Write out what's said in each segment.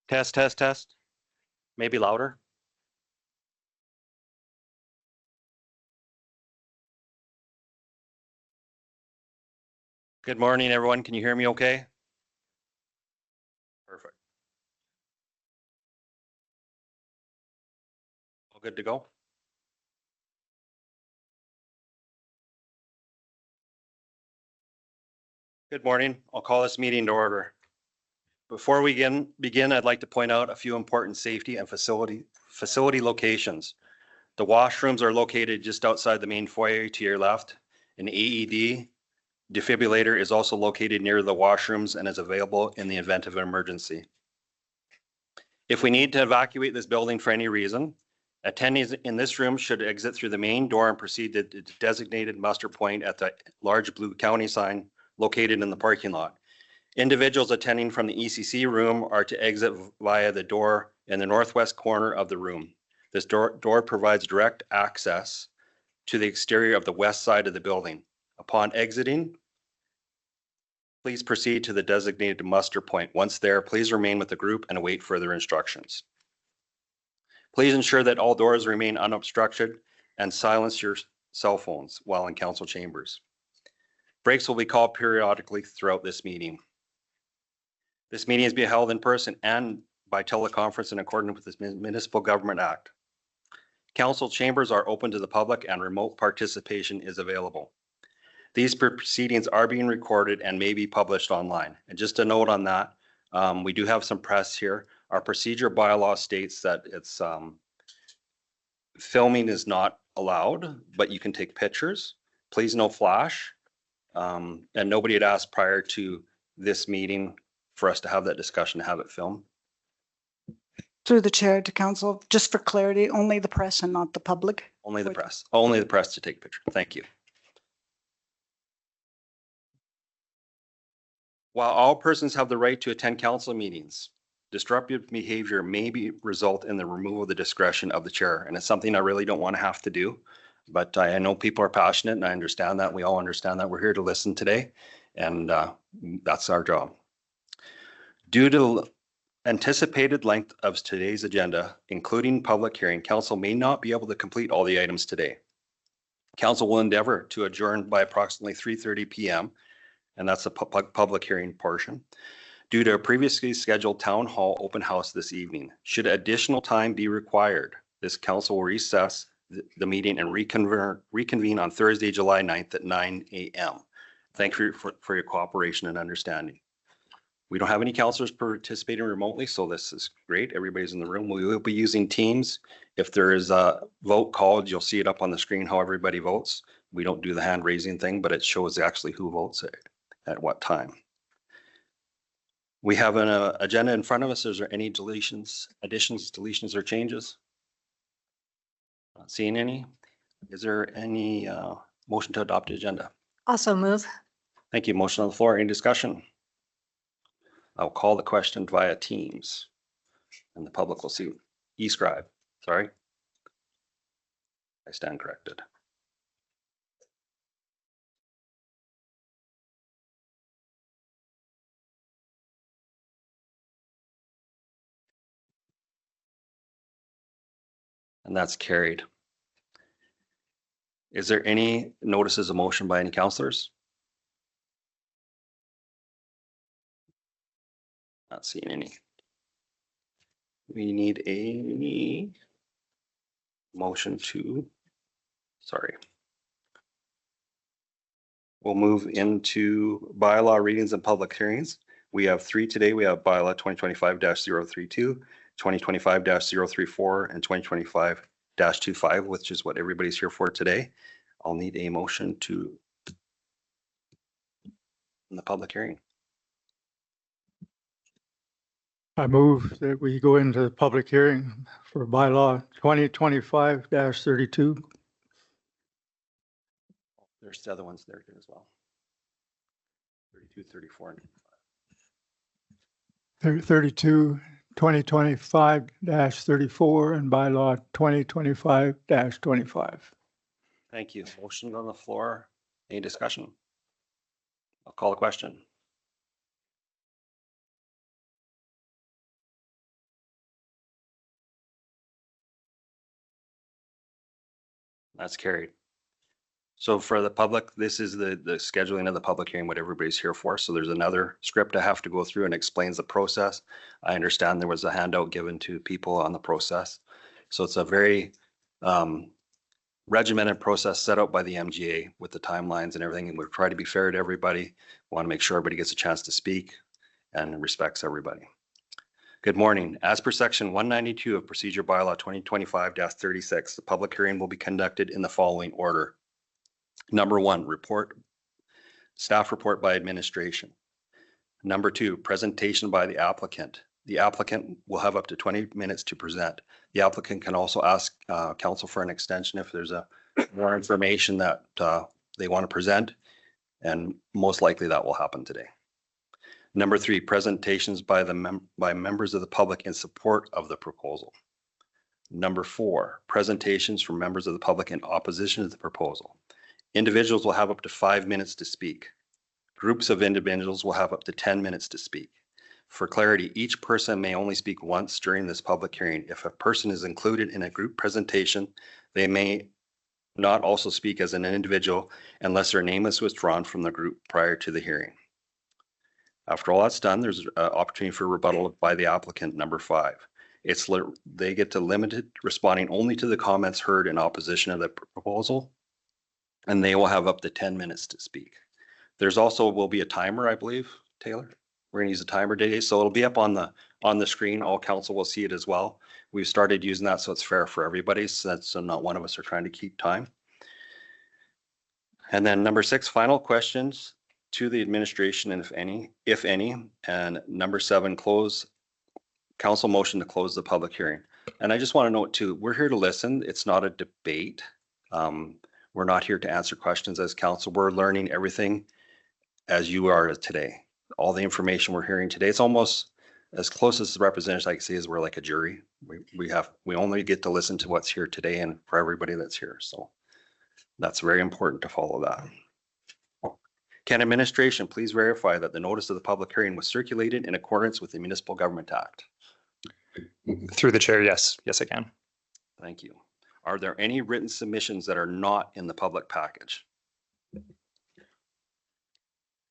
Test, test, test. Maybe louder. Good morning, everyone. Can you hear me okay? Perfect. All good to go? Good morning. I'll call this meeting to order. Before we begin, I'd like to point out a few important safety and facility locations. The washrooms are located just outside the main foyer to your left. An AED defibrillator is also located near the washrooms and is available in the event of an emergency. If we need to evacuate this building for any reason, attendees in this room should exit through the main door and proceed to the designated muster point at the large blue county sign located in the parking lot. Individuals attending from the ECC room are to exit via the door in the northwest corner of the room. This door provides direct access to the exterior of the west side of the building. Upon exiting, please proceed to the designated muster point. Once there, please remain with the group and await further instructions. Please ensure that all doors remain unobstructed and silence your cell phones while in council chambers. Breaks will be called periodically throughout this meeting. This meeting is being held in person and by teleconference in accordance with the Municipal Government Act. Council chambers are open to the public and remote participation is available. These proceedings are being recorded and may be published online. And just a note on that, we do have some press here. Our procedure bylaw states that it's filming is not allowed, but you can take pictures. Please no flash. And nobody had asked prior to this meeting for us to have that discussion, to have it filmed. Through the chair to council, just for clarity, only the press and not the public? Only the press. Only the press to take pictures. Thank you. While all persons have the right to attend council meetings, disruptive behavior may result in the removal of the discretion of the chair. And it's something I really don't want to have to do. But I know people are passionate and I understand that. We all understand that. We're here to listen today. And that's our job. Due to anticipated length of today's agenda, including public hearing, council may not be able to complete all the items today. Council will endeavor to adjourn by approximately 3:30 p.m. and that's the public hearing portion, due to a previously scheduled town hall open house this evening. Should additional time be required, this council will recess the meeting and reconvene on Thursday, July 9th at 9 a.m. Thank you for your cooperation and understanding. We don't have any councillors participating remotely, so this is great. Everybody's in the room. We will be using Teams. If there is a vote called, you'll see it up on the screen how everybody votes. We don't do the hand raising thing, but it shows actually who votes at what time. We have an agenda in front of us. Is there any deletions, additions, deletions, or changes? Not seeing any. Is there any motion to adopt the agenda? Also move. Thank you. Motion on the floor. Any discussion? I'll call the question via Teams and the public will see. E-scribe, sorry. I stand corrected. And that's carried. Is there any notices of motion by any councillors? Not seeing any. We need a motion to, sorry. We'll move into bylaw readings and public hearings. We have three today. We have bylaw 2025-032, 2025-034, and 2025-25, which is what everybody's here for today. I'll need a motion to in the public hearing. I move that we go into the public hearing for bylaw 2025-32. There's the other ones there as well. 32, 34, and 32, 2025-34, and bylaw 2025-25. Thank you. Motion on the floor. Any discussion? I'll call the question. That's carried. So for the public, this is the scheduling of the public hearing, what everybody's here for. So there's another script I have to go through and explains the process. I understand there was a handout given to people on the process. So it's a very regimented process set out by the MGA with the timelines and everything. And we'll try to be fair to everybody. Want to make sure everybody gets a chance to speak and respects everybody. Good morning. As per section 192 of Procedure Bylaw 2025-36, the public hearing will be conducted in the following order. Number 1, staff report by administration. Number 2, presentation by the applicant. The applicant will have up to 20 minutes to present. The applicant can also ask council for an extension if there's more information that they want to present, and most likely that will happen today. Number 3, presentations by members of the public in support of the proposal. Number 4, presentations from members of the public in opposition to the proposal. Individuals will have up to 5 minutes to speak. Groups of individuals will have up to 10 minutes to speak. For clarity, each person may only speak once during this public hearing. If a person is included in a group presentation, they may not also speak as an individual unless their name is withdrawn from the group prior to the hearing. After all that's done, there's an opportunity for rebuttal by the applicant, number 5. They get to limited responding only to the comments heard in opposition of the proposal, and they will have up to 10 minutes to speak. There's also will be a timer, I believe, Taylor. We're gonna use a timer today, so it'll be up on the screen. All council will see it as well. We've started using that so it's fair for everybody, so not one of us are trying to keep time. And then number 6, final questions to the administration, and if any. And number 7, council motion to close the public hearing. And I just want to note too, we're here to listen. It's not a debate. We're not here to answer questions as council. We're learning everything as you are today. All the information we're hearing today, it's almost as close as the representatives I can say is we're like a jury. We only get to listen to what's here today and for everybody that's here. So that's very important to follow that. Can administration please verify that the notice of the public hearing was circulated in accordance with the Municipal Government Act? Through the chair, yes. Yes, I can. Thank you. Are there any written submissions that are not in the public package?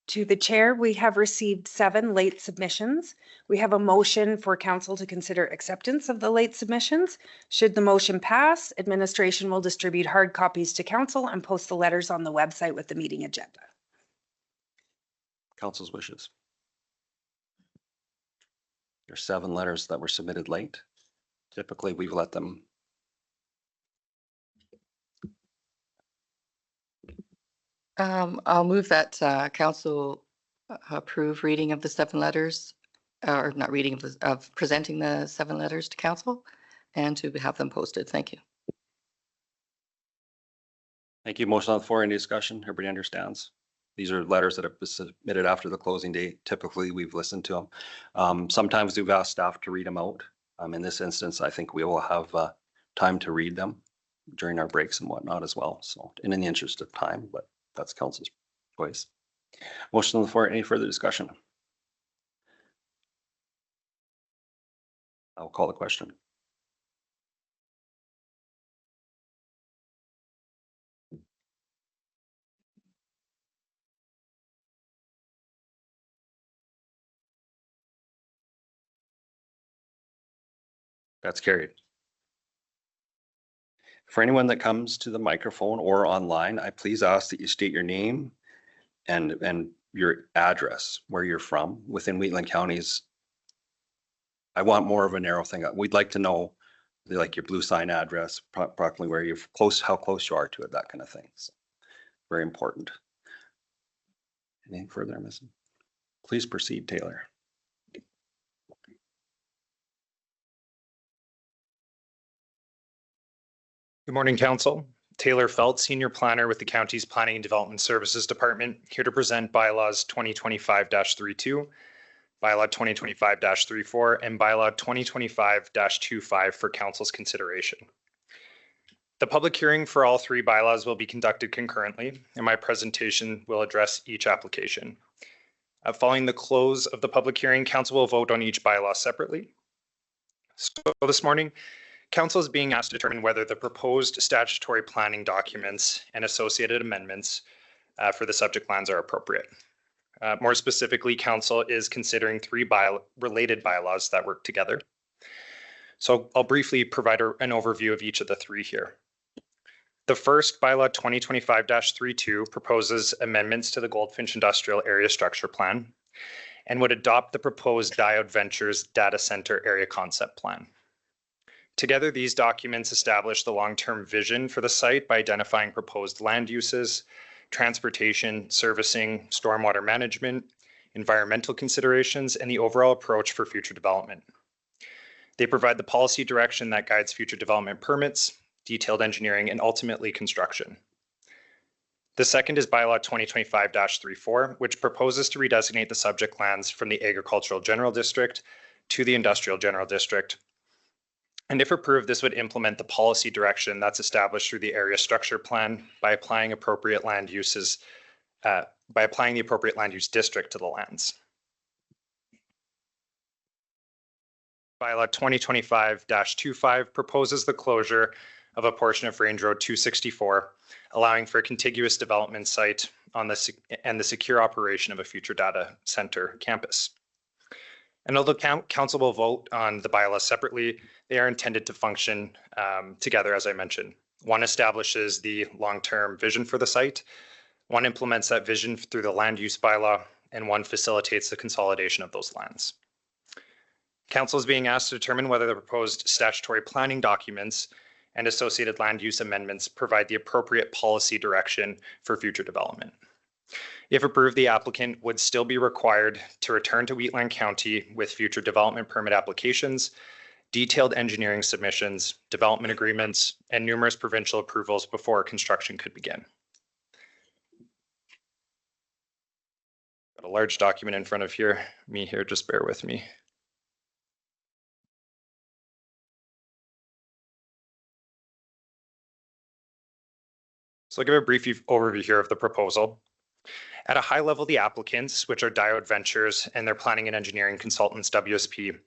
To the chair, we have received 7 late submissions. We have a motion for council to consider acceptance of the late submissions. Should the motion pass, administration will distribute hard copies to council and post the letters on the website with the meeting agenda. Council's wishes. There's 7 letters that were submitted late. Typically, we've let them. I'll move that council approve reading of the 7 letters, or not reading of presenting the 7 letters to council, and to have them posted. Thank you. Thank you. Motion on the floor. Any discussion? Everybody understands? These are letters that have been submitted after the closing date. Typically, we've listened to them. Sometimes we've asked staff to read them out. In this instance, I think we will have time to read them during our breaks and whatnot as well. So, and in the interest of time, but that's council's choice. Motion on the floor. Any further discussion? I'll call the question. That's carried. For anyone that comes to the microphone or online, I please ask that you state your name and your address, where you're from within Wheatland counties. I want more of a narrow thing. We'd like to know like your blue sign address, approximately where you're close, how close you are to it, that kind of thing. So, very important. Anything further I'm missing? Please proceed, Taylor. Good morning, council. Taylor Felt, Senior Planner with the county's Planning and Development Services Department, here to present bylaws 2025-32, bylaw 2025-34, and bylaw 2025-25 for council's consideration. The public hearing for all 3 bylaws will be conducted concurrently, and my presentation will address each application. Following the close of the public hearing, council will vote on each bylaw separately. So this morning, Council is being asked to determine whether the proposed statutory planning documents and associated amendments for the subject lands are appropriate. More specifically, Council is considering three related bylaws that work together. So I'll briefly provide an overview of each of the three here. The first, bylaw 2025-32, proposes amendments to the Goldfinch Industrial Area Structure Plan and would adopt the proposed Diode Ventures Data Center Area Concept Plan. Together, these documents establish the long-term vision for the site by identifying proposed land uses, transportation, servicing, stormwater management, environmental considerations, and the overall approach for future development. They provide the policy direction that guides future development permits, detailed engineering, and ultimately construction. The second is bylaw 2025-34, which proposes to redesignate the subject lands from the Agricultural General District to the Industrial General District. And if approved, this would implement the policy direction that's established through the area structure plan by applying appropriate land uses, by applying the appropriate land use district to the lands. Bylaw 2025-25 proposes the closure of a portion of Range Road 264, allowing for a contiguous development site on and the secure operation of a future data center campus. And although council will vote on the bylaws separately, they are intended to function together, as I mentioned. One establishes the long-term vision for the site, one implements that vision through the land use bylaw, and one facilitates the consolidation of those lands. Council is being asked to determine whether the proposed statutory planning documents and associated land use amendments provide the appropriate policy direction for future development. If approved, the applicant would still be required to return to Wheatland County with future development permit applications, detailed engineering submissions, development agreements, and numerous provincial approvals before construction could begin. Got a large document in front of me here, just bear with me. So I'll give a brief overview here of the proposal. At a high level, the applicants, which are Diode Ventures and their planning and engineering consultants, WSP,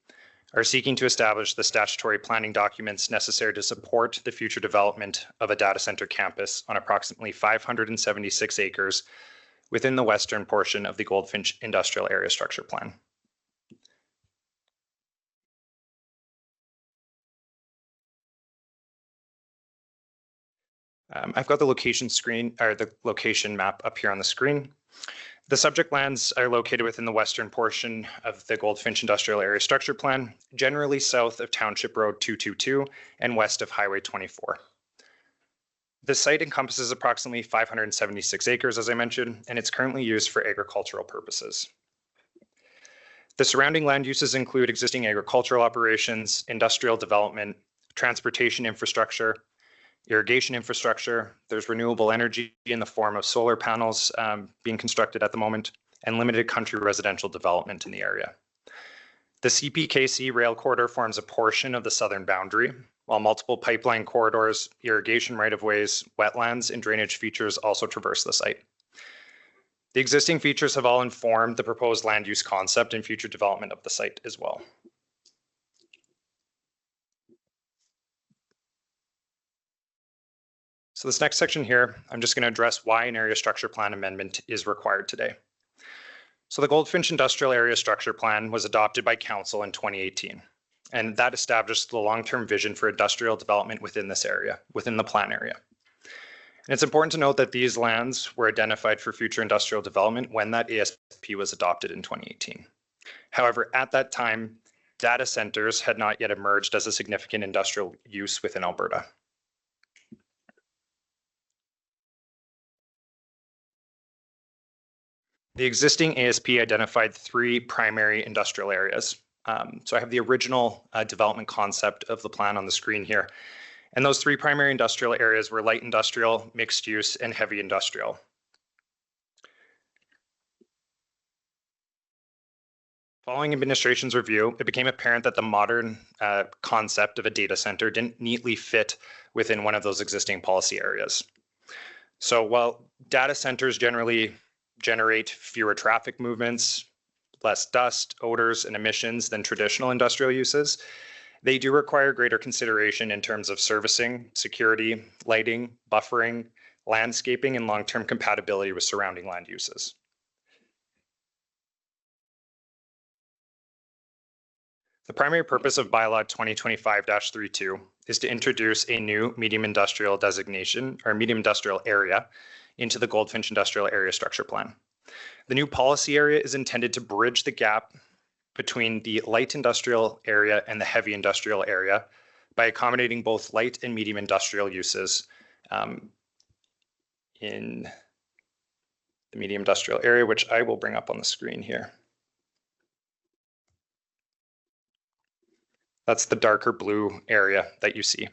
are seeking to establish the statutory planning documents necessary to support the future development of a data center campus on approximately 576 acres within the western portion of the Goldfinch Industrial Area Structure Plan. I've got the location map up here on the screen. The subject lands are located within the western portion of the Goldfinch Industrial Area Structure Plan, generally south of Township Road 222 and west of Highway 24. The site encompasses approximately 576 acres, as I mentioned, and it's currently used for agricultural purposes. The surrounding land uses include existing agricultural operations, industrial development, transportation infrastructure, irrigation infrastructure. There's renewable energy in the form of solar panels being constructed at the moment, and limited country residential development in the area. The CPKC rail corridor forms a portion of the southern boundary, while multiple pipeline corridors, irrigation right-of-ways, wetlands, and drainage features also traverse the site. The existing features have all informed the proposed land use concept and future development of the site as well. So this next section here, I'm just going to address why an area structure plan amendment is required today. So the Goldfinch Industrial Area Structure Plan was adopted by Council in 2018, and that established the long-term vision for industrial development within this area, within the plan area. And it's important to note that these lands were identified for future industrial development when that ASP was adopted in 2018. However, at that time, data centers had not yet emerged as a significant industrial use within Alberta. The existing ASP identified three primary industrial areas. So I have the original development concept of the plan on the screen here. And those three primary industrial areas were light industrial, mixed use, and heavy industrial. Following administration's review, it became apparent that the modern concept of a data center didn't neatly fit within one of those existing policy areas. So while data centers generally generate fewer traffic movements, less dust, odors, and emissions than traditional industrial uses, They do require greater consideration in terms of servicing, security, lighting, buffering, landscaping, and long-term compatibility with surrounding land uses. The primary purpose of bylaw 2025-32 is to introduce a new medium industrial designation or medium industrial area into the Goldfinch Industrial Area Structure Plan. The new policy area is intended to bridge the gap between the light industrial area and the heavy industrial area by accommodating both light and medium industrial uses in the medium industrial area, which I will bring up on the screen here. That's the darker blue area that you see.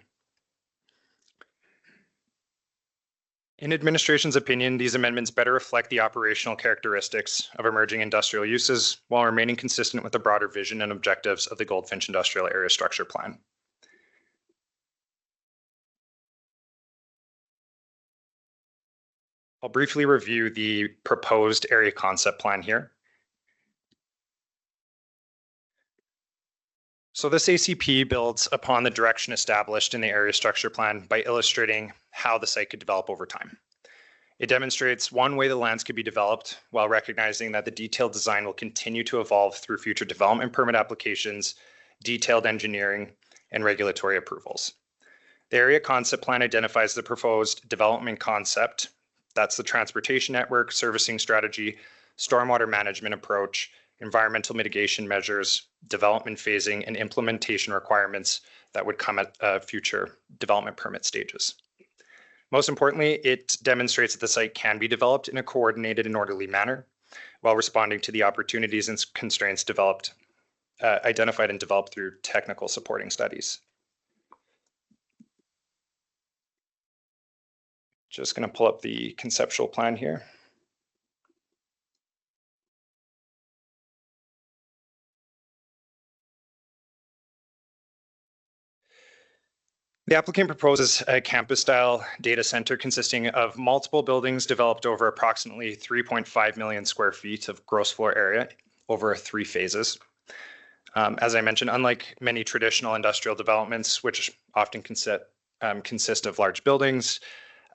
In administration's opinion, these amendments better reflect the operational characteristics of emerging industrial uses while remaining consistent with the broader vision and objectives of the Goldfinch Industrial Area Structure Plan. I'll briefly review the proposed area concept plan here. So this ACP builds upon the direction established in the area structure plan by illustrating how the site could develop over time. It demonstrates one way the lands could be developed while recognizing that the detailed design will continue to evolve through future development permit applications, detailed engineering, and regulatory approvals. The area concept plan identifies the proposed development concept. That's the transportation network, servicing strategy, stormwater management approach, environmental mitigation measures, development phasing, and implementation requirements that would come at future development permit stages. Most importantly, it demonstrates that the site can be developed in a coordinated and orderly manner while responding to the opportunities and constraints identified and developed through technical supporting studies. Just going to pull up the conceptual plan here. The applicant proposes a campus-style data center consisting of multiple buildings developed over approximately 3.5 million square feet of gross floor area over 3 phases. As I mentioned, unlike many traditional industrial developments, which often consist of large buildings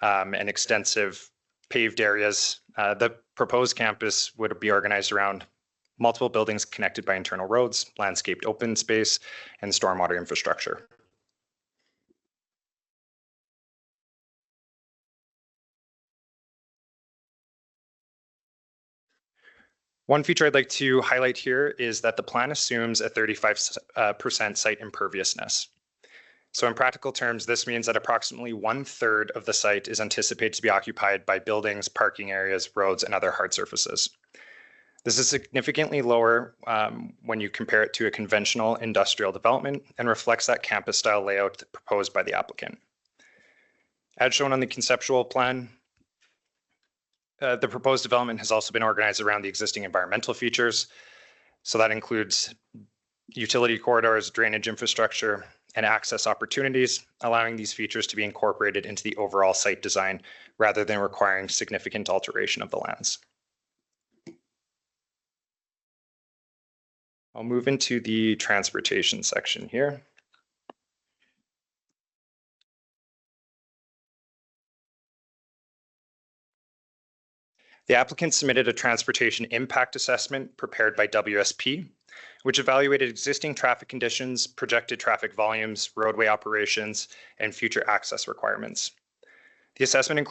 and extensive paved areas, the proposed campus would be organized around multiple buildings connected by internal roads, landscaped open space, and stormwater infrastructure. One feature I'd like to highlight here is that the plan assumes a 35% site imperviousness. So in practical terms, this means that approximately 1/3 of the site is anticipated to be occupied by buildings, parking areas, roads, and other hard surfaces. This is significantly lower when you compare it to a conventional industrial development and reflects that campus-style layout proposed by the applicant. As shown on the conceptual plan, the proposed development has also been organized around the existing environmental features. So that includes utility corridors, drainage infrastructure, and access opportunities, allowing these features to be incorporated into the overall site design rather than requiring significant alteration of the lands. I'll move into the transportation section here. The applicant submitted a transportation impact assessment prepared by WSP, which evaluated existing traffic conditions, projected traffic volumes, roadway operations, and future access requirements. The assessment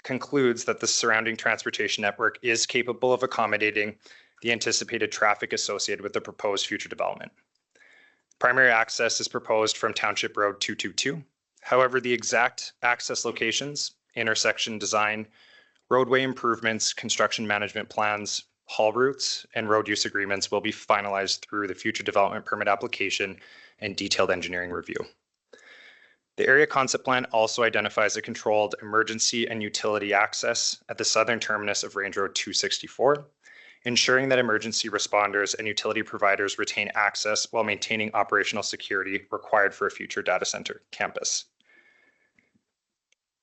concludes that the surrounding transportation network is capable of accommodating the anticipated traffic associated with the proposed future development. Primary access is proposed from Township Road 222. However, the exact access locations, intersection design, roadway improvements, construction management plans, haul routes, and road use agreements will be finalized through the future development permit application and detailed engineering review. The area concept plan also identifies a controlled emergency and utility access at the southern terminus of Range Road 264, ensuring that emergency responders and utility providers retain access while maintaining operational security required for a future data center campus.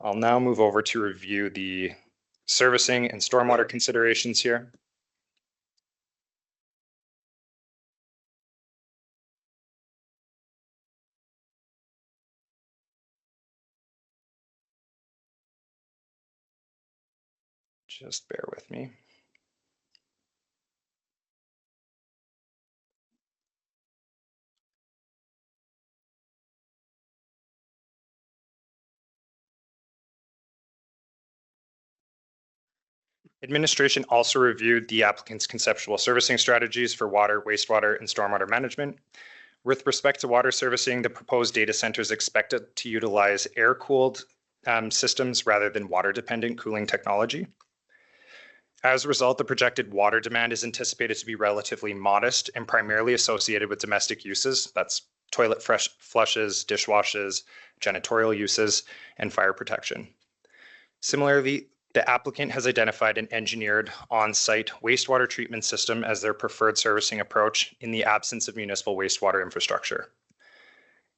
I'll now move over to review the servicing and stormwater considerations here. Just bear with me. Administration also reviewed the applicant's conceptual servicing strategies for water, wastewater, and stormwater management. With respect to water servicing, the proposed data center is expected to utilize air-cooled systems rather than water-dependent cooling technology. As a result, the projected water demand is anticipated to be relatively modest and primarily associated with domestic uses. That's toilet flushes, dishwashes, janitorial uses, and fire protection. Similarly, the applicant has identified an engineered on-site wastewater treatment system as their preferred servicing approach in the absence of municipal wastewater infrastructure.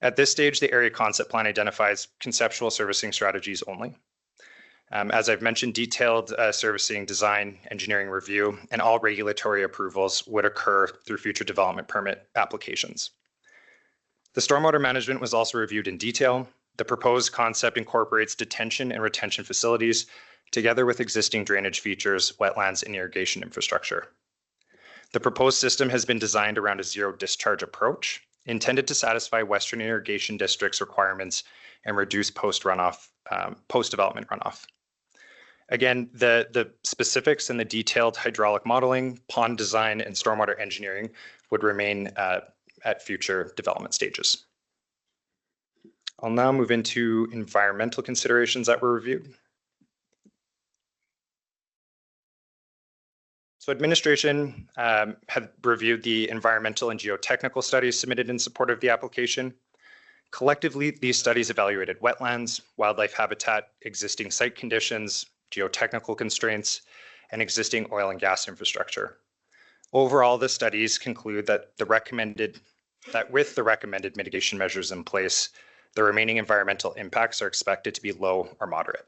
At this stage, the area concept plan identifies conceptual servicing strategies only. As I've mentioned, detailed servicing design, engineering review, and all regulatory approvals would occur through future development permit applications. The stormwater management was also reviewed in detail. The proposed concept incorporates detention and retention facilities together with existing drainage features, wetlands, and irrigation infrastructure. The proposed system has been designed around a zero discharge approach, intended to satisfy Western Irrigation District's requirements and reduce post-development runoff. Again, the specifics and the detailed hydraulic modeling, pond design, and stormwater engineering would remain at future development stages. I'll now move into environmental considerations that were reviewed. So administration had reviewed the environmental and geotechnical studies submitted in support of the application. Collectively, these studies evaluated wetlands, wildlife habitat, existing site conditions, geotechnical constraints, and existing oil and gas infrastructure. Overall, the studies conclude that with the recommended mitigation measures in place, the remaining environmental impacts are expected to be low or moderate.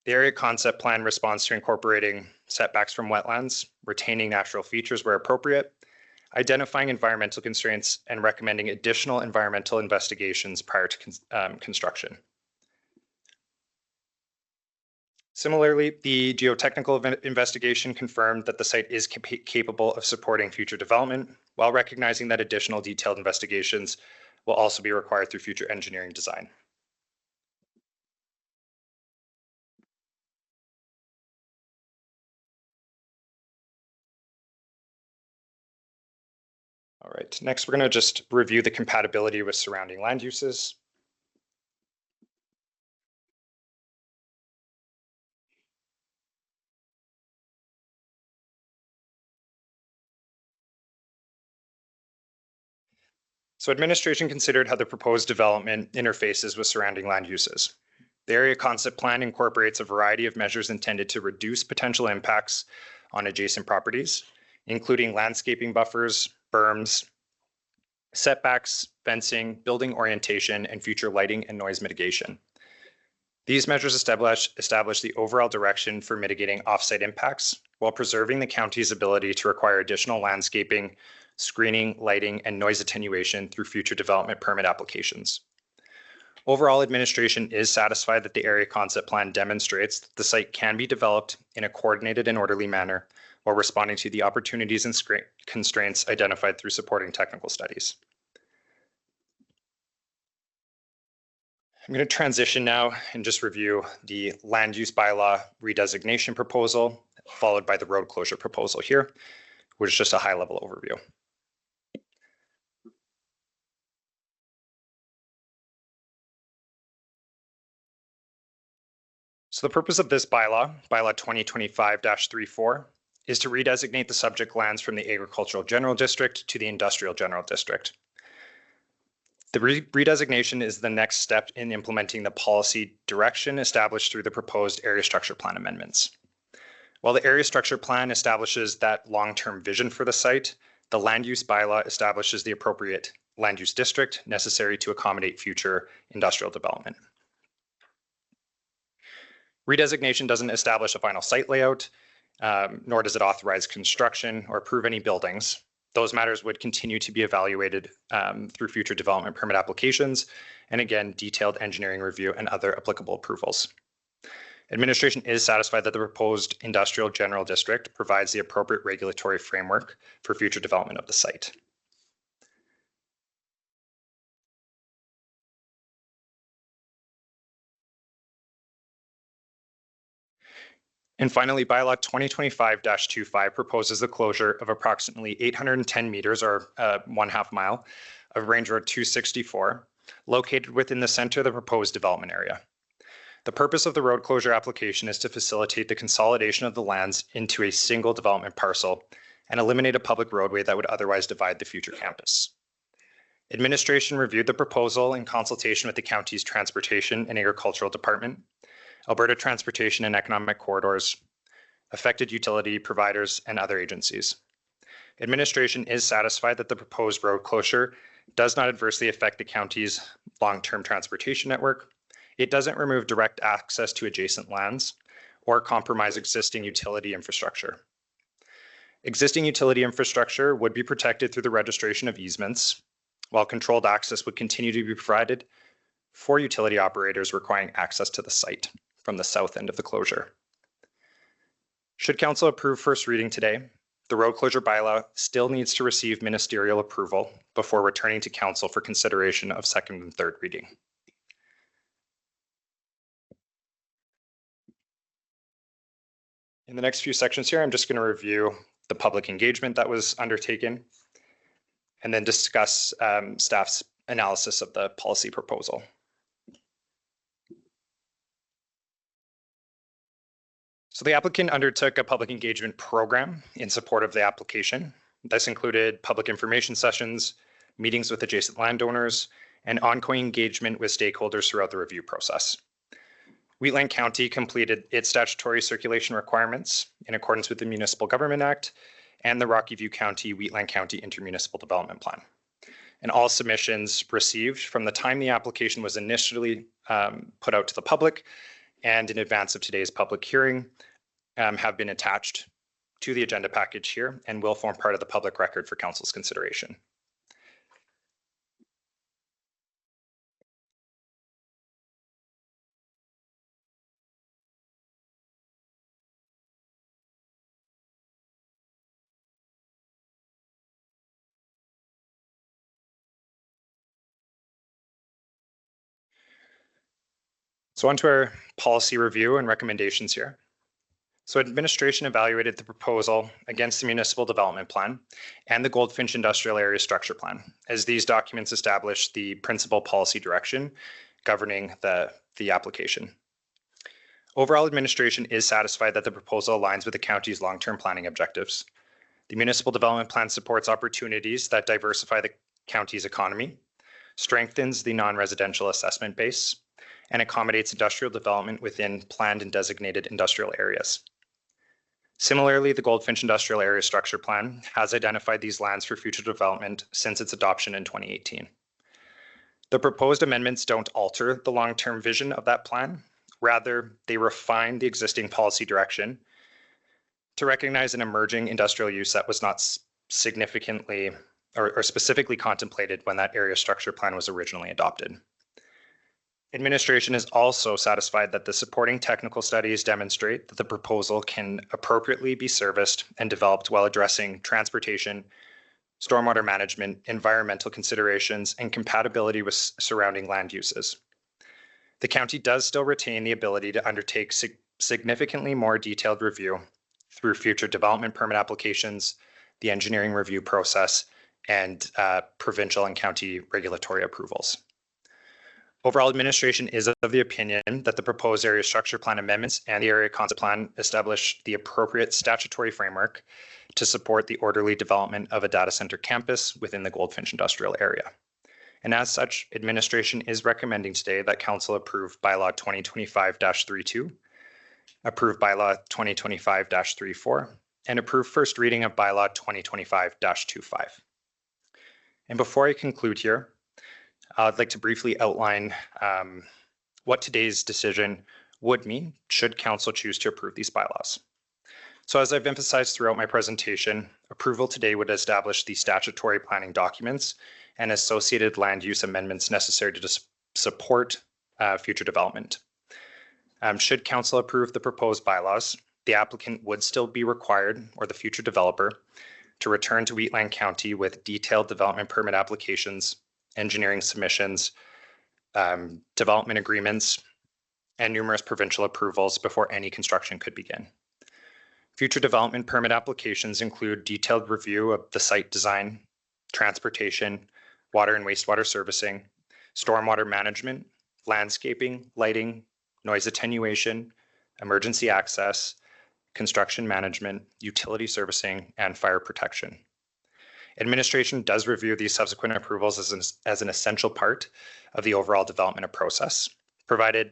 The area concept plan responds to incorporating setbacks from wetlands, retaining natural features where appropriate, identifying environmental constraints, and recommending additional environmental investigations prior to construction. Similarly, the geotechnical investigation confirmed that the site is capable of supporting future development, while recognizing that additional detailed investigations will also be required through future engineering design. All right, next we're going to just review the compatibility with surrounding land uses. So administration considered how the proposed development interfaces with surrounding land uses. The area concept plan incorporates a variety of measures intended to reduce potential impacts on adjacent properties, including landscaping buffers, berms, setbacks, fencing, building orientation, and future lighting and noise mitigation. These measures establish the overall direction for mitigating offsite impacts while preserving the county's ability to require additional landscaping, screening, lighting, and noise attenuation through future development permit applications. Overall, administration is satisfied that the area concept plan demonstrates that the site can be developed in a coordinated and orderly manner while responding to the opportunities and constraints identified through supporting technical studies. I'm going to transition now and just review the land use bylaw redesignation proposal, followed by the road closure proposal here, which is just a high-level overview. So the purpose of this bylaw 2025-34, is to redesignate the subject lands from the Agricultural General District to the Industrial General District. The redesignation is the next step in implementing the policy direction established through the proposed area structure plan amendments. While the area structure plan establishes that long-term vision for the site, the land use bylaw establishes the appropriate land use district necessary to accommodate future industrial development. Redesignation doesn't establish a final site layout, nor does it authorize construction or approve any buildings. Those matters would continue to be evaluated through future development permit applications, and again, detailed engineering review and other applicable approvals. Administration is satisfied that the proposed industrial general district provides the appropriate regulatory framework for future development of the site. And finally, bylaw 2025-25 proposes the closure of approximately 810 meters or 1/2 mile of Range Road 264 located within the center of the proposed development area. The purpose of the road closure application is to facilitate the consolidation of the lands into a single development parcel and eliminate a public roadway that would otherwise divide the future campus. Administration reviewed the proposal in consultation with the county's Transportation and Agricultural Department, Alberta Transportation and Economic Corridors, affected utility providers, and other agencies. Administration is satisfied that the proposed road closure does not adversely affect the county's long-term transportation network. It doesn't remove direct access to adjacent lands or compromise existing utility infrastructure. Existing utility infrastructure would be protected through the registration of easements, while controlled access would continue to be provided for utility operators requiring access to the site from the south end of the closure. Should council approve first reading today, the road closure bylaw still needs to receive ministerial approval before returning to council for consideration of second and third reading. In the next few sections here, I'm just going to review the public engagement that was undertaken and then discuss staff's analysis of the policy proposal. So the applicant undertook a public engagement program in support of the application. This included public information sessions, meetings with adjacent landowners, and ongoing engagement with stakeholders throughout the review process. Wheatland County completed its statutory circulation requirements in accordance with the Municipal Government Act and the Rocky View County Wheatland County Intermunicipal Development Plan. And all submissions received from the time the application was initially put out to the public and in advance of today's public hearing have been attached to the agenda package here and will form part of the public record for council's consideration. So on to our policy review and recommendations here. So administration evaluated the proposal against the municipal development plan and the Goldfinch Industrial Area Structure Plan, as these documents establish the principal policy direction governing the application. Overall, administration is satisfied that the proposal aligns with the county's long-term planning objectives. The municipal development plan supports opportunities that diversify the county's economy, strengthens the non-residential assessment base, and accommodates industrial development within planned and designated industrial areas. Similarly, the Goldfinch Industrial Area Structure Plan has identified these lands for future development since its adoption in 2018. The proposed amendments don't alter the long-term vision of that plan. Rather, they refine the existing policy direction to recognize an emerging industrial use that was not significantly or specifically contemplated when that area structure plan was originally adopted. Administration is also satisfied that the supporting technical studies demonstrate that the proposal can appropriately be serviced and developed while addressing transportation, stormwater management, environmental considerations, and compatibility with surrounding land uses. The county does still retain the ability to undertake significantly more detailed review through future development permit applications, the engineering review process, and provincial and county regulatory approvals. Overall, administration is of the opinion that the proposed area structure plan amendments and the area concept plan establish the appropriate statutory framework to support the orderly development of a data center campus within the Goldfinch industrial area. And as such, administration is recommending today that council approve bylaw 2025-32, approve bylaw 2025-34, and approve first reading of bylaw 2025-25. And before I conclude here, I'd like to briefly outline what today's decision would mean should council choose to approve these bylaws. So as I've emphasized throughout my presentation, approval today would establish the statutory planning documents and associated land use amendments necessary to support future development. Should council approve the proposed bylaws, the applicant would still be required, or the future developer, to return to Wheatland County with detailed development permit applications, engineering submissions, development agreements, and numerous provincial approvals before any construction could begin. Future development permit applications include detailed review of the site design, transportation, water and wastewater servicing, stormwater management, landscaping, lighting, noise attenuation, emergency access, construction management, utility servicing, and fire protection. Administration does review these subsequent approvals as an essential part of the overall development process, providing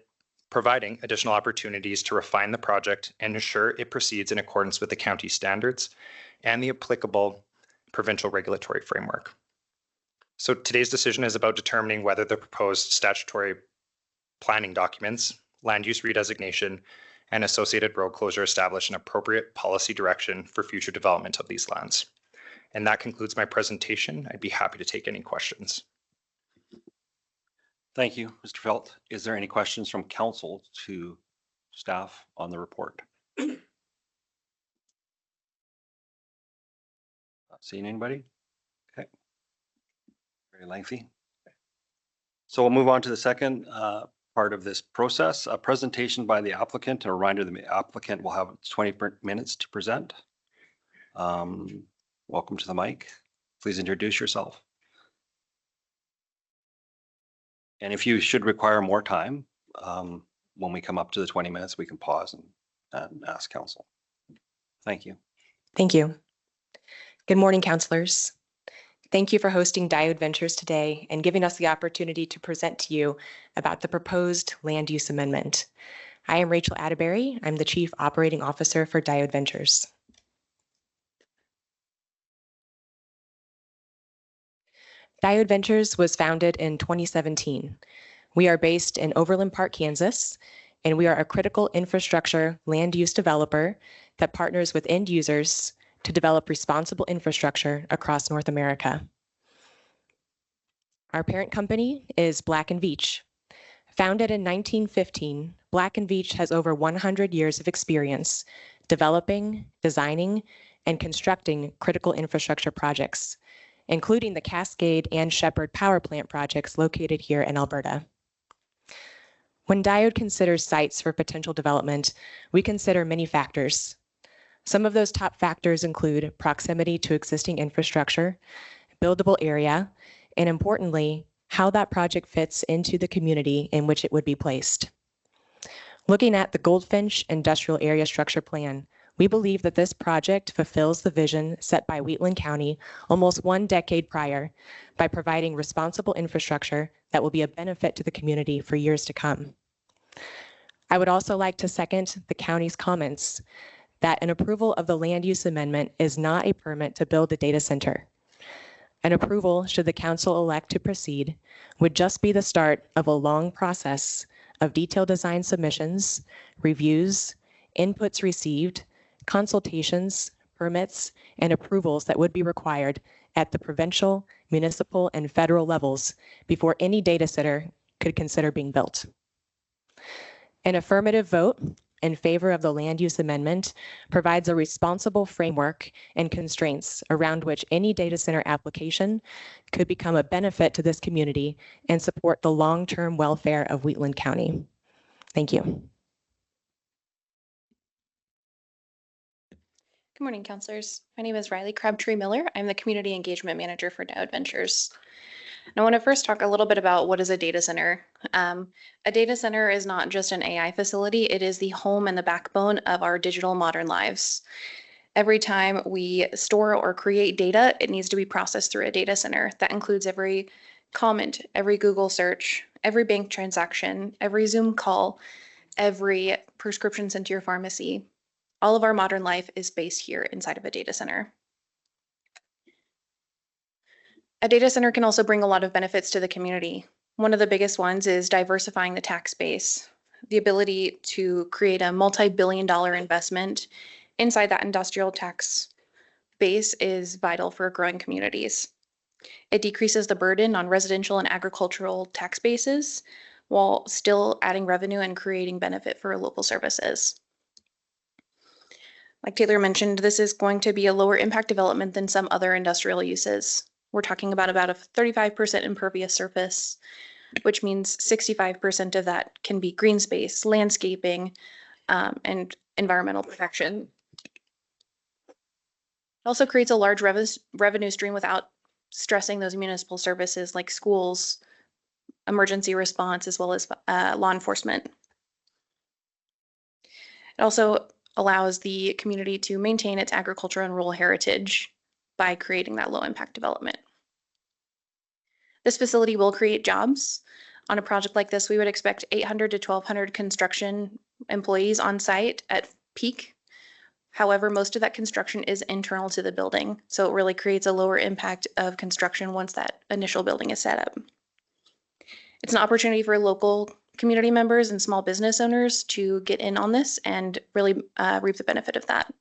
additional opportunities to refine the project and ensure it proceeds in accordance with the county standards and the applicable provincial regulatory framework. So today's decision is about determining whether the proposed statutory planning documents, land use redesignation, and associated road closure establish an appropriate policy direction for future development of these lands. And that concludes my presentation. I'd be happy to take any questions. Thank you, Mr. Felt. Is there any questions from council to staff on the report? Not seeing anybody? Okay. Very lengthy. So we'll move on to the second part of this process, a presentation by the applicant. A reminder, the applicant will have 20 minutes to present. Welcome to the mic. Please introduce yourself. And if you should require more time, when we come up to the 20 minutes, we can pause and ask council. Thank you. Thank you. Good morning, councillors. Thank you for hosting Diode Ventures today and giving us the opportunity to present to you about the proposed land use amendment. I am Rachel Atterbury. I'm the Chief Operating Officer for Diode Ventures. Diode Ventures was founded in 2017. We are based in Overland Park, Kansas, and we are a critical infrastructure land use developer that partners with end users to develop responsible infrastructure across North America. Our parent company is Black & Veatch. Founded in 1915, Black & Veatch has over 100 years of experience developing, designing, and constructing critical infrastructure projects, including the Cascade and Shepard power plant projects located here in Alberta. When Diode considers sites for potential development, we consider many factors. Some of those top factors include proximity to existing infrastructure, buildable area, and importantly, how that project fits into the community in which it would be placed. Looking at the Goldfinch Industrial Area Structure Plan, we believe that this project fulfills the vision set by Wheatland County almost 1 decade prior by providing responsible infrastructure that will be a benefit to the community for years to come. I would also like to second the county's comments that an approval of the land use amendment is not a permit to build a data center. An approval, should the council elect to proceed, would just be the start of a long process of detailed design submissions, reviews, inputs received, consultations, permits, and approvals that would be required at the provincial, municipal, and federal levels before any data center could consider being built. An affirmative vote in favor of the land use amendment provides a responsible framework and constraints around which any data center application could become a benefit to this community and support the long-term welfare of Wheatland County. Thank you. Good morning, councillors. My name is Riley Crabtree Miller. I'm the Community Engagement Manager for Diode Ventures. And I want to first talk a little bit about what is a data center. A data center is not just an AI facility, it is the home and the backbone of our digital modern lives. Every time we store or create data, it needs to be processed through a data center. That includes every comment, every Google search, every bank transaction, every Zoom call, every prescription sent to your pharmacy. All of our modern life is based here inside of a data center. A data center can also bring a lot of benefits to the community. One of the biggest ones is diversifying the tax base. The ability to create a multi-billion-dollar investment inside that industrial tax base is vital for growing communities. It decreases the burden on residential and agricultural tax bases while still adding revenue and creating benefit for local services. Like Taylor mentioned, this is going to be a lower impact development than some other industrial uses. We're talking about a 35% impervious surface, which means 65% of that can be green space, landscaping, and environmental protection. It also creates a large revenue stream without stressing those municipal services like schools, emergency response, as well as law enforcement. It also allows the community to maintain its agricultural and rural heritage by creating that low impact development. This facility will create jobs. On a project like this, we would expect 800 to 1,200 construction employees on site at peak. However, most of that construction is internal to the building, so it really creates a lower impact of construction once that initial building is set up. It's an opportunity for local community members and small business owners to get in on this and really reap the benefit of that.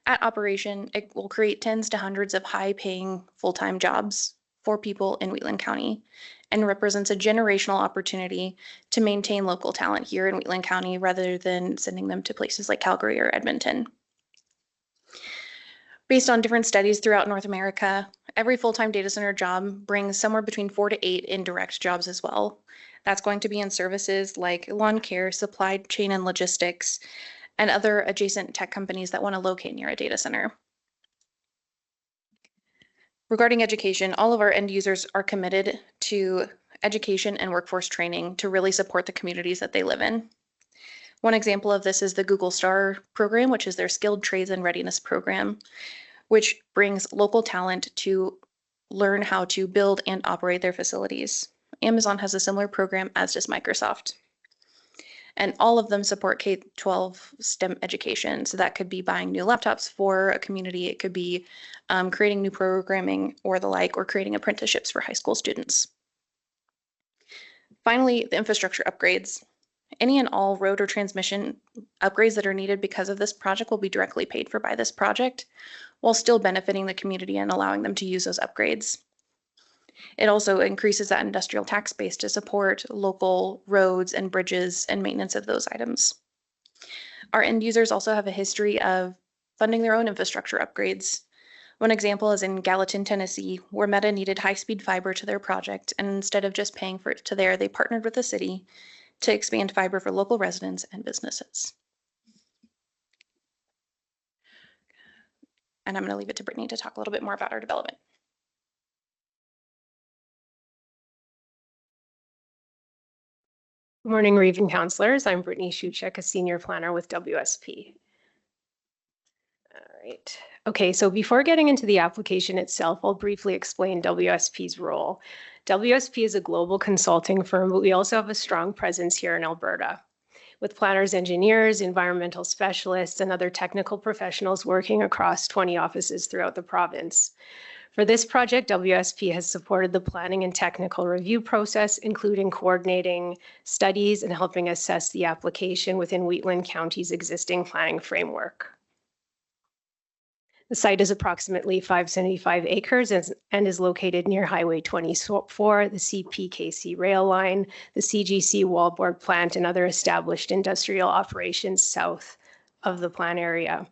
At operation, it will create tens to hundreds of high-paying full-time jobs for people in Wheatland County and represents a generational opportunity to maintain local talent here in Wheatland County rather than sending them to places like Calgary or Edmonton. Based on different studies throughout North America, every full-time data center job brings somewhere between 4 to 8 indirect jobs as well. That's going to be in services like lawn care, supply chain and logistics, and other adjacent tech companies that want to locate near a data center. Regarding education, all of our end users are committed to education and workforce training to really support the communities that they live in. One example of this is the Google Star program, which is their skilled trades and readiness program, which brings local talent to learn how to build and operate their facilities. Amazon has a similar program, as does Microsoft. And all of them support K-12 STEM education. So that could be buying new laptops for a community. It could be creating new programming or the like, or creating apprenticeships for high school students. Finally, the infrastructure upgrades. Any and all road or transmission upgrades that are needed because of this project will be directly paid for by this project, while still benefiting the community and allowing them to use those upgrades. It also increases that industrial tax base to support local roads and bridges and maintenance of those items. Our end users also have a history of funding their own infrastructure upgrades. One example is in Gallatin, Tennessee, where Meta needed high-speed fiber to their project, and instead of just paying for it to there, they partnered with the city to expand fiber for local residents and businesses. And I'm going to leave it to Brittany to talk a little bit more about our development. Good morning, Region Councilors. I'm Brittany Shuchek, a senior planner with WSP. All right. Okay, so before getting into the application itself, I'll briefly explain WSP's role. WSP is a global consulting firm, but we also have a strong presence here in Alberta, with planners, engineers, environmental specialists, and other technical professionals working across 20 offices throughout the province. For this project, WSP has supported the planning and technical review process, including coordinating studies and helping assess the application within Wheatland County's existing planning framework. The site is approximately 575 acres and is located near Highway 24, the CPKC rail line, the CGC wallboard plant, and other established industrial operations south of the plan area.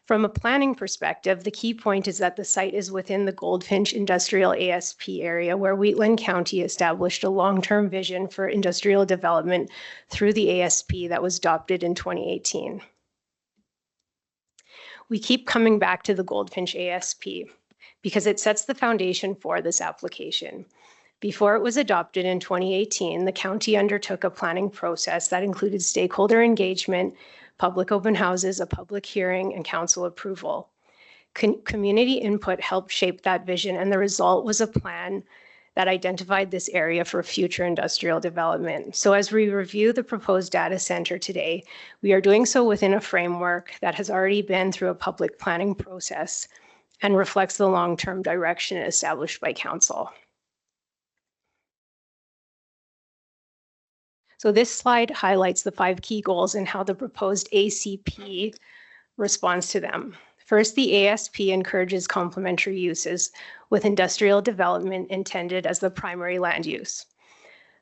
From a planning perspective, the key point is that the site is within the Goldfinch Industrial ASP area, where Wheatland County established a long-term vision for industrial development through the ASP that was adopted in 2018. We keep coming back to the Goldfinch ASP because it sets the foundation for this application. Before it was adopted in 2018, the county undertook a planning process that included stakeholder engagement, public open houses, a public hearing, and council approval. Community input helped shape that vision, and the result was a plan that identified this area for future industrial development. So as we review the proposed data center today, we are doing so within a framework that has already been through a public planning process and reflects the long-term direction established by council. So this slide highlights the 5 key goals and how the proposed ACP responds to them. First, the ASP encourages complementary uses with industrial development intended as the primary land use.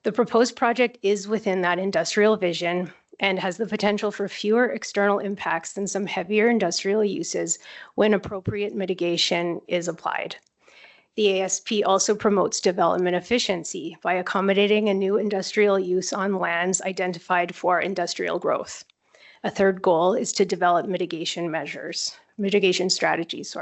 The proposed project is within that industrial vision and has the potential for fewer external impacts than some heavier industrial uses when appropriate mitigation is applied. The ASP also promotes development efficiency by accommodating a new industrial use on lands identified for industrial growth. A third goal is to develop mitigation strategies.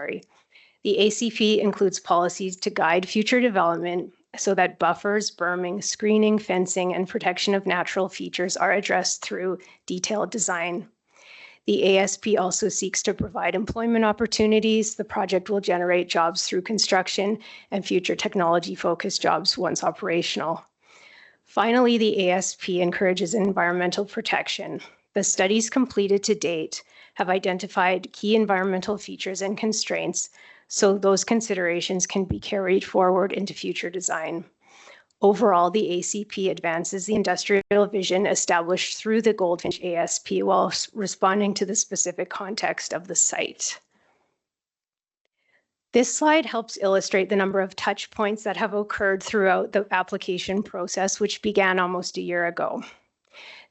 The ACP includes policies to guide future development so that buffers, berming, screening, fencing, and protection of natural features are addressed through detailed design. The ASP also seeks to provide employment opportunities. The project will generate jobs through construction and future technology-focused jobs once operational. Finally, the ASP encourages environmental protection. The studies completed to date have identified key environmental features and constraints, so those considerations can be carried forward into future design. Overall, the ACP advances the industrial vision established through the Goldfinch ASP while responding to the specific context of the site. This slide helps illustrate the number of touch points that have occurred throughout the application process, which began almost a year ago.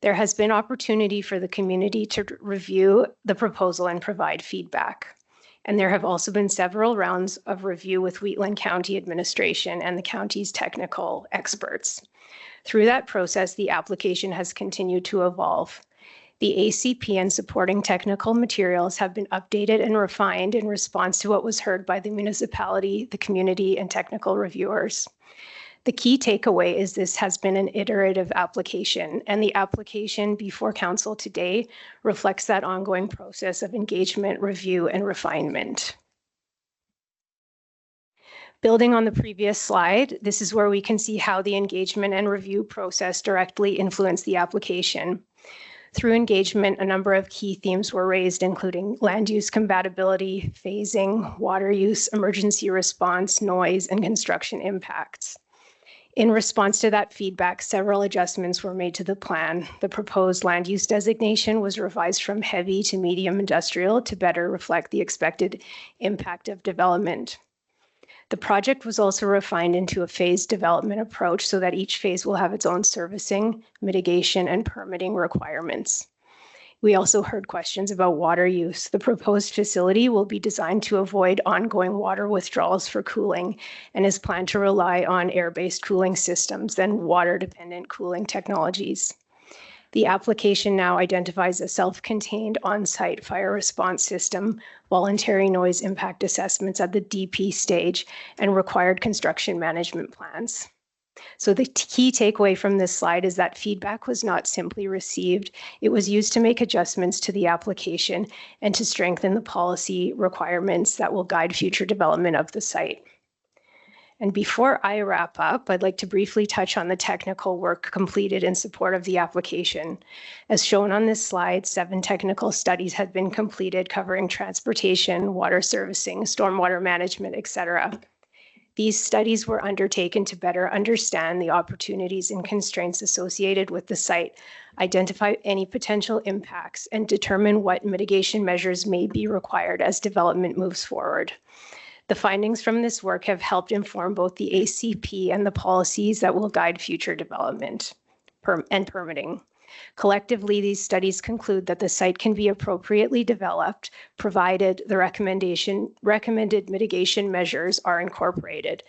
There has been opportunity for the community to review the proposal and provide feedback. And there have also been several rounds of review with Wheatland County administration and the county's technical experts. Through that process, the application has continued to evolve. The ACP and supporting technical materials have been updated and refined in response to what was heard by the municipality, the community, and technical reviewers. The key takeaway is this has been an iterative application, and the application before council today reflects that ongoing process of engagement, review, and refinement. Building on the previous slide, this is where we can see how the engagement and review process directly influenced the application. Through engagement, a number of key themes were raised, including land use compatibility, phasing, water use, emergency response, noise, and construction impacts. In response to that feedback, several adjustments were made to the plan. The proposed land use designation was revised from heavy to medium industrial to better reflect the expected impact of development. The project was also refined into a phased development approach so that each phase will have its own servicing, mitigation, and permitting requirements. We also heard questions about water use. The proposed facility will be designed to avoid ongoing water withdrawals for cooling and is planned to rely on air-based cooling systems and water-dependent cooling technologies. The application now identifies a self-contained on-site fire response system, voluntary noise impact assessments at the DP stage, and required construction management plans. So the key takeaway from this slide is that feedback was not simply received. It was used to make adjustments to the application and to strengthen the policy requirements that will guide future development of the site. And before I wrap up, I'd like to briefly touch on the technical work completed in support of the application. As shown on this slide, 7 technical studies had been completed covering transportation, water servicing, stormwater management, etc. These studies were undertaken to better understand the opportunities and constraints associated with the site, identify any potential impacts, and determine what mitigation measures may be required as development moves forward. The findings from this work have helped inform both the ACP and the policies that will guide future development and permitting. Collectively, these studies conclude that the site can be appropriately developed, provided the recommended mitigation measures are incorporated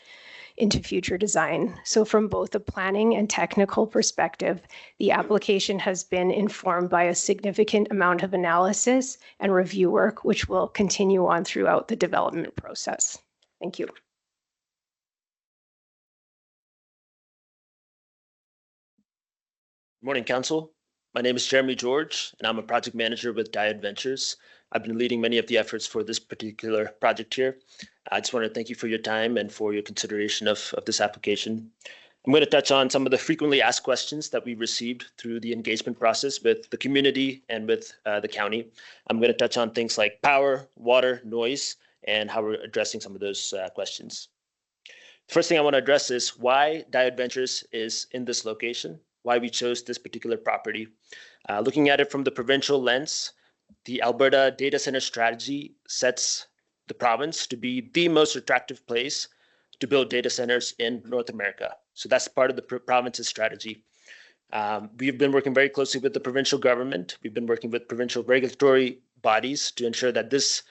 into future design. So from both a planning and technical perspective, the application has been informed by a significant amount of analysis and review work, which will continue on throughout the development process. Thank you. Morning, Council. My name is Jeremy George, and I'm a project manager with Diode Ventures. I've been leading many of the efforts for this particular project here. I just want to thank you for your time and for your consideration of this application. I'm going to touch on some of the frequently asked questions that we received through the engagement process with the community and with the county. I'm going to touch on things like power, water, noise, and how we're addressing some of those questions. The first thing I want to address is why Diode Ventures is in this location, why we chose this particular property. Looking at it from the provincial lens, the Alberta data center strategy sets the province to be the most attractive place to build data centers in North America. So that's part of the province's strategy. We've been working very closely with the provincial government. We've been working with provincial regulatory bodies to ensure that this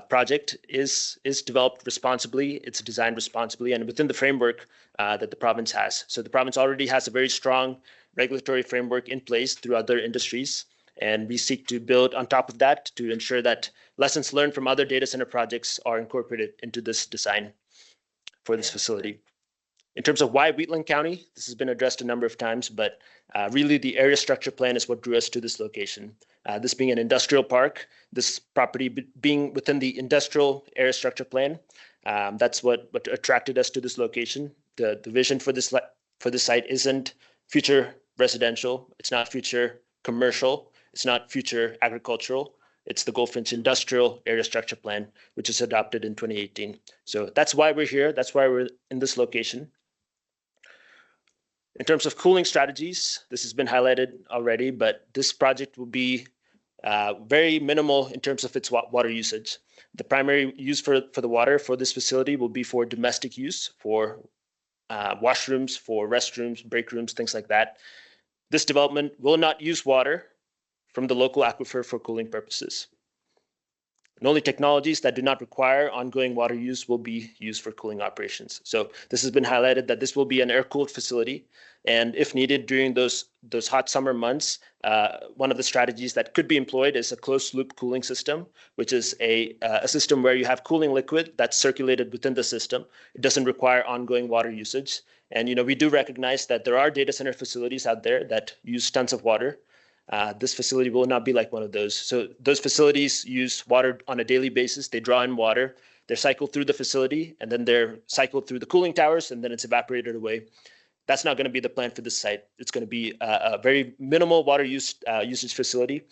project is developed responsibly, it's designed responsibly, and within the framework that the province has. So the province already has a very strong regulatory framework in place through other industries, and we seek to build on top of that to ensure that lessons learned from other data center projects are incorporated into this design for this facility. In terms of why Wheatland County, this has been addressed a number of times, but really the area structure plan is what drew us to this location. This being an industrial park, this property being within the industrial area structure plan, that's what attracted us to this location. The vision for this site isn't future residential, it's not future commercial, it's not future agricultural. It's the Goldfinch Industrial Area Structure Plan, which was adopted in 2018. So that's why we're here. That's why we're in this location. In terms of cooling strategies, this has been highlighted already, but this project will be very minimal in terms of its water usage. The primary use for the water for this facility will be for domestic use, for washrooms, for restrooms, break rooms, things like that. This development will not use water from the local aquifer for cooling purposes. And only technologies that do not require ongoing water use will be used for cooling operations. So this has been highlighted that this will be an air-cooled facility. And if needed during those hot summer months, one of the strategies that could be employed is a closed loop cooling system, which is a system where you have cooling liquid that's circulated within the system. It doesn't require ongoing water usage. And we do recognize that there are data center facilities out there that use tons of water. This facility will not be like one of those. So those facilities use water on a daily basis. They draw in water, they're cycled through the facility, and then they're cycled through the cooling towers, and then it's evaporated away. That's not going to be the plan for this site. It's going to be a very minimal water usage facility.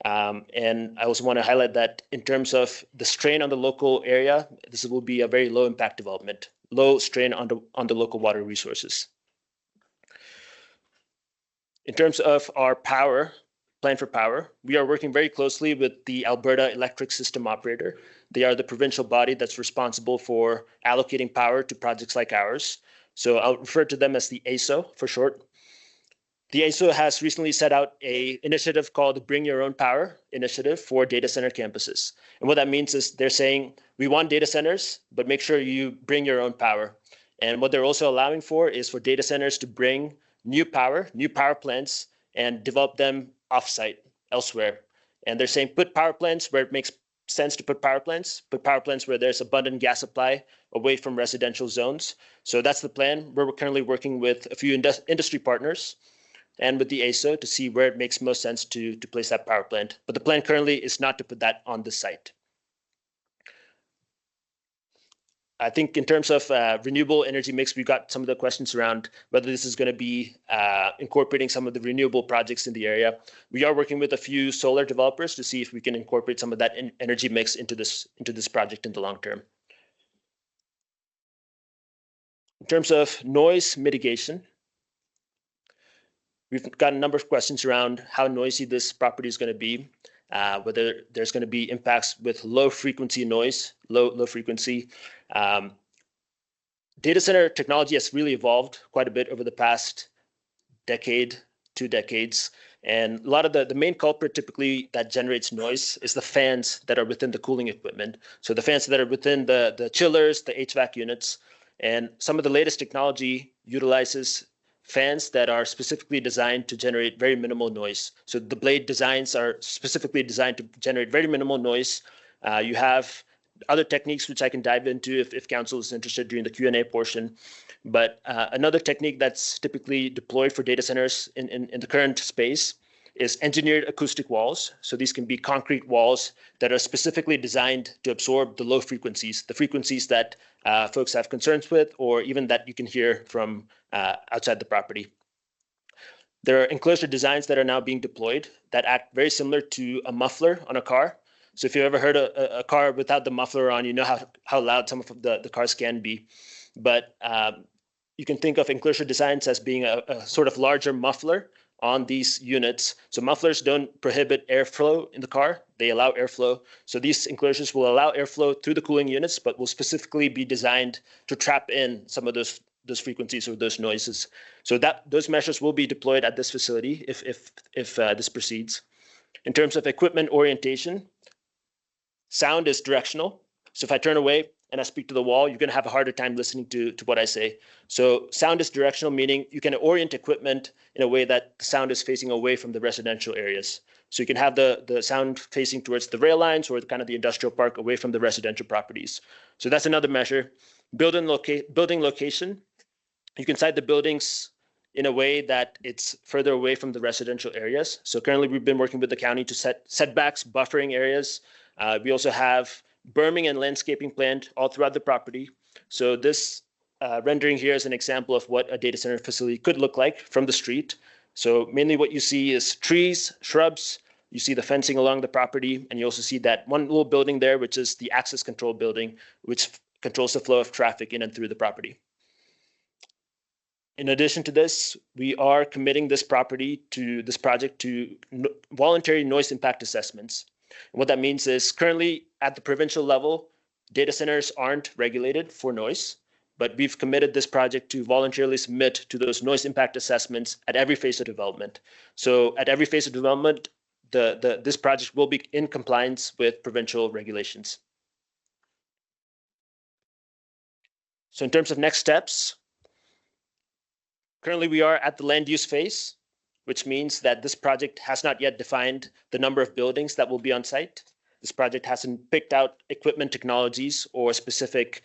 And I also want to highlight that in terms of the strain on the local area, this will be a very low impact development, low strain on the local water resources. In terms of our plan for power, we are working very closely with the Alberta Electric System Operator. They are the provincial body that's responsible for allocating power to projects like ours. So I'll refer to them as the AESO for short. The AESO has recently set out an initiative called the Bring Your Own Power initiative for data center campuses. And what that means is they're saying, we want data centers, but make sure you bring your own power. And what they're also allowing for is for data centers to bring new power plants, and develop them offsite elsewhere. And they're saying put power plants where it makes sense to put power plants where there's abundant gas supply away from residential zones. So that's the plan. We're currently working with a few industry partners and with the AESO to see where it makes most sense to place that power plant. But the plan currently is not to put that on the site. I think in terms of renewable energy mix, we've got some of the questions around whether this is going to be incorporating some of the renewable projects in the area. We are working with a few solar developers to see if we can incorporate some of that energy mix into this project in the long term. In terms of noise mitigation, we've got a number of questions around how noisy this property is going to be, whether there's going to be impacts with low frequency noise, low frequency. Data center technology has really evolved quite a bit over the past decade, 2 decades. And a lot of the main culprit typically that generates noise is the fans that are within the cooling equipment. So the fans that are within the chillers, the HVAC units, and some of the latest technology utilizes fans that are specifically designed to generate very minimal noise. So the blade designs are specifically designed to generate very minimal noise. You have other techniques which I can dive into if council is interested during the Q&A portion. But another technique that's typically deployed for data centers in the current space is engineered acoustic walls. So these can be concrete walls that are specifically designed to absorb the low frequencies, the frequencies that folks have concerns with, or even that you can hear from outside the property. There are enclosure designs that are now being deployed that act very similar to a muffler on a car. So if you've ever heard a car without the muffler on, you know how loud some of the cars can be. But you can think of enclosure designs as being a sort of larger muffler on these units. So mufflers don't prohibit airflow in the car, they allow airflow. So these enclosures will allow airflow through the cooling units, but will specifically be designed to trap in some of those those frequencies or those noises. So that those measures will be deployed at this facility if this proceeds. In terms of equipment orientation, sound is directional. So if I turn away and I speak to the wall, you're going to have a harder time listening to what I say. So sound is directional, meaning you can orient equipment in a way that the sound is facing away from the residential areas. So you can have the sound facing towards the rail lines or kind of the industrial park away from the residential properties. So that's another measure. Building location, you can site the buildings in a way that it's further away from the residential areas. So currently we've been working with the county to set setbacks, buffering areas. We also have berming and landscaping planned all throughout the property. So this rendering here is an example of what a data center facility could look like from the street. So mainly what you see is trees, shrubs, you see the fencing along the property, and you also see that one little building there, which is the access control building, which controls the flow of traffic in and through the property. In addition to this, we are committing this project to voluntary noise impact assessments. And what that means is currently at the provincial level, data centers aren't regulated for noise, but we've committed this project to voluntarily submit to those noise impact assessments at every phase of development. So at every phase of development, this project will be in compliance with provincial regulations. So in terms of next steps, currently we are at the land use phase, which means that this project has not yet defined the number of buildings that will be on site. This project hasn't picked out equipment technologies or specific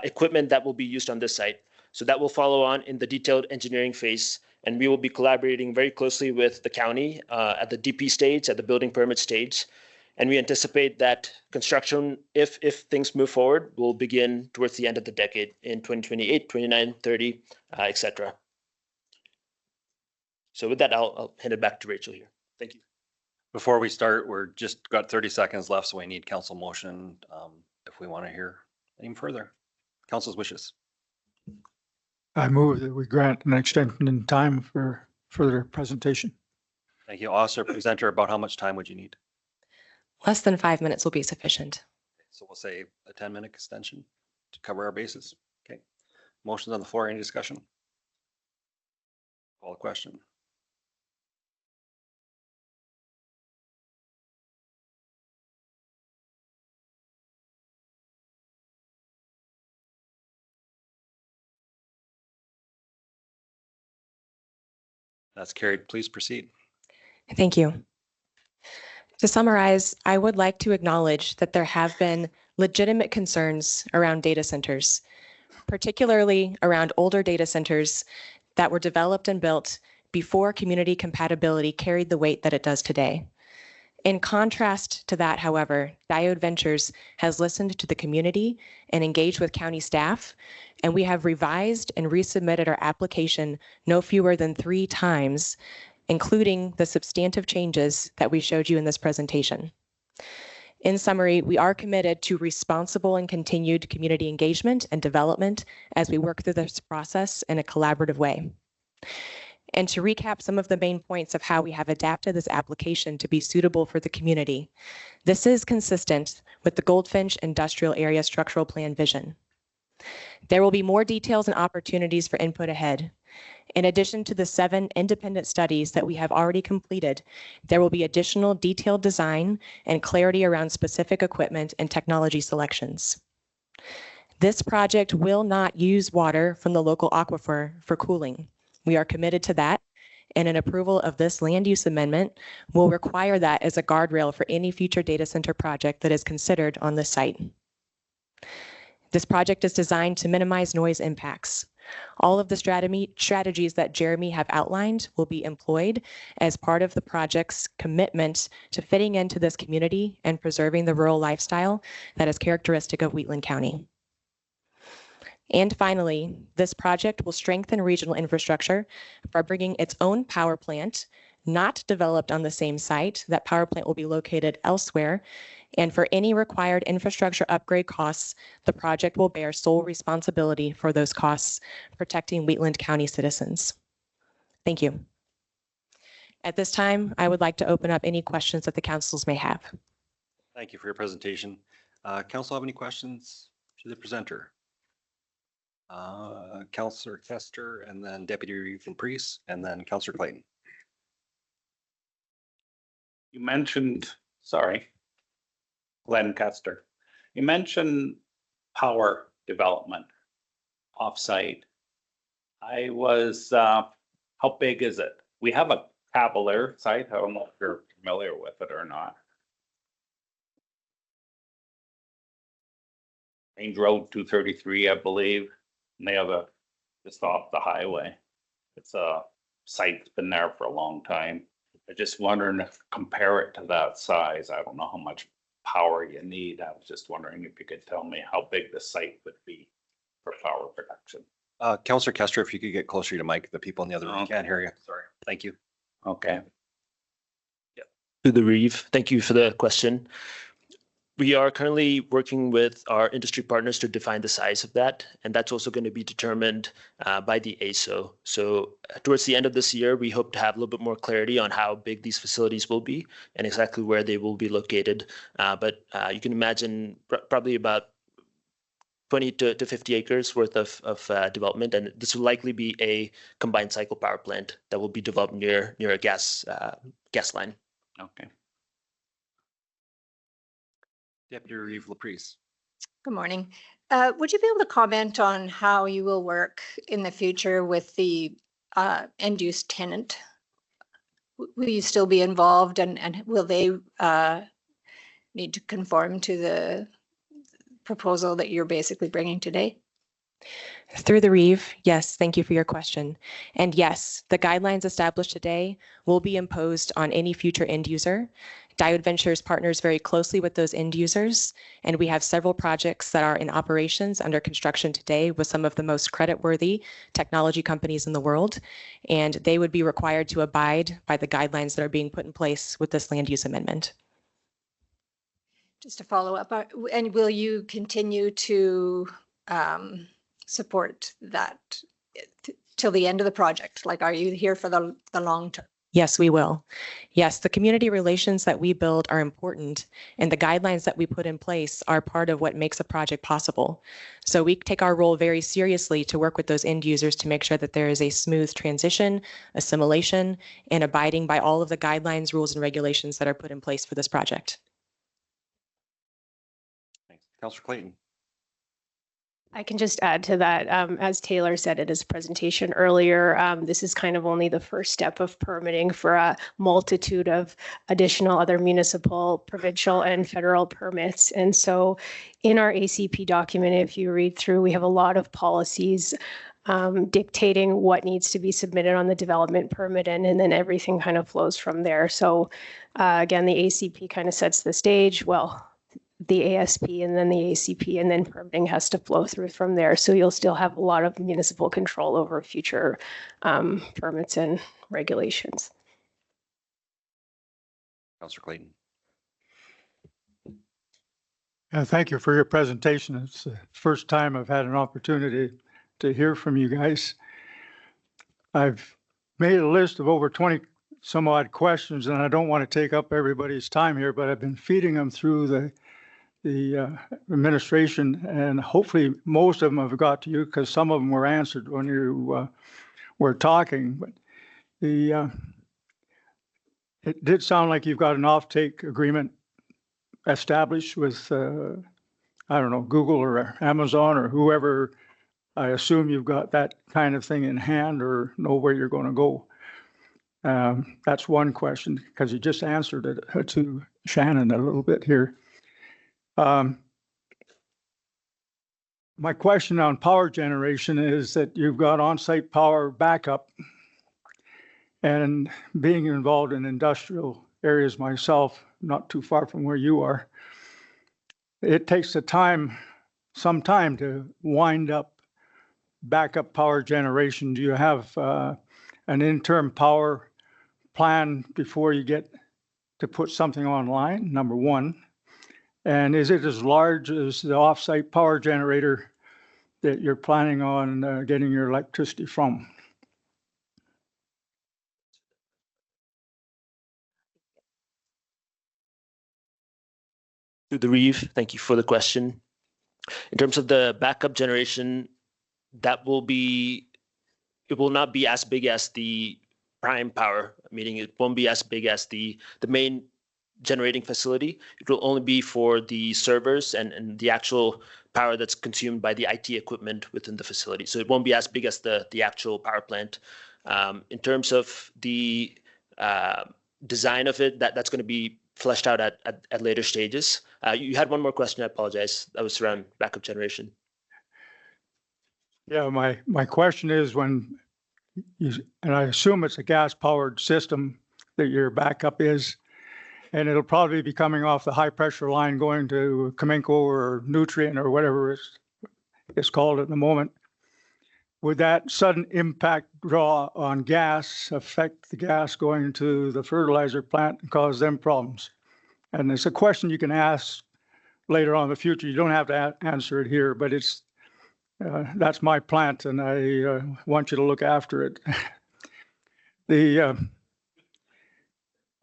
equipment that will be used on this site. So that will follow on in the detailed engineering phase, and we will be collaborating very closely with the county at the DP stage, at the building permit stage. And we anticipate that construction, if things move forward, will begin towards the end of the decade in 2028, 29, 30, et cetera. So with that, I'll hand it back to Rachel here. Thank you. Before we start, we're just got 30 seconds left, so we need council motion if we want to hear any further. Council's wishes. I move that we grant an extension in time for further presentation. Thank you. Officer Presenter, about how much time would you need? Less than 5 minutes will be sufficient. So we'll say a 10-minute extension to cover our bases. Okay. Motion's on the floor. Any discussion? Call the question. That's carried. Please proceed. Thank you. To summarize, I would like to acknowledge that there have been legitimate concerns around data centers, particularly around older data centers that were developed and built before community compatibility carried the weight that it does today. In contrast to that, however, Diode Ventures has listened to the community and engaged with county staff, and we have revised and resubmitted our application no fewer than 3 times, including the substantive changes that we showed you in this presentation. In summary, we are committed to responsible and continued community engagement and development as we work through this process in a collaborative way. And to recap some of the main points of how we have adapted this application to be suitable for the community, this is consistent with the Goldfinch Industrial Area Structural Plan vision. There will be more details and opportunities for input ahead. In addition to the 7 independent studies that we have already completed, there will be additional detailed design and clarity around specific equipment and technology selections. This project will not use water from the local aquifer for cooling. We are committed to that, and an approval of this land use amendment will require that as a guardrail for any future data center project that is considered on this site. This project is designed to minimize noise impacts. All of the strategies that Jeremy have outlined will be employed as part of the project's commitment to fitting into this community and preserving the rural lifestyle that is characteristic of Wheatland County. And finally, this project will strengthen regional infrastructure by bringing its own power plant, not developed on the same site. That power plant will be located elsewhere. And for any required infrastructure upgrade costs, the project will bear sole responsibility for those costs, protecting Wheatland County citizens. Thank you. At this time, I would like to open up any questions that the councils may have. Thank you for your presentation. Council have any questions to the presenter? Counselor Kester, and then Deputy Reeve and Priest, and then Counselor Clayton. You mentioned, sorry, Glenn Custer. You mentioned power development offsite. I was, how big is it? We have a Cavalier site. I don't know if you're familiar with it or not. Range Road 233, I believe. And they have a, just off the highway. It's a site that's been there for a long time. I just wondering if compare it to that size. I don't know how much power you need. I was just wondering if you could tell me how big the site would be for power production. Counselor Kester, if you could get closer to Mike, the people in the other room can't hear you. Sorry. Thank you. Okay. Through the Reeve, thank you for the question. We are currently working with our industry partners to define the size of that, and that's also going to be determined by the AESO. So towards the end of this year, we hope to have a little bit more clarity on how big these facilities will be and exactly where they will be located. But you can imagine probably about 20 to 50 acres worth of development, and this will likely be a combined cycle power plant that will be developed near a gas line. Okay. Deputy Reeve Laprise. Good morning. Would you be able to comment on how you will work in the future with the end-use tenant? Will you still be involved, and will they need to conform to the proposal that you're basically bringing today? Through the Reeve, yes, thank you for your question. And yes, the guidelines established today will be imposed on any future end user. Diodes Ventures partners very closely with those end users, and we have several projects that are in operations under construction today with some of the most creditworthy technology companies in the world, and they would be required to abide by the guidelines that are being put in place with this land use amendment. Just to follow up, and will you continue to support that till the end of the project? Like, are you here for the long term? Yes, we will. Yes, the community relations that we build are important, and the guidelines that we put in place are part of what makes a project possible. So we take our role very seriously to work with those end users to make sure that there is a smooth transition, assimilation, and abiding by all of the guidelines, rules, and regulations that are put in place for this project. Thanks. Counselor Clayton. I can just add to that, as Taylor said in his presentation earlier, this is kind of only the first step of permitting for a multitude of additional other municipal, provincial, and federal permits. And so in our ACP document, if you read through, we have a lot of policies dictating what needs to be submitted on the development permit, and then everything kind of flows from there. So again, the ACP kind of sets the stage. Well, the ASP and then the ACP, and then permitting has to flow through from there. So you'll still have a lot of municipal control over future permits and regulations. Counselor Clayton. Thank you for your presentation. It's the first time I've had an opportunity to hear from you guys. I've made a list of over 20 some odd questions, and I don't want to take up everybody's time here, but I've been feeding them through the administration, and hopefully most of them have got to you because some of them were answered when you were talking. But it did sound like you've got an offtake agreement established with, I don't know, Google or Amazon or whoever. I assume you've got that kind of thing in hand or know where you're going to go. That's one question, because you just answered it to Shannon a little bit here. My question on power generation is that you've got on-site power backup, and being involved in industrial areas myself, not too far from where you are, it takes some time to wind up backup power generation. Do you have an interim power plan before you get to put something online, number one? And is it as large as the off-site power generator that you're planning on getting your electricity from? Through the Reeve, thank you for the question. In terms of the backup generation, that will be, it will not be as big as the prime power, meaning it won't be as big as the main generating facility. It will only be for the servers and the actual power that's consumed by the IT equipment within the facility. So it won't be as big as the actual power plant. In terms of the design of it, that's going to be fleshed out at later stages. You had one more question, I apologize. That was around backup generation. Yeah, my question is when you, and I assume it's a gas powered system that your backup is, and it'll probably be coming off the high pressure line going to Cominco or Nutrient or whatever it's called at the moment. Would that sudden impact draw on gas affect the gas going to the fertilizer plant and cause them problems? And it's a question you can ask later on in the future. You don't have to answer it here, but it's that's my plant, and I want you to look after it. The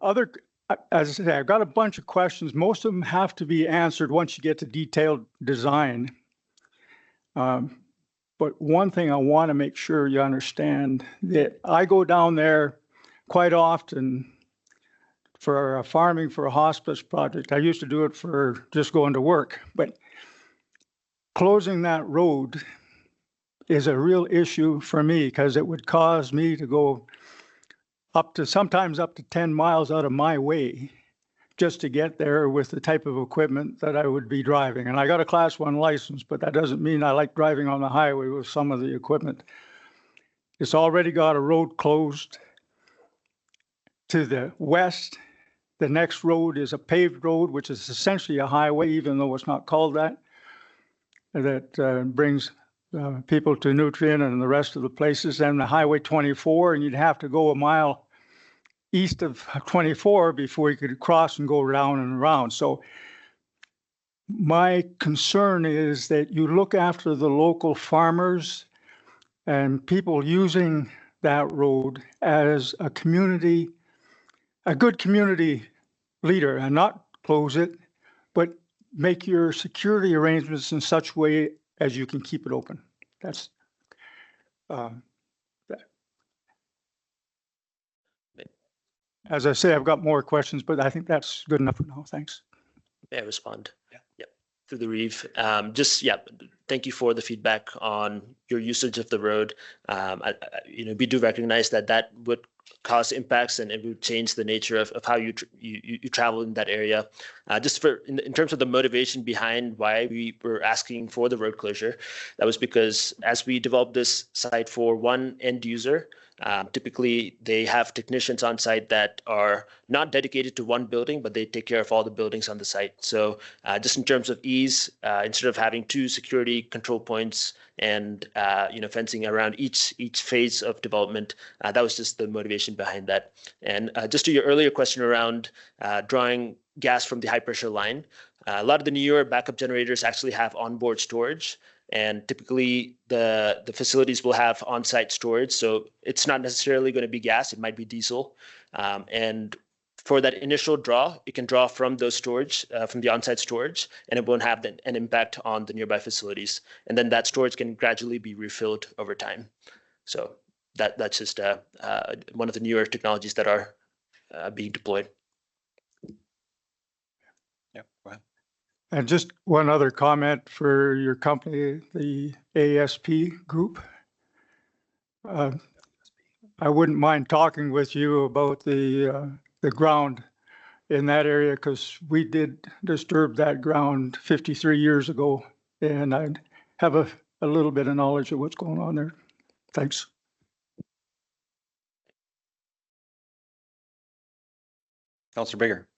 other, as I say, I've got a bunch of questions. Most of them have to be answered once you get to detailed design. But one thing I want to make sure you understand, that I go down there quite often for farming for a hospice project. I used to do it for just going to work, but closing that road is a real issue for me because it would cause me to go sometimes up to 10 miles out of my way just to get there with the type of equipment that I would be driving. And I got a Class 1 license, but that doesn't mean I like driving on the highway with some of the equipment. It's already got a road closed to the west. The next road is a paved road, which is essentially a highway, even though it's not called that. That brings people to Nutrient and the rest of the places, and the Highway 24, and you'd have to go a mile east of 24 before you could cross and go round and around. So my concern is that you look after the local farmers and people using that road as a community, a good community leader, and not close it, but make your security arrangements in such a way as you can keep it open. That's as I say, I've got more questions, but I think that's good enough for now. Thanks. May I respond? Yeah. Yep. Through the Reeve. Thank you for the feedback on your usage of the road. We do recognize that would cause impacts and it would change the nature of how you travel in that area. Just in terms of the motivation behind why we were asking for the road closure, that was because as we developed this site for one end user, typically they have technicians on site that are not dedicated to one building, but they take care of all the buildings on the site. So just in terms of ease, instead of having two security control points and fencing around each phase of development, that was just the motivation behind that. And just to your earlier question around drawing gas from the high pressure line, a lot of the newer backup generators actually have onboard storage. And typically the facilities will have on-site storage. So it's not necessarily going to be gas, it might be diesel. And for that initial draw, it can draw from those storage, from the on-site storage, and it won't have an impact on the nearby facilities. And then that storage can gradually be refilled over time. So that's just one of the newer technologies that are being deployed. Yeah, go ahead. And just one other comment for your company, the ASP group. I wouldn't mind talking with you about the ground in that area because we did disturb that ground 53 years ago, and I'd have a little bit of knowledge of what's going on there. Thanks. Councillor Bigger.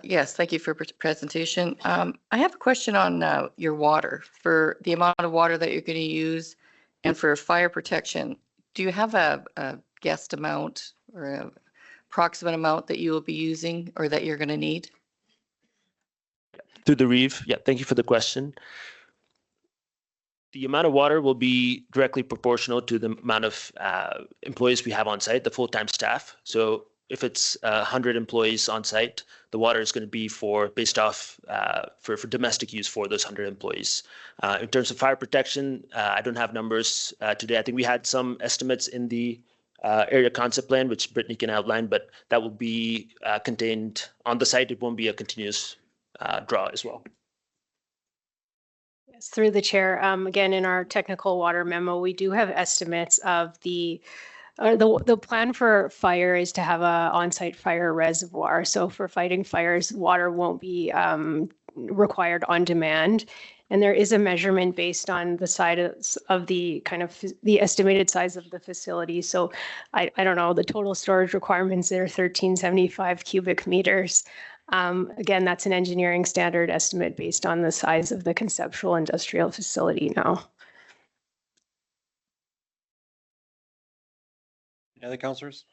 Yes, thank you for presentation. I have a question on your water, for the amount of water that you're going to use and for fire protection. Do you have a guessed amount or an approximate amount that you will be using or that you're going to need? Through the Reeve. Yeah, thank you for the question. The amount of water will be directly proportional to the amount of employees we have on site, the full-time staff. So if it's 100 employees on site, the water is going to be based off for domestic use for those 100 employees. In terms of fire protection, I don't have numbers today. I think we had some estimates in the area concept plan, which Brittany can outline, but that will be contained on the site. It won't be a continuous draw as well. Yes, through the chair. Again, in our technical water memo, we do have estimates of the plan for fire is to have a on-site fire reservoir. So for fighting fires, water won't be required on demand. And there is a measurement based on the size of the the estimated size of the facility. So I don't know, the total storage requirements there are 1375 cubic meters. Again, that's an engineering standard estimate based on the size of the conceptual industrial facility now. Any other councillors?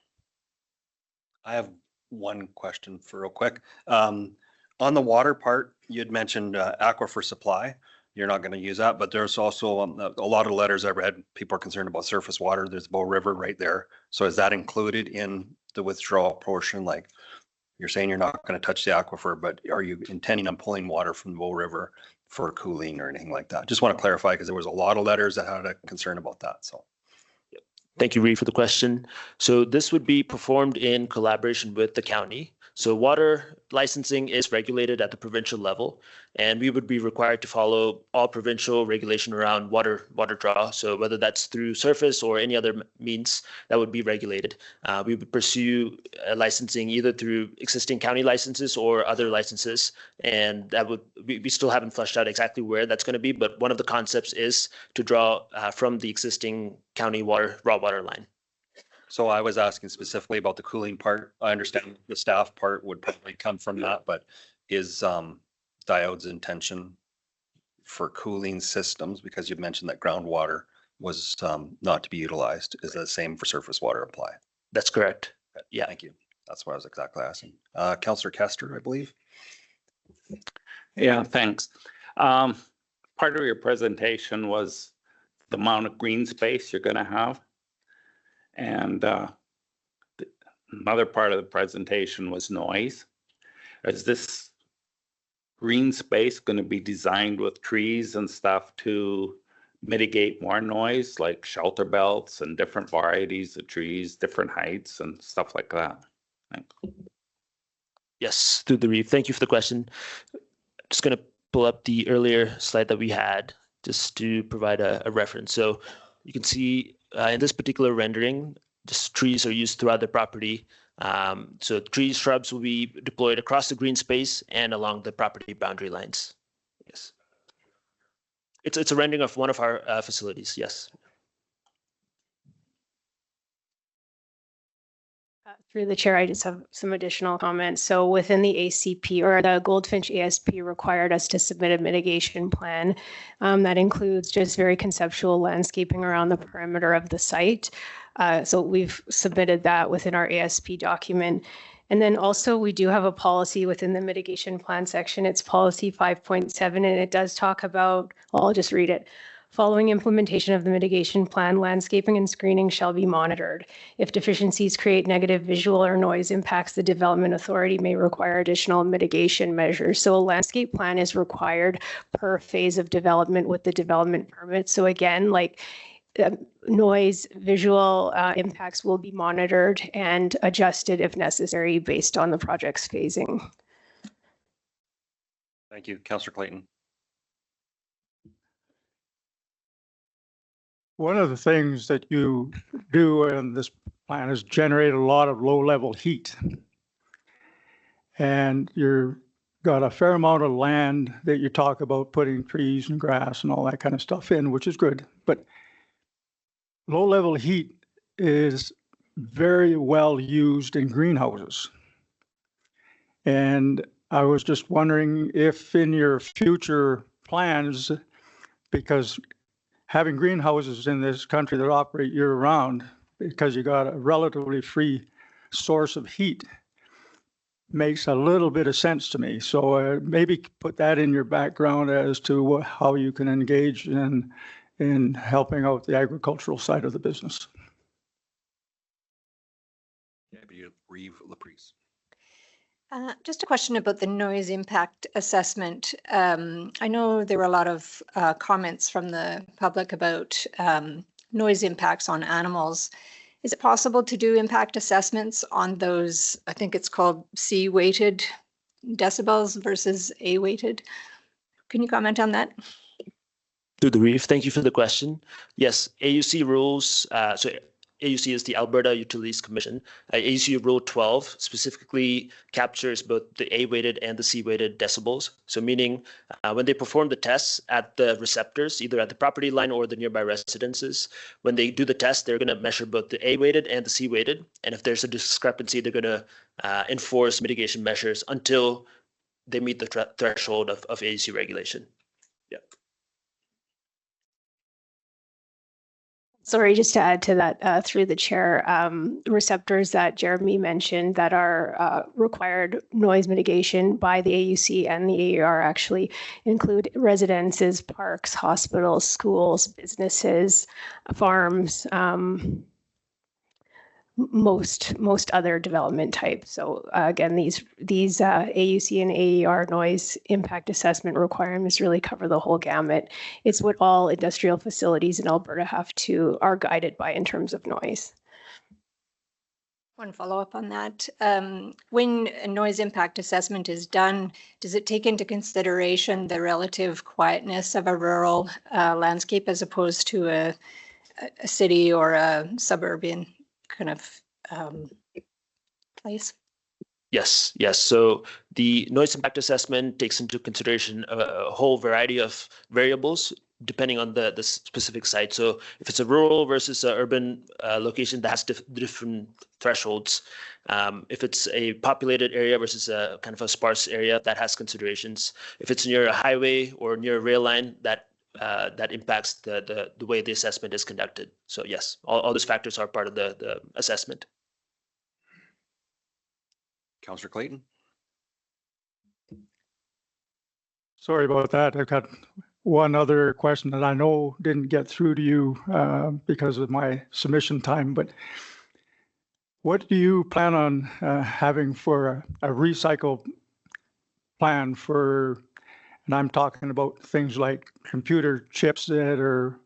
I have one question for real quick. On the water part, you had mentioned aquifer supply. You're not going to use that, but there's also a lot of letters I've read. People are concerned about surface water. There's Bow River right there. So is that included in the withdrawal portion? Like you're saying you're not going to touch the aquifer, but are you intending on pulling water from the Bow River for cooling or anything like that? Just want to clarify because there was a lot of letters that had a concern about that. So. Thank you, Reed, for the question. So this would be performed in collaboration with the county. So water licensing is regulated at the provincial level, and we would be required to follow all provincial regulation around water draw. So whether that's through surface or any other means that would be regulated. We would pursue licensing either through existing county licenses or other licenses, and that would we still haven't fleshed out exactly where that's going to be, but one of the concepts is to draw from the existing county raw water line. So I was asking specifically about the cooling part. I understand the staff part would probably come from that, but is Diode's intention for cooling systems, because you mentioned that groundwater was not to be utilized, is the same for surface water apply? That's correct. Yeah. Thank you. That's what I was exactly asking. Councillor Kester, I believe. Yeah, thanks. Part of your presentation was the amount of green space you're going to have. And another part of the presentation was noise. Is this green space going to be designed with trees and stuff to mitigate more noise, like shelter belts and different varieties of trees, different heights and stuff like that? Thanks. Yes, through the Reeve. Thank you for the question. Just going to pull up the earlier slide that we had just to provide a reference. So you can see in this particular rendering, just trees are used throughout the property. So trees, shrubs will be deployed across the green space and along the property boundary lines. Yes. It's a rendering of one of our facilities, yes. Through the chair, I just have some additional comments. So within the ACP, or the Goldfinch ASP required us to submit a mitigation plan that includes just very conceptual landscaping around the perimeter of the site. So we've submitted that within our ASP document. And then also we do have a policy within the mitigation plan section. It's policy 5.7, and it does talk about, well, I'll just read it. Following implementation of the mitigation plan, landscaping and screening shall be monitored. If deficiencies create negative visual or noise impacts, the development authority may require additional mitigation measures. So a landscape plan is required per phase of development with the development permit. So again, like noise, visual impacts will be monitored and adjusted if necessary based on the project's phasing. Thank you, Councillor Clayton. One of the things that you do in this plan is generate a lot of low-level heat. And you've got a fair amount of land that you talk about putting trees and grass and all that kind of stuff in, which is good. But low-level heat is very well used in greenhouses. And I was just wondering if in your future plans, because having greenhouses in this country that operate year-round, because you got a relatively free source of heat, makes a little bit of sense to me. So maybe put that in your background as to how you can engage in helping out the agricultural side of the business. Deputy Reeve Laprise. Just a question about the noise impact assessment. I know there were a lot of comments from the public about noise impacts on animals. Is it possible to do impact assessments on those, I think it's called C-weighted decibels versus A-weighted? Can you comment on that? Through the reef, thank you for the question. Yes, AUC rules, so AUC is the Alberta Utilities Commission. AUC Rule 12 specifically captures both the A-weighted and the C-weighted decibels. So meaning when they perform the tests at the receptors, either at the property line or the nearby residences, when they do the test, they're going to measure both the A-weighted and the C-weighted. And if there's a discrepancy, they're going to enforce mitigation measures until they meet the threshold of AUC regulation. Yeah. Sorry, just to add to that, through the chair, receptors that Jeremy mentioned that are required noise mitigation by the AUC and the AER actually include residences, parks, hospitals, schools, businesses, farms, most other development types. So again, these AUC and AER noise impact assessment requirements really cover the whole gamut. It's what all industrial facilities in Alberta are guided by in terms of noise. One follow-up on that. When a noise impact assessment is done, does it take into consideration the relative quietness of a rural landscape as opposed to a city or a suburban kind of place? Yes, yes. So the noise impact assessment takes into consideration a whole variety of variables depending on the specific site. So if it's a rural versus an urban location, that has different thresholds. If it's a populated area versus a kind of a sparse area, that has considerations. If it's near a highway or near a rail line, that impacts the way the assessment is conducted. So yes, all those factors are part of the assessment. Councillor Clayton. Sorry about that. I've got one other question that I know didn't get through to you because of my submission time, but what do you plan on having for a recycle plan for, and I'm talking about things like computer chips that are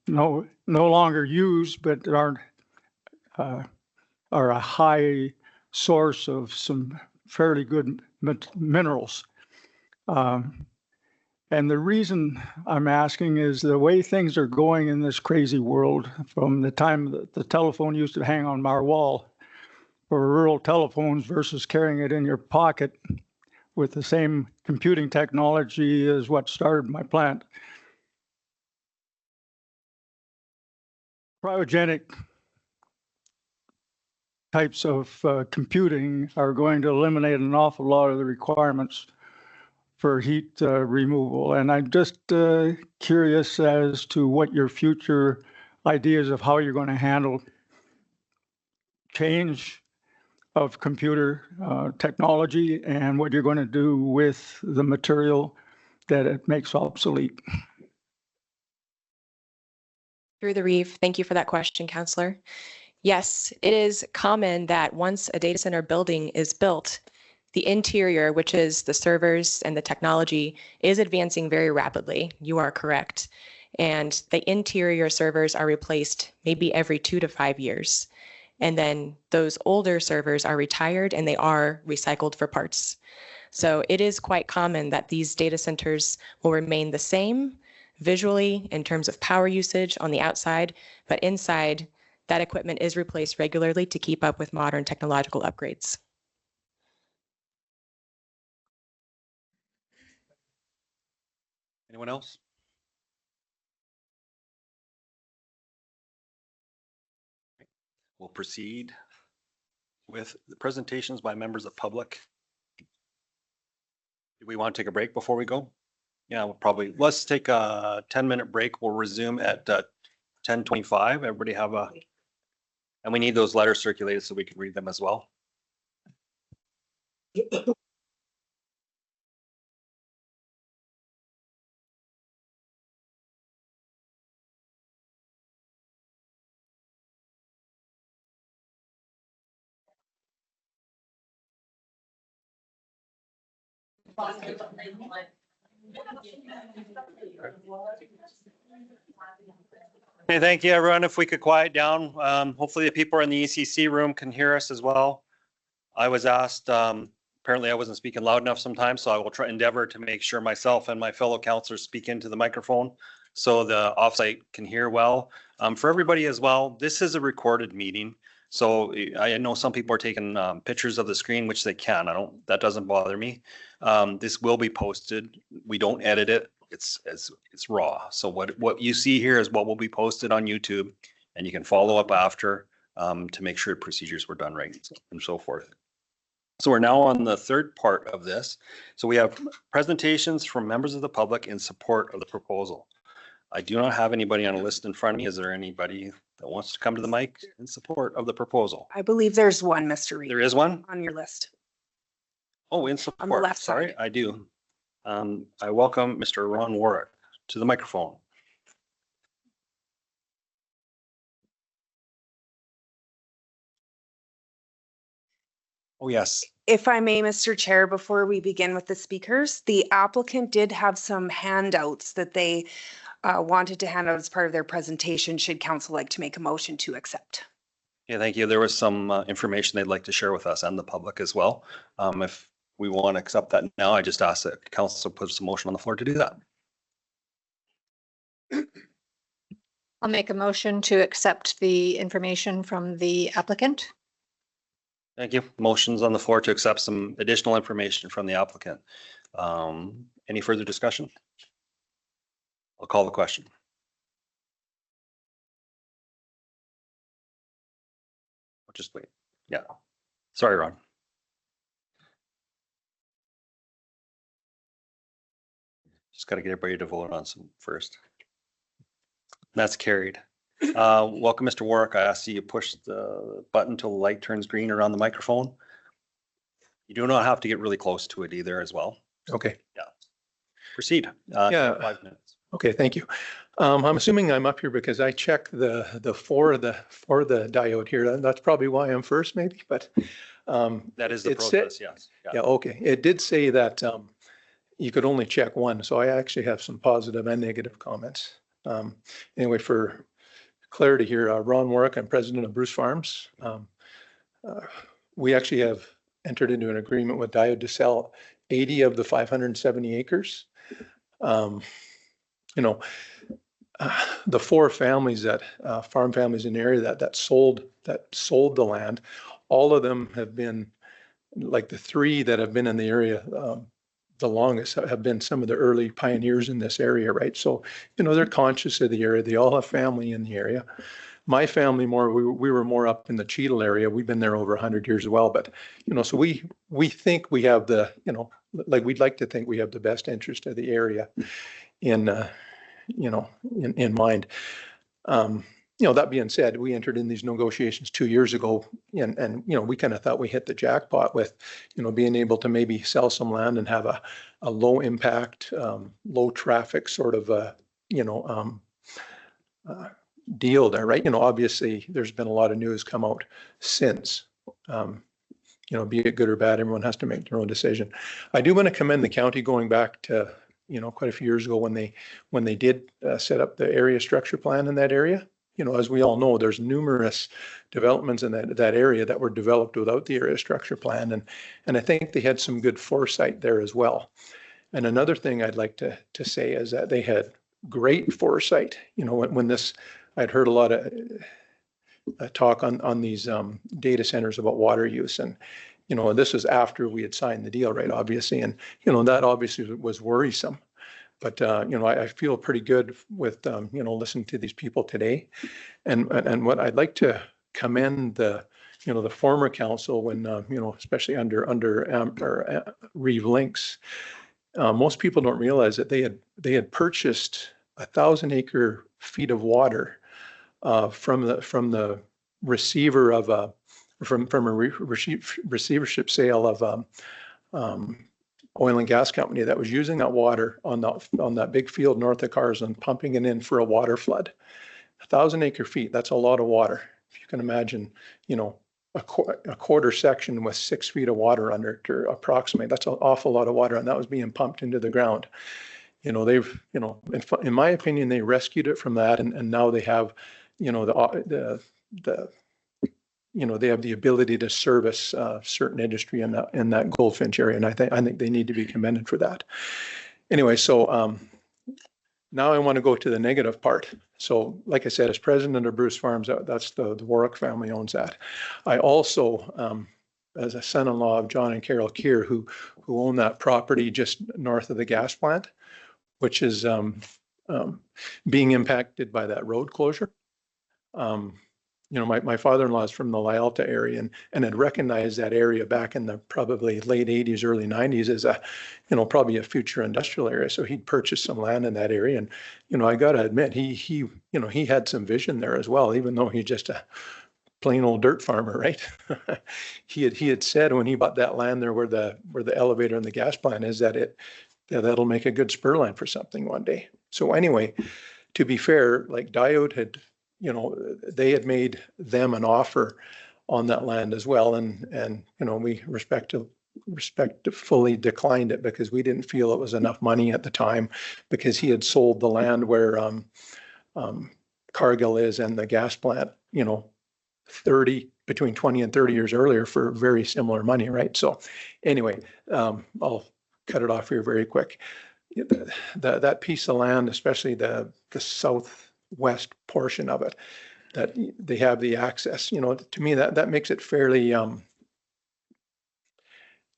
no longer used, but are a high source of some fairly good minerals. And the reason I'm asking is the way things are going in this crazy world from the time that the telephone used to hang on our wall for rural telephones versus carrying it in your pocket with the same computing technology as what started my plant. Cryogenic types of computing are going to eliminate an awful lot of the requirements for heat removal. And I'm just curious as to what your future ideas of how you're going to handle change of computer technology and what you're going to do with the material that it makes obsolete. Through the reef, thank you for that question, Councillor. Yes, it is common that once a data center building is built, the interior, which is the servers and the technology, is advancing very rapidly. You are correct. And the interior servers are replaced maybe every 2 to 5 years. And then those older servers are retired and they are recycled for parts. So it is quite common that these data centers will remain the same visually in terms of power usage on the outside, but inside, that equipment is replaced regularly to keep up with modern technological upgrades. Anyone else? We'll proceed with the presentations by members of public. Do we want to take a break before we go? Yeah, we'll probably, let's take a 10-minute break. We'll resume at 10:25. Everybody have a, and we need those letters circulated so we can read them as well. Hey, thank you, everyone. If we could quiet down, hopefully the people in the ECC room can hear us as well. I was asked, apparently I wasn't speaking loud enough sometimes, so I will try endeavor to make sure myself and my fellow counselors speak into the microphone so the offsite can hear well. For everybody as well, this is a recorded meeting. So I know some people are taking pictures of the screen, which they can. That doesn't bother me. This will be posted. We don't edit it. It's raw. So what you see here is what will be posted on YouTube, and you can follow up after to make sure procedures were done right and so forth. So we're now on the third part of this. So we have presentations from members of the public in support of the proposal. I do not have anybody on a list in front of me. Is there anybody that wants to come to the mic in support of the proposal? I believe there's one, Mr. Reed. There is one? On your list. Oh, in support. left Sorry, side. I do. I welcome Mr. Ron Warwick to the microphone. Oh, yes. If I may, Mr. Chair, before we begin with the speakers, the applicant did have some handouts that they wanted to hand out as part of their presentation. Should council like to make a motion to accept? Yeah, thank you. There was some information they'd like to share with us and the public as well. If we want to accept that now, I just ask that council puts a motion on the floor to do that. I'll make a motion to accept the information from the applicant. Thank you. Motions on the floor to accept some additional information from the applicant. Any further discussion? I'll call the question. I'll just wait. Yeah. Sorry, Ron. Just got to get everybody to vote on some first. That's carried. Welcome, Mr. Warwick. I see you push the button till the light turns green around the microphone. You do not have to get really close to it either as well. Okay. Yeah. Proceed. Yeah. 5 minutes. Okay, thank you. I'm assuming I'm up here because I checked the for the diode here. That's probably why I'm first, maybe. But that is the it said- process. Yes. yeah, okay. It did say that you could only check one, so I actually have some positive and negative comments. Anyway, for clarity here, Ron Warwick, I'm president of Bruce Farms. We actually have entered into an agreement with Diode to sell 80 of the 570 acres. You know, the four families that farm families in the area that sold the land, all of them have been like the three that have been in the area the longest have been some of the early pioneers in this area, right? So, you know, they're conscious of the area. They all have family in the area. My family we were more up in the Cheadle area. We've been there over 100 years as well. But, you know, so we think we have the, you know, like we'd like to think we have the best interest of the area in, you know, in mind. You know, that being said, we entered in these negotiations 2 years ago and, you know, we kind of thought we hit the jackpot with, you know, being able to maybe sell some land and have a low impact, low traffic sort of, you know, deal there, right? You know, obviously there's been a lot of news come out since, you know, be it good or bad, everyone has to make their own decision. I do want to commend the county going back to, you know, quite a few years ago when they did set up the area structure plan in that area. You know, as we all know, there's numerous developments in that area that were developed without the area structure plan. And I think they had some good foresight there as well. And another thing I'd like to say is that they had great foresight. You know, when this, I'd heard a lot of talk on these data centers about water use. And, you know, this is after we had signed the deal, right, obviously. And, you know, that obviously was worrisome. But, you know, I feel pretty good with, you know, listening to these people today. And what I'd like to commend the, you know, the former council when, you know, especially under Reeve Links, most people don't realize that they had purchased 1,000 acre feet of water from the receiver of from a receivership sale of oil and gas company that was using that water on that big field north of Carson, pumping it in for a water flood. 1,000 acre feet, that's a lot of water. If you can imagine, you know, a quarter section with 6 feet of water under it to approximate. That's an awful lot of water, and that was being pumped into the ground. You know, they've, you know, in my opinion, they rescued it from that, and now they have, you know, you know, they have the ability to service certain industry in that Goldfinch area, and I think they need to be commended for that. Anyway, so now I want to go to the negative part. So, like I said, as president of Bruce Farms, that's the Warwick family owns that. I also, as a son-in-law of John and Carol Keir, who own that property just north of the gas plant, which is being impacted by that road closure. You know, my father-in-law is from the Lyalta area and had recognized that area back in the probably late 80s, early 90s as a, you know, probably a future industrial area. So he'd purchased some land in that area. And, you know, I got to admit, he you know, he had some vision there as well, even though he's just a plain old dirt farmer, right? He had said when he bought that land there where the elevator and the gas plant is that that'll make a good spur line for something one day. So anyway, to be fair, like Diode had, you know, they had made them an offer on that land as well. And you know, we respectfully declined it because we didn't feel it was enough money at the time, because he had sold the land where Cargill is and the gas plant, you know, between 20 and 30 years earlier for very similar money, right? So anyway, I'll cut it off here very quick. That piece of land, especially the southwest portion of it, that they have the access, you know, to me that makes it fairly, you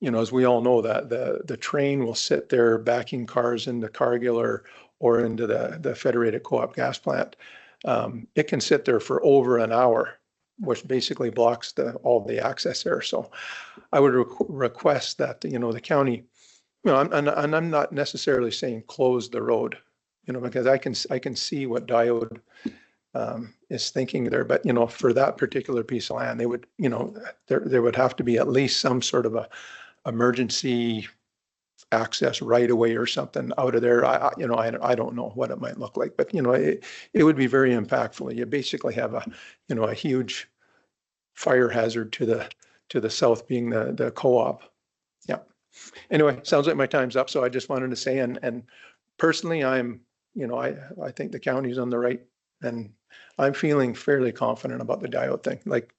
know, as we all know, that the train will sit there backing cars into Cargill or into the Federated Co-op gas plant. It can sit there for over an hour, which basically blocks all the access there. So I would request that, you know, the county, you know, and I'm not necessarily saying close the road, you know, because I can see what Diode is thinking there, but, you know, for that particular piece of land, they would, you know, there would have to be at least some sort of a emergency access right away or something out of there. You know, I don't know what it might look like, but, you know, it would be very impactful. You basically have you know, a huge fire hazard to the south, being the co-op. Yeah. Anyway, sounds like my time's up. So I just wanted to say, and personally, I'm, you know, I think the county's on the right, and I'm feeling fairly confident about the Diode thing. Like,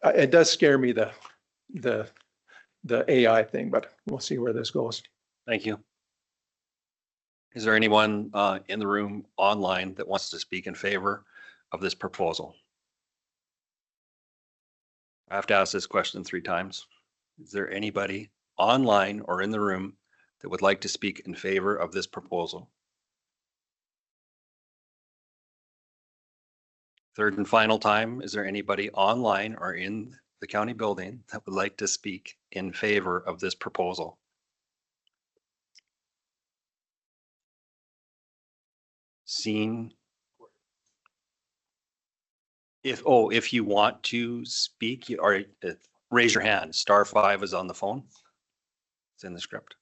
it does scare me, the AI thing, but we'll see where this goes. Thank you. Is there anyone in the room online that wants to speak in favor of this proposal? I have to ask this question 3 times. Is there anybody online or in the room that would like to speak in favor of this proposal? Third and final time, is there anybody online or in the county building that would like to speak in favor of this proposal? Seen. If you want to speak, raise your hand. *5 is on the phone. It's in the script.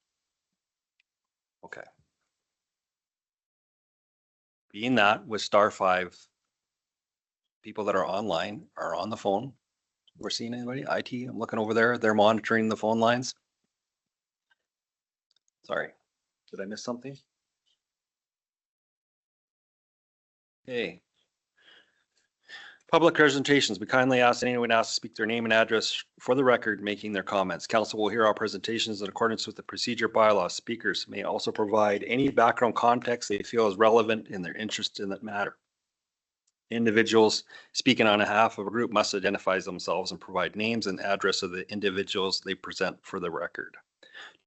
Okay. Being that with *5, people that are online are on the phone. We're seeing anybody? IT, I'm looking over there. They're monitoring the phone lines. Sorry, did I miss something? Okay. Public presentations. We kindly ask anyone asked to speak their name and address for the record, making their comments. Council will hear our presentations in accordance with the procedure bylaws. Speakers may also provide any background context they feel is relevant in their interest in that matter. Individuals speaking on behalf of a group must identify themselves and provide names and address of the individuals they present for the record.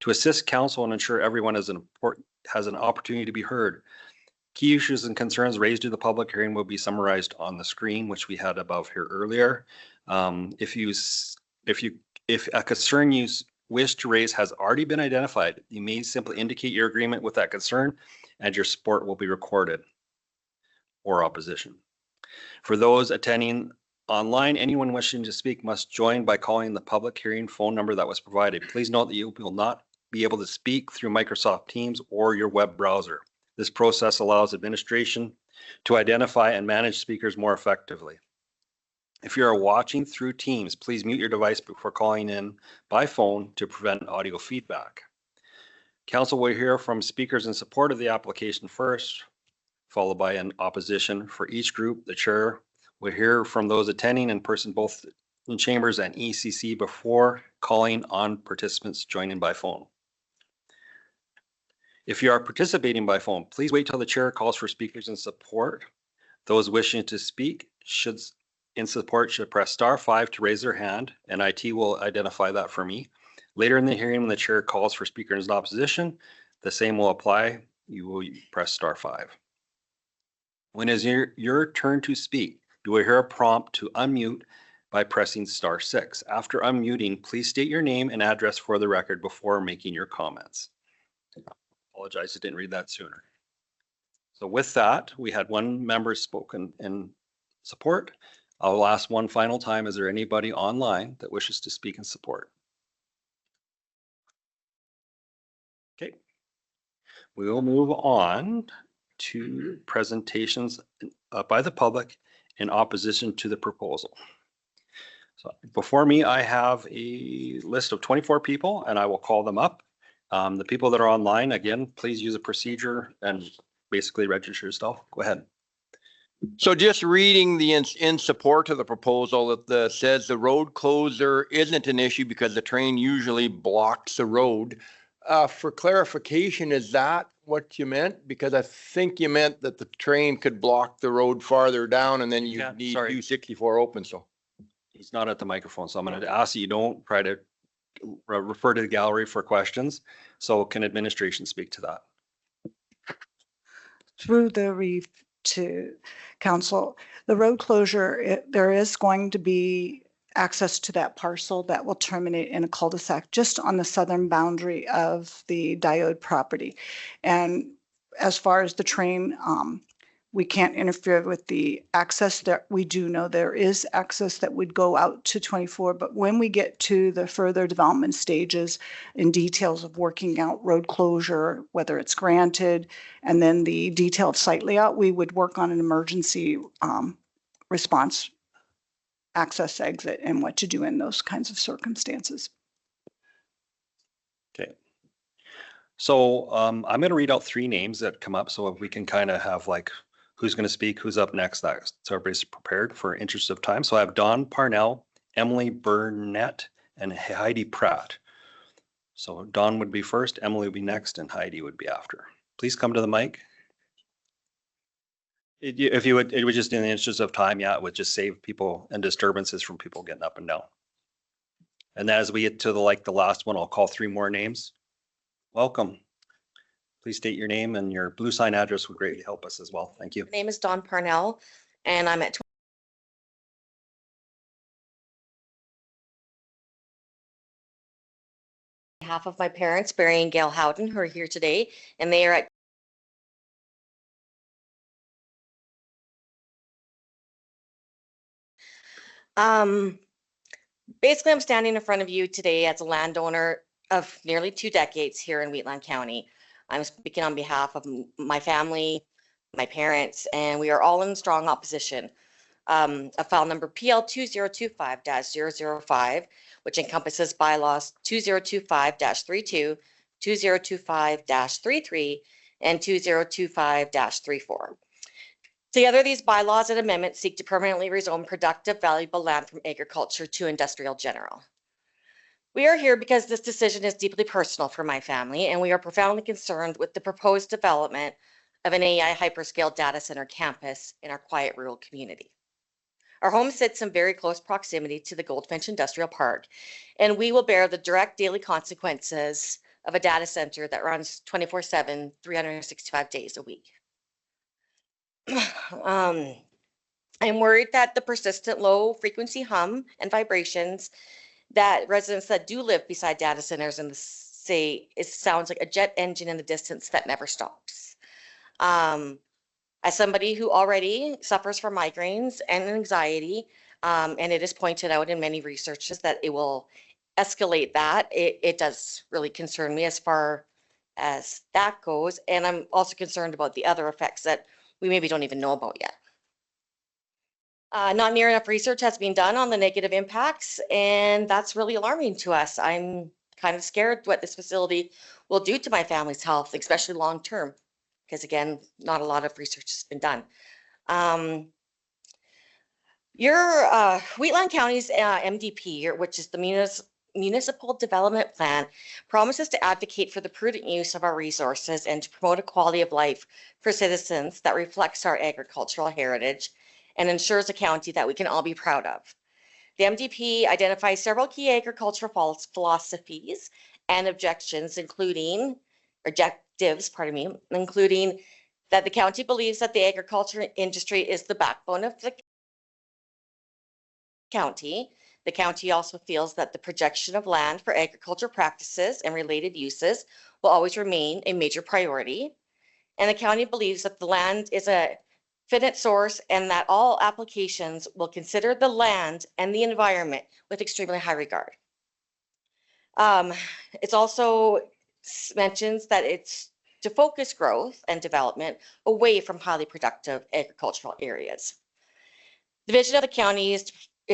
To assist council and ensure everyone has an opportunity to be heard, key issues and concerns raised in the public hearing will be summarized on the screen, which we had above here earlier. If a concern you wish to raise has already been identified, you may simply indicate your agreement with that concern, and your support will be recorded, or opposition. For those attending online, anyone wishing to speak must join by calling the public hearing phone number that was provided. Please note that you will not be able to speak through Microsoft Teams or your web browser. This process allows administration to identify and manage speakers more effectively. If you are watching through Teams, please mute your device before calling in by phone to prevent audio feedback. Council will hear from speakers in support of the application first, followed by an opposition for each group. The chair will hear from those attending in person, both in chambers and ECC, before calling on participants joining by phone. If you are participating by phone, please wait till the chair calls for speakers in support. Those wishing to speak should press *5 to raise their hand, and IT will identify that for me. Later in the hearing, when the chair calls for speakers in opposition, the same will apply. You will press *5. When it is your turn to speak, you will hear a prompt to unmute by pressing *6. After unmuting, please state your name and address for the record before making your comments. Apologize, I didn't read that sooner. So with that, we had one member spoken in support. I will ask one final time, is there anybody online that wishes to speak in support? Okay. We will move on to presentations by the public in opposition to the proposal. So before me, I have a list of 24 people, and I will call them up. The people that are online, again, please use a procedure and basically register yourself. Go ahead. So just reading the in support of the proposal that says the road closure isn't an issue because the train usually blocks the road. For clarification, is that what you meant? Because I think you meant that the train could block the road farther down and then you need U64 open. So he's not at the microphone, so I'm going to ask you don't try to refer to the gallery for questions. So can administration speak to that? Through the to council, the road closure, there is going to be access to that parcel that will terminate in a cul-de-sac just on the southern boundary of the Diode property. And as far as the train, we can't interfere with the access there. We do know there is access that would go out to 24, but when we get to the further development stages and details of working out road closure, whether it's granted, and then the detailed site layout, we would work on an emergency response access exit and what to do in those kinds of circumstances. Okay. So I'm going to read out 3 names that come up so if we can kind of have like who's going to speak, who's up next, that so everybody's prepared for interest of time. So I have Don Parnell, Emily Burnett, and Heidi Pratt. So Don would be first, Emily would be next, and Heidi would be after. Please come to the mic. If you would, it would just in the interest of time, yeah, it would just save people and disturbances from people getting up and down. And as we get to the last one, I'll call 3 more names. Welcome. Please state your name and your blue sign address would greatly help us as well. Thank you. My name is Dawn Parnell, and I'm at on behalf of my parents, Barry and Gail Howden, who are here today, and they are at basically, I'm standing in front of you today as a landowner of nearly 2 decades here in Wheatland County. I'm speaking on behalf of my family, my parents, and we are all in strong opposition. A file number PL 2025-005, which encompasses bylaws 2025-32, 2025-33, and 2025-34. Together, these bylaws and amendments seek to permanently rezone productive, valuable land from agriculture to industrial general. We are here because this decision is deeply personal for my family, and we are profoundly concerned with the proposed development of an AI hyperscale data center campus in our quiet rural community. Our home sits in very close proximity to the Goldfinch Industrial Park, and we will bear the direct daily consequences of a data center that runs 24/7, 365 days a week. I'm worried that the persistent low frequency hum and vibrations that residents that do live beside data centers in the say it sounds like a jet engine in the distance that never stops. As somebody who already suffers from migraines and anxiety, and it is pointed out in many researches that it will escalate that, it does really concern me as far as that goes. And I'm also concerned about the other effects that we maybe don't even know about yet. Not near enough research has been done on the negative impacts, and that's really alarming to us. I'm kind of scared what this facility will do to my family's health, especially long term, because again, not a lot of research has been done. Your Wheatland County's MDP, which is the Municipal Development Plan, promises to advocate for the prudent use of our resources and to promote a quality of life for citizens that reflects our agricultural heritage and ensures a county that we can all be proud of. The MDP identifies several key agricultural philosophies and objectives, including that the county believes that the agriculture industry is the backbone of the county. The county also feels that the projection of land for agriculture practices and related uses will always remain a major priority. And the county believes that the land is a finite source and that all applications will consider the land and the environment with extremely high regard. It's also mentions that it's to focus growth and development away from highly productive agricultural areas. The vision of the county is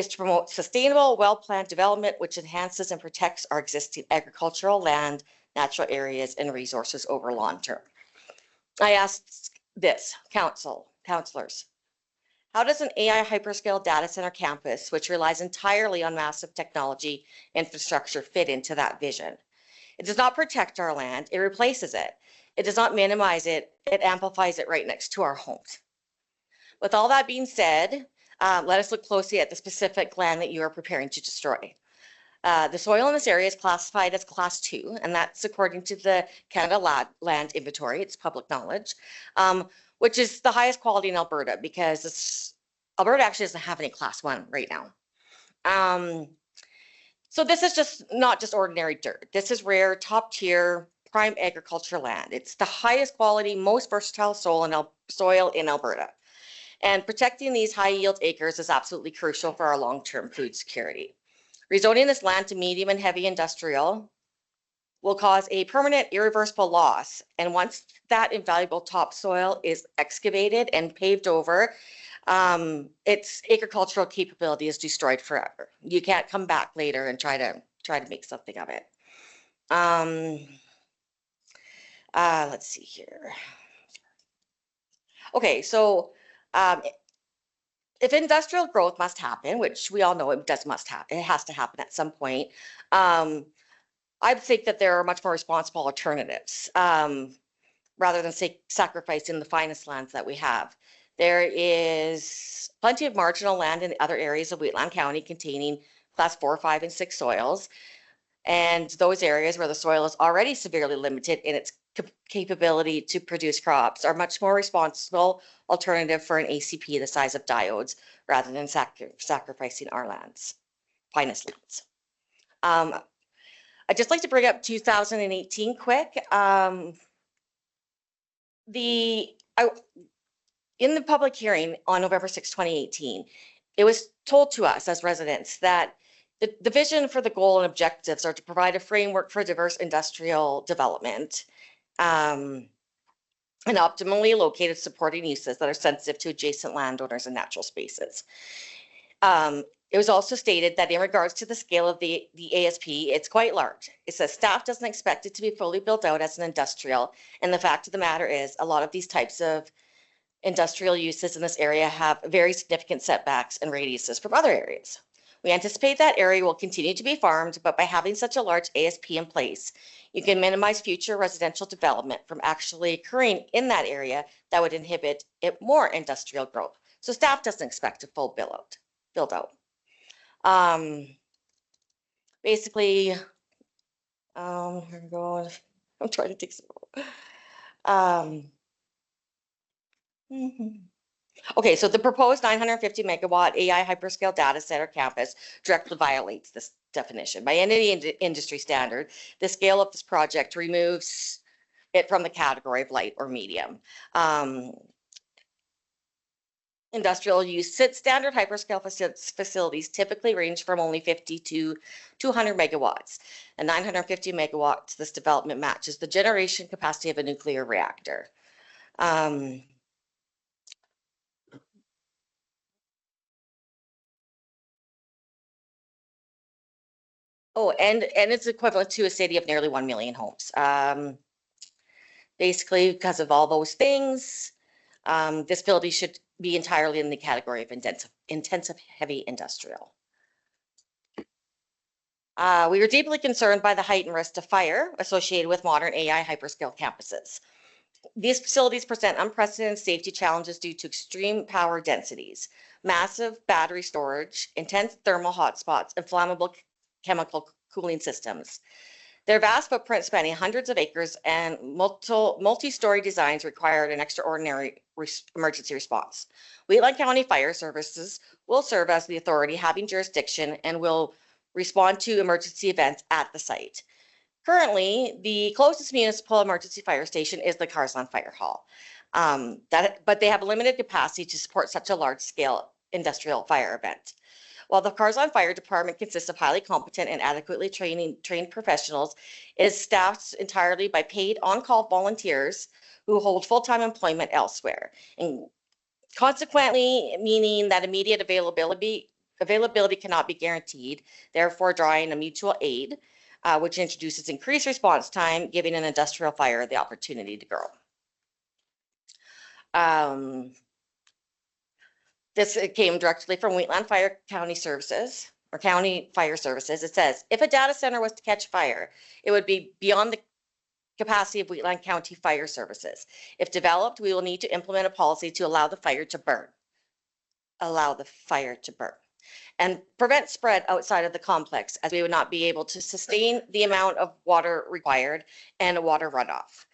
to promote sustainable, well-planned development, which enhances and protects our existing agricultural land, natural areas, and resources over long term. I asked this, councilors, how does an AI hyperscale data center campus, which relies entirely on massive technology infrastructure, fit into that vision? It does not protect our land, it replaces it. It does not minimize it, it amplifies it right next to our homes. With all that being said, let us look closely at the specific land that you are preparing to destroy. The soil in this area is classified as Class 2, and that's according to the Canada Land Inventory. It's public knowledge, which is the highest quality in Alberta because Alberta actually doesn't have any Class 1 right now. So this is just not just ordinary dirt. This is rare, top tier, prime agriculture land. It's the highest quality, most versatile soil in Alberta. And protecting these high yield acres is absolutely crucial for our long-term food security. Rezoning this land to medium and heavy industrial will cause a permanent irreversible loss. And once that invaluable topsoil is excavated and paved over, its agricultural capability is destroyed forever. You can't come back later and try to make something of it. Let's see here. Okay, so if industrial growth must happen, which we all know it has to happen at some point, I think that there are much more responsible alternatives rather than sacrificing the finest lands that we have. There is plenty of marginal land in other areas of Wheatland County containing Class 4, 5, and 6 soils. And those areas where the soil is already severely limited in its capability to produce crops are much more responsible alternative for an ACP the size of Diodes rather than sacrificing our lands, finest lands. I'd just like to bring up 2018 quick. In the public hearing on November 6, 2018, it was told to us as residents that the vision for the goal and objectives are to provide a framework for diverse industrial development and optimally located supporting uses that are sensitive to adjacent landowners and natural spaces. It was also stated that in regards to the scale of the ASP, it's quite large. It says staff doesn't expect it to be fully built out as an industrial. And the fact of the matter is a lot of these types of industrial uses in this area have very significant setbacks and radiuses from other areas. We anticipate that area will continue to be farmed, but by having such a large ASP in place, you can minimize future residential development from actually occurring in that area that would inhibit more industrial growth. So staff doesn't expect a full build out. Basically, here we go. I'm trying to take some. Okay, so the proposed 950 megawatt AI hyperscale data center campus directly violates this definition. By any industry standard, the scale of this project removes it from the category of light or medium. Industrial use standard hyperscale facilities typically range from only 50 to 200 megawatts. And 950 megawatts, this development matches the generation capacity of a nuclear reactor. Oh, and it's equivalent to a city of nearly 1 million homes. Basically, because of all those things, this facility should be entirely in the category of intensive heavy industrial. We were deeply concerned by the heightened risk of fire associated with modern AI hyperscale campuses. These facilities present unprecedented safety challenges due to extreme power densities, massive battery storage, intense thermal hotspots, and flammable chemical cooling systems. Their vast footprint spanning hundreds of acres and multi-story designs required an extraordinary emergency response. Wheatland County Fire Services will serve as the authority having jurisdiction and will respond to emergency events at the site. Currently, the closest municipal emergency fire station is the Carson Fire Hall, but they have limited capacity to support such a large-scale industrial fire event. While the Carson Fire Department consists of highly competent and adequately trained professionals, it is staffed entirely by paid on-call volunteers who hold full-time employment elsewhere, and consequently meaning that immediate availability cannot be guaranteed, therefore drawing a mutual aid, which introduces increased response time, giving an industrial fire the opportunity to grow. This came directly from Wheatland Fire County Services or County Fire Services. It says, if a data center was to catch fire, it would be beyond the capacity of Wheatland County Fire Services. If developed, we will need to implement a policy to allow the fire to burn. And prevent spread outside of the complex, as we would not be able to sustain the amount of water required and a water runoff.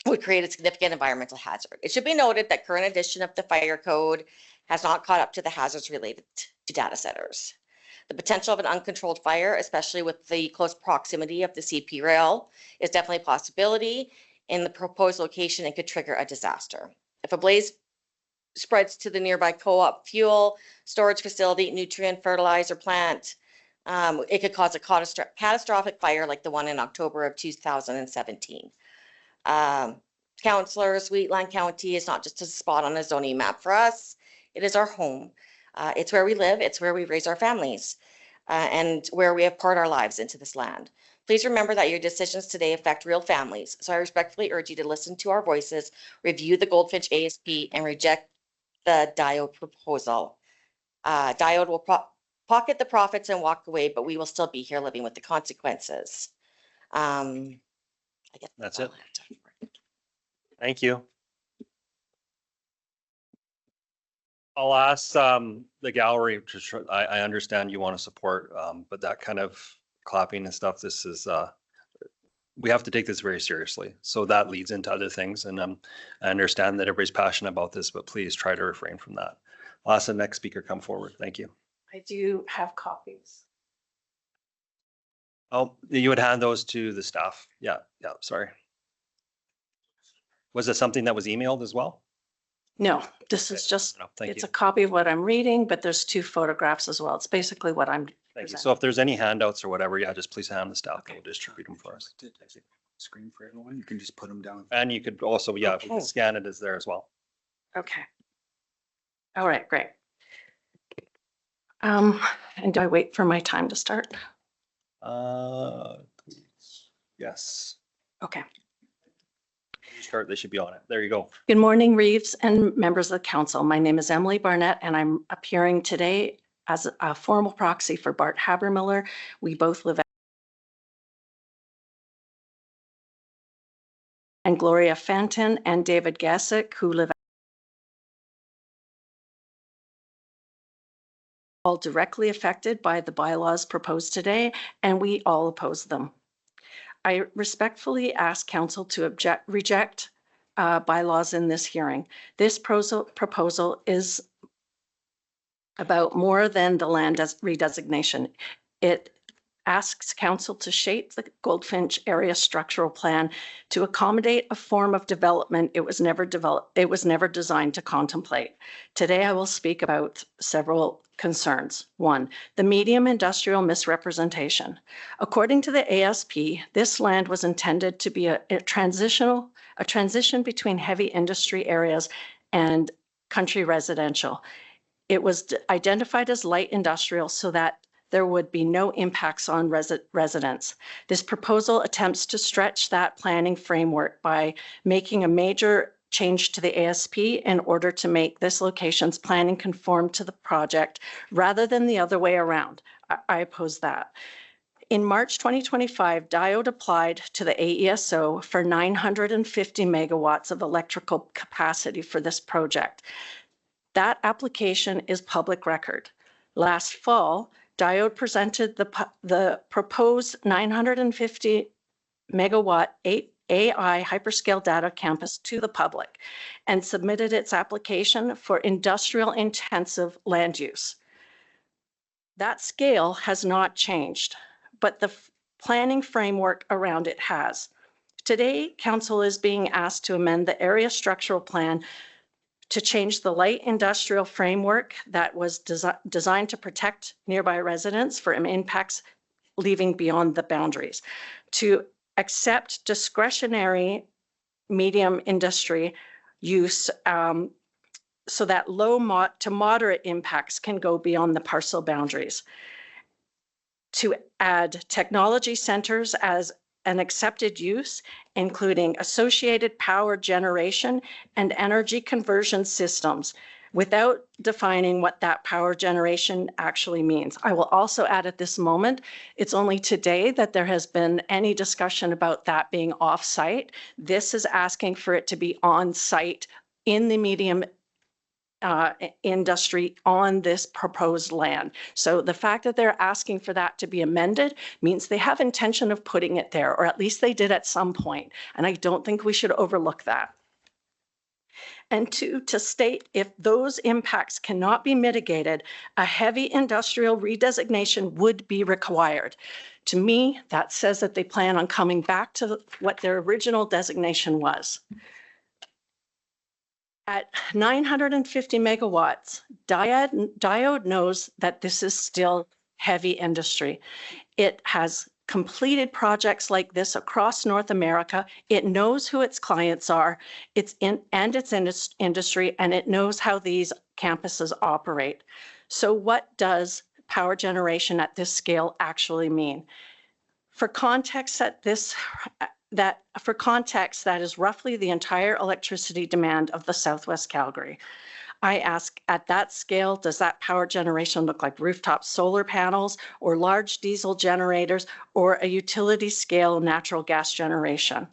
Would create a significant environmental hazard. It should be noted that current edition of the fire code has not caught up to the hazards related to data centers. The potential of an uncontrolled fire, especially with the close proximity of the CP rail, is definitely a possibility in the proposed location and could trigger a disaster. If a blaze spreads to the nearby co-op fuel storage facility, nutrient fertilizer plant, it could cause a catastrophic fire like the one in October of 2017. Councillors, Wheatland County is not just a spot on a zoning map for us. It is our home. It's where we live. It's where we raise our families and where we have poured our lives into this land. Please remember that your decisions today affect real families. So I respectfully urge you to listen to our voices, review the Goldfinch ASP, and reject the Diode proposal. Diode will pocket the profits and walk away, but we will still be here living with the consequences. I guess that's it. Thank you. I'll ask the gallery to I understand you want to support, but that kind of clapping and stuff, this is, we have to take this very seriously. So that leads into other things. And I understand that everybody's passionate about this, but please try to refrain from that. I'll ask the next speaker come forward. Thank you. I do have copies. Oh, you would hand those to the staff. Yeah, sorry. Was it something that was emailed as well? No, this is just, Thank it's you. a copy of what I'm reading, but there's 2 photographs as well. It's basically what I'm Thank you. presenting. So if there's any handouts or whatever, yeah, just please hand the staff. We'll distribute them for us. Screen for everyone. You can just put them down. And you could also, yeah, Okay. scan it as there as well. Okay. All right, great. And do I wait for my time to start? Please. Yes. Okay. Start, they should be on it. There you go. Good morning, Reeves and members of the council. My name is Emily Barnett, and I'm appearing today as a formal proxy for Bart Habermiller. We both live and Gloria Fenton and David Gassick, who live all directly affected by the bylaws proposed today, and we all oppose them. I respectfully ask council to reject bylaws in this hearing. This proposal is about more than the land redesignation. It asks council to shape the Goldfinch area structural plan to accommodate a form of development it was never designed to contemplate. Today, I will speak about several concerns. 1, the medium industrial misrepresentation. According to the ASP, this land was intended to be a transition between heavy industry areas and country residential. It was identified as light industrial so that there would be no impacts on residents. This proposal attempts to stretch that planning framework by making a major change to the ASP in order to make this location's planning conform to the project rather than the other way around. I oppose that. In March 2025, Diode applied to the AESO for 950 megawatts of electrical capacity for this project. That application is public record. Last fall, Diode presented the proposed 950 megawatt AI hyperscale data campus to the public and submitted its application for industrial intensive land use. That scale has not changed, but the planning framework around it has. Today, Council is being asked to amend the area structural plan to change the light industrial framework that was designed to protect nearby residents from impacts leaving beyond the boundaries, to accept discretionary medium industry use so that low to moderate impacts can go beyond the parcel boundaries, to add technology centers as an accepted use, including associated power generation and energy conversion systems, without defining what that power generation actually means. I will also add at this moment, it's only today that there has been any discussion about that being off-site. This is asking for it to be on-site in the medium industry on this proposed land. So the fact that they're asking for that to be amended means they have intention of putting it there, or at least they did at some point. And I don't think we should overlook that. And to state if those impacts cannot be mitigated, a heavy industrial redesignation would be required. To me, that says that they plan on coming back to what their original designation was. At 950 megawatts, Diode knows that this is still heavy industry. It has completed projects like this across North America. It knows who its clients are, its industry, and it knows how these campuses operate. So what does power generation at this scale actually mean? For context, that is roughly the entire electricity demand of the Southwest Calgary. I ask, at that scale, does that power generation look like rooftop solar panels or large diesel generators or a utility scale natural gas generation?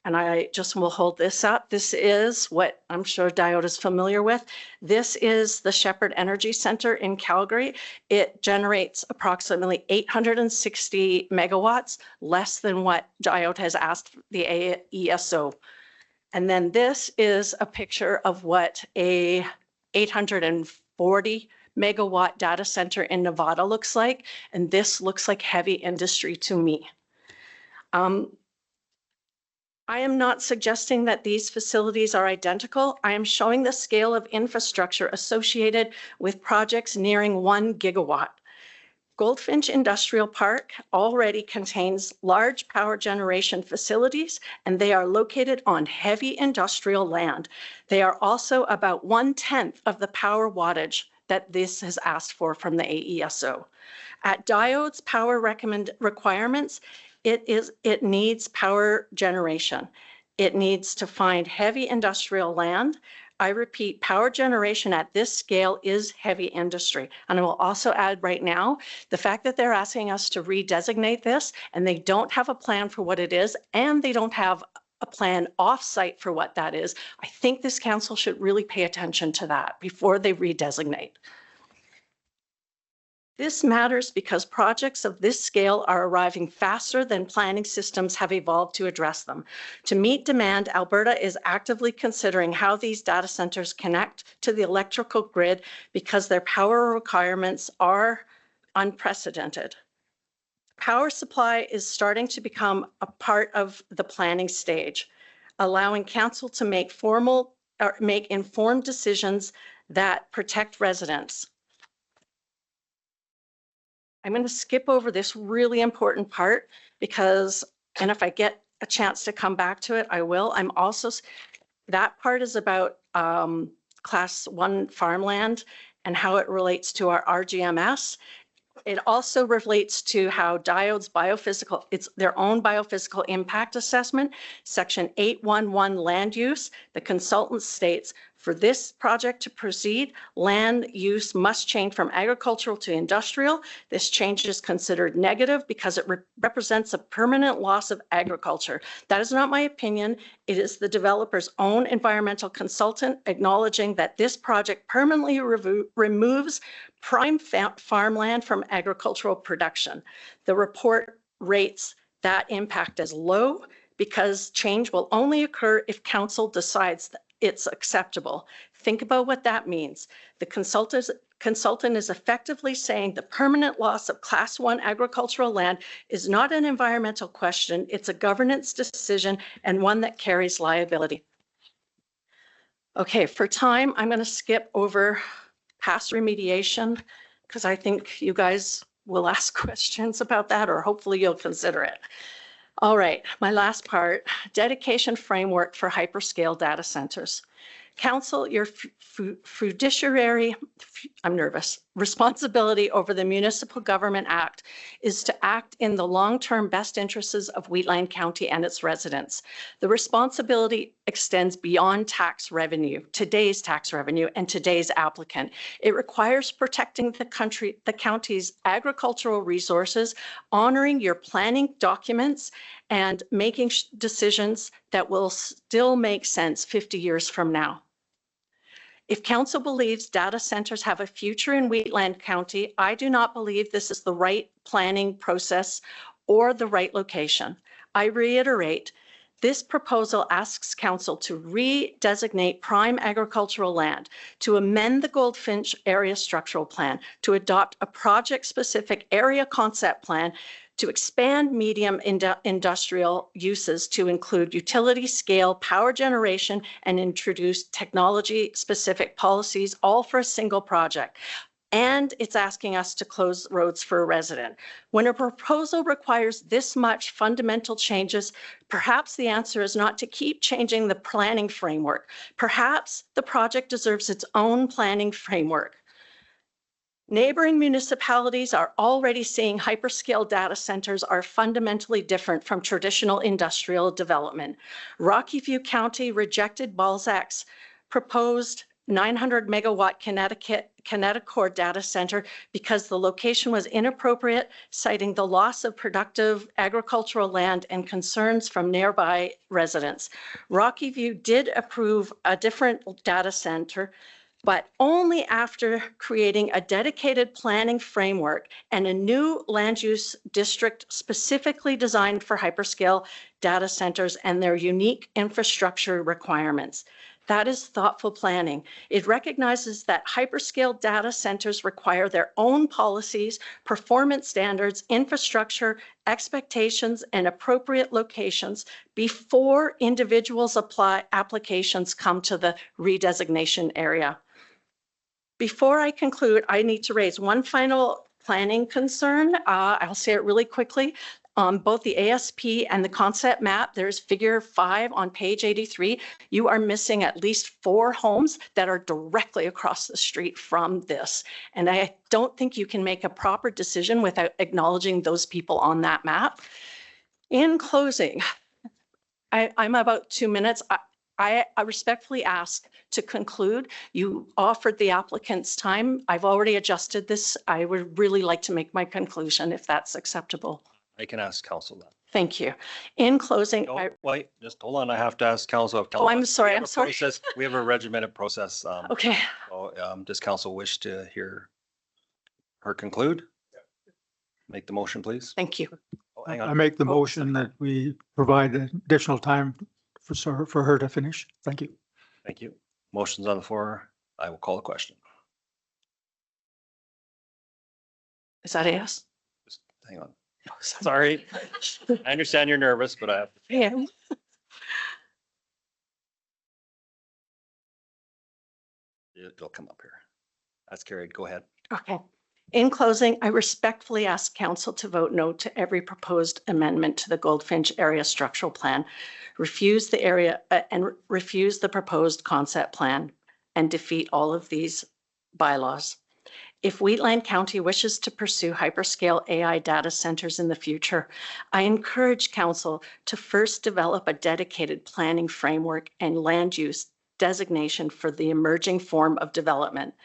And I just will hold this up. This is what I'm sure Diode is familiar with. This is the Shepherd Energy Center in Calgary. It generates approximately 860 megawatts, less than what Diode has asked the AESO. And then this is a picture of what a 840 megawatt data center in Nevada looks like. And this looks like heavy industry to me. I am not suggesting that these facilities are identical. I am showing the scale of infrastructure associated with projects nearing 1 gigawatt. Goldfinch Industrial Park already contains large power generation facilities, and they are located on heavy industrial land. They are also about 1/10 of the power wattage that this has asked for from the AESO. At Diode's power requirements, it needs power generation. It needs to find heavy industrial land. I repeat, power generation at this scale is heavy industry. And I will also add right now, the fact that they're asking us to redesignate this and they don't have a plan for what it is, and they don't have a plan off-site for what that is, I think this council should really pay attention to that before they redesignate. This matters because projects of this scale are arriving faster than planning systems have evolved to address them. To meet demand, Alberta is actively considering how these data centers connect to the electrical grid because their power requirements are unprecedented. Power supply is starting to become a part of the planning stage, allowing council to make informed decisions that protect residents. I'm going to skip over this really important part because, and if I get a chance to come back to it, I will. That part is about Class 1 farmland and how it relates to our RGMS. It also relates to how Diode's biophysical, it's their own biophysical impact assessment, section 811 land use. The consultant states, for this project to proceed, land use must change from agricultural to industrial. This change is considered negative because it represents a permanent loss of agriculture. That is not my opinion. It is the developer's own environmental consultant acknowledging that this project permanently removes prime farmland from agricultural production. The report rates that impact as low because change will only occur if council decides that it's acceptable. Think about what that means. The consultant is effectively saying the permanent loss of Class 1 agricultural land is not an environmental question, it's a governance decision and one that carries liability. Okay, for time, I'm going to skip over past remediation because I think you guys will ask questions about that, or hopefully you'll consider it. All right, my last part, dedication framework for hyperscale data centers. Council, your fiduciary, I'm nervous, responsibility over the Municipal Government Act is to act in the long-term best interests of Wheatland County and its residents. The responsibility extends beyond tax revenue, today's tax revenue, and today's applicant. It requires protecting the county's agricultural resources, honoring your planning documents, and making decisions that will still make sense 50 years from now. If council believes data centers have a future in Wheatland County, I do not believe this is the right planning process or the right location. I reiterate, this proposal asks council to redesignate prime agricultural land, to amend the Goldfinch area structural plan, to adopt a project-specific area concept plan, to expand medium industrial uses to include utility scale power generation and introduce technology-specific policies, all for a single project. And it's asking us to close roads for a resident. When a proposal requires this much fundamental changes, perhaps the answer is not to keep changing the planning framework. Perhaps the project deserves its own planning framework. Neighboring municipalities are already seeing hyperscale data centers are fundamentally different from traditional industrial development. Rocky View County rejected Balzac's proposed 900 megawatt Connecticut data center because the location was inappropriate, citing the loss of productive agricultural land and concerns from nearby residents. Rocky View did approve a different data center, but only after creating a dedicated planning framework and a new land use district specifically designed for hyperscale data centers and their unique infrastructure requirements. That is thoughtful planning. It recognizes that hyperscale data centers require their own policies, performance standards, infrastructure, expectations, and appropriate locations before individuals applications come to the redesignation area. Before I conclude, I need to raise one final planning concern. I'll say it really quickly. On both the ASP and the concept map, there's figure 5 on page 83. You are missing at least 4 homes that are directly across the street from this. And I don't think you can make a proper decision without acknowledging those people on that map. In closing, I'm about 2 minutes. I respectfully ask to conclude. You offered the applicants time. I've already adjusted this. I would really like to make my conclusion if that's acceptable. I can ask council that. Thank you. In closing, No, wait, just hold on. I have to ask council. Oh, I'm sorry. We have I'm a sorry. process- We have a regimented process. Okay. So, does council wish to hear her conclude? Make the motion, please. Thank you. Oh, hang I on. make the motion that we provide additional time for her to finish. Thank you. Thank you. Motion's on the floor. I will call the question. Is that a yes? Just hang on. Sorry. I understand you're nervous, but I have. Yeah. It'll come up here. That's carried. Go ahead. Okay. In closing, I respectfully ask council to vote no to every proposed amendment to the Goldfinch area structural plan, refuse the area and refuse the proposed concept plan, and defeat all of these bylaws. If Wheatland County wishes to pursue hyperscale AI data centers in the future, I encourage council to first develop a dedicated planning framework and land use designation for the emerging form of development.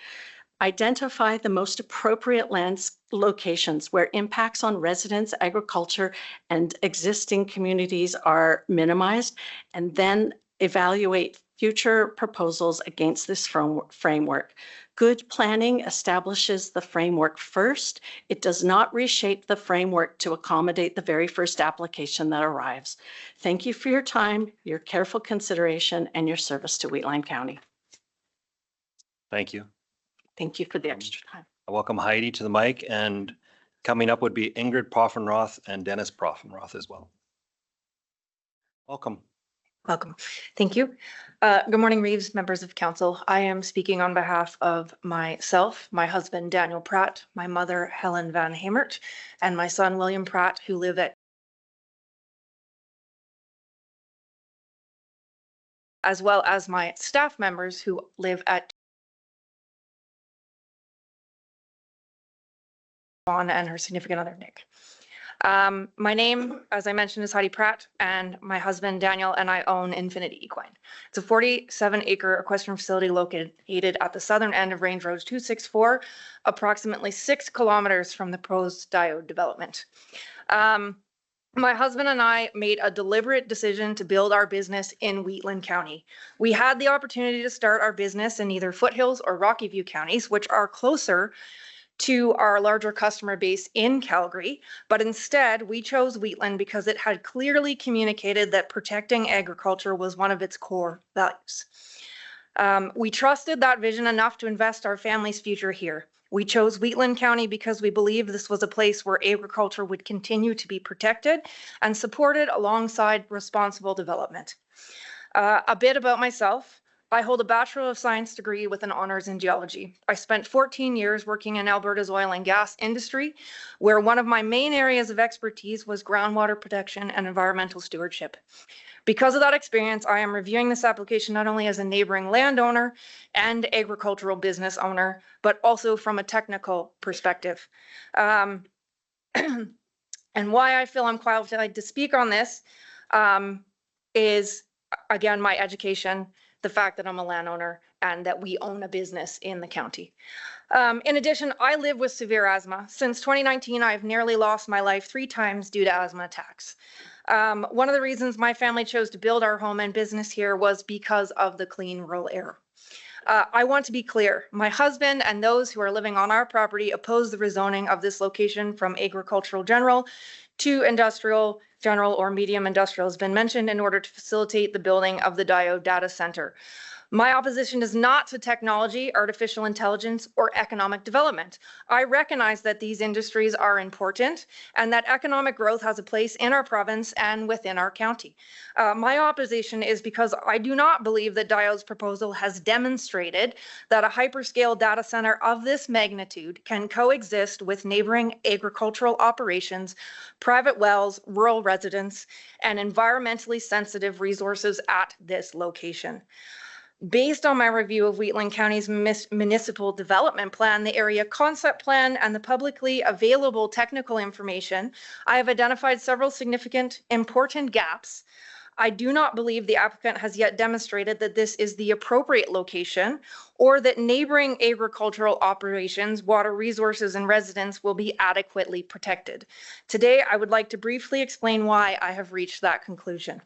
Identify the most appropriate land locations where impacts on residents, agriculture, and existing communities are minimized, and then evaluate future proposals against this framework. Good planning establishes the framework first. It does not reshape the framework to accommodate the very first application that arrives. Thank you for your time, your careful consideration, and your service to Wheatland County. Thank you. Thank you for the extra time. I welcome Heidi to the mic, and coming up would be Ingrid Poffenroth and Dennis Poffenroth as well. Welcome. Welcome. Thank you. Good morning, Reeves, members of council. I am speaking on behalf of myself, my husband, Daniel Pratt, my mother, Helen Van Hamert, and my son, William Pratt, who live at, as well as my staff members who live at Dawn and her significant other, Nick. My name, as I mentioned, is Heidi Pratt, and my husband, Daniel, and I own Infinity Equine. It's a 47-acre equestrian facility located at the southern end of Range Road 264, approximately 6 kilometers from the proposed diode development. My husband and I made a deliberate decision to build our business in Wheatland County. We had the opportunity to start our business in either Foothills or Rocky View counties, which are closer to our larger customer base in Calgary, but instead we chose Wheatland because it had clearly communicated that protecting agriculture was one of its core values. We trusted that vision enough to invest our family's future here. We chose Wheatland County because we believed this was a place where agriculture would continue to be protected and supported alongside responsible development. A bit about myself. I hold a Bachelor of Science degree with an honors in geology. I spent 14 years working in Alberta's oil and gas industry, where one of my main areas of expertise was groundwater protection and environmental stewardship. Because of that experience, I am reviewing this application not only as a neighboring landowner and agricultural business owner, but also from a technical perspective. And why I feel I'm qualified to speak on this is, again, my education, the fact that I'm a landowner, and that we own a business in the county. In addition, I live with severe asthma. Since 2019, I've nearly lost my life 3 times due to asthma attacks. One of the reasons my family chose to build our home and business here was because of the clean rural air. I want to be clear, my husband and those who are living on our property oppose the rezoning of this location from agricultural general to industrial general or medium industrial has been mentioned in order to facilitate the building of the diode data center. My opposition is not to technology, artificial intelligence, or economic development. I recognize that these industries are important and that economic growth has a place in our province and within our county. My opposition is because I do not believe that Diode's proposal has demonstrated that a hyperscale data center of this magnitude can coexist with neighboring agricultural operations, private wells, rural residents, and environmentally sensitive resources at this location. Based on my review of Wheatland County's municipal development plan, the area concept plan, and the publicly available technical information, I have identified several significant, important gaps. I do not believe the applicant has yet demonstrated that this is the appropriate location or that neighboring agricultural operations, water resources, and residents will be adequately protected. Today, I would like to briefly explain why I have reached that conclusion.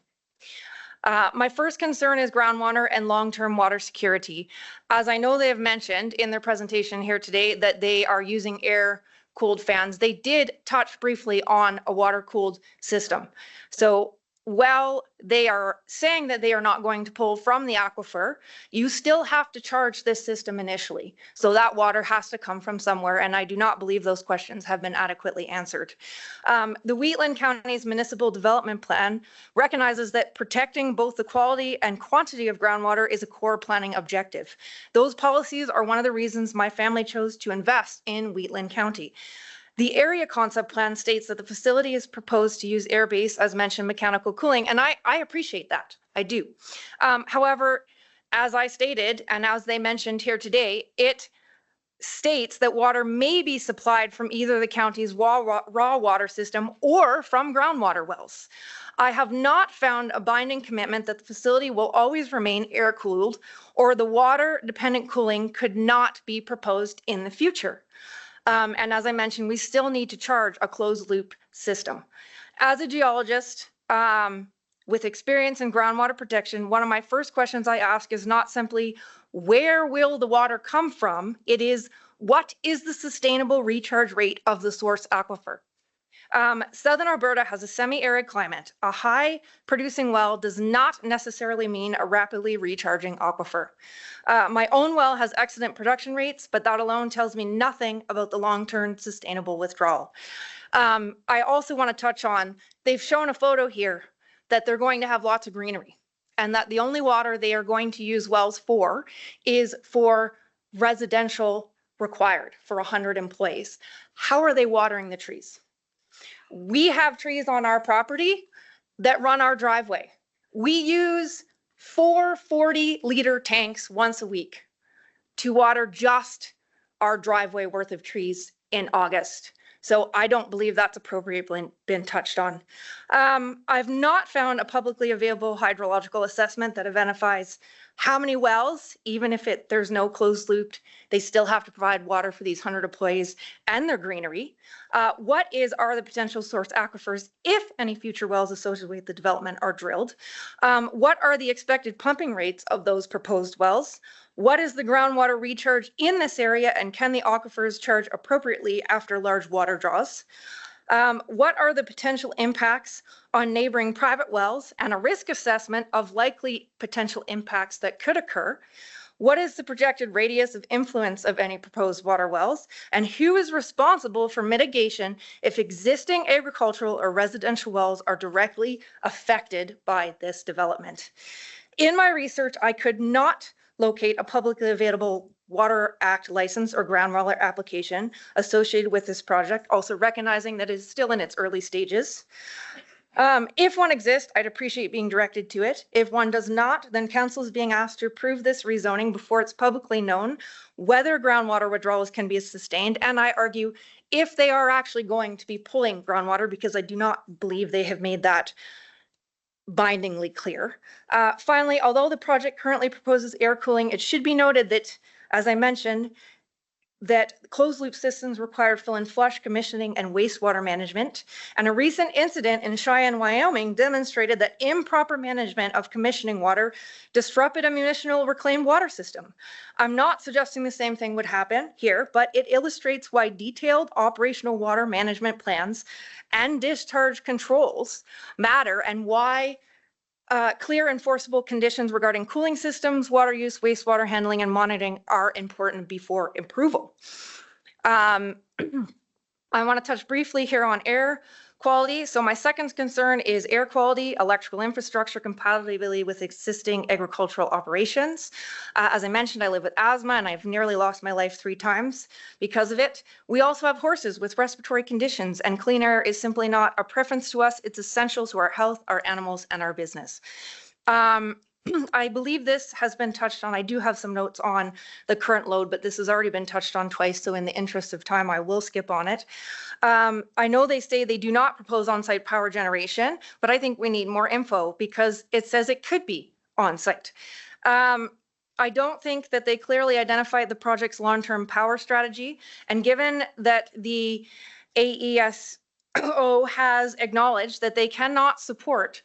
My first concern is groundwater and long-term water security. As I know they have mentioned in their presentation here today that they are using air-cooled fans. They did touch briefly on a water-cooled system. So while they are saying that they are not going to pull from the aquifer, you still have to charge this system initially. So that water has to come from somewhere, and I do not believe those questions have been adequately answered. The Wheatland County's municipal development plan recognizes that protecting both the quality and quantity of groundwater is a core planning objective. Those policies are one of the reasons my family chose to invest in Wheatland County. The area concept plan states that the facility is proposed to use air-based, as mentioned, mechanical cooling, and I appreciate that. I do. However, as I stated, and as they mentioned here today, it states that water may be supplied from either the county's raw water system or from groundwater wells. I have not found a binding commitment that the facility will always remain air cooled, or the water dependent cooling could not be proposed in the future. And as I mentioned, we still need to charge a closed loop system. As a geologist with experience in groundwater protection, one of my first questions I ask is not simply, where will the water come from? It is, what is the sustainable recharge rate of the source aquifer? Southern Alberta has a semi-arid climate. A high producing well does not necessarily mean a rapidly recharging aquifer. My own well has excellent production rates, but that alone tells me nothing about the long-term sustainable withdrawal. I also want to touch on, they've shown a photo here that they're going to have lots of greenery, and that the only water they are going to use wells for is for residential required for 100 employees. How are they watering the trees? We have trees on our property that run our driveway. We use 4 40-liter tanks once a week to water just our driveway worth of trees in August. So I don't believe that's appropriately been touched on. I've not found a publicly available hydrological assessment that identifies how many wells, even if there's no closed loop, they still have to provide water for these 100 employees and their greenery. What are the potential source aquifers if any future wells associated with the development are drilled? What are the expected pumping rates of those proposed wells? What is the groundwater recharge in this area, and can the aquifers charge appropriately after large water draws? What are the potential impacts on neighboring private wells and a risk assessment of likely potential impacts that could occur? What is the projected radius of influence of any proposed water wells? And who is responsible for mitigation if existing agricultural or residential wells are directly affected by this development? In my research, I could not locate a publicly available Water Act license or groundwater application associated with this project, also recognizing that it is still in its early stages. If one exists, I'd appreciate being directed to it. If one does not, then council is being asked to approve this rezoning before it's publicly known whether groundwater withdrawals can be sustained. And I argue if they are actually going to be pulling groundwater, because I do not believe they have made that bindingly clear. Finally, although the project currently proposes air cooling, it should be noted that, as I mentioned, that closed loop systems require fill and flush commissioning and wastewater management. And a recent incident in Cheyenne, Wyoming demonstrated that improper management of commissioning water disrupted a municipal reclaimed water system. I'm not suggesting the same thing would happen here, but it illustrates why detailed operational water management plans and discharge controls matter, and why clear enforceable conditions regarding cooling systems, water use, wastewater handling, and monitoring are important before approval. I want to touch briefly here on air quality. So my second concern is air quality, electrical infrastructure compatibility with existing agricultural operations. As I mentioned, I live with asthma and I've nearly lost my life 3 times because of it. We also have horses with respiratory conditions, and clean air is simply not a preference to us. It's essential to our health, our animals, and our business. I believe this has been touched on. I do have some notes on the current load, but this has already been touched on twice. So in the interest of time, I will skip on it. I know they say they do not propose on-site power generation, but I think we need more info because it says it could be on-site. I don't think that they clearly identified the project's long-term power strategy. And given that the AESO has acknowledged that they cannot support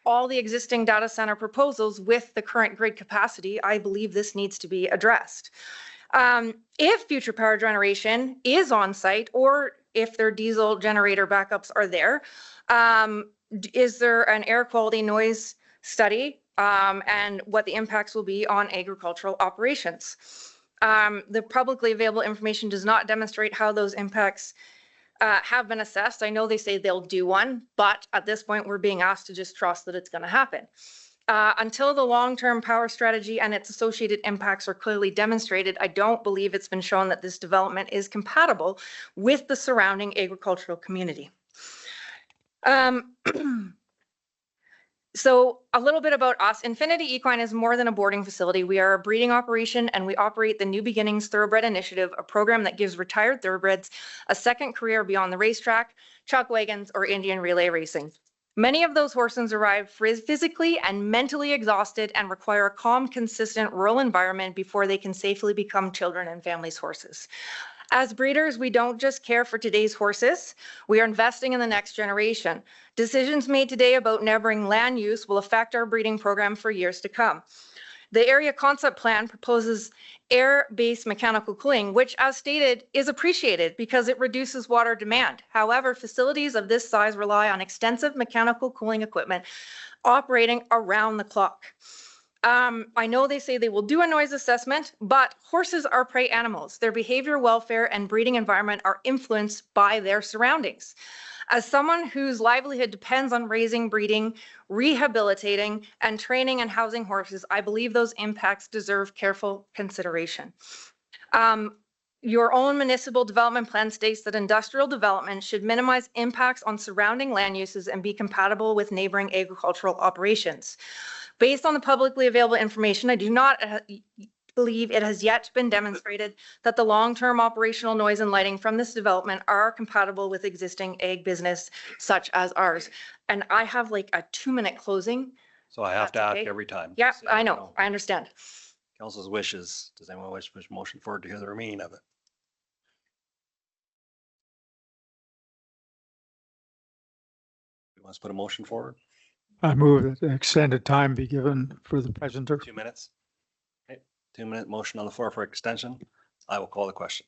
all the existing data center proposals with the current grid capacity, I believe this needs to be addressed. If future power generation is on site, or if their diesel generator backups are there, is there an air quality noise study and what the impacts will be on agricultural operations? The publicly available information does not demonstrate how those impacts have been assessed. I know they say they'll do one, but at this point we're being asked to just trust that it's going to happen. Until the long-term power strategy and its associated impacts are clearly demonstrated, I don't believe it's been shown that this development is compatible with the surrounding agricultural community. So a little bit about us. Infinity Equine is more than a boarding facility. We are a breeding operation and we operate the New Beginnings Thoroughbred Initiative, a program that gives retired thoroughbreds a second career beyond the racetrack, chuck wagons, or Indian relay racing. Many of those horses arrive physically and mentally exhausted and require a calm, consistent rural environment before they can safely become children and families' horses. As breeders, we don't just care for today's horses, we are investing in the next generation. Decisions made today about neighboring land use will affect our breeding program for years to come. The area concept plan proposes air-based mechanical cooling, which as stated is appreciated because it reduces water demand. However, facilities of this size rely on extensive mechanical cooling equipment operating around the clock. I know they say they will do a noise assessment, but horses are prey animals. Their behavior, welfare, and breeding environment are influenced by their surroundings. As someone whose livelihood depends on raising, breeding, rehabilitating, and training and housing horses, I believe those impacts deserve careful consideration. Your own municipal development plan states that industrial development should minimize impacts on surrounding land uses and be compatible with neighboring agricultural operations. Based on the publicly available information, I do not believe it has yet been demonstrated that the long-term operational noise and lighting from this development are compatible with existing ag business such as ours. And I have like a 2-minute closing. So I have to That's act okay. every time. Yeah, So, I know. I understand. Council's wishes. Does anyone wish to motion forward to hear the remaining of it? Who wants to put a motion forward? I move that the extended time be given for the presenter. 2 minutes. Okay, 2-minute motion on the floor for extension. I will call the question.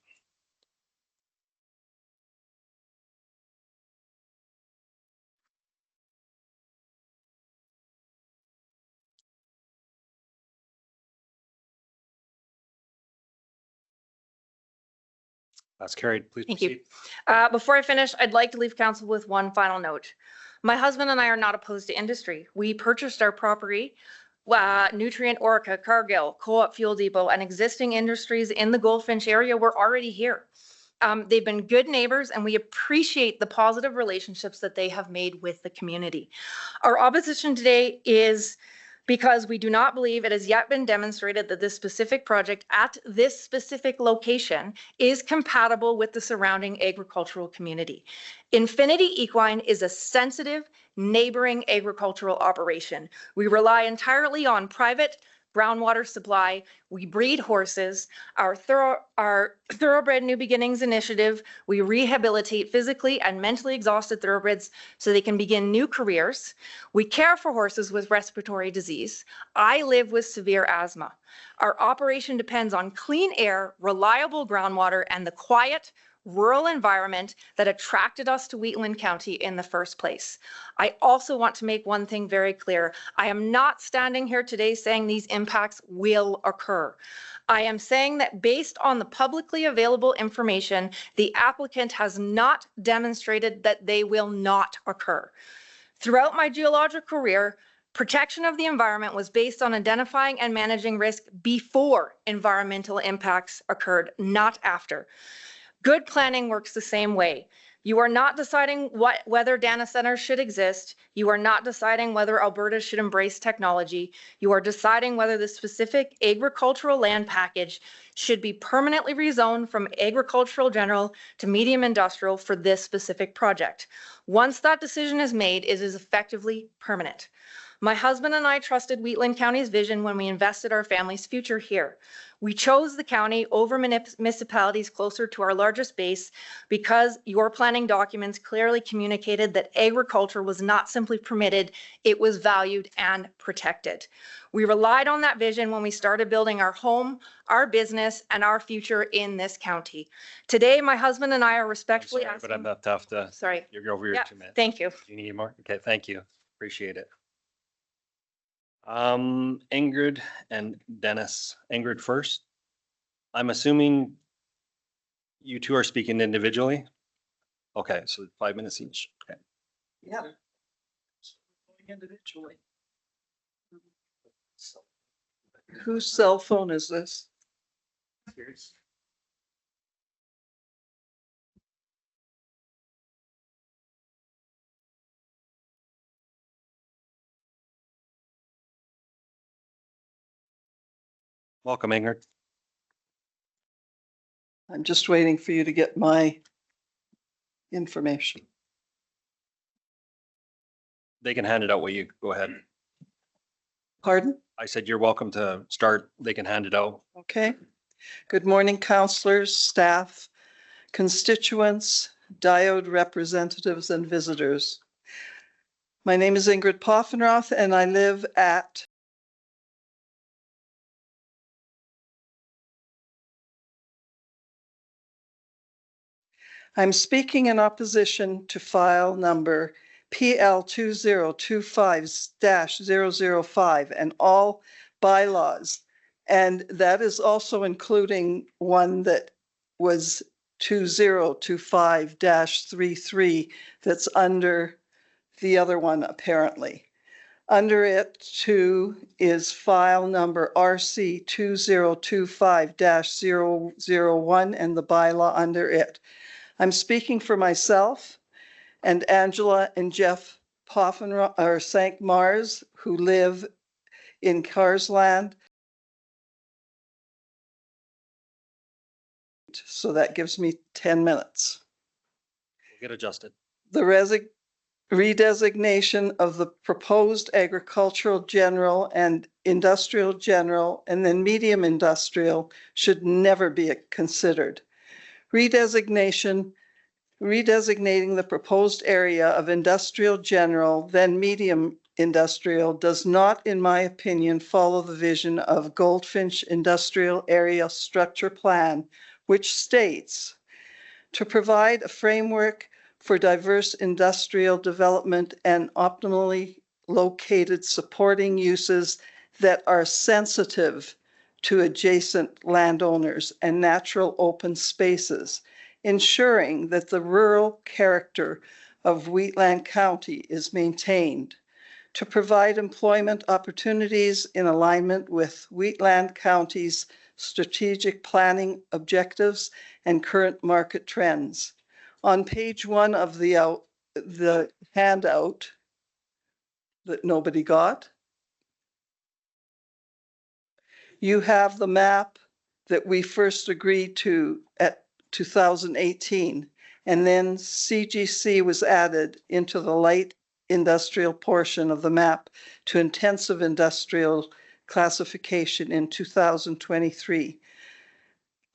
That's carried. Please Thank proceed. you. Before I finish, I'd like to leave council with one final note. My husband and I are not opposed to industry. We purchased our property, Nutrient Orica, Cargill, Co-op Fuel Depot, and existing industries in the Goldfinch area were already here. They've been good neighbors and we appreciate the positive relationships that they have made with the community. Our opposition today is because we do not believe it has yet been demonstrated that this specific project at this specific location is compatible with the surrounding agricultural community. Infinity Equine is a sensitive neighboring agricultural operation. We rely entirely on private groundwater supply. We breed horses. Our Thoroughbred New Beginnings initiative, we rehabilitate physically and mentally exhausted thoroughbreds so they can begin new careers. We care for horses with respiratory disease. I live with severe asthma. Our operation depends on clean air, reliable groundwater, and the quiet, rural environment that attracted us to Wheatland County in the first place. I also want to make one thing very clear. I am not standing here today saying these impacts will occur. I am saying that based on the publicly available information, the applicant has not demonstrated that they will not occur. Throughout my geologic career, protection of the environment was based on identifying and managing risk before environmental impacts occurred, not after. Good planning works the same way. You are not deciding whether data centers should exist. You are not deciding whether Alberta should embrace technology. You are deciding whether the specific agricultural land package should be permanently rezoned from agricultural general to medium industrial for this specific project. Once that decision is made, it is effectively permanent. My husband and I trusted Wheatland County's vision when we invested our family's future here. We chose the county over municipalities closer to our largest base because your planning documents clearly communicated that agriculture was not simply permitted, it was valued and protected. We relied on that vision when we started building our home, our business, and our future in this county. Today, my husband and I are respectfully Sorry, asking. but I'm about to have to. Sorry. You're over your Yeah, 2 minutes. thank you. Do you need more? Okay, thank you. Appreciate it. Ingrid and Dennis. Ingrid first. I'm assuming you two are speaking individually? Okay, so 5 minutes each. Okay. Yeah. Individually. Whose cell phone is this? Welcome, Ingrid. I'm just waiting for you to get my information. They can hand it out while you go ahead. Pardon? I said you're welcome to start. They can hand it out. Okay. Good morning, counselors, staff, constituents, Diode representatives, and visitors. My name is Ingrid Poffenroth, and I live at I'm speaking in opposition to file number PL 2025-005 and all bylaws. And that is also including one that was 2025-33 that's under the other one apparently. Under it too is file number RC 2025-001 and the bylaw under it. I'm speaking for myself and Angela and Jeff Poffenroth or St. Mars, who live in Carsland. So that gives me 10 minutes. We'll get adjusted. The redesignation of the proposed agricultural general and industrial general and then medium industrial should never be considered. Redesignating the proposed area of industrial general, then medium industrial, does not, in my opinion, follow the vision of Goldfinch Industrial Area Structure Plan, which states to provide a framework for diverse industrial development and optimally located supporting uses that are sensitive to adjacent landowners and natural open spaces, ensuring that the rural character of Wheatland County is maintained, to provide employment opportunities in alignment with Wheatland County's strategic planning objectives and current market trends. On page 1 of the handout that nobody got, you have the map that we first agreed to at 2018, and then CGC was added into the light industrial portion of the map to intensive industrial classification in 2023.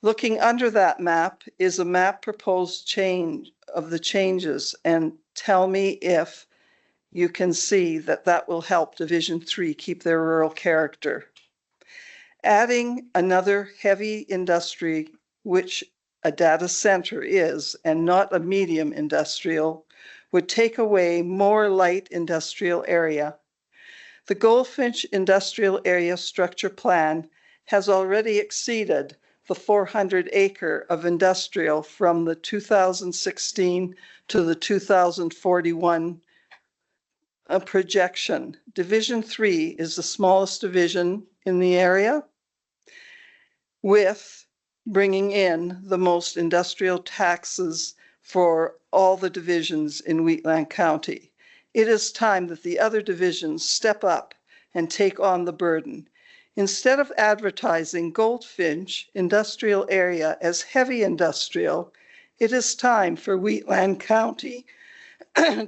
Looking under that map is a map proposed change of the changes, and tell me if you can see that that will help Division 3 keep their rural character. Adding another heavy industry, which a data center is, and not a medium industrial, would take away more light industrial area. The Goldfinch Industrial Area Structure Plan has already exceeded the 400 acre of industrial from the 2016 to the 2041 projection. Division 3 is the smallest division in the area, with bringing in the most industrial taxes for all the divisions in Wheatland County. It is time that the other divisions step up and take on the burden. Instead of advertising Goldfinch Industrial Area as heavy industrial, it is time for Wheatland County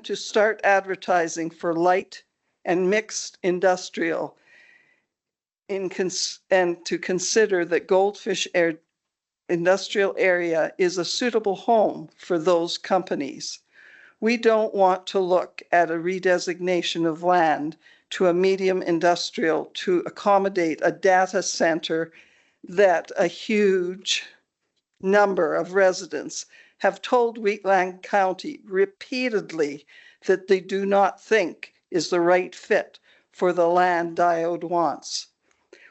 to start advertising for light and mixed industrial and to consider that Goldfinch Industrial Area is a suitable home for those companies. We don't want to look at a redesignation of land to a medium industrial to accommodate a data center that a huge number of residents have told Wheatland County repeatedly that they do not think is the right fit for the land Diode wants.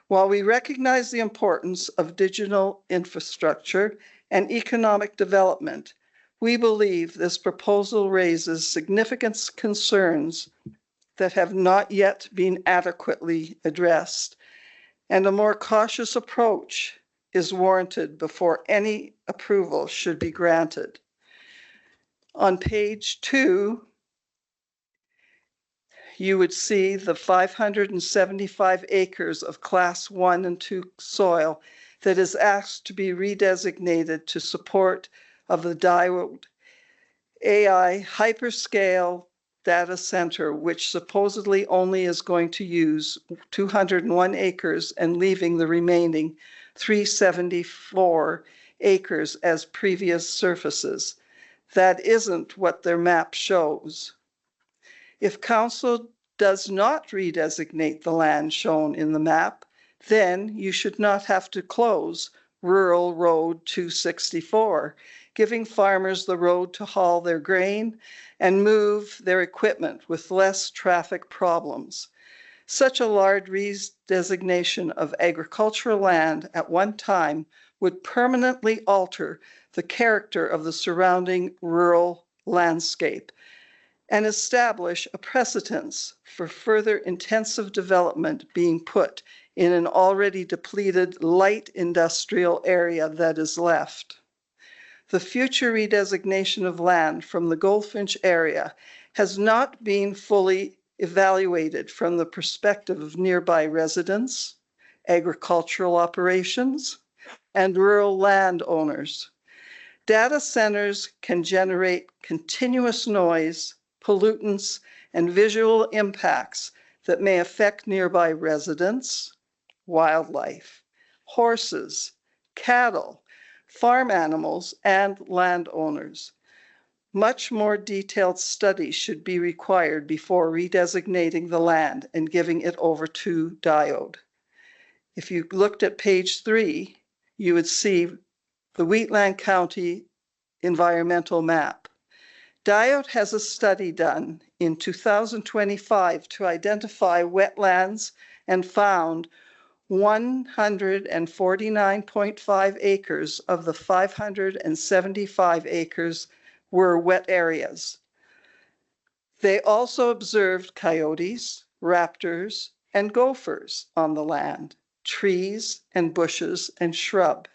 While we recognize the importance of digital infrastructure and economic development, we believe this proposal raises significant concerns that have not yet been adequately addressed, and a more cautious approach is warranted before any approval should be granted. On page 2, you would see the 575 acres of Class 1 and 2 soil that is asked to be redesignated to support of the Diode AI hyperscale data center, which supposedly only is going to use 201 acres and leaving the remaining 374 acres as previous surfaces. That isn't what their map shows. If council does not redesignate the land shown in the map, then you should not have to close Rural Road 264, giving farmers the road to haul their grain and move their equipment with less traffic problems. Such a large redesignation of agricultural land at one time would permanently alter the character of the surrounding rural landscape and establish a precedence for further intensive development being put in an already depleted light industrial area that is left. The future redesignation of land from the Goldfinch area has not been fully evaluated from the perspective of nearby residents, agricultural operations, and rural landowners. Data centers can generate continuous noise, pollutants, and visual impacts that may affect nearby residents, wildlife, horses, cattle, farm animals, and landowners. Much more detailed study should be required before redesignating the land and giving it over to Diode. If you looked at page 3, you would see the Wheatland County environmental map. Diode has a study done in 2025 to identify wetlands and found 149.5 acres of the 575 acres were wet areas. They also observed coyotes, raptors, and gophers on the land, trees and bushes and shrub.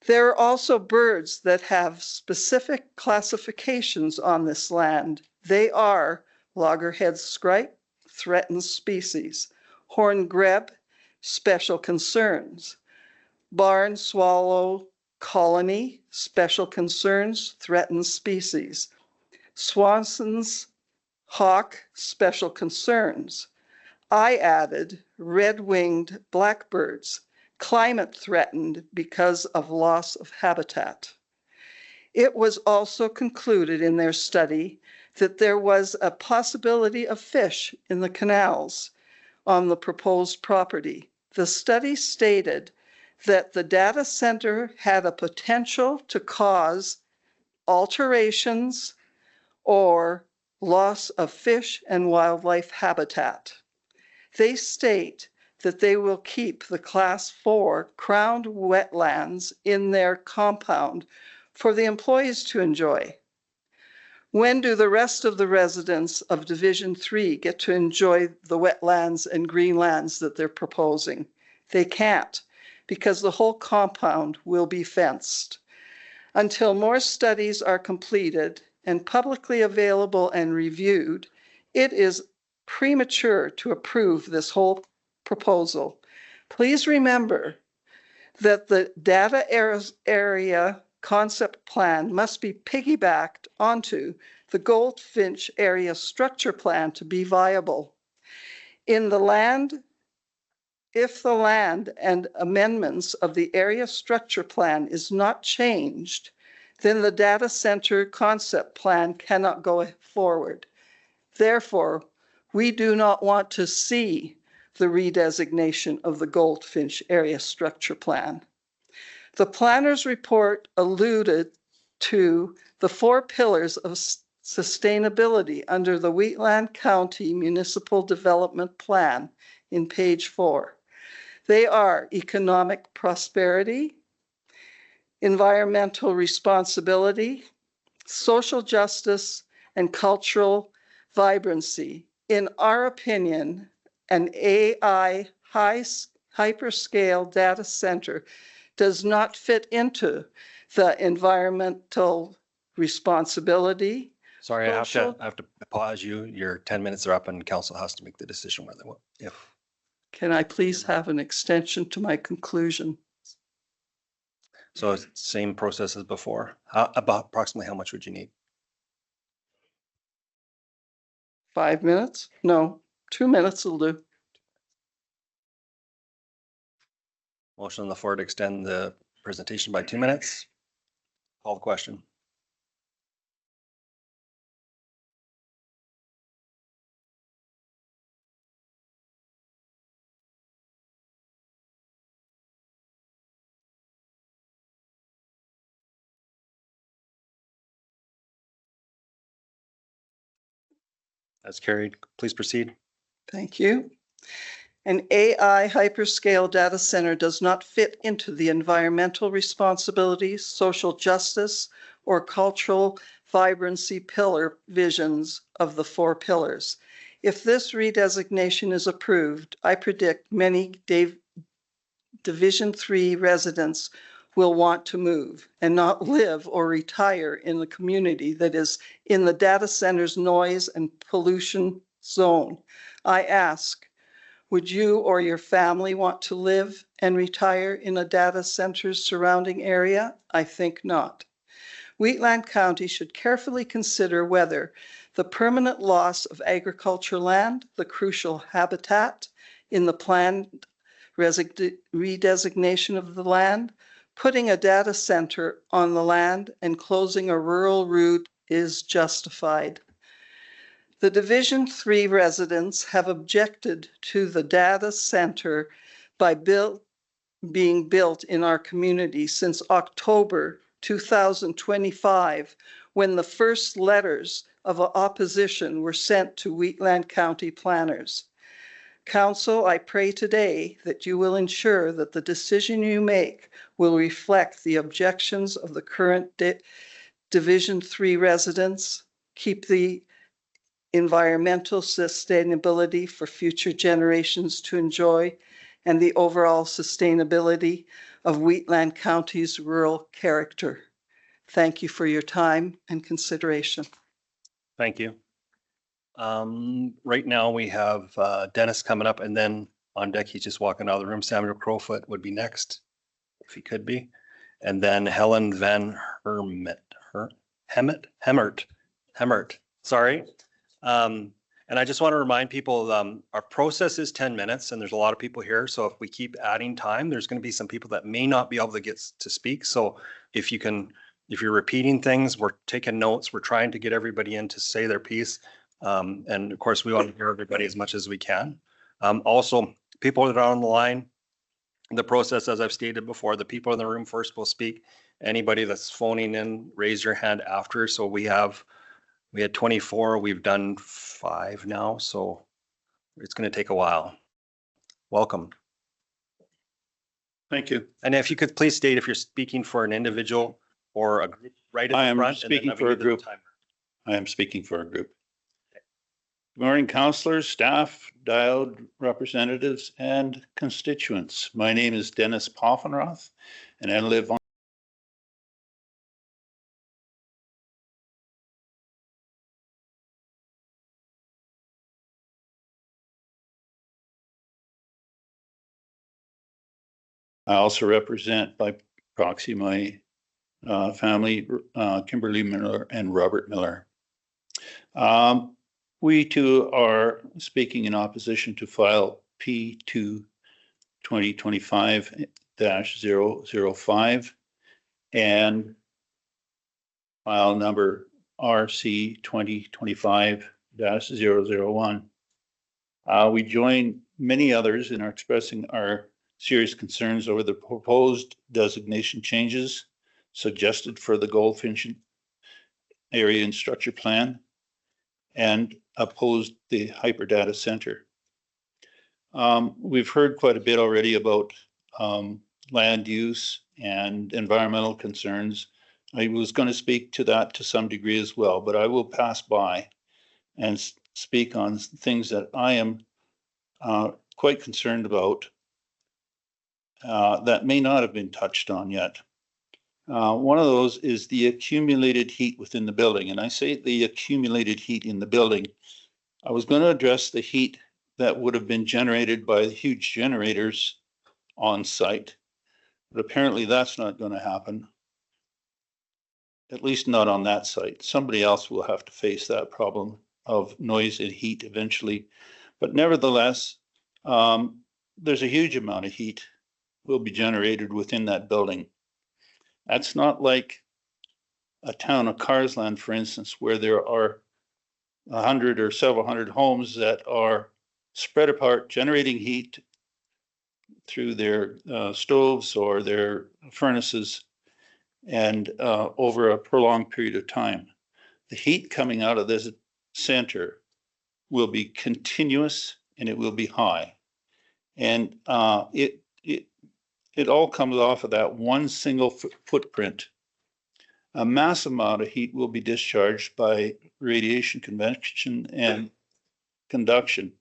There are also birds that have specific classifications on this land. They are loggerhead scripe, threatened species, horned grebe, special concerns, barn swallow colony, special concerns, threatened species, Swanson's hawk, special concerns. I added red-winged blackbirds, climate threatened because of loss of habitat. It was also concluded in their study that there was a possibility of fish in the canals on the proposed property. The study stated that the data center had a potential to cause alterations or loss of fish and wildlife habitat. They state that they will keep the Class 4 crowned wetlands in their compound for the employees to enjoy. When do the rest of the residents of Division 3 get to enjoy the wetlands and greenlands that they're proposing? They can't, because the whole compound will be fenced. Until more studies are completed and publicly available and reviewed, it is premature to approve this whole proposal. Please remember that the data area concept plan must be piggybacked onto the Goldfinch area structure plan to be viable. In the land, if the land and amendments of the area structure plan is not changed, then the data center concept plan cannot go forward. Therefore, we do not want to see the redesignation of the Goldfinch area structure plan. The planner's report alluded to the 4 pillars of sustainability under the Wheatland County Municipal Development Plan in page 4. They are economic prosperity, environmental responsibility, social justice, and cultural vibrancy. In our opinion, an AI hyperscale data center does not fit into the environmental responsibility. Sorry, I have to pause you. Your 10 minutes are up and council has to make the decision whether, if. Can I please have an extension to my conclusion? So it's same process as before. About approximately how much would you need? 5 minutes? No, 2 minutes will do. Motion on the floor to extend the presentation by 2 minutes. Call the question. That's carried. Please proceed. Thank you. An AI hyperscale data center does not fit into the environmental responsibilities, social justice, or cultural vibrancy pillar visions of the 4 pillars. If this redesignation is approved, I predict many Division 3 residents will want to move and not live or retire in the community that is in the data center's noise and pollution zone. I ask, would you or your family want to live and retire in a data center's surrounding area? I think not. Wheatland County should carefully consider whether the permanent loss of agriculture land, the crucial habitat in the planned redesignation of the land, putting a data center on the land and closing a rural route is justified. The Division 3 residents have objected to the data center being built in our community since October 2025, when the first letters of opposition were sent to Wheatland County planners. Council, I pray today that you will ensure that the decision you make will reflect the objections of the current Division 3 residents, keep the environmental sustainability for future generations to enjoy, and the overall sustainability of Wheatland County's rural character. Thank you for your time and consideration. Thank you. Right now we have Dennis coming up, and then on deck, he's just walking out of the room. Samuel Crowfoot would be next, if he could be. And then Helen Van Hemmert, sorry. And I just want to remind people, our process is 10 minutes and there's a lot of people here. So if we keep adding time, there's going to be some people that may not be able to get to speak. So if you're repeating things, we're taking notes, we're trying to get everybody in to say their piece. And of course, we want to hear everybody as much as we can. Also, people that are on the line, the process, as I've stated before, the people in the room first will speak. Anybody that's phoning in, raise your hand after. So we had 24, we've done 5 now. So it's going to take a while. Welcome. Thank you. And if you could please state if you're speaking for an individual or a group right at the front. I am speaking for a group. I am speaking for a group. Good morning, councillors, staff, Diode representatives, and constituents. My name is Dennis Poffenroth, and I live on I also represent by proxy my family, Kimberly Miller and Robert Miller. We too are speaking in opposition to file P2 2025-005 and file number RC 2025-001. We join many others in expressing our serious concerns over the proposed designation changes suggested for the Goldfinch area and structure plan and opposed the hyper data center. We've heard quite a bit already about land use and environmental concerns. I was going to speak to that to some degree as well, but I will pass by and speak on things that I am quite concerned about that may not have been touched on yet. One of those is the accumulated heat within the building. And I say the accumulated heat in the building. I was going to address the heat that would have been generated by the huge generators on site, but apparently that's not going to happen. At least not on that site. Somebody else will have to face that problem of noise and heat eventually. But nevertheless, there's a huge amount of heat will be generated within that building. That's not like a town of Carsland, for instance, where there are 100 or several hundred homes that are spread apart, generating heat through their stoves or their furnaces and over a prolonged period of time. The heat coming out of this center will be continuous and it will be high. And it all comes off of that one single footprint. A massive amount of heat will be discharged by radiation convection and conduction,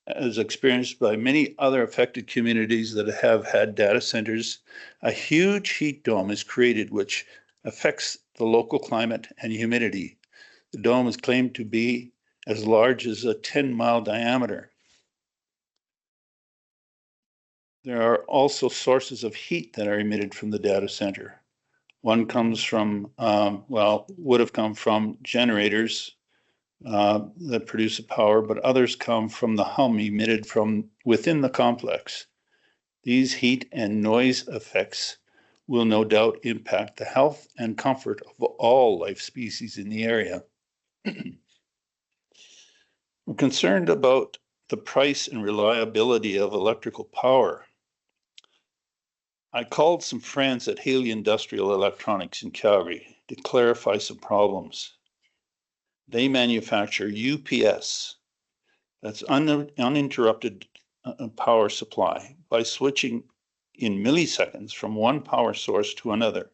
as experienced by many other affected communities that have had data centers. A huge heat dome is created, which affects the local climate and humidity. The dome is claimed to be as large as a 10-mile diameter. There are also sources of heat that are emitted from the data center. One comes from, would have come from generators that produce the power, but others come from the hum emitted from within the complex. These heat and noise effects will no doubt impact the health and comfort of all life species in the area. I'm concerned about the price and reliability of electrical power. I called some friends at Haley Industrial Electronics in Calgary to clarify some problems. They manufacture UPS, that's uninterrupted power supply, by switching in milliseconds from one power source to another.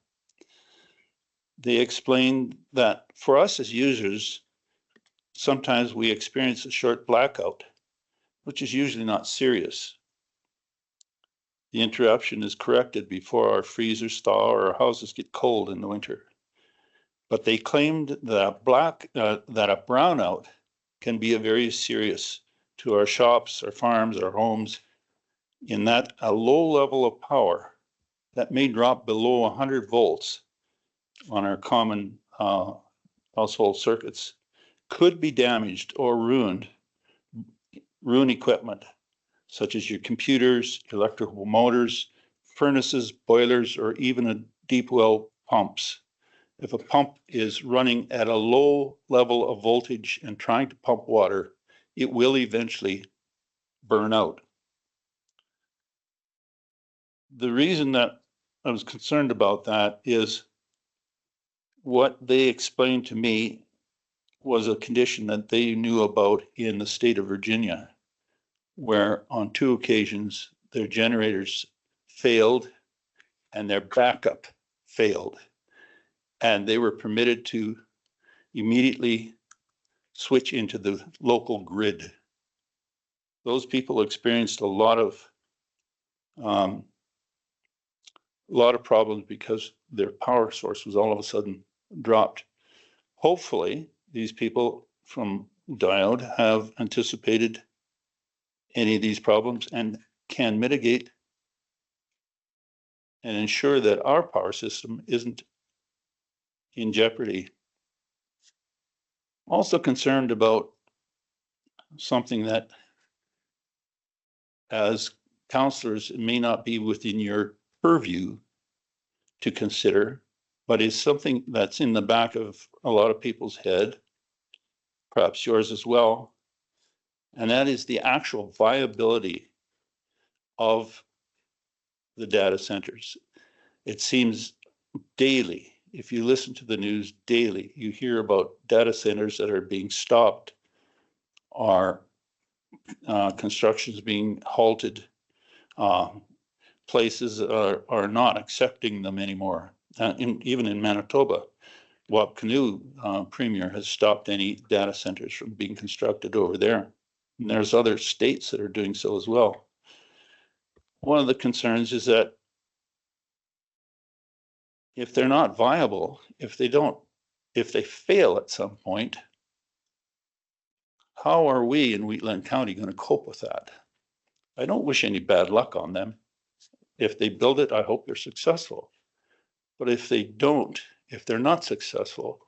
They explained that for us as users, sometimes we experience a short blackout, which is usually not serious. The interruption is corrected before our freezers thaw or our houses get cold in the winter. But they claimed that that a brownout can be very serious to our shops, our farms, our homes, in that a low level of power that may drop below 100 volts on our common household circuits could be damaged or ruin equipment, such as your computers, electrical motors, furnaces, boilers, or even deep well pumps. If a pump is running at a low level of voltage and trying to pump water, it will eventually burn out. The reason that I was concerned about that is what they explained to me was a condition that they knew about in the state of Virginia, where on 2 occasions their generators failed and their backup failed. And they were permitted to immediately switch into the local grid. Those people experienced a lot of problems because their power source was all of a sudden dropped. Hopefully, these people from Diode have anticipated any of these problems and can mitigate and ensure that our power system isn't in jeopardy. Also concerned about something that, as councillors, it may not be within your purview to consider, but is something that's in the back of a lot of people's head, perhaps yours as well, and that is the actual viability of the data centers. It seems daily, if you listen to the news daily, you hear about data centers that are being stopped, or constructions being halted. Places are not accepting them anymore. Even in Manitoba, Wapkanu Premier has stopped any data centers from being constructed over there. And there's other states that are doing so as well. One of the concerns is that if they're not viable, if they fail at some point, how are we in Wheatland County going to cope with that? I don't wish any bad luck on them. If they build it, I hope they're successful. But if they don't, if they're not successful,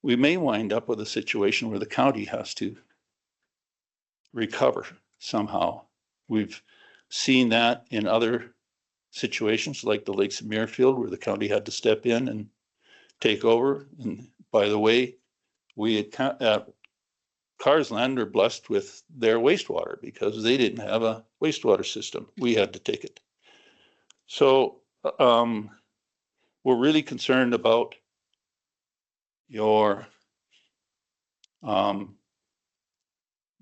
we may wind up with a situation where the county has to recover somehow. We've seen that in other situations like the Lakes of Muirfield, where the county had to step in and take over. And by the way, we at Carsland are blessed with their wastewater because they didn't have a wastewater system. We had to take it. So we're really concerned about your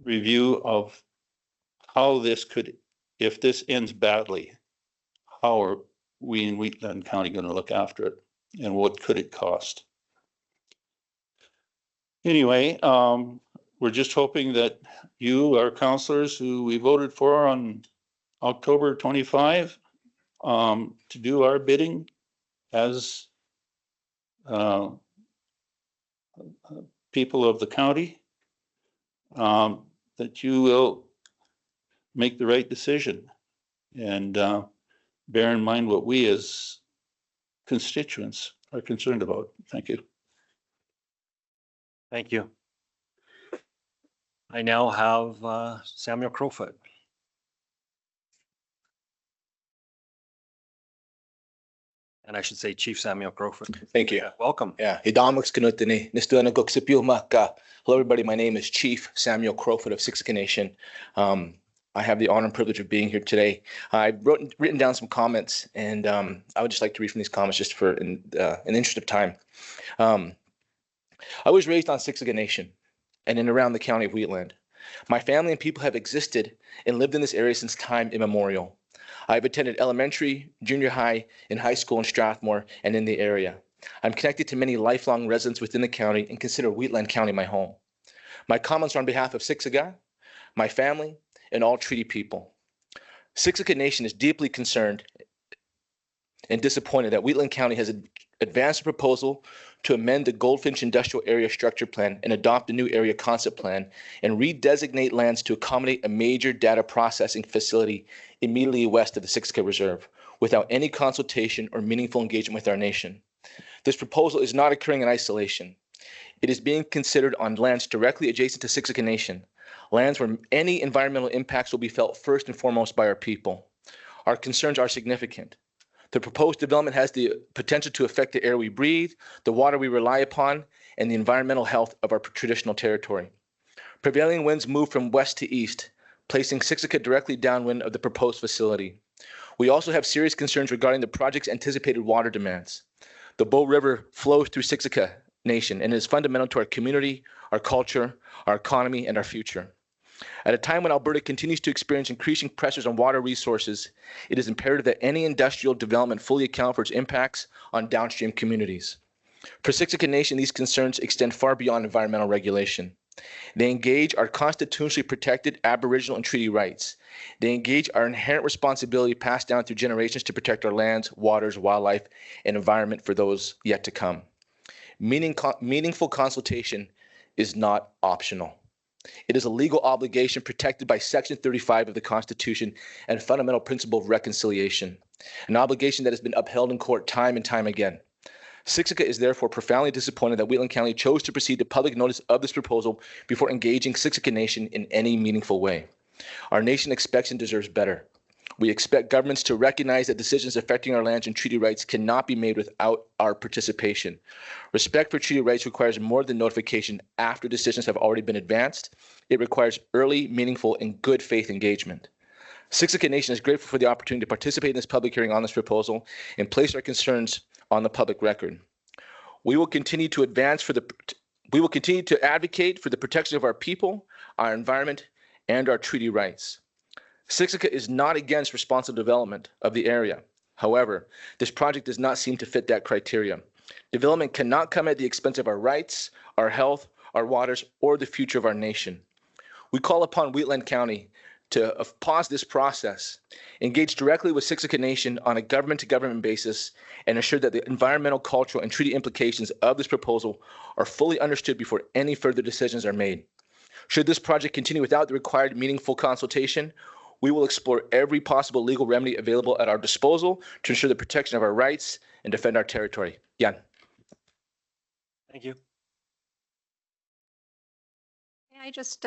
review of how this could, if this ends badly, how are we in Wheatland County going to look after it, and what could it cost? Anyway, we're just hoping that you, our councillors who we voted for on October 25, to do our bidding as people of the county, that you will make the right decision and bear in mind what we as constituents are concerned about. Thank you. Thank you. I now have Samuel Crowfoot. And I should say Chief Samuel Crowfoot. Thank you. Welcome. Yeah. Hello everybody, my name is Chief Samuel Crowfoot of Siksika Nation. I have the honor and privilege of being here today. I've written down some comments, and I would just like to read from these comments just for in the interest of time. I was raised on Siksika Nation and in around the county of Wheatland. My family and people have existed and lived in this area since time immemorial. I've attended elementary, junior high, and high school in Strathmore and in the area. I'm connected to many lifelong residents within the county and consider Wheatland County my home. My comments are on behalf of Siksika, my family, and all treaty people. Siksika Nation is deeply concerned and disappointed that Wheatland County has advanced a proposal to amend the Goldfinch Industrial Area Structure Plan and adopt a new area concept plan and redesignate lands to accommodate a major data processing facility immediately west of the Siksika Reserve without any consultation or meaningful engagement with our nation. This proposal is not occurring in isolation. It is being considered on lands directly adjacent to Siksika Nation, lands where any environmental impacts will be felt first and foremost by our people. Our concerns are significant. The proposed development has the potential to affect the air we breathe, the water we rely upon, and the environmental health of our traditional territory. Prevailing winds move from west to east, placing Siksika directly downwind of the proposed facility. We also have serious concerns regarding the project's anticipated water demands. The Bow River flows through Siksika Nation and is fundamental to our community, our culture, our economy, and our future. At a time when Alberta continues to experience increasing pressures on water resources, it is imperative that any industrial development fully account for its impacts on downstream communities. For Siksika Nation, these concerns extend far beyond environmental regulation. They engage our constitutionally protected Aboriginal and treaty rights. They engage our inherent responsibility passed down through generations to protect our lands, waters, wildlife, and environment for those yet to come. Meaningful consultation is not optional. It is a legal obligation protected by Section 35 of the Constitution and fundamental principle of reconciliation, an obligation that has been upheld in court time and time again. Siksika is therefore profoundly disappointed that Wheatland County chose to proceed to public notice of this proposal before engaging Siksika Nation in any meaningful way. Our nation expects and deserves better. We expect governments to recognize that decisions affecting our lands and treaty rights cannot be made without our participation. Respect for treaty rights requires more than notification after decisions have already been advanced. It requires early, meaningful, and good faith engagement. Siksika Nation is grateful for the opportunity to participate in this public hearing on this proposal and place our concerns on the public record. We will continue to advance we will continue to advocate for the protection of our people, our environment, and our treaty rights. Siksika is not against responsible development of the area. However, this project does not seem to fit that criteria. Development cannot come at the expense of our rights, our health, our waters, or the future of our nation. We call upon Wheatland County to pause this process, engage directly with Siksika Nation on a government-to-government basis, and ensure that the environmental, cultural, and treaty implications of this proposal are fully understood before any further decisions are made. Should this project continue without the required meaningful consultation, we will explore every possible legal remedy available at our disposal to ensure the protection of our rights and defend our territory. Jan. Thank you. I just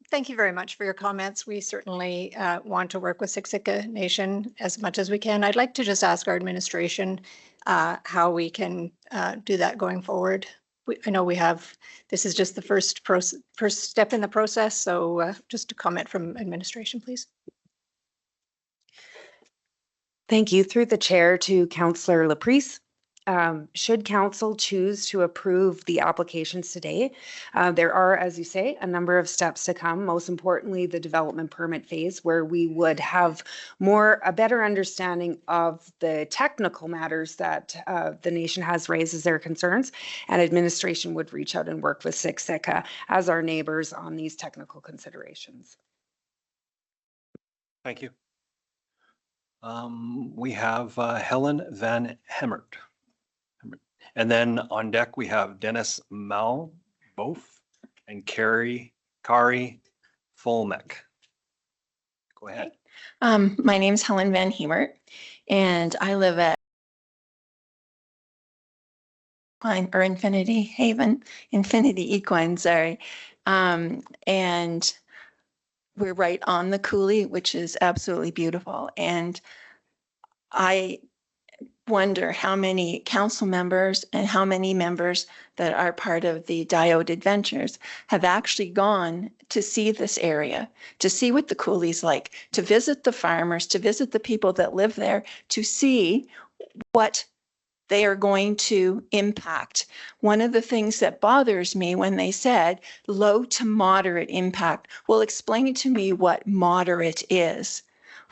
thank you very much for your comments. We certainly want to work with Siksika Nation as much as we can. I'd like to just ask our administration how we can do that going forward. I know we have, this is just the first step in the process, so just a comment from administration, please. Thank you. Through the chair to Councillor Laprise. Should council choose to approve the applications today, there are, as you say, a number of steps to come. Most importantly, the development permit phase, where we would have a better understanding of the technical matters that the nation has raised as their concerns, and administration would reach out and work with Siksika as our neighbors on these technical considerations. Thank you. We have Helen Van Hemert. And then on deck, we have Dennis Mal, both, and Kari Fulmek. Go ahead. My name's Helen Van Hemert, and I live at Infinity Equine, sorry. And we're right on the coulee, which is absolutely beautiful. And I wonder how many council members and how many members that are part of the Diode Adventures have actually gone to see this area, to see what the coulee's like, to visit the farmers, to visit the people that live there, to see what they are going to impact. One of the things that bothers me when they said low to moderate impact, well, explain to me what moderate is.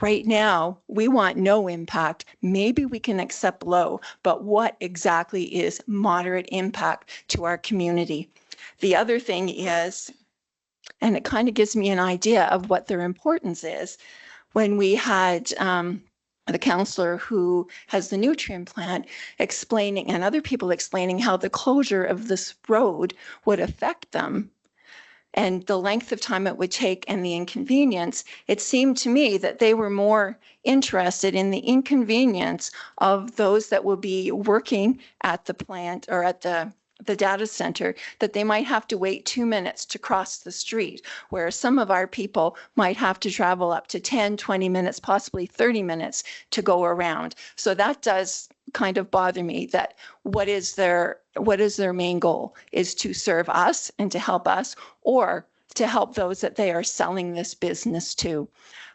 Right now, we want no impact. Maybe we can accept low, but what exactly is moderate impact to our community? The other thing is, and it kind of gives me an idea of what their importance is, when we had the counselor who has the nutrient plant explaining, and other people explaining how the closure of this road would affect them, and the length of time it would take and the inconvenience, it seemed to me that they were more interested in the inconvenience of those that will be working at the plant or at the data center, that they might have to wait 2 minutes to cross the street, where some of our people might have to travel up to 10, 20 minutes, possibly 30 minutes to go around. So that does kind of bother me, that what is their main goal, is to serve us and to help us, or to help those that they are selling this business to.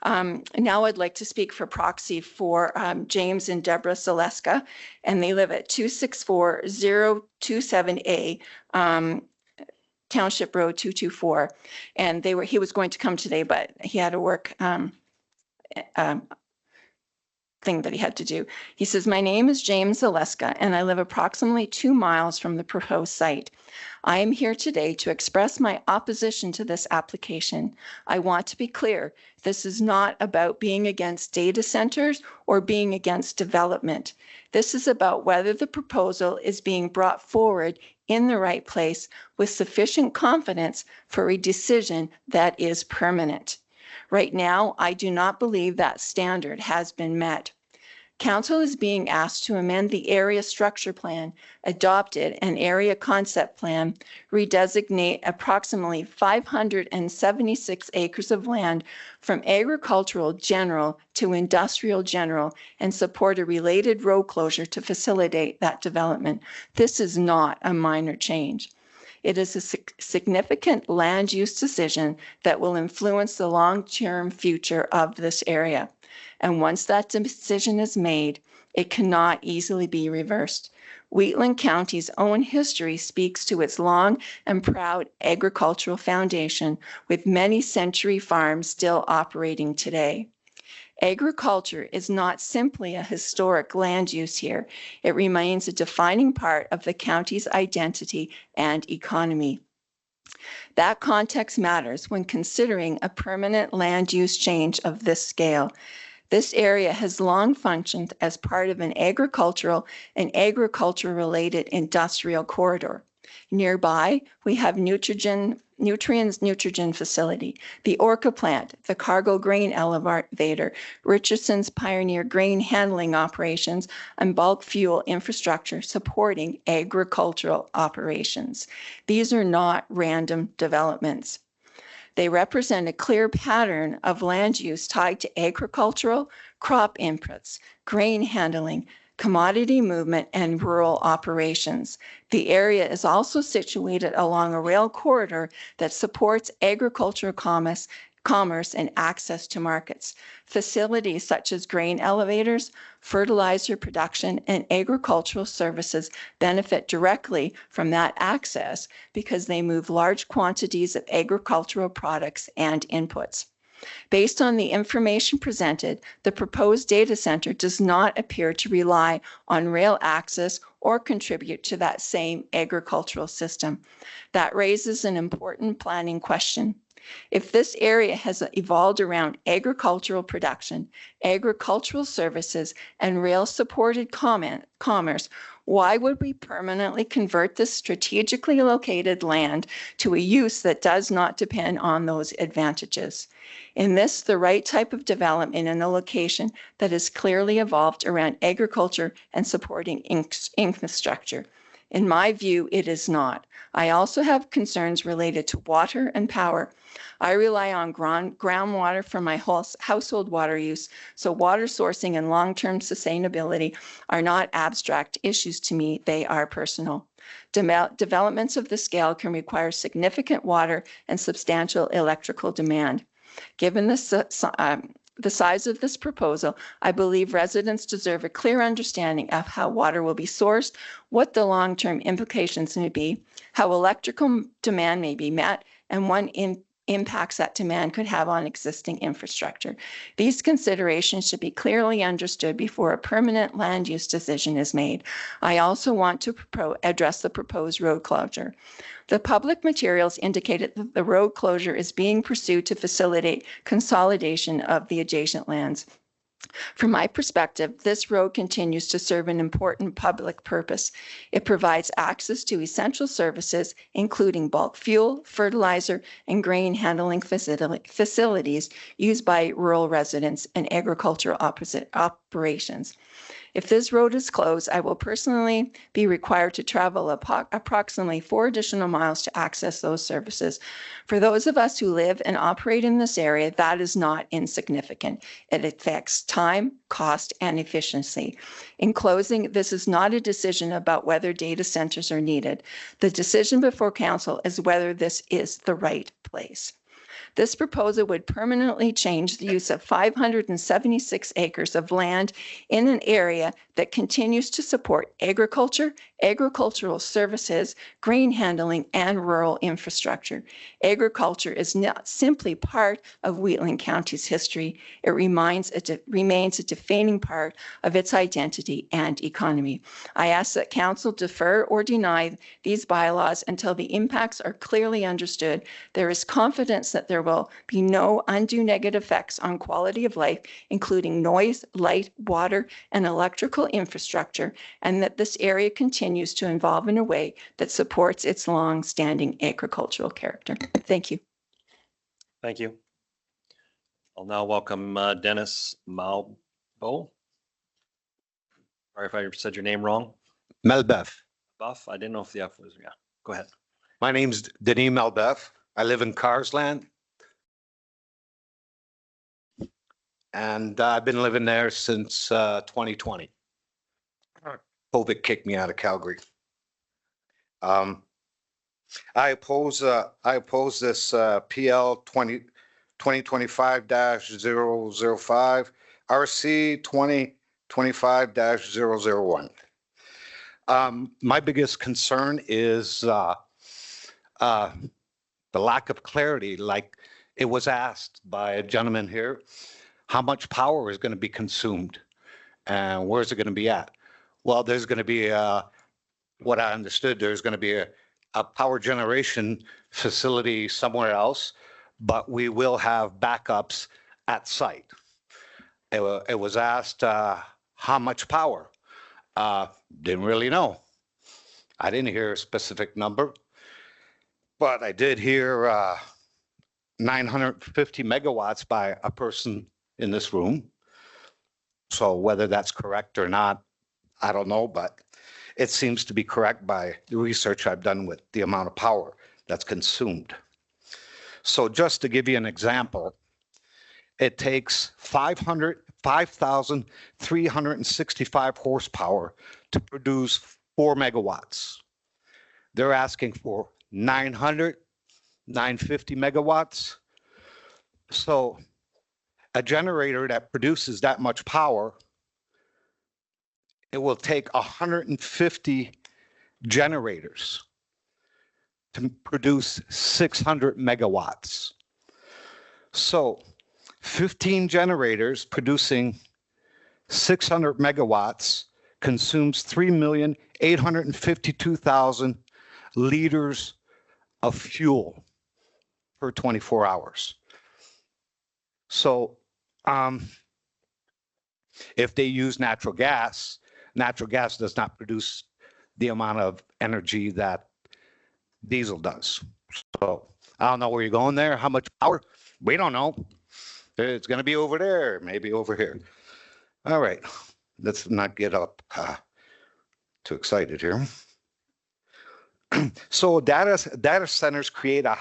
Now I'd like to speak for proxy for James and Deborah Zaleska, and they live at 264027A, Township Road 224. And he was going to come today, but he had a work thing that he had to do. He says, my name is James Zaleska, and I live approximately 2 miles from the proposed site. I am here today to express my opposition to this application. I want to be clear, this is not about being against data centers or being against development. This is about whether the proposal is being brought forward in the right place with sufficient confidence for a decision that is permanent. Right now, I do not believe that standard has been met. Council is being asked to amend the area structure plan, adopted an area concept plan, redesignate approximately 576 acres of land from agricultural general to industrial general, and support a related road closure to facilitate that development. This is not a minor change. It is a significant land use decision that will influence the long-term future of this area. And once that decision is made, it cannot easily be reversed. Wheatland County's own history speaks to its long and proud agricultural foundation, with many century farms still operating today. Agriculture is not simply a historic land use here. It remains a defining part of the county's identity and economy. That context matters when considering a permanent land use change of this scale. This area has long functioned as part of an agricultural and agriculture-related industrial corridor. Nearby, we have Nutrien's Nutrigen facility, the Orca plant, the cargo grain elevator, Richardson's Pioneer grain handling operations, and bulk fuel infrastructure supporting agricultural operations. These are not random developments. They represent a clear pattern of land use tied to agricultural, crop inputs, grain handling, commodity movement, and rural operations. The area is also situated along a rail corridor that supports agricultural commerce and access to markets. Facilities such as grain elevators, fertilizer production, and agricultural services benefit directly from that access because they move large quantities of agricultural products and inputs. Based on the information presented, the proposed data center does not appear to rely on rail access or contribute to that same agricultural system. That raises an important planning question. If this area has evolved around agricultural production, agricultural services, and rail-supported commerce, why would we permanently convert this strategically located land to a use that does not depend on those advantages? In this, the right type of development in a location that is clearly evolved around agriculture and supporting infrastructure. In my view, it is not. I also have concerns related to water and power. I rely on groundwater for my household water use, so water sourcing and long-term sustainability are not abstract issues to me, they are personal. Developments of this scale can require significant water and substantial electrical demand. Given the size of this proposal, I believe residents deserve a clear understanding of how water will be sourced, what the long-term implications may be, how electrical demand may be met, and what impacts that demand could have on existing infrastructure. These considerations should be clearly understood before a permanent land use decision is made. I also want to address the proposed road closure. The public materials indicated that the road closure is being pursued to facilitate consolidation of the adjacent lands. From my perspective, this road continues to serve an important public purpose. It provides access to essential services, including bulk fuel, fertilizer, and grain handling facilities used by rural residents and agricultural operations. If this road is closed, I will personally be required to travel approximately 4 additional miles to access those services. For those of us who live and operate in this area, that is not insignificant. It affects time, cost, and efficiency. In closing, this is not a decision about whether data centers are needed. The decision before council is whether this is the right place. This proposal would permanently change the use of 576 acres of land in an area that continues to support agriculture, agricultural services, grain handling, and rural infrastructure. Agriculture is not simply part of Wheatland County's history. It remains a defining part of its identity and economy. I ask that council defer or deny these bylaws until the impacts are clearly understood. There is confidence that there will be no undue negative effects on quality of life, including noise, light, water, and electrical infrastructure, and that this area continues to evolve in a way that supports its long-standing agricultural character. Thank you. Thank you. I'll now welcome Dennis Malbeuf. Sorry if I said your name wrong. Malbeuf. Buff, I didn't know if the F was, yeah, go ahead. My name's Denis Malbeuf. I live in Carsland. And I've been living there since 2020. COVID kicked me out of Calgary. I oppose this PL 2025-005, RC 2025-001. My biggest concern is the lack of clarity, like it was asked by a gentleman here, how much power is going to be consumed and where's it going to be at? Well, there's going to be, what I understood, there's going to be a a power generation facility somewhere else, but we will have backups at site. It was asked how much power. Didn't really know. I didn't hear a specific number, but I did hear 950 megawatts by a person in this room. So whether that's correct or not, I don't know, but it seems to be correct by the research I've done with the amount of power that's consumed. So just to give you an example, it takes 5,365 horsepower to produce 4 megawatts. They're asking for 950 megawatts. So a generator that produces that much power, it will take 150 generators to produce 600 megawatts. So 15 generators producing 600 megawatts consumes 3,852,000 liters of fuel per 24 hours. So if they use natural gas does not produce the amount of energy that diesel does. So I don't know where you're going there. How much power? We don't know. It's going to be over there, maybe over here. All right, let's not get up too excited here. So data centers create a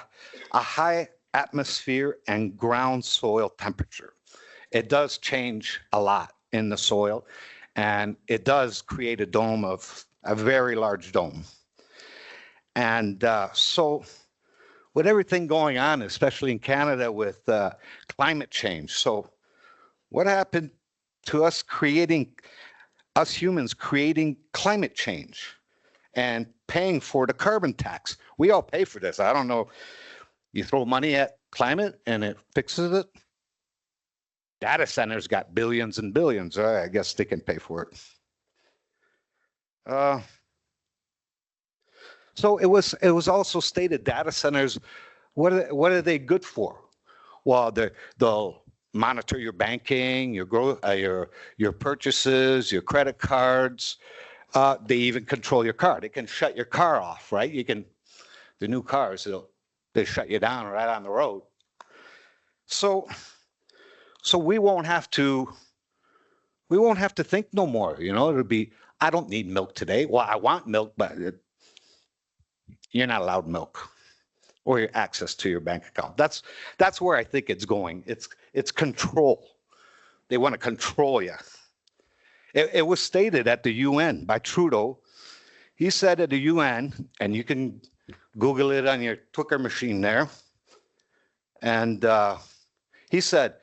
high atmosphere and ground soil temperature. It does change a lot in the soil, and it does create a dome of a very large dome. And so with everything going on, especially in Canada with climate change. So what happened to us humans creating climate change and paying for the carbon tax? We all pay for this. I don't know. You throw money at climate and it fixes it. Data centers got billions and billions. I guess they can pay for it. So it was also stated data centers, what are they good for? Well, they'll monitor your banking, your growth, your purchases, your credit cards. They even control your car. They can shut your car off, right? The new cars, they shut you down right on the road. So we won't have to think no more. You know, it'll be, I don't need milk today. Well, I want milk, but you're not allowed milk or your access to your bank account. That's where I think it's going. It's control. They want to control you. It was stated at the UN by Trudeau. He said at the UN, and you can Google it on your Twitter machine there. And he said,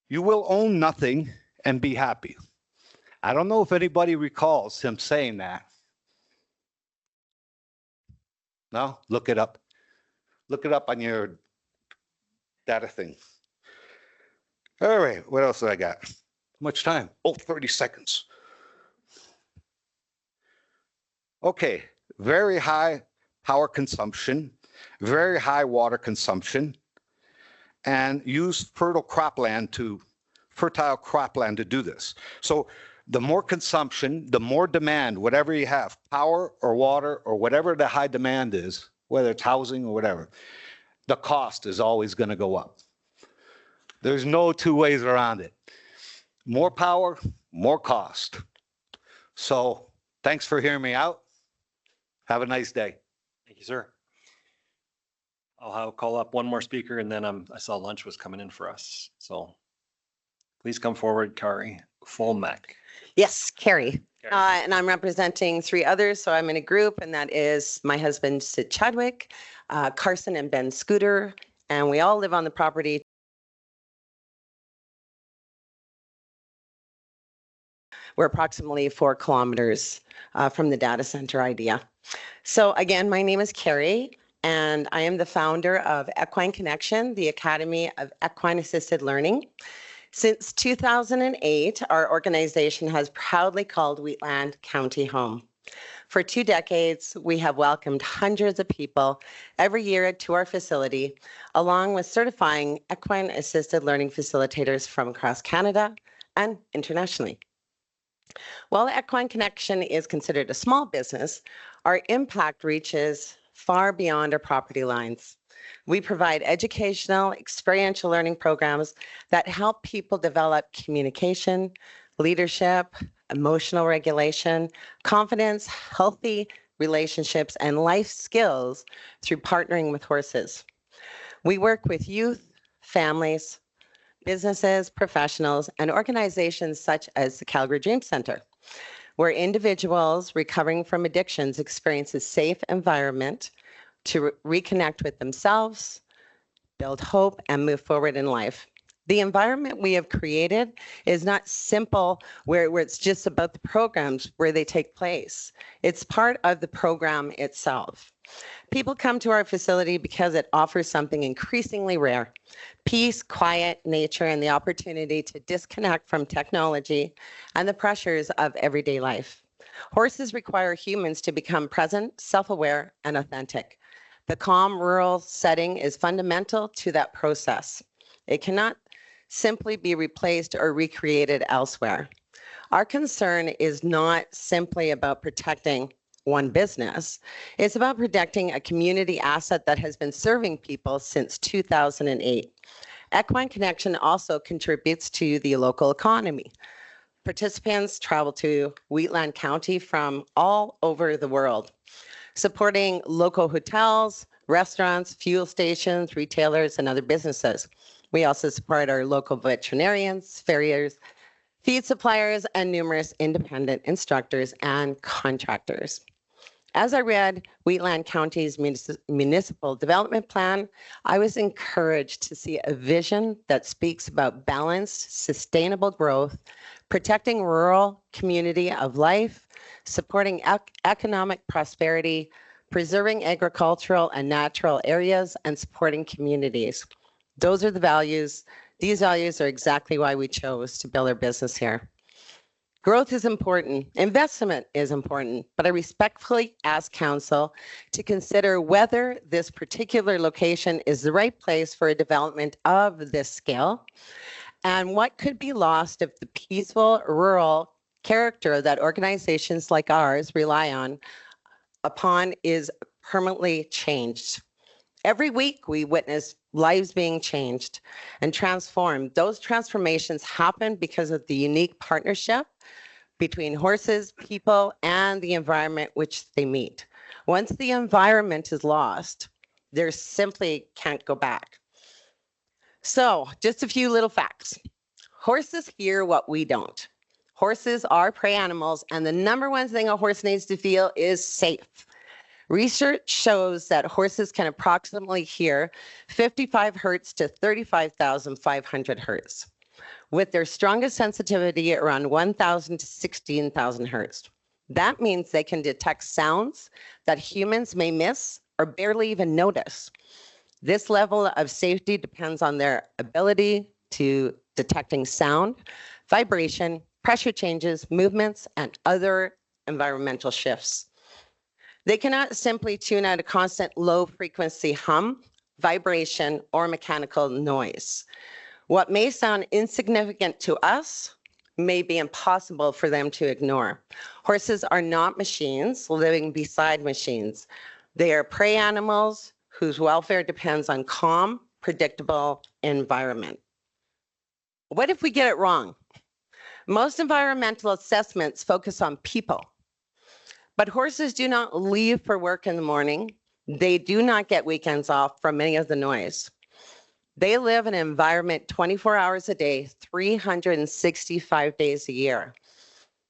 "You will own nothing and be happy." I don't know if anybody recalls him saying that. No? Look it up. Look it up on your data thing. All right, what else have I got? How much time? Oh, 30 seconds. Okay, very high power consumption, very high water consumption, and use fertile cropland to do this. So the more consumption, the more demand, whatever you have, power or water or whatever the high demand is, whether it's housing or whatever, the cost is always going to go up. There's no two ways around it. More power, more cost. So thanks for hearing me out. Have a nice day. Thank you, sir. I'll call up one more speaker, and then I saw lunch was coming in for us. So please come forward, Kari Folmack. Yes, Carrie. And I'm representing 3 others. So I'm in a group, and that is my husband, Sid Chadwick, Carson and Ben Scooter, and we all live on the property. We're approximately 4 kilometers from the data center idea. So again, my name is Carrie, and I am the founder of Equine Connection, the Academy of Equine Assisted Learning. Since 2008, our organization has proudly called Wheatland County home. For 2 decades, we have welcomed hundreds of people every year to our facility, along with certifying equine assisted learning facilitators from across Canada and internationally. While Equine Connection is considered a small business, our impact reaches far beyond our property lines. We provide educational, experiential learning programs that help people develop communication, leadership, emotional regulation, confidence, healthy relationships, and life skills through partnering with horses. We work with youth, families, businesses, professionals, and organizations such as the Calgary Dream Center, where individuals recovering from addictions experience a safe environment to reconnect with themselves, build hope, and move forward in life. The environment we have created is not simple where it's just about the programs where they take place. It's part of the program itself. People come to our facility because it offers something increasingly rare: peace, quiet, nature, and the opportunity to disconnect from technology and the pressures of everyday life. Horses require humans to become present, self-aware, and authentic. The calm rural setting is fundamental to that process. It cannot simply be replaced or recreated elsewhere. Our concern is not simply about protecting one business. It's about protecting a community asset that has been serving people since 2008. Equine Connection also contributes to the local economy. Participants travel to Wheatland County from all over the world, supporting local hotels, restaurants, fuel stations, retailers, and other businesses. We also support our local veterinarians, farriers, feed suppliers, and numerous independent instructors and contractors. As I read Wheatland County's municipal development plan, I was encouraged to see a vision that speaks about balanced, sustainable growth, protecting rural community of life, supporting economic prosperity, preserving agricultural and natural areas, and supporting communities. Those are the values. These values are exactly why we chose to build our business here. Growth is important, investment is important, but I respectfully ask council to consider whether this particular location is the right place for a development of this scale, and what could be lost if the peaceful rural character that organizations like ours rely upon is permanently changed. Every week we witness lives being changed and transformed. Those transformations happen because of the unique partnership between horses, people, and the environment which they meet. Once the environment is lost, there simply can't go back. So just a few little facts. Horses hear what we don't. Horses are prey animals, and the number one thing a horse needs to feel is safe. Research shows that horses can approximately hear 55 hertz to 35,500 hertz, with their strongest sensitivity around 1,000 to 16,000 hertz. That means they can detect sounds that humans may miss or barely even notice. This level of safety depends on their ability to detecting sound, vibration, pressure changes, movements, and other environmental shifts. They cannot simply tune out a constant low frequency hum, vibration, or mechanical noise. What may sound insignificant to us may be impossible for them to ignore. Horses are not machines living beside machines. They are prey animals whose welfare depends on calm, predictable environment. What if we get it wrong? Most environmental assessments focus on people, but horses do not leave for work in the morning. They do not get weekends off from any of the noise. They live in an environment 24 hours a day, 365 days a year.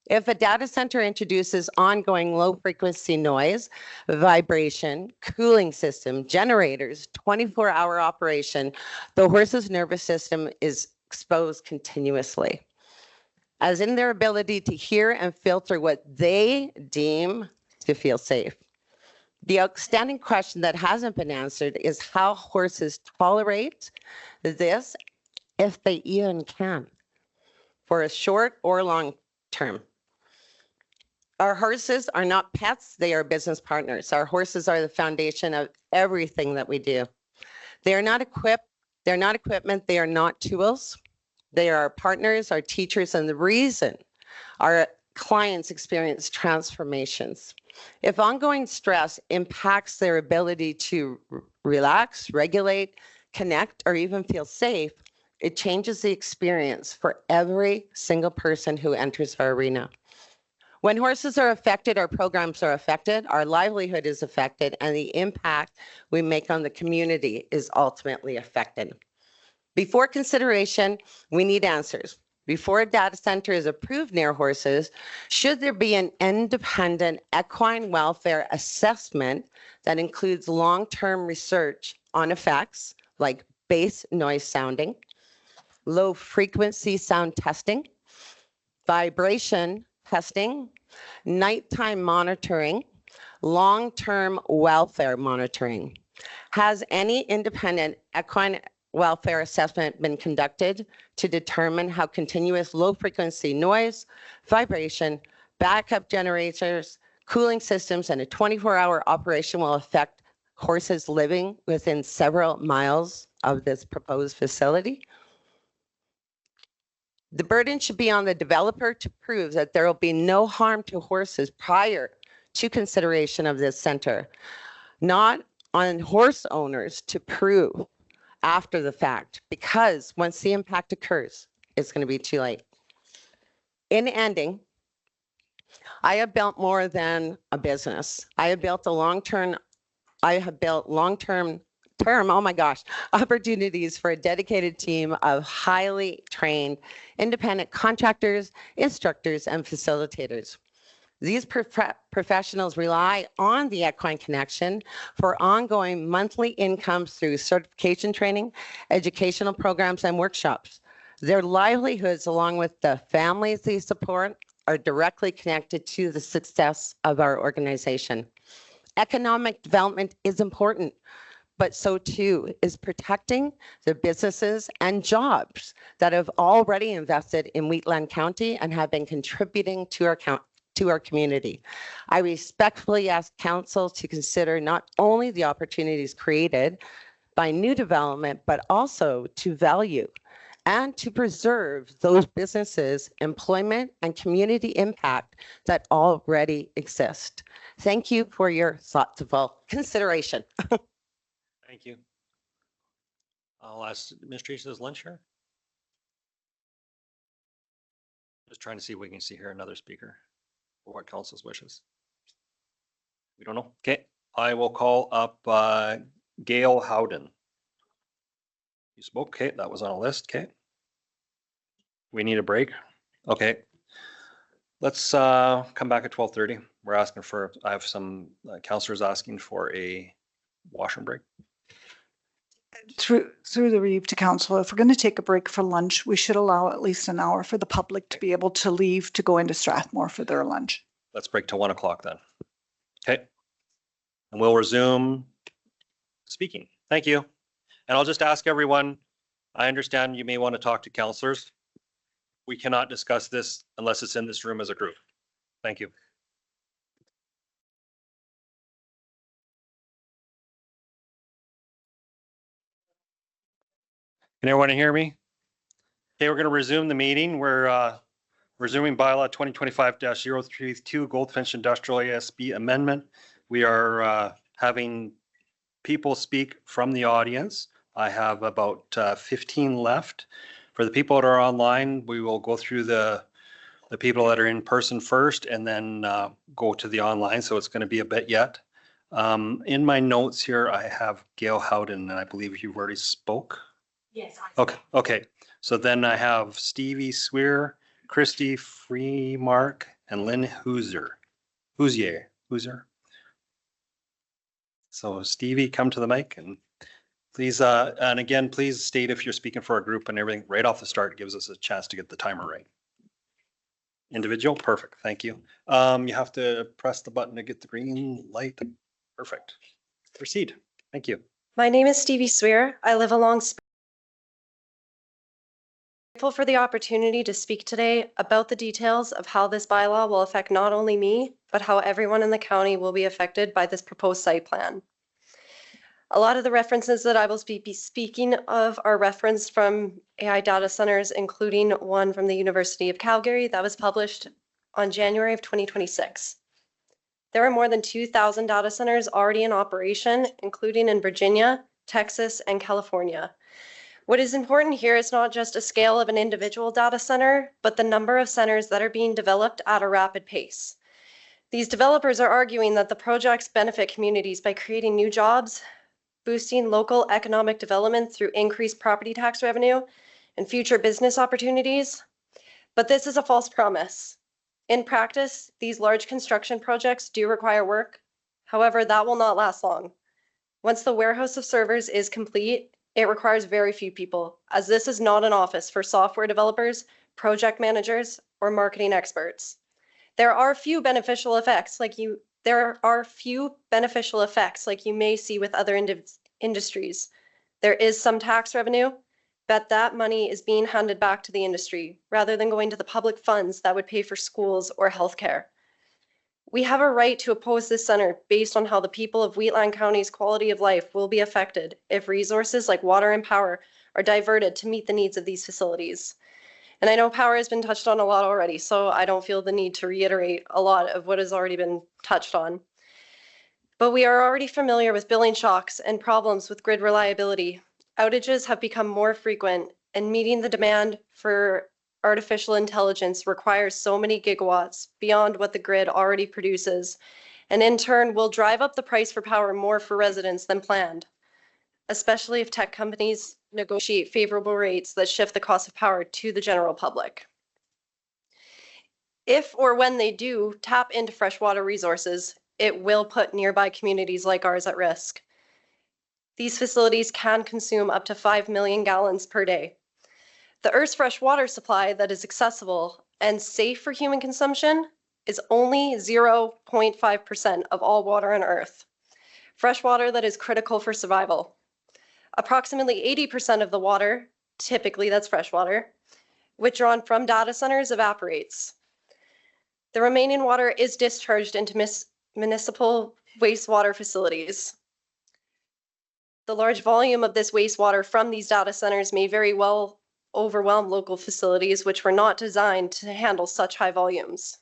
If a data center introduces ongoing low frequency noise, vibration, cooling system, generators, 24-hour operation, the horse's nervous system is exposed continuously, as in their ability to hear and filter what they deem to feel safe. The outstanding question that hasn't been answered is how horses tolerate this, if they even can, for a short or long term. Our horses are not pets, they are business partners. Our horses are the foundation of everything that we do. They are not they're not equipment, they are not tools. They are our partners, our teachers, and the reason our clients experience transformations. If ongoing stress impacts their ability to relax, regulate, connect, or even feel safe, it changes the experience for every single person who enters our arena. When horses are affected, our programs are affected, our livelihood is affected, and the impact we make on the community is ultimately affected. Before consideration, we need answers. Before a data center is approved near horses, should there be an independent equine welfare assessment that includes long-term research on effects like base noise sounding, low frequency sound testing, vibration testing, nighttime monitoring, long-term welfare monitoring? Has any independent equine welfare assessment been conducted to determine how continuous low frequency noise, vibration, backup generators, cooling systems, and a 24-hour operation will affect horses living within several miles of this proposed facility? The burden should be on the developer to prove that there will be no harm to horses prior to consideration of this center, not on horse owners to prove after the fact, because once the impact occurs, it's going to be too late. In ending, I have built more than a business. I have built long-term, oh my gosh, opportunities for a dedicated team of highly trained independent contractors, instructors, and facilitators. These professionals rely on the Equine Connection for ongoing monthly incomes through certification training, educational programs, and workshops. Their livelihoods, along with the families they support, are directly connected to the success of our organization. Economic development is important, but so too is protecting the businesses and jobs that have already invested in Wheatland County and have been contributing to our community. I respectfully ask council to consider not only the opportunities created by new development, but also to value and to preserve those businesses, employment, and community impact that already exist. Thank you for your thoughtful consideration. Thank you. I'll ask Administration, is lunch here? Just trying to see if we can see here another speaker for what council's wishes. We don't know. Okay, I will call up Gail Howden. You spoke, okay, that was on a list, okay. We need a break. Okay. Let's come back at 12:30. We're asking for, I have some councillors asking for a washroom break. Through the reeve to council, if we're going to take a break for lunch, we should allow at least an hour for the public to be able to leave to go into Strathmore for their lunch. Let's break to 1 o'clock then. Okay. And we'll resume speaking. Thank you. And I'll just ask everyone, I understand you may want to talk to councillors. We cannot discuss this unless it's in this room as a group. Thank you. Can everyone hear me? Okay, we're going to resume the meeting. We're resuming bylaw 2025-032 Goldfinch Industrial ASB amendment. We are having people speak from the audience. I have about 15 left. For the people that are online, we will go through the people that are in person first and then go to the online. So it's going to be a bit yet. In my notes here, I have Gail Howden, and I believe you've already spoke. Yes. Okay. So then I have Stevie Swear, Christy Freemark, and Lynn Hoosier. So Stevie, come to the mic and please, and again, please state if you're speaking for a group and everything right off the start. It gives us a chance to get the timer right. Individual, perfect, thank you. You have to press the button to get the green light. Perfect. Proceed, thank you. My name is Stevie Swear. I live along grateful for the opportunity to speak today about the details of how this bylaw will affect not only me, but how everyone in the county will be affected by this proposed site plan. A lot of the references that I will be speaking of are referenced from AI data centers, including one from the University of Calgary that was published on January of 2026. There are more than 2,000 data centers already in operation, including in Virginia, Texas, and California. What is important here is not just a scale of an individual data center, but the number of centers that are being developed at a rapid pace. These developers are arguing that the projects benefit communities by creating new jobs, boosting local economic development through increased property tax revenue and future business opportunities. But this is a false promise. In practice, these large construction projects do require work. However, that will not last long. Once the warehouse of servers is complete, it requires very few people, as this is not an office for software developers, project managers, or marketing experts. There are few beneficial effects like you may see with other industries. There is some tax revenue, but that money is being handed back to the industry rather than going to the public funds that would pay for schools or healthcare. We have a right to oppose this center based on how the people of Wheatland County's quality of life will be affected if resources like water and power are diverted to meet the needs of these facilities. And I know power has been touched on a lot already, so I don't feel the need to reiterate a lot of what has already been touched on. But we are already familiar with billing shocks and problems with grid reliability. Outages have become more frequent, and meeting the demand for artificial intelligence requires so many gigawatts beyond what the grid already produces, and in turn will drive up the price for power more for residents than planned, especially if tech companies negotiate favorable rates that shift the cost of power to the general public. If or when they do tap into freshwater resources, it will put nearby communities like ours at risk. These facilities can consume up to 5 million gallons per day. The Earth's fresh water supply that is accessible and safe for human consumption is only 0.5% of all water on Earth. Fresh water that is critical for survival. Approximately 80% of the water, typically that's fresh water, withdrawn from data centers evaporates. The remaining water is discharged into municipal wastewater facilities. The large volume of this wastewater from these data centers may very well overwhelm local facilities which were not designed to handle such high volumes.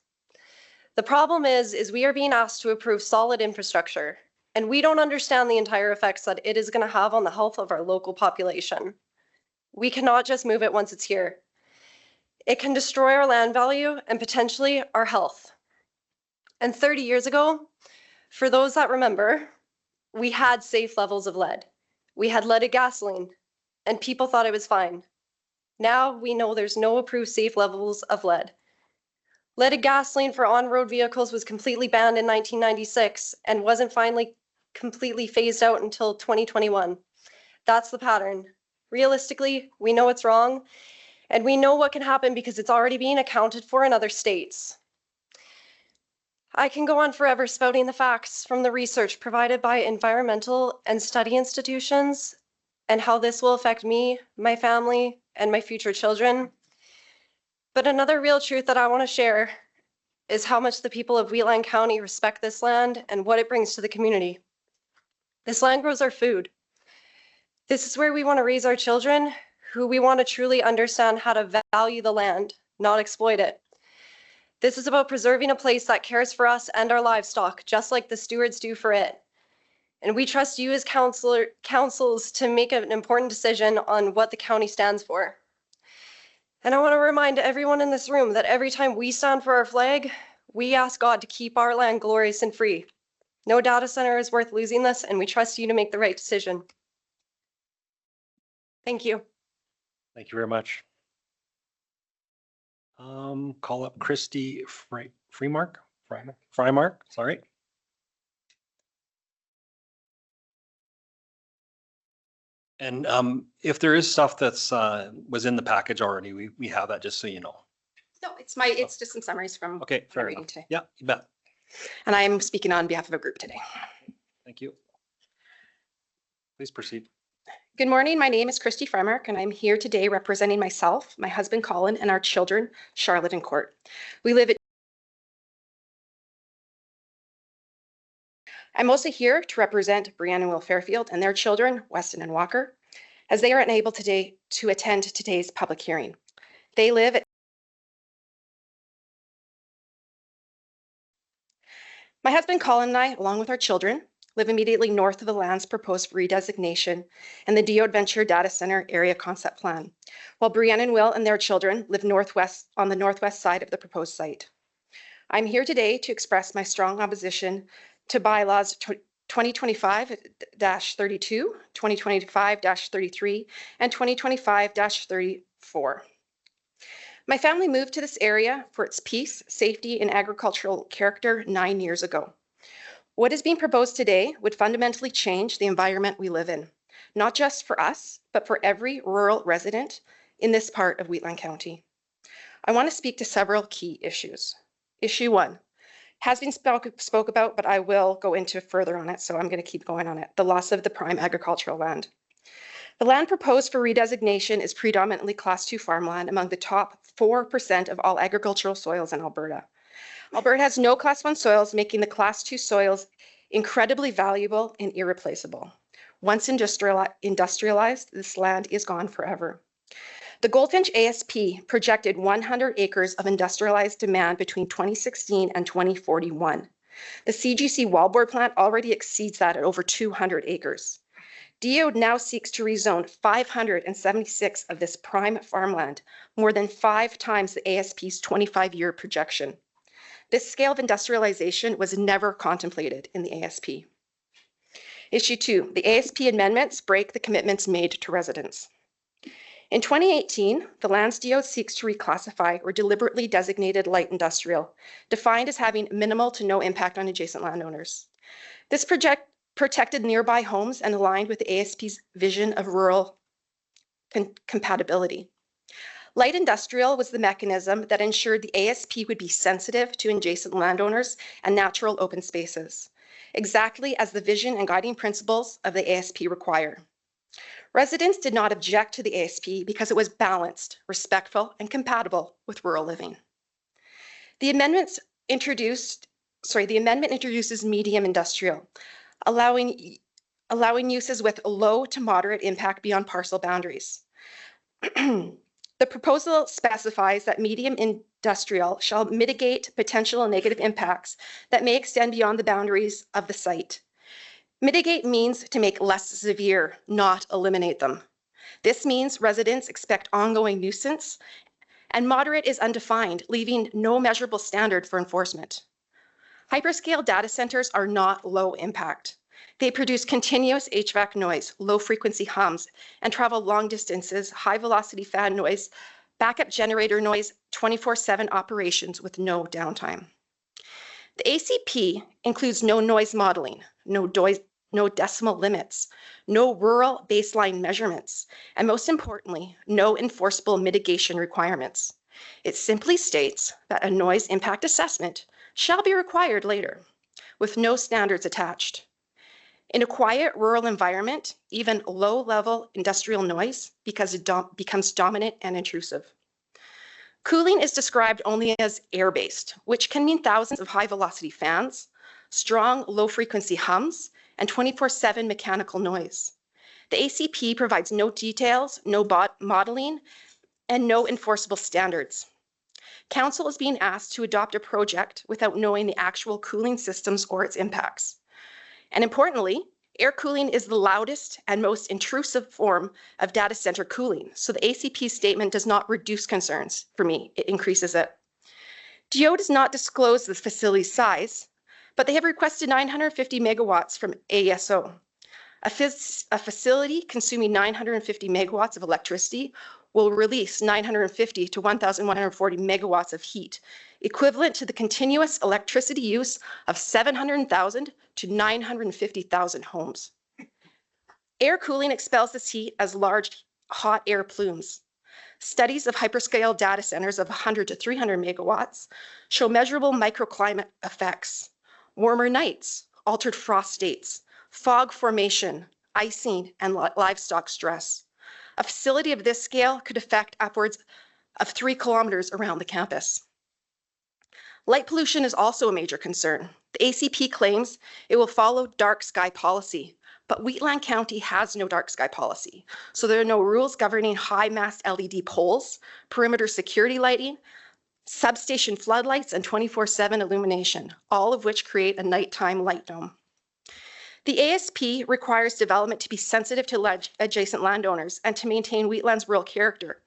The problem is we are being asked to approve solid infrastructure, and we don't understand the entire effects that it is going to have on the health of our local population. We cannot just move it once it's here. It can destroy our land value and potentially our health. And 30 years ago, for those that remember, we had safe levels of lead. We had leaded gasoline, and people thought it was fine. Now we know there's no approved safe levels of lead. Leaded gasoline for on-road vehicles was completely banned in 1996 and wasn't finally completely phased out until 2021. That's the pattern. Realistically, we know it's wrong, and we know what can happen because it's already being accounted for in other states. I can go on forever spouting the facts from the research provided by environmental and study institutions and how this will affect me, my family, and my future children. But another real truth that I want to share is how much the people of Wheatland County respect this land and what it brings to the community. This land grows our food. This is where we want to raise our children, who we want to truly understand how to value the land, not exploit it. This is about preserving a place that cares for us and our livestock, just like the stewards do for it. And we trust you as councils to make an important decision on what the county stands for. And I want to remind everyone in this room that every time we stand for our flag, we ask God to keep our land glorious and free. No data center is worth losing this, and we trust you to make the right decision. Thank you. Thank you very much. Call up Christy Freimark, sorry. And if there is stuff that's was in the package already, we have that, just so you know. No, it's just some summaries from Okay, fair reading enough. today. Yeah, you bet. And I'm speaking on behalf of a group today. Thank you. Please proceed. Good morning. My name is Christy Fremark, and I'm here today representing myself, my husband Colin, and our children, Charlotte and Court. We live at I'm also here to represent Brianna and Will Fairfield and their children, Weston and Walker, as they are unable today to attend today's public hearing. They live at My husband Colin and I, along with our children, live immediately north of the lands proposed for redesignation and the Diode Venture Data Center Area Concept Plan, while Brianna and Will and their children live northwest on the northwest side of the proposed site. I'm here today to express my strong opposition to bylaws 2025-32, 2025-33, and 2025-34. My family moved to this area for its peace, safety, and agricultural character 9 years ago. What is being proposed today would fundamentally change the environment we live in, not just for us, but for every rural resident in this part of Wheatland County. I want to speak to several key issues. Issue 1 has been spoke about, but I will go into further on it, so I'm going to keep going on it. The loss of the prime agricultural land. The land proposed for redesignation is predominantly Class 2 farmland among the top 4% of all agricultural soils in Alberta. Alberta has no Class 1 soils, making the Class 2 soils incredibly valuable and irreplaceable. Once industrialized, this land is gone forever. The Goldfinch ASP projected 100 acres of industrialized demand between 2016 and 2041. The CGC wallboard plant already exceeds that at over 200 acres. Diode now seeks to rezone 576 of this prime farmland, more than 5 times the ASP's 25-year projection. This scale of industrialization was never contemplated in the ASP. Issue 2, the ASP amendments break the commitments made to residents. In 2018, the lands Diode seeks to reclassify were deliberately designated light industrial, defined as having minimal to no impact on adjacent landowners. This protected nearby homes and aligned with the ASP's vision of rural compatibility. Light industrial was the mechanism that ensured the ASP would be sensitive to adjacent landowners and natural open spaces, exactly as the vision and guiding principles of the ASP require. Residents did not object to the ASP because it was balanced, respectful, and compatible with rural living. The amendment introduces medium industrial, allowing uses with low to moderate impact beyond parcel boundaries. The proposal specifies that medium industrial shall mitigate potential negative impacts that may extend beyond the boundaries of the site. Mitigate means to make less severe, not eliminate them. This means residents expect ongoing nuisance, and moderate is undefined, leaving no measurable standard for enforcement. Hyperscale data centers are not low impact. They produce continuous HVAC noise, low frequency hums, and travel long distances, high velocity fan noise, backup generator noise, 24/7 operations with no downtime. The ACP includes no noise modeling, no decimal limits, no rural baseline measurements, and most importantly, no enforceable mitigation requirements. It simply states that a noise impact assessment shall be required later, with no standards attached. In a quiet rural environment, even low-level industrial noise becomes dominant and intrusive. Cooling is described only as air-based, which can mean thousands of high-velocity fans, strong low-frequency hums, and 24/7 mechanical noise. The ACP provides no details, no modeling, and no enforceable standards. Council is being asked to adopt a project without knowing the actual cooling systems or its impacts. And importantly, air cooling is the loudest and most intrusive form of data center cooling, so the ACP statement does not reduce concerns for me, it increases it. Diode does not disclose the facility's size, but they have requested 950 megawatts from AESO. A facility consuming 950 megawatts of electricity will release 950 to 1,140 megawatts of heat, equivalent to the continuous electricity use of 700,000 to 950,000 homes. Air cooling expels this heat as large hot air plumes. Studies of hyperscale data centers of 100 to 300 megawatts show measurable microclimate effects. Warmer nights, altered frost dates, fog formation, icing, and livestock stress. A facility of this scale could affect upwards of 3 kilometers around the campus. Light pollution is also a major concern. The ACP claims it will follow dark sky policy, but Wheatland County has no dark sky policy. So there are no rules governing high mast LED poles, perimeter security lighting, substation floodlights, and 24/7 illumination, all of which create a nighttime light dome. The ASP requires development to be sensitive to adjacent landowners and to maintain Wheatland's rural character.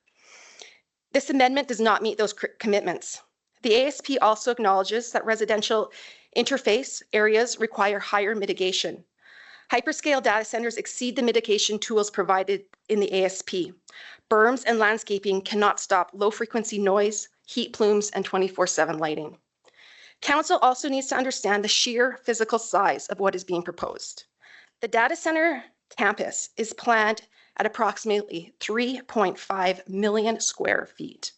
This amendment does not meet those commitments. The ASP also acknowledges that residential interface areas require higher mitigation. Hyperscale data centers exceed the mitigation tools provided in the ASP. Berms and landscaping cannot stop low-frequency noise, heat plumes, and 24/7 lighting. Council also needs to understand the sheer physical size of what is being proposed. The data center campus is planned at approximately 3.5 million square feet.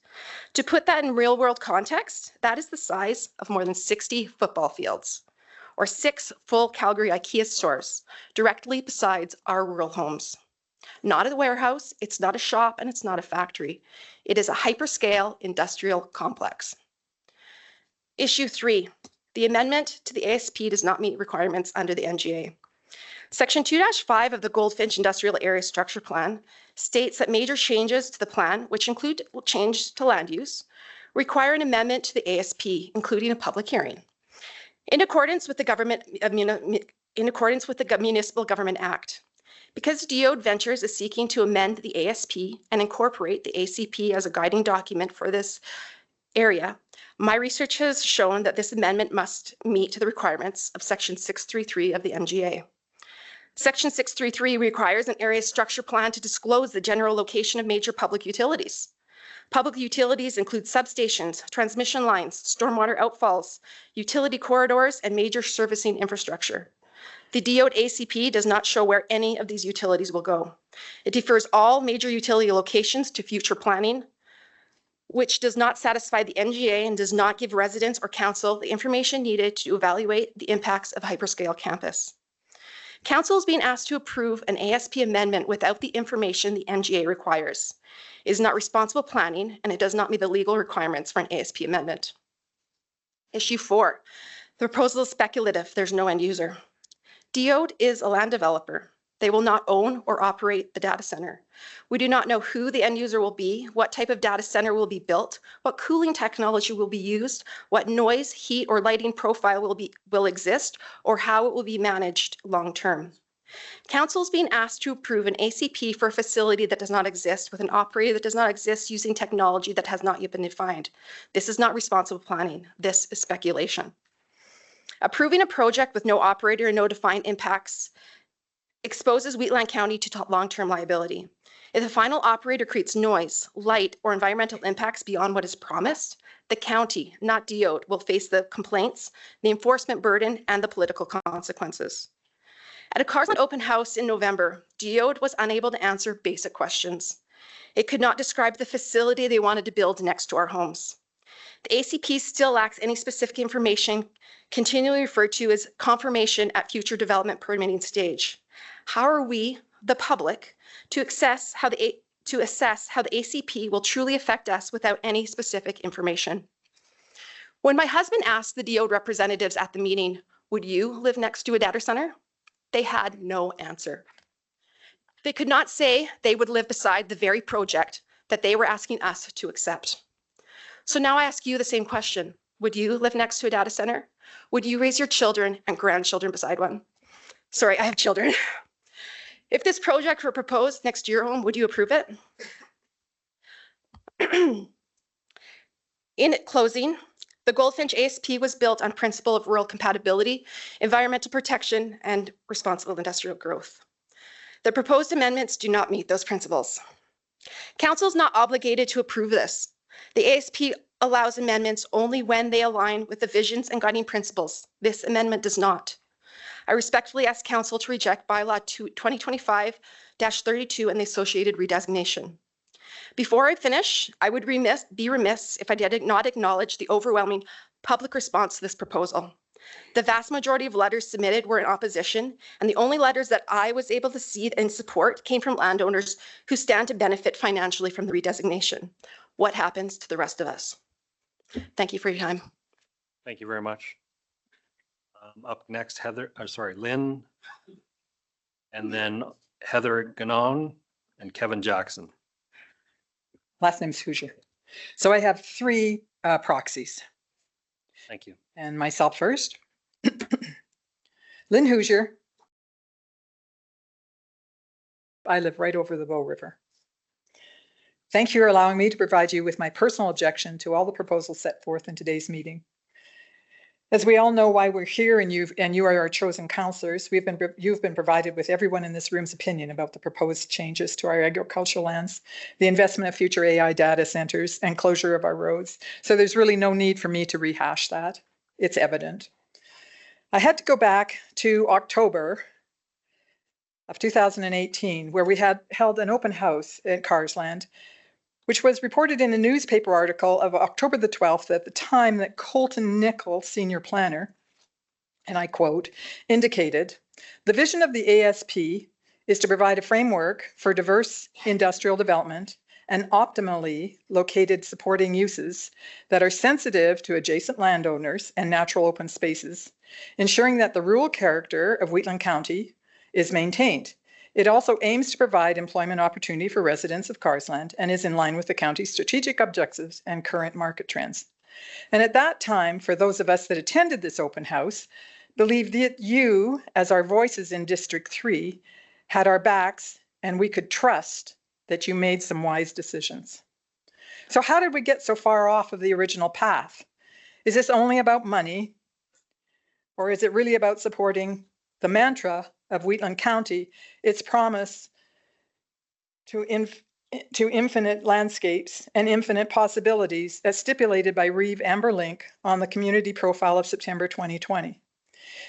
To put that in real-world context, that is the size of more than 60 football fields, or 6 full Calgary IKEA stores directly besides our rural homes. Not a warehouse, it's not a shop, and it's not a factory. It is a hyperscale industrial complex. Issue 3, the amendment to the ASP does not meet requirements under the NGA. Section 2-5 of the Goldfinch Industrial Area Structure Plan states that major changes to the plan, which include change to land use, require an amendment to the ASP, including a public hearing. In accordance with the Municipal Government Act. Because Diode Ventures is seeking to amend the ASP and incorporate the ACP as a guiding document for this area, my research has shown that this amendment must meet the requirements of Section 633 of the MGA. Section 633 requires an area structure plan to disclose the general location of major public utilities. Public utilities include substations, transmission lines, stormwater outfalls, utility corridors, and major servicing infrastructure. The Diode ACP does not show where any of these utilities will go. It defers all major utility locations to future planning, which does not satisfy the NGA and does not give residents or council the information needed to evaluate the impacts of hyperscale campus. Council is being asked to approve an ASP amendment without the information the NGA requires. It is not responsible planning, and it does not meet the legal requirements for an ASP amendment. Issue 4, the proposal is speculative. There's no end user. Diode is a land developer. They will not own or operate the data center. We do not know who the end user will be, what type of data center will be built, what cooling technology will be used, what noise, heat, or lighting profile will exist, or how it will be managed long-term. Council is being asked to approve an ACP for a facility that does not exist with an operator that does not exist using technology that has not yet been defined. This is not responsible planning. This is speculation. Approving a project with no operator and no defined impacts exposes Wheatland County to long-term liability. If the final operator creates noise, light, or environmental impacts beyond what is promised, the county, not Diode, will face the complaints, the enforcement burden, and the political consequences. At a Carson open house in November, Diode was unable to answer basic questions. It could not describe the facility they wanted to build next to our homes. The ACP still lacks any specific information, continually referred to as confirmation at future development permitting stage. How are we, the public, to assess how the ACP will truly affect us without any specific information? When my husband asked the Diode representatives at the meeting, would you live next to a data center? They had no answer. They could not say they would live beside the very project that they were asking us to accept. So now I ask you the same question. Would you live next to a data center? Would you raise your children and grandchildren beside one? Sorry, I have children. If this project were proposed next to your home, would you approve it? In closing, the Goldfinch ASP was built on principle of rural compatibility, environmental protection, and responsible industrial growth. The proposed amendments do not meet those principles. Council is not obligated to approve this. The ASP allows amendments only when they align with the visions and guiding principles. This amendment does not. I respectfully ask Council to reject Bylaw 2025-32 and the associated redesignation. Before I finish, I would be remiss if I did not acknowledge the overwhelming public response to this proposal. The vast majority of letters submitted were in opposition, and the only letters that I was able to see in support came from landowners who stand to benefit financially from the redesignation. What happens to the rest of us? Thank you for your time. Thank you very much. Up next, Lynn, and then Heather Ganon and Kevin Jackson. Last name's Hoosier. So I have three proxies. Thank you. And myself first. Lynn Hoosier. I live right over the Bow River. Thank you for allowing me to provide you with my personal objection to all the proposals set forth in today's meeting. As we all know why we're here, and you are our chosen councillors, you've been provided with everyone in this room's opinion about the proposed changes to our agricultural lands, the investment of future AI data centers, and closure of our roads. So there's really no need for me to rehash that. It's evident. I had to go back to October of 2018, where we had held an open house at Carsland, which was reported in a newspaper article of October the 12th at the time that Colton Nickel, senior planner, and I quote, indicated, the vision of the ASP is to provide a framework for diverse industrial development and optimally located supporting uses that are sensitive to adjacent landowners and natural open spaces, ensuring that the rural character of Wheatland County is maintained. It also aims to provide employment opportunity for residents of Carsland and is in line with the county's strategic objectives and current market trends. And at that time, for those of us that attended this open house, believed that you, as our voices in District 3, had our backs and we could trust that you made some wise decisions. So how did we get so far off of the original path? Is this only about money? Or is it really about supporting the mantra of Wheatland County, its promise to infinite landscapes and infinite possibilities as stipulated by Reeve Amber Link on the community profile of September 2020?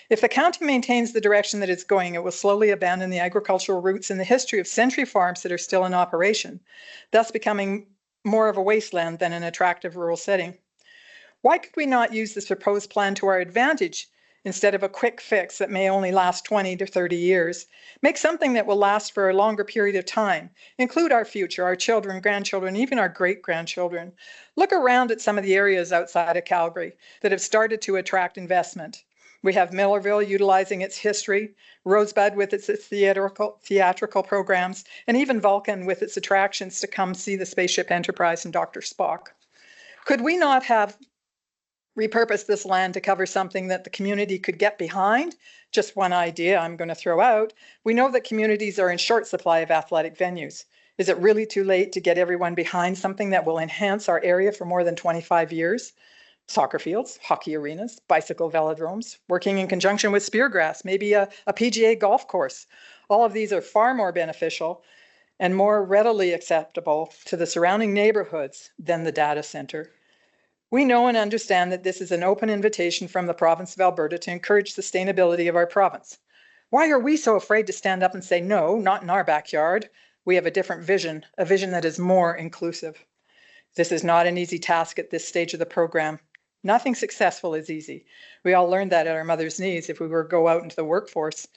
If the county maintains the direction that it's going, it will slowly abandon the agricultural roots in the history of century farms that are still in operation, thus becoming more of a wasteland than an attractive rural setting. Why could we not use this proposed plan to our advantage instead of a quick fix that may only last 20 to 30 years? Make something that will last for a longer period of time. Include our future, our children, grandchildren, even our great-grandchildren. Look around at some of the areas outside of Calgary that have started to attract investment. We have Millerville utilizing its history, Rosebud with its theatrical programs, and even Vulcan with its attractions to come see the Spaceship Enterprise and Dr. Spock. Could we not have repurposed this land to cover something that the community could get behind? Just one idea I'm going to throw out. We know that communities are in short supply of athletic venues. Is it really too late to get everyone behind something that will enhance our area for more than 25 years? Soccer fields, hockey arenas, bicycle velodromes, working in conjunction with Speargrass, maybe a PGA golf course. All of these are far more beneficial and more readily acceptable to the surrounding neighborhoods than the data center. We know and understand that this is an open invitation from the province of Alberta to encourage sustainability of our province. Why are we so afraid to stand up and say, no, not in our backyard? We have a different vision, a vision that is more inclusive. This is not an easy task at this stage of the program. Nothing successful is easy. We all learned that at our mother's knees if we were to go out into the workforce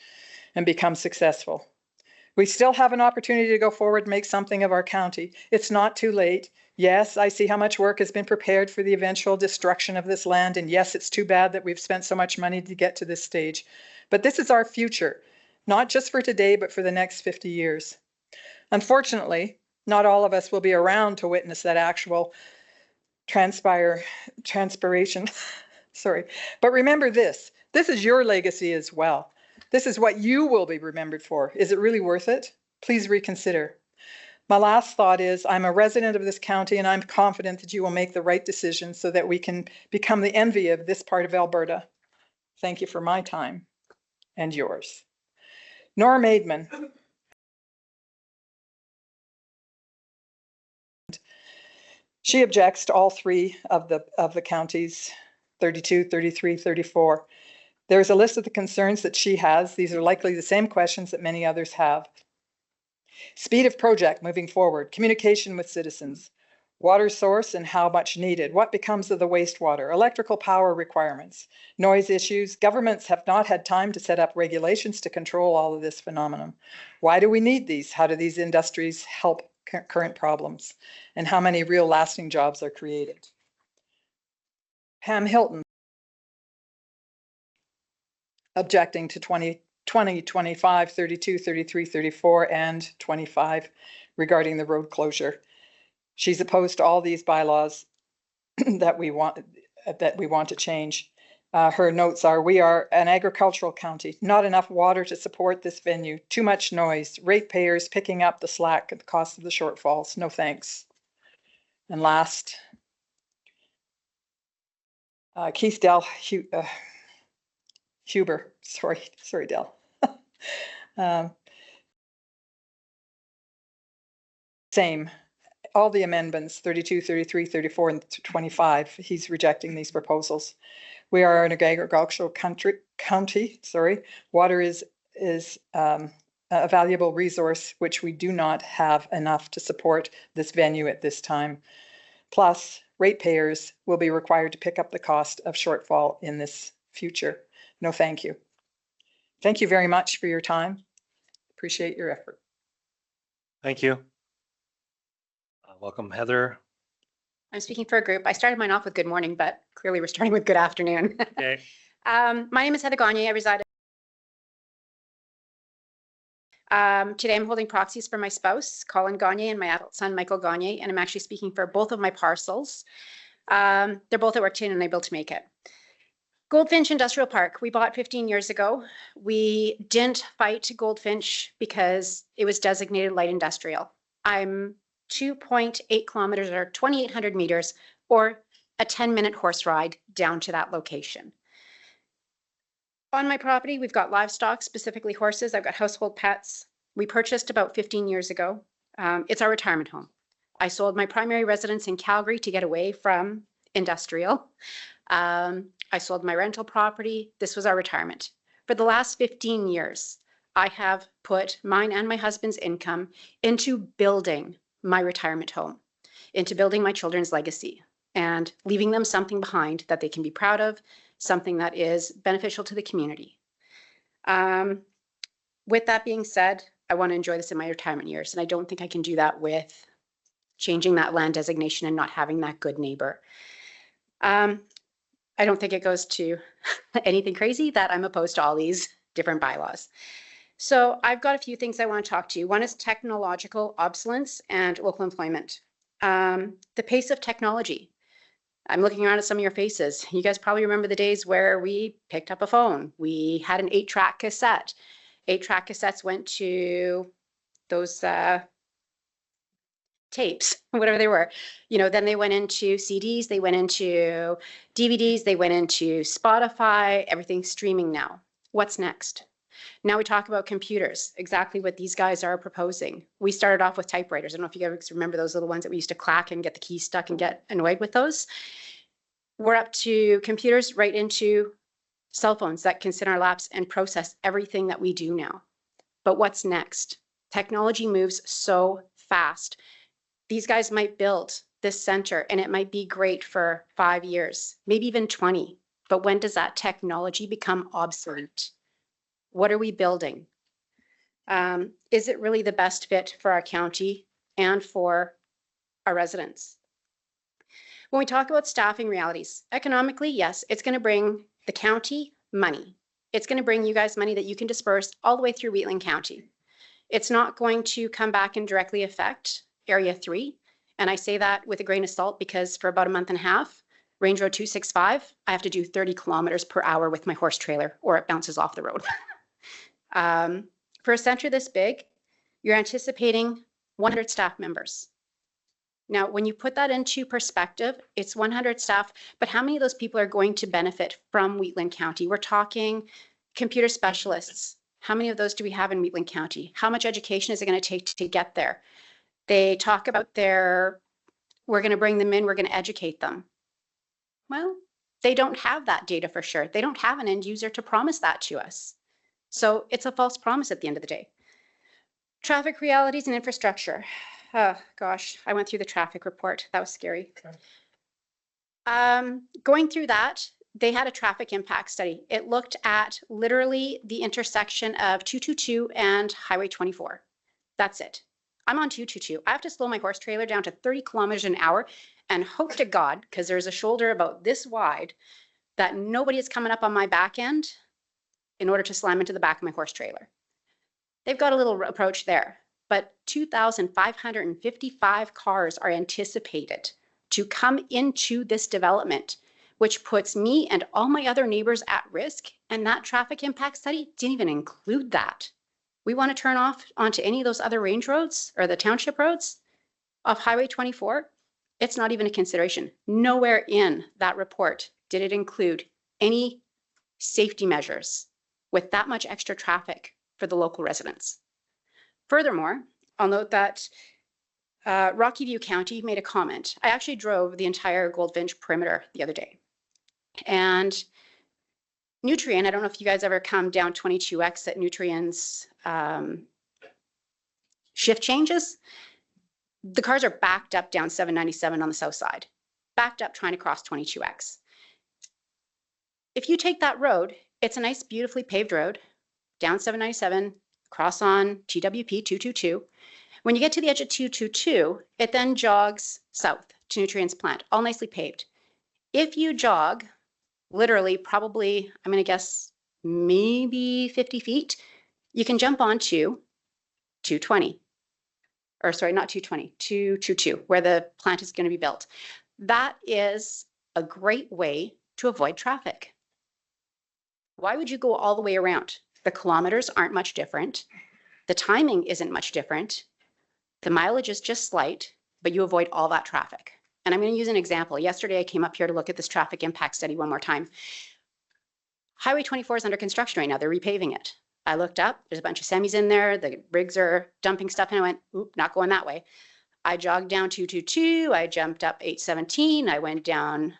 and become successful. We still have an opportunity to go forward and make something of our county. It's not too late. Yes, I see how much work has been prepared for the eventual destruction of this land. And yes, it's too bad that we've spent so much money to get to this stage. But this is our future, not just for today, but for the next 50 years. Unfortunately, not all of us will be around to witness that actual transpiration. Sorry. But remember this is your legacy as well. This is what you will be remembered for. Is it really worth it? Please reconsider. My last thought is I'm a resident of this county and I'm confident that you will make the right decision so that we can become the envy of this part of Alberta. Thank you for my time and yours. Nora Maidman. She objects to all three of the counties, 32, 33, 34. There's a list of the concerns that she has. These are likely the same questions that many others have. Speed of project moving forward, communication with citizens, Water source and how much needed. What becomes of the wastewater? Electrical power requirements, noise issues. Governments have not had time to set up regulations to control all of this phenomenon. Why do we need these? How do these industries help current problems? And how many real lasting jobs are created? Pam Hilton, objecting to 20, 25, 32, 33, 34, and 25 regarding the road closure. She's opposed to all these bylaws that we want to change. Her notes are, we are an agricultural county, not enough water to support this venue, too much noise, ratepayers picking up the slack at the cost of the shortfalls, no thanks. And last, Keith Dell Huber, sorry Dell. Same. All the amendments, 32, 33, 34, and 25, he's rejecting these proposals. We are an agricultural county. Water is a valuable resource, which we do not have enough to support this venue at this time. Plus, ratepayers will be required to pick up the cost of shortfall in this future. No, thank you. Thank you very much for your time. Appreciate your effort. Thank you. Welcome, Heather. I'm speaking for a group. I started mine off with good morning, but clearly we're starting with good afternoon. Okay. My name is Heather Gagne. I reside. Today I'm holding proxies for my spouse, Colin Gagne, and my adult son, Michael Gagne, and I'm actually speaking for both of my parcels. They're both at Workton and able to make it. Goldfinch Industrial Park, we bought 15 years ago. We didn't fight Goldfinch because it was designated light industrial. I'm 2.8 kilometers or 2,800 meters or a 10-minute horse ride down to that location. On my property, we've got livestock, specifically horses. I've got household pets. We purchased about 15 years ago. It's our retirement home. I sold my primary residence in Calgary to get away from industrial. I sold my rental property. This was our retirement. For the last 15 years, I have put mine and my husband's income into building my retirement home, into building my children's legacy and leaving them something behind that they can be proud of, something that is beneficial to the community. With that being said, I want to enjoy this in my retirement years, and I don't think I can do that with changing that land designation and not having that good neighbor. I don't think it goes to anything crazy that I'm opposed to all these different bylaws. So I've got a few things I want to talk to you. One is technological obsolescence and local employment. The pace of technology. I'm looking around at some of your faces. You guys probably remember the days where we picked up a phone. We had an 8-track cassette. 8-track cassettes went to those tapes, whatever they were. You know, then they went into CDs, they went into DVDs, they went into Spotify, everything's streaming now. What's next? Now we talk about computers, exactly what these guys are proposing. We started off with typewriters. I don't know if you guys remember those little ones that we used to clack and get the keys stuck and get annoyed with those. We're up to computers, right into cell phones that can sit in our laps and process everything that we do now. But what's next? Technology moves so fast. These guys might build this center and it might be great for 5 years, maybe even 20. But when does that technology become obsolete? What are we building? Is it really the best fit for our county and for our residents? When we talk about staffing realities, economically, yes, it's going to bring the county money. It's going to bring you guys money that you can disperse all the way through Wheatland County. It's not going to come back and directly affect Area 3. And I say that with a grain of salt because for about a month and a half, Range Road 265, I have to do 30 kilometers per hour with my horse trailer or it bounces off the road. For a center this big, you're anticipating 100 staff members. Now, when you put that into perspective, it's 100 staff, but how many of those people are going to benefit from Wheatland County? We're talking computer specialists. How many of those do we have in Wheatland County? How much education is it going to take to get there? They talk about we're going to bring them in, we're going to educate them. Well, they don't have that data for sure. They don't have an end user to promise that to us. So it's a false promise at the end of the day. Traffic realities and infrastructure. gosh, I went through the traffic report. That was scary. Going through that, they had a traffic impact study. It looked at literally the intersection of 222 and Highway 24. That's it. I'm on 222. I have to slow my horse trailer down to 30 kilometers an hour and hope to God, because there's a shoulder about this wide, that nobody is coming up on my back end in order to slam into the back of my horse trailer. They've got a little approach there, but 2,555 cars are anticipated to come into this development, which puts me and all my other neighbors at risk. And that traffic impact study didn't even include that. We want to turn off onto any of those other range roads or the township roads off Highway 24. It's not even a consideration. Nowhere in that report did it include any safety measures with that much extra traffic for the local residents. Furthermore, I'll note that Rocky View County made a comment. I actually drove the entire Goldfinch perimeter the other day. And Nutrien, I don't know if you guys ever come down 22X at Nutrien's shift changes. The cars are backed up down 797 on the south side, backed up trying to cross 22X. If you take that road, it's a nice, beautifully paved road, down 797, cross on TWP 222. When you get to the edge of 222, it then jogs south to Nutrien's plant, all nicely paved. If you jog, literally, probably, I'm going to guess maybe 50 feet, you can jump onto 220. Or sorry, not 220, 222, where the plant is going to be built. That is a great way to avoid traffic. Why would you go all the way around? The kilometers aren't much different. The timing isn't much different. The mileage is just slight, but you avoid all that traffic. And I'm going to use an example. Yesterday, I came up here to look at this traffic impact study one more time. Highway 24 is under construction right now. They're repaving it. I looked up, there's a bunch of semis in there. The rigs are dumping stuff and I went, oop, not going that way. I jogged down 222. I jumped up 817. I went down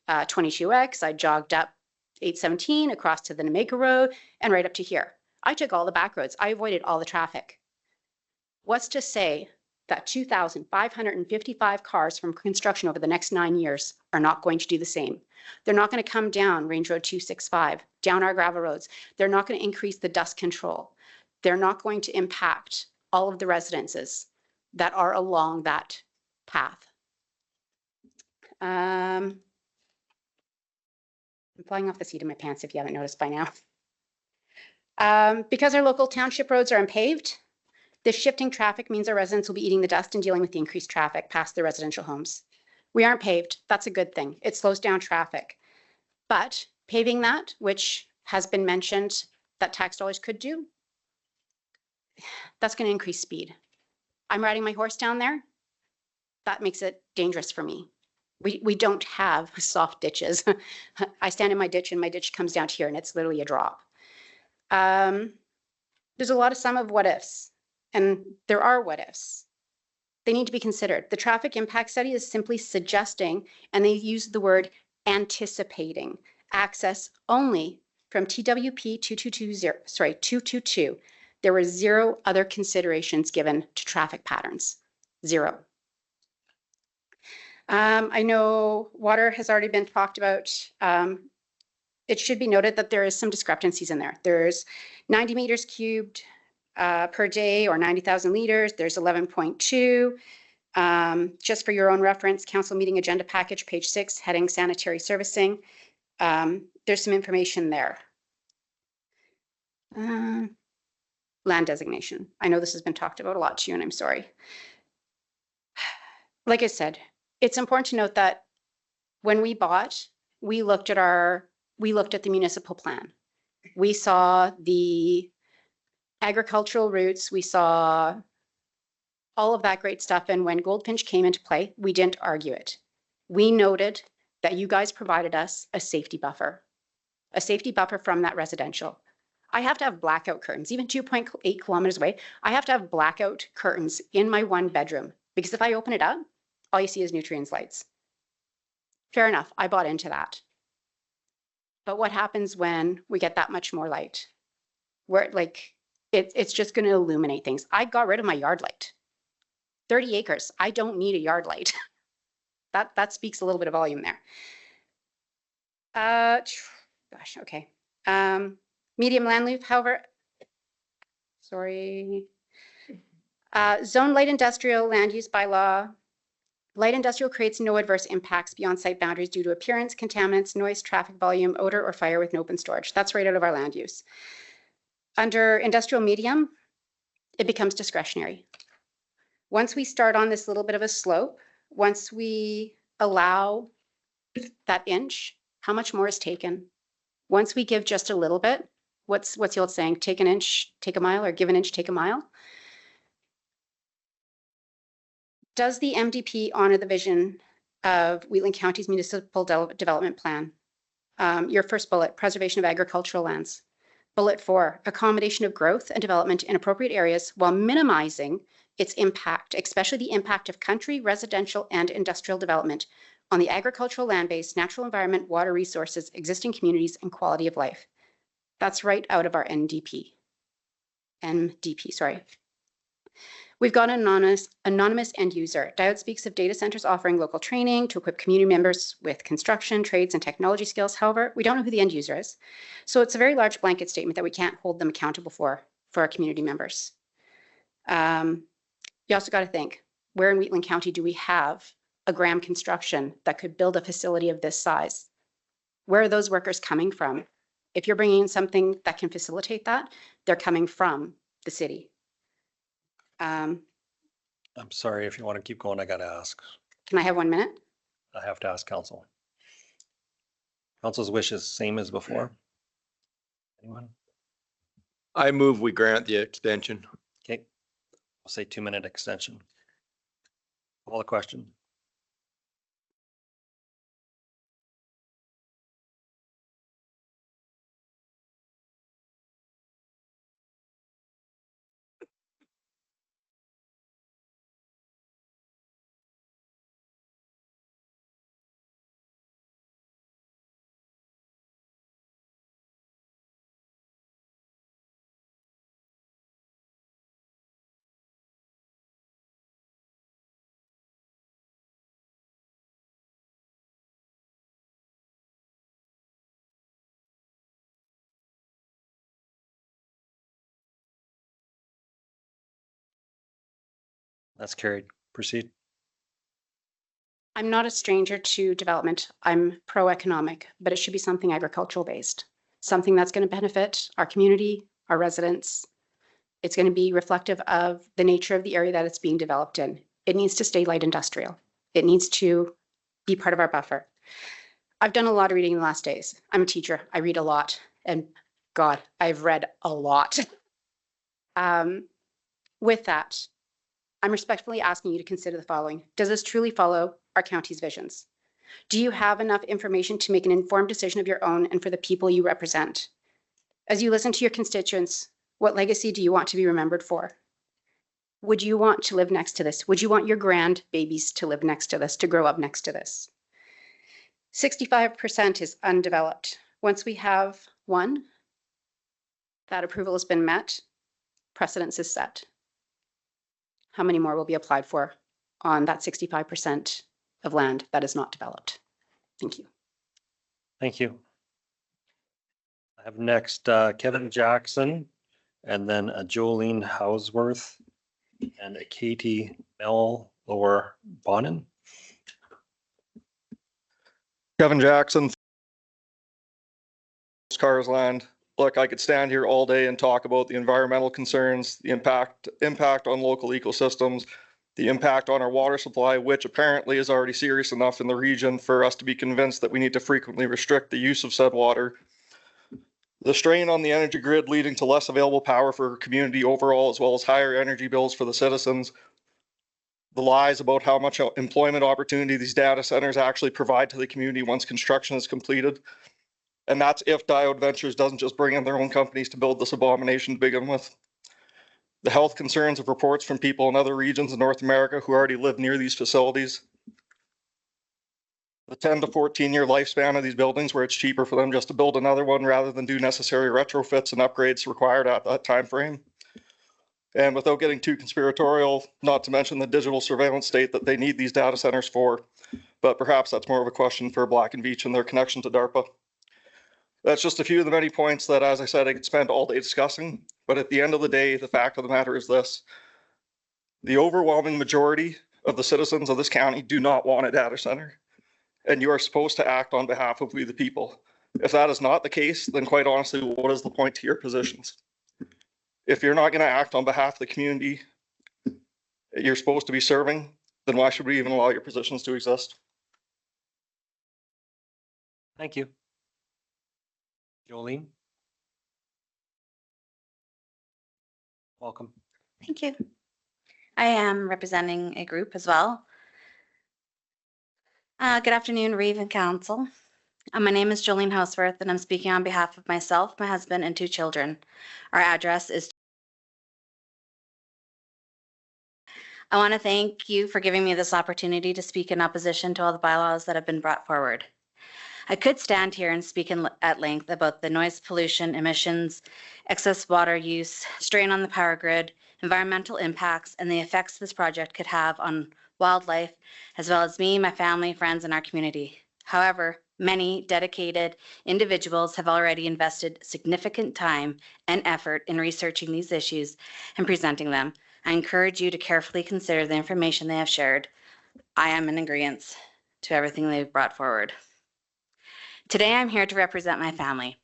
22X. I jogged up 817 across to the Nameka Road and right up to here. I took all the back roads. I avoided all the traffic. What's to say that 2,555 cars from construction over the next 9 years are not going to do the same? They're not going to come down Range Road 265, down our gravel roads. They're not going to increase the dust control. They're not going to impact all of the residences that are along that path. I'm flying off the seat of my pants if you haven't noticed by now. Because our local township roads are unpaved, this shifting traffic means our residents will be eating the dust and dealing with the increased traffic past their residential homes. We aren't paved. That's a good thing. It slows down traffic. But paving that, which has been mentioned that tax dollars could do, that's going to increase speed. I'm riding my horse down there. That makes it dangerous for me. We don't have soft ditches. I stand in my ditch and my ditch comes down to here and it's literally a drop. There's a lot of sum of what ifs, and there are what ifs. They need to be considered. The traffic impact study is simply suggesting, and they use the word anticipating, access only from TWP 222. There were zero other considerations given to traffic patterns. Zero. I know water has already been talked about. It should be noted that there is some discrepancies in there. There's 90 meters cubed per day or 90,000 liters. There's 11.2. Just for your own reference, council meeting agenda package, page 6, heading sanitary servicing. There's some information there. Land designation. I know this has been talked about a lot too, and I'm sorry. Like I said, it's important to note that when we bought, we looked at the municipal plan. We saw the agricultural routes, we saw all of that great stuff. And when Goldfinch came into play, we didn't argue it. We noted that you guys provided us a safety buffer from that residential. I have to have blackout curtains, even 2.8 kilometers away. I have to have blackout curtains in my one bedroom because if I open it up, all you see is Nutrien's lights. Fair enough, I bought into that. But what happens when we get that much more light? Where it's just going to illuminate things. I got rid of my yard light. 30 acres. I don't need a yard light. That speaks a little bit of volume there. Gosh, okay. Medium land loop, however, sorry. Zone light industrial land use bylaw. Light industrial creates no adverse impacts beyond site boundaries due to appearance, contaminants, noise, traffic volume, odor, or fire with an open storage. That's right out of our land use. Under industrial medium, it becomes discretionary. Once we start on this little bit of a slope, once we allow that inch, how much more is taken? Once we give just a little bit, what's the old saying? Take an inch, take a mile, or give an inch, take a mile? Does the MDP honor the vision of Wheatland County's municipal development plan? Your first bullet, preservation of agricultural lands. Bullet 4, accommodation of growth and development in appropriate areas while minimizing its impact, especially the impact of country, residential, and industrial development on the agricultural land base, natural environment, water resources, existing communities, and quality of life. That's right out of our MDP, sorry. We've got an anonymous end user. Diode speaks of data centers offering local training to equip community members with construction, trades, and technology skills. However, we don't know who the end user is. So it's a very large blanket statement that we can't hold them accountable for our community members. You also got to think, where in Wheatland County do we have a Graham Construction that could build a facility of this size? Where are those workers coming from? If you're bringing in something that can facilitate that, they're coming from the city. I'm sorry, if you want to keep going, I got to ask. Can I have 1 minute? I have to ask council. Council's wishes, same as before. Anyone? I move we grant the extension. Okay. I'll say 2-minute extension. Call the question. That's carried. Proceed. I'm not a stranger to development. I'm pro-economic, but it should be something agricultural based, something that's going to benefit our community, our residents. It's going to be reflective of the nature of the area that it's being developed in. It needs to stay light industrial. It needs to be part of our buffer. I've done a lot of reading in the last days. I'm a teacher. I read a lot, and God, I've read a lot. With that, I'm respectfully asking you to consider the following. Does this truly follow our county's visions? Do you have enough information to make an informed decision of your own and for the people you represent? As you listen to your constituents, what legacy do you want to be remembered for? Would you want to live next to this? Would you want your grandbabies to live next to this, to grow up next to this? 65% is undeveloped. Once we have one, that approval has been met, precedence is set. How many more will be applied for on that 65% of land that is not developed? Thank you. Thank you. I have next Kevin Jackson, and then a Jolene Hausworth, and a Katie Mellor Bonin. Kevin Jackson, Cars Land. Look, I could stand here all day and talk about the environmental concerns, the impact on local ecosystems, the impact on our water supply, which apparently is already serious enough in the region for us to be convinced that we need to frequently restrict the use of said water. The strain on the energy grid leading to less available power for our community overall, as well as higher energy bills for the citizens. The lies about how much employment opportunity these data centers actually provide to the community once construction is completed. And that's if Diode Ventures doesn't just bring in their own companies to build this abomination to begin with. The health concerns of reports from people in other regions of North America who already live near these facilities. The 10 to 14-year lifespan of these buildings, where it's cheaper for them just to build another one rather than do necessary retrofits and upgrades required at that time frame. And without getting too conspiratorial, not to mention the digital surveillance state that they need these data centers for, but perhaps that's more of a question for Black and Veatch and their connection to DARPA. That's just a few of the many points that, as I said, I could spend all day discussing. But at the end of the day, the fact of the matter is this: the overwhelming majority of the citizens of this county do not want a data center, and you are supposed to act on behalf of we the people. If that is not the case, then quite honestly, what is the point to your positions? If you're not going to act on behalf of the community you're supposed to be serving, then why should we even allow your positions to exist? Thank you. Jolene? Welcome. Thank you. I am representing a group as well. Good afternoon, Reeve and Council. My name is Jolene Houseworth, and I'm speaking on behalf of myself, my husband, and 2 children. Our address is... I want to thank you for giving me this opportunity to speak in opposition to all the bylaws that have been brought forward. I could stand here and speak at length about the noise pollution, emissions, excess water use, strain on the power grid, environmental impacts, and the effects this project could have on wildlife, as well as me, my family, friends, and our community. However, many dedicated individuals have already invested significant time and effort in researching these issues and presenting them. I encourage you to carefully consider the information they have shared. I am in agreement to everything they've brought forward. Today, I'm here to represent my family.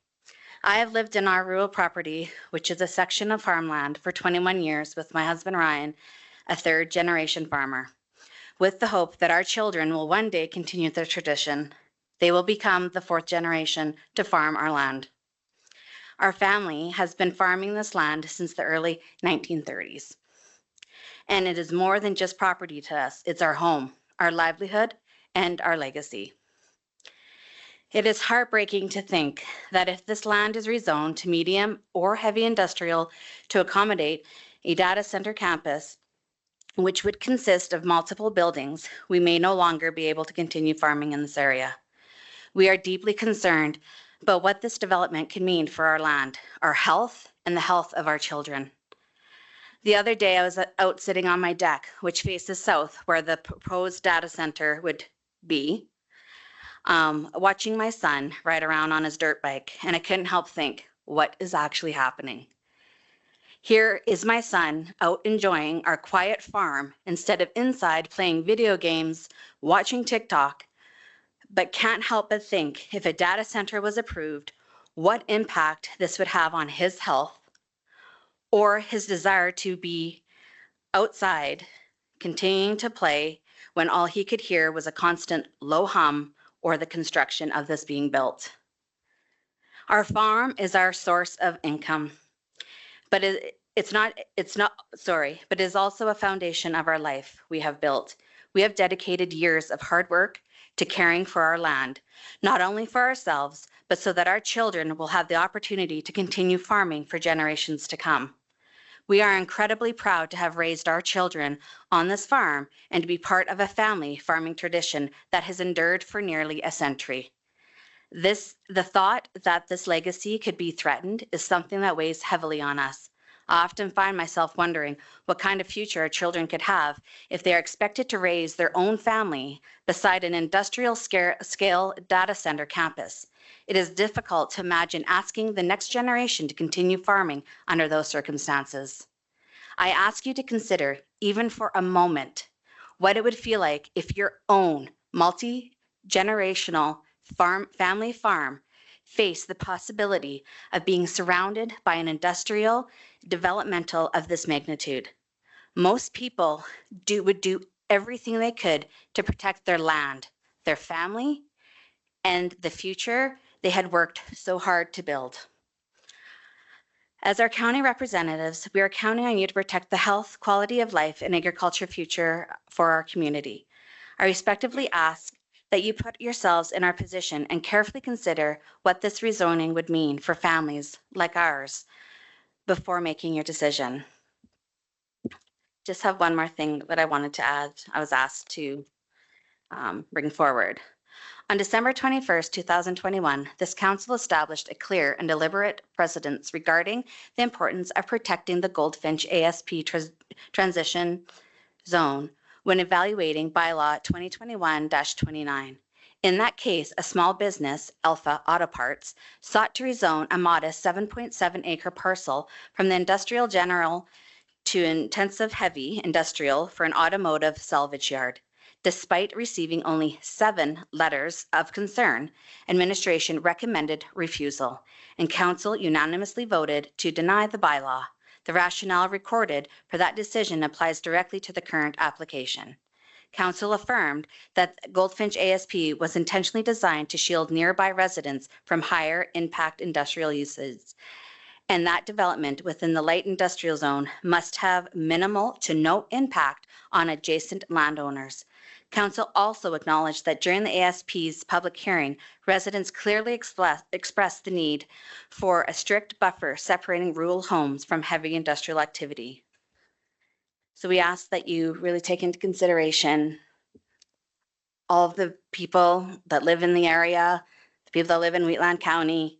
I have lived in our rural property, which is a section of farmland, for 21 years with my husband, Ryan, a 3rd-generation farmer, with the hope that our children will one day continue their tradition. They will become the 4th generation to farm our land. Our family has been farming this land since the early 1930s. And it is more than just property to us. It's our home, our livelihood, and our legacy. It is heartbreaking to think that if this land is rezoned to medium or heavy industrial to accommodate a data center campus, which would consist of multiple buildings, we may no longer be able to continue farming in this area. We are deeply concerned about what this development can mean for our land, our health, and the health of our children. The other day, I was out sitting on my deck, which faces south, where the proposed data center would be, watching my son ride around on his dirt bike, and I couldn't help think, what is actually happening? Here is my son out enjoying our quiet farm instead of inside playing video games, watching TikTok, but can't help but think, if a data center was approved, what impact this would have on his health, or his desire to be outside, continuing to play when all he could hear was a constant low hum or the construction of this being built. Our farm is our source of income, but it is also a foundation of our life we have built. We have dedicated years of hard work to caring for our land, not only for ourselves, but so that our children will have the opportunity to continue farming for generations to come. We are incredibly proud to have raised our children on this farm and to be part of a family farming tradition that has endured for nearly a century. The thought that this legacy could be threatened is something that weighs heavily on us. I often find myself wondering what kind of future our children could have if they are expected to raise their own family beside an industrial scale data center campus. It is difficult to imagine asking the next generation to continue farming under those circumstances. I ask you to consider, even for a moment, what it would feel like if your own multi-generational family farm faced the possibility of being surrounded by an industrial developmental of this magnitude. Most people would do everything they could to protect their land, their family, and the future they had worked so hard to build. As our county representatives, we are counting on you to protect the health, quality of life, and agriculture future for our community. I respectfully ask that you put yourselves in our position and carefully consider what this rezoning would mean for families like ours before making your decision. Just have one more thing that I wanted to add. I was asked to bring forward. On December 21st, 2021, this council established a clear and deliberate precedence regarding the importance of protecting the Goldfinch ASP transition zone when evaluating bylaw 2021-29. In that case, a small business, Alpha Auto Parts, sought to rezone a modest 7.7 acre parcel from the industrial general to intensive heavy industrial for an automotive salvage yard. Despite receiving only 7 letters of concern, administration recommended refusal, and council unanimously voted to deny the bylaw. The rationale recorded for that decision applies directly to the current application. Council affirmed that Goldfinch ASP was intentionally designed to shield nearby residents from higher impact industrial uses, and that development within the light industrial zone must have minimal to no impact on adjacent landowners. Council also acknowledged that during the ASP's public hearing, residents clearly expressed the need for a strict buffer separating rural homes from heavy industrial activity. So we ask that you really take into consideration all of the people that live in the area, the people that live in Wheatland County,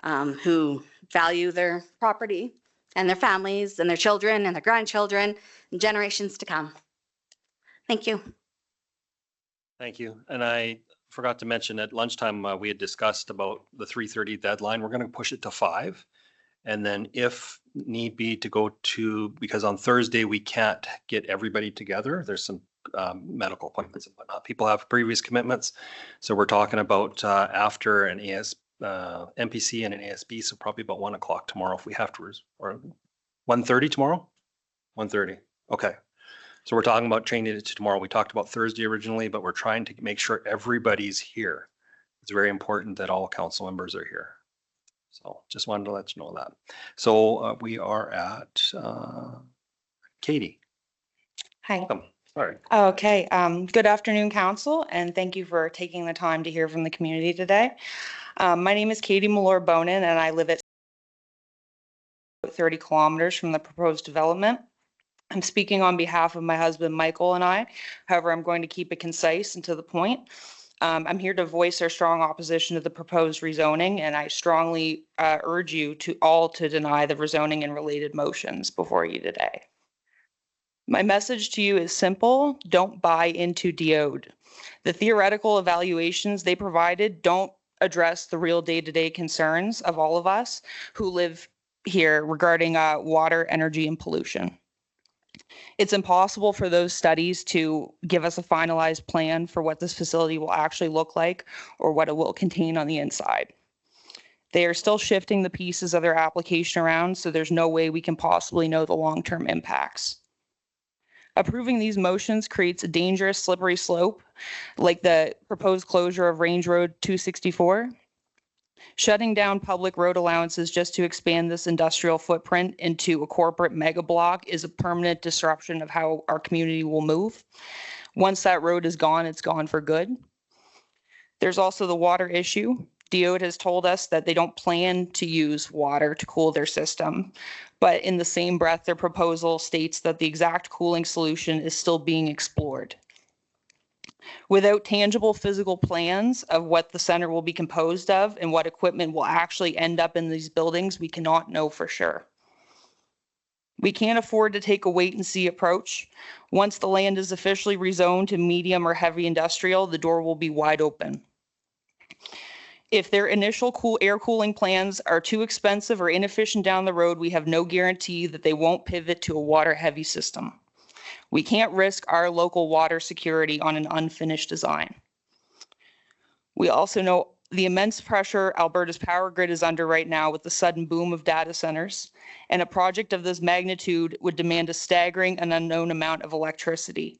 who value their property and their families and their children and their grandchildren and generations to come. Thank you. Thank you. And I forgot to mention at lunchtime, we had discussed about the 3:30 deadline. We're going to push it to 5. And then if need be to go to, because on Thursday, we can't get everybody together. There's some medical appointments and whatnot. People have previous commitments. So we're talking about after an MPC and an ASB. So probably about 1 o'clock tomorrow if we have to, or 1:30 tomorrow? 1:30. Okay. So we're talking about changing it to tomorrow. We talked about Thursday originally, but we're trying to make sure everybody's here. It's very important that all council members are here. So just wanted to let you know that. So we are at Katie. Hi. Welcome. Sorry. Okay. Good afternoon, council, and thank you for taking the time to hear from the community today. My name is Katie Malloy-Bonin, and I live at 30 kilometers from the proposed development. I'm speaking on behalf of my husband, Michael, and I. However, I'm going to keep it concise and to the point. I'm here to voice our strong opposition to the proposed rezoning, and I strongly urge you to all to deny the rezoning and related motions before you today. My message to you is simple: don't buy into DOD. The theoretical evaluations they provided don't address the real day-to-day concerns of all of us who live here regarding water, energy, and pollution. It's impossible for those studies to give us a finalized plan for what this facility will actually look like or what it will contain on the inside. They are still shifting the pieces of their application around, so there's no way we can possibly know the long-term impacts. Approving these motions creates a dangerous slippery slope, like the proposed closure of Range Road 264. Shutting down public road allowances just to expand this industrial footprint into a corporate mega block is a permanent disruption of how our community will move. Once that road is gone, it's gone for good. There's also the water issue. DOD has told us that they don't plan to use water to cool their system, but in the same breath, their proposal states that the exact cooling solution is still being explored. Without tangible physical plans of what the center will be composed of and what equipment will actually end up in these buildings, we cannot know for sure. We can't afford to take a wait and see approach. Once the land is officially rezoned to medium or heavy industrial, the door will be wide open. If their initial air cooling plans are too expensive or inefficient down the road, we have no guarantee that they won't pivot to a water heavy system. We can't risk our local water security on an unfinished design. We also know the immense pressure Alberta's power grid is under right now with the sudden boom of data centers, and a project of this magnitude would demand a staggering and unknown amount of electricity.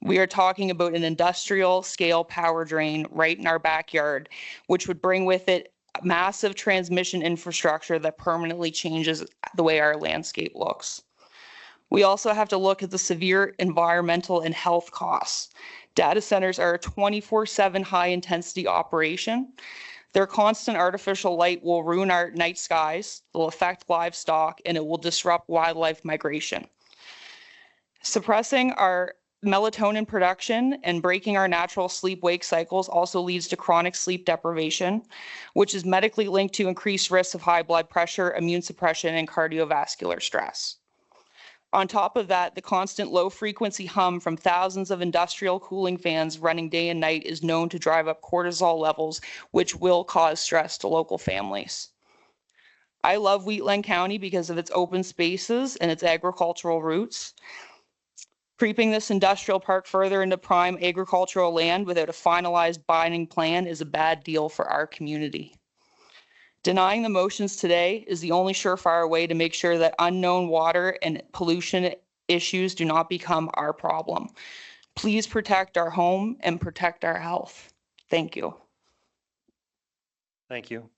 We are talking about an industrial scale power drain right in our backyard, which would bring with it massive transmission infrastructure that permanently changes the way our landscape looks. We also have to look at the severe environmental and health costs. Data centers are a 24/7 high intensity operation. Their constant artificial light will ruin our night skies, it will affect livestock, and it will disrupt wildlife migration. Suppressing our Melatonin production and breaking our natural sleep-wake cycles also leads to chronic sleep deprivation, which is medically linked to increased risks of high blood pressure, immune suppression, and cardiovascular stress. On top of that, the constant low-frequency hum from thousands of industrial cooling fans running day and night is known to drive up cortisol levels, which will cause stress to local families. I love Wheatland County because of its open spaces and its agricultural roots. Creeping this industrial park further into prime agricultural land without a finalized binding plan is a bad deal for our community. Denying the motions today is the only surefire way to make sure that unknown water and pollution issues do not become our problem. Please protect our home and protect our health. Thank you. Thank you.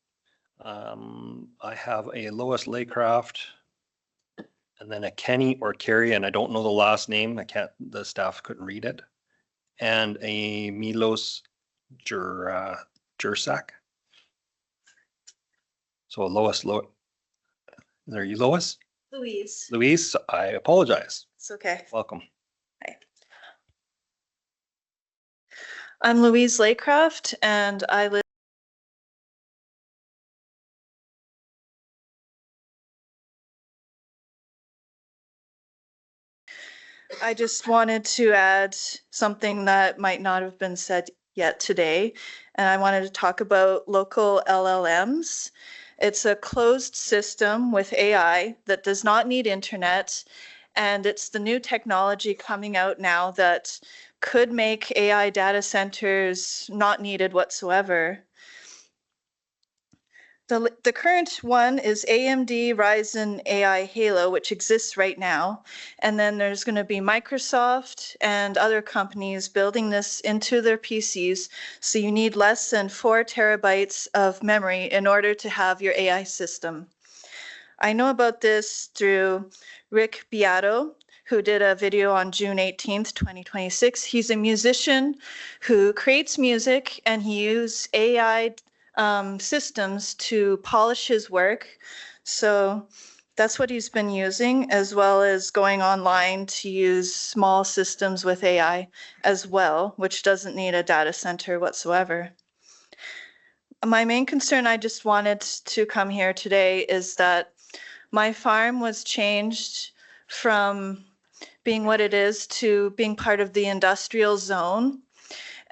I have a Lois Laycraft and then a Kenny or Carrie, and I don't know the last name. The staff couldn't read it. And a Milos Jursak. So Lois, are you Lois? Louise. Louise, I apologize. It's okay. Welcome. Hi. I'm Louise Laycraft and I live I just wanted to add something that might not have been said yet today, and I wanted to talk about local LLMs. It's a closed system with AI that does not need internet, and it's the new technology coming out now that could make AI data centers not needed whatsoever. The current one is AMD Ryzen AI Halo, which exists right now. And then there's going to be Microsoft and other companies building this into their PCs. So you need less than 4 terabytes of memory in order to have your AI system. I know about this through Rick Beato, who did a video on June 18th, 2026. He's a musician who creates music and he uses AI systems to polish his work. So that's what he's been using, as well as going online to use small systems with AI as well, which doesn't need a data center whatsoever. My main concern, I just wanted to come here today, is that my farm was changed from being what it is to being part of the industrial zone.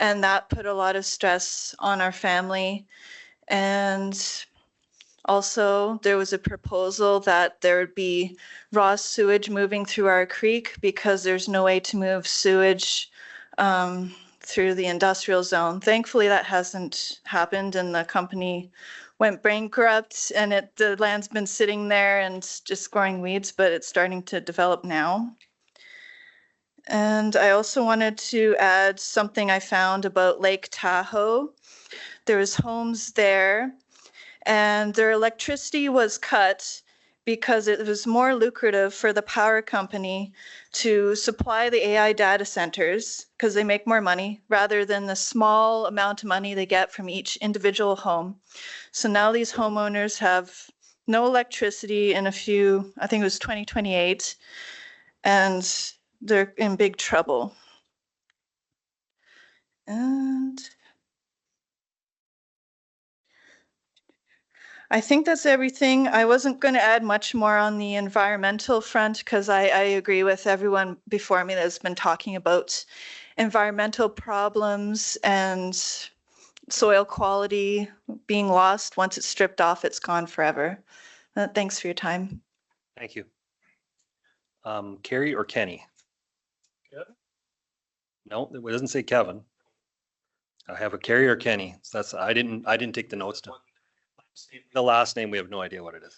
And that put a lot of stress on our family. And also there was a proposal that there would be raw sewage moving through our creek because there's no way to move sewage through the industrial zone. Thankfully, that hasn't happened and the company went bankrupt and the land's been sitting there and just growing weeds, but it's starting to develop now. And I also wanted to add something I found about Lake Tahoe. There was homes there and their electricity was cut because it was more lucrative for the power company to supply the AI data centers because they make more money rather than the small amount of money they get from each individual home. So now these homeowners have no electricity in I think it was 2028, and they're in big trouble. And I think that's everything. I wasn't going to add much more on the environmental front because I agree with everyone before me that's been talking about environmental problems and soil quality being lost. Once it's stripped off, it's gone forever. Thanks for your time. Thank you. Carrie or Kenny? Kevin? No, it doesn't say Kevin. I have a Carrie or Kenny. So that's I didn't take the notes down. The last name, we have no idea what it is.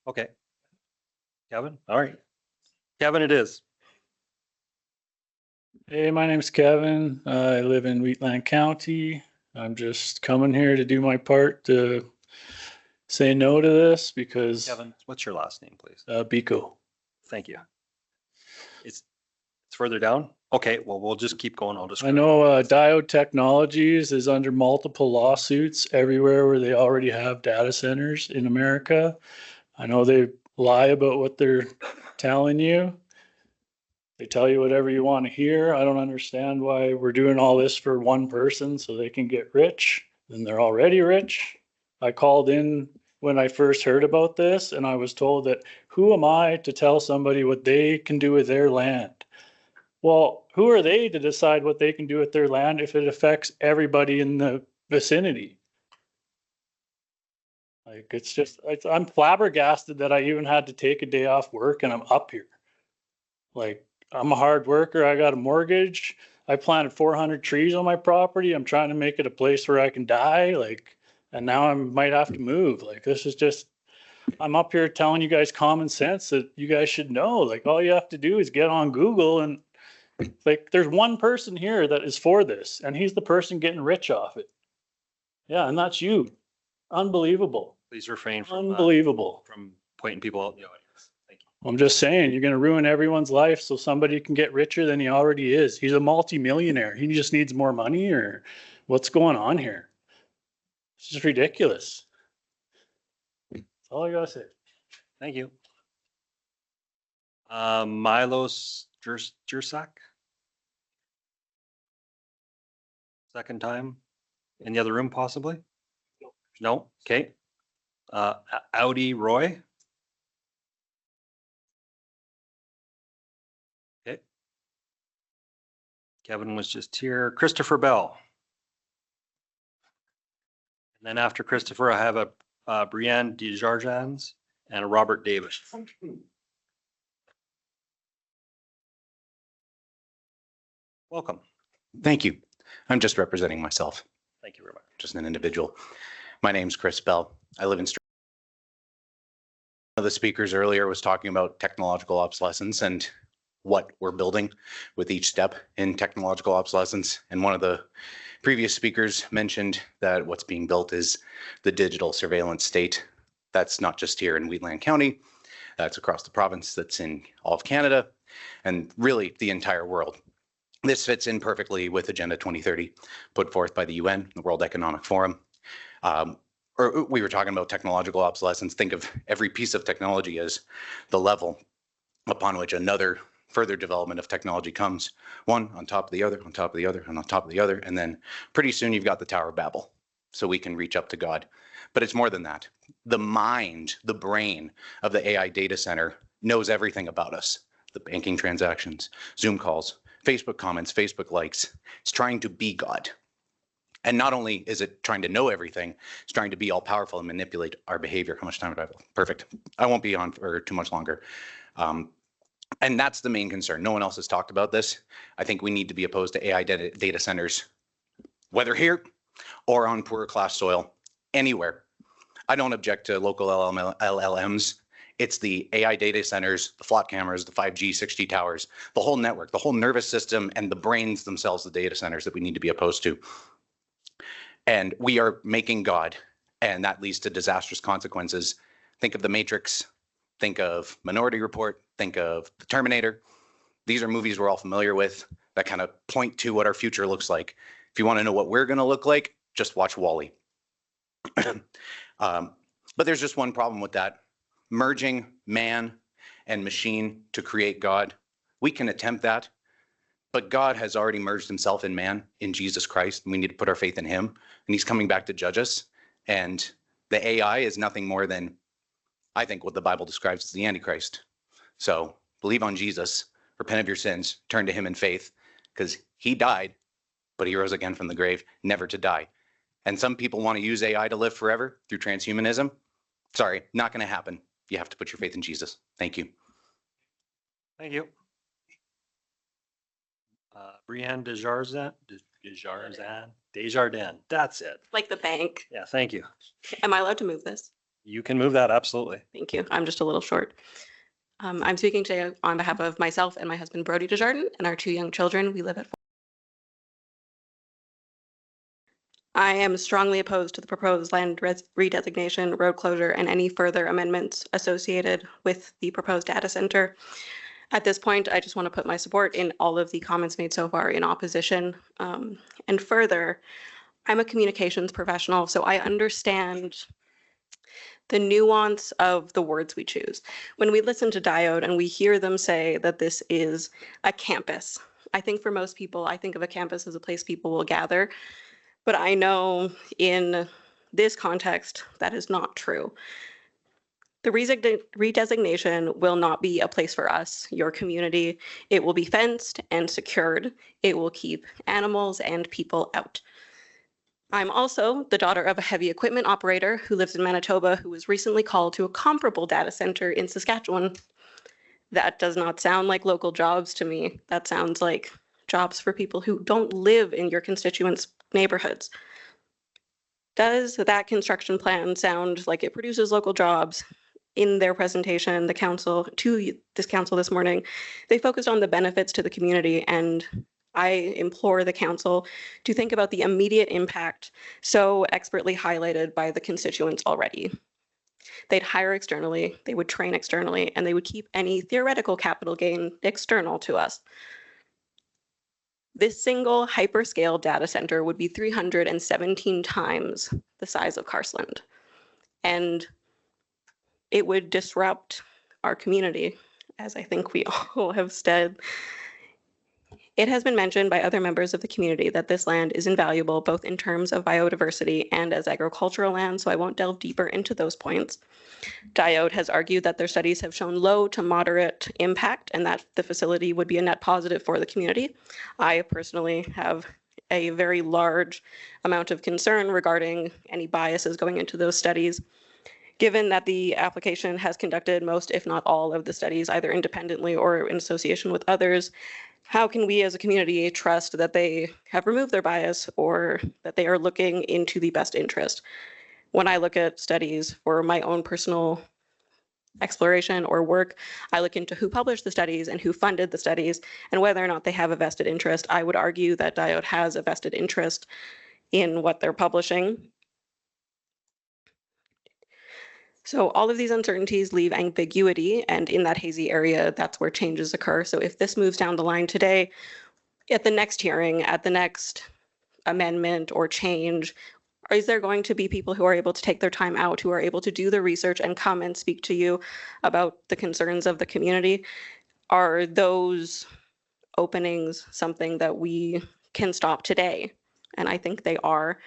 Okay. Kevin? All right. Kevin, it is. Hey, my name's Kevin. I live in Wheatland County. I'm just coming here to do my part to say no to this because Kevin, what's your last name, please? Biko. Thank you. It's further down? Okay, well, we'll just keep going. I'll just. I know Diode Technologies is under multiple lawsuits everywhere where they already have data centers in America. I know they lie about what they're telling you. They tell you whatever you want to hear. I don't understand why we're doing all this for one person so they can get rich, and they're already rich. I called in when I first heard about this, and I was told that who am I to tell somebody what they can do with their land? Well, who are they to decide what they can do with their land if it affects everybody in the vicinity? Like, I'm flabbergasted that I even had to take a day off work and I'm up here. Like, I'm a hard worker. I got a mortgage. I planted 400 trees on my property. I'm trying to make it a place where I can die. Like, and now I might have to move. Like, this is just, I'm up here telling you guys common sense that you guys should know. Like, all you have to do is get on Google and, like, there's one person here that is for this, and he's the person getting rich off it. Yeah, and that's you. Unbelievable. Please refrain from Unbelievable. from pointing people out in the audience. Thank you. I'm just saying, you're going to ruin everyone's life so somebody can get richer than he already is. He's a multimillionaire. He just needs more money, or what's going on here? It's just ridiculous. That's all I got to say. Thank you. Milos Jursak. Second time in the other room, possibly? No? Okay. Audi Roy. Okay. Kevin was just here. Christopher Bell. And then after Christopher, I have a Brienne Desjardins and a Robert Davis. Welcome. Thank you. I'm just representing myself. Thank you very much. Just an individual. My name's Chris Bell. I live in One of the speakers earlier was talking about technological obsolescence and what we're building with each step in technological obsolescence. And one of the previous speakers mentioned that what's being built is the digital surveillance state. That's not just here in Wheatland County. That's across the province. That's in all of Canada and really the entire world. This fits in perfectly with Agenda 2030 put forth by the UN, the World Economic Forum. Or we were talking about technological obsolescence. Think of every piece of technology as the level upon which another further development of technology comes, one on top of the other, on top of the other, and on top of the other. And then pretty soon you've got the Tower of Babel, so we can reach up to God. But it's more than that. The mind, the brain of the AI data center knows everything about us. The banking transactions, Zoom calls, Facebook comments, Facebook likes. It's trying to be God. And not only is it trying to know everything, it's trying to be all powerful and manipulate our behavior. How much time do I have? Perfect. I won't be on for too much longer. And that's the main concern. No one else has talked about this. I think we need to be opposed to AI data centers, whether here or on poorer class soil, anywhere. I don't object to local LLMs. It's the AI data centers, the FLOT cameras, the 5G, 6G towers, the whole network, the whole nervous system, and the brains themselves, the data centers that we need to be opposed to. And we are making God, and that leads to disastrous consequences. Think of The Matrix, think of Minority Report, think of The Terminator. These are movies we're all familiar with that kind of point to what our future looks like. If you want to know what we're going to look like, just watch WALL-E. But there's just one problem with that. Merging man and machine to create God. We can attempt that, but God has already merged himself in man in Jesus Christ, and we need to put our faith in him, and he's coming back to judge us. And the AI is nothing more than, I think, what the Bible describes as the Antichrist. So believe on Jesus, repent of your sins, turn to him in faith, because he died, but he rose again from the grave, never to die. And some people want to use AI to live forever through transhumanism. Sorry, not going to happen. You have to put your faith in Jesus. Thank you. Thank you. Brienne Desjardins. That's it. Like the bank. Yeah, thank you. Am I allowed to move this? You can move that, absolutely. Thank you. I'm just a little short. I'm speaking today on behalf of myself and my husband, Brody Desjardins, and our 2 young children. We live at I am strongly opposed to the proposed land redesignation, road closure, and any further amendments associated with the proposed data center. At this point, I just want to put my support in all of the comments made so far in opposition. And further, I'm a communications professional, so I understand the nuance of the words we choose. When we listen to Diode and we hear them say that this is a campus, I think for most people, I think of a campus as a place people will gather. But I know in this context, that is not true. The redesignation will not be a place for us, your community. It will be fenced and secured. It will keep animals and people out. I'm also the daughter of a heavy equipment operator who lives in Manitoba, who was recently called to a comparable data center in Saskatchewan. That does not sound like local jobs to me. That sounds like jobs for people who don't live in your constituents' neighborhoods. Does that construction plan sound like it produces local jobs? In their presentation, the council to this council this morning, they focused on the benefits to the community, and I implore the council to think about the immediate impact so expertly highlighted by the constituents already. They'd hire externally, they would train externally, and they would keep any theoretical capital gain external to us. This single hyperscale data center would be 317 times the size of Carseland. And it would disrupt our community, as I think we all have said. It has been mentioned by other members of the community that this land is invaluable, both in terms of biodiversity and as agricultural land, so I won't delve deeper into those points. Diode has argued that their studies have shown low to moderate impact and that the facility would be a net positive for the community. I personally have a very large amount of concern regarding any biases going into those studies. Given that the application has conducted most, if not all, of the studies, either independently or in association with others, how can we as a community trust that they have removed their bias or that they are looking into the best interest? When I look at studies for my own personal exploration or work, I look into who published the studies and who funded the studies and whether or not they have a vested interest. I would argue that Diode has a vested interest in what they're publishing. So all of these uncertainties leave ambiguity, and in that hazy area, that's where changes occur. So if this moves down the line today, at the next hearing, at the next amendment or change, is there going to be people who are able to take their time out, who are able to do the research and come and speak to you about the concerns of the community? Are those openings something that we can stop today? And I think they are.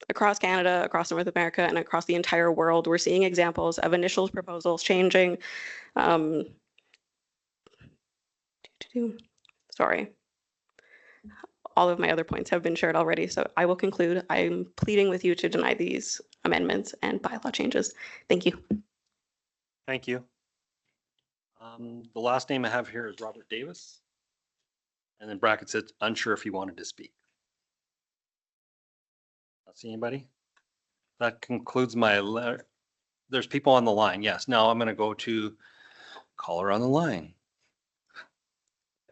Across Canada, across North America, and across the entire world, we're seeing examples of initial proposals changing. Sorry. All of my other points have been shared already, so I will conclude. I'm pleading with you to deny these amendments and bylaw changes. Thank you. Thank you. The last name I have here is Robert Davis. And then brackets says unsure if he wanted to speak. Not see anybody? That concludes my letter. There's people on the line. Yes. Now I'm going to go to caller on the line.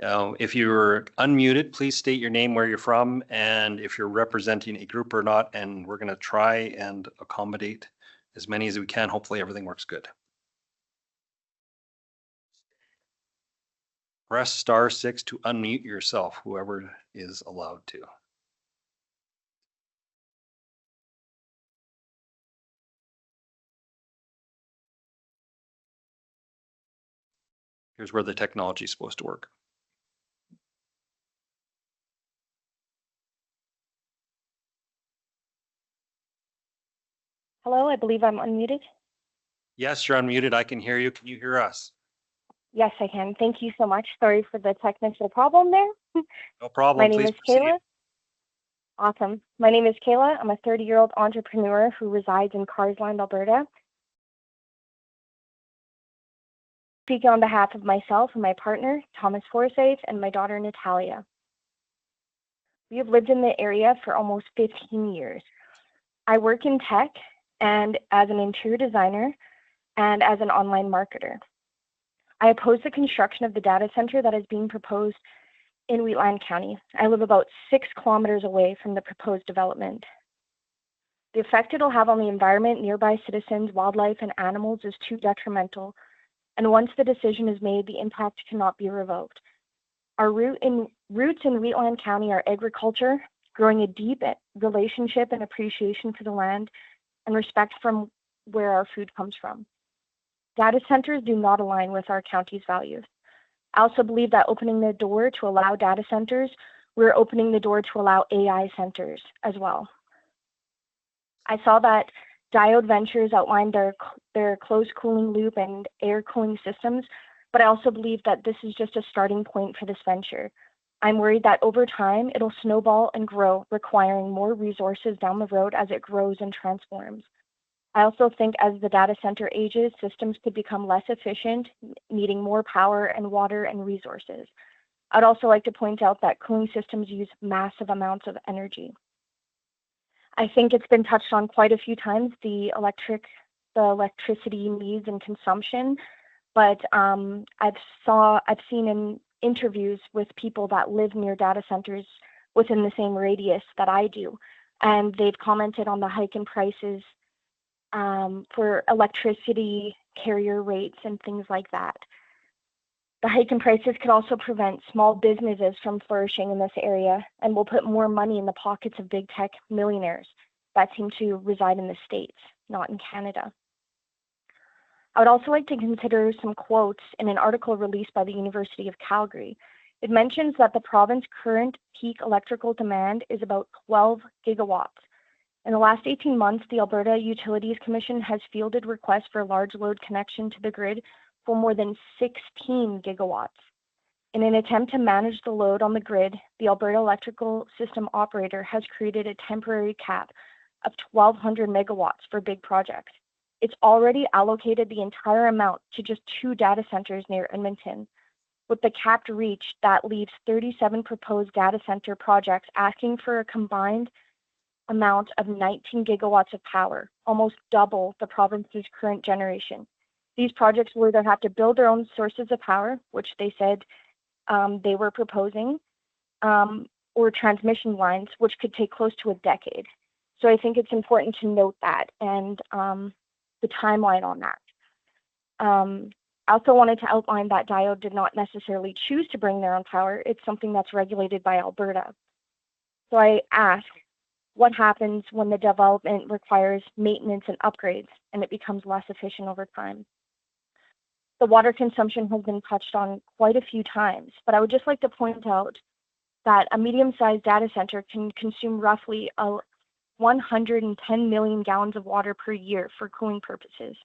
If you're unmuted, please state your name, where you're from, and if you're representing a group or not, and we're going to try and accommodate as many as we can. Hopefully everything works good. Press *6 to unmute yourself, whoever is allowed to. Here's where the technology is supposed to work. Hello, I believe I'm unmuted. Yes, you're unmuted. I can hear you. Can you hear us? Yes, I can. Thank you so much. Sorry for the technical problem there. No problem. My name is Please Kayla. Awesome. My name is Kayla. I'm a 30-year-old entrepreneur who resides in Carseland, Alberta. Speaking on behalf of myself and my partner, Thomas Forsyth, and my daughter, Natalia. We have lived in the area for almost 15 years. I work in tech and as an interior designer and as an online marketer. I oppose the construction of the data center that is being proposed in Wheatland County. I live about 6 kilometers away from the proposed development. The effect it'll have on the environment, nearby citizens, wildlife, and animals is too detrimental. And once the decision is made, the impact cannot be revoked. Our roots in Wheatland County are agriculture, growing a deep relationship and appreciation for the land, and respect from where our food comes from. Data centers do not align with our county's values. I also believe that opening the door to allow data centers, we're opening the door to allow AI centers as well. I saw that Diode Ventures outlined their closed cooling loop and air cooling systems, but I also believe that this is just a starting point for this venture. I'm worried that over time, it'll snowball and grow, requiring more resources down the road as it grows and transforms. I also think as the data center ages, systems could become less efficient, needing more power and water and resources. I'd also like to point out that cooling systems use massive amounts of energy. I think it's been touched on quite a few times, the electricity needs and consumption, but I've seen in interviews with people that live near data centers within the same radius that I do, and they've commented on the hike in prices for electricity carrier rates and things like that. The hike in prices could also prevent small businesses from flourishing in this area and will put more money in the pockets of big tech millionaires that seem to reside in the States, not in Canada. I would also like to consider some quotes in an article released by the University of Calgary. It mentions that the province's current peak electrical demand is about 12 gigawatts. In the last 18 months, the Alberta Utilities Commission has fielded requests for large load connection to the grid for more than 16 gigawatts. In an attempt to manage the load on the grid, the Alberta Electrical System Operator has created a temporary cap of 1,200 megawatts for big projects. It's already allocated the entire amount to just 2 data centers near Edmonton. With the cap reached, that leaves 37 proposed data center projects asking for a combined amount of 19 gigawatts of power, almost double the province's current generation. These projects will either have to build their own sources of power, which they said they were proposing, or transmission lines, which could take close to a decade. So I think it's important to note that and the timeline on that. I also wanted to outline that Diode did not necessarily choose to bring their own power. It's something that's regulated by Alberta. So I ask, what happens when the development requires maintenance and upgrades and it becomes less efficient over time? The water consumption has been touched on quite a few times, but I would just like to point out that a medium-sized data center can consume roughly 110 million gallons of water per year for cooling purposes.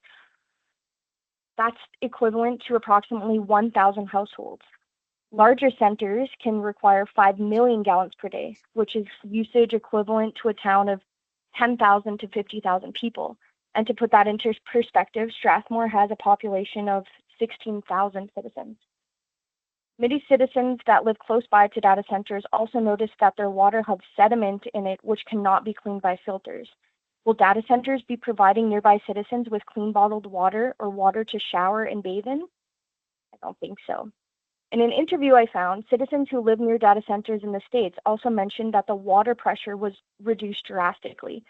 That's equivalent to approximately 1,000 households. Larger centers can require 5 million gallons per day, which is usage equivalent to a town of 10,000 to 50,000 people. And to put that into perspective, Strathmore has a population of 16,000 citizens. Many citizens that live close by to data centers also notice that their water has sediment in it, which cannot be cleaned by filters. Will data centers be providing nearby citizens with clean bottled water or water to shower and bathe in? I don't think so. In an interview I found, citizens who live near data centers in the States also mentioned that the water pressure was reduced drastically.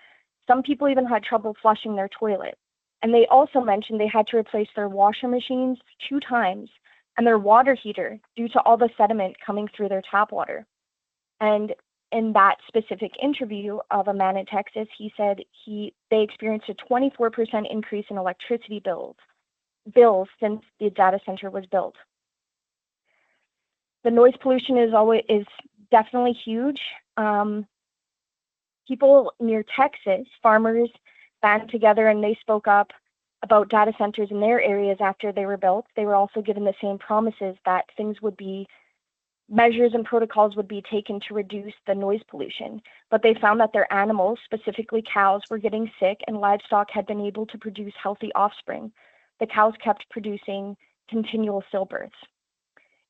Some people even had trouble flushing their toilet. And they also mentioned they had to replace their washer machines 2 times and their water heater due to all the sediment coming through their tap water. And in that specific interview of a man in Texas, he said they experienced a 24% increase in electricity bills since the data center was built. The noise pollution is definitely huge. People near Texas, farmers, band together and they spoke up about data centers in their areas after they were built. They were also given the same promises that measures and protocols would be taken to reduce the noise pollution. But they found that their animals, specifically cows, were getting sick and livestock had been able to produce healthy offspring. The cows kept producing continual stillbirths.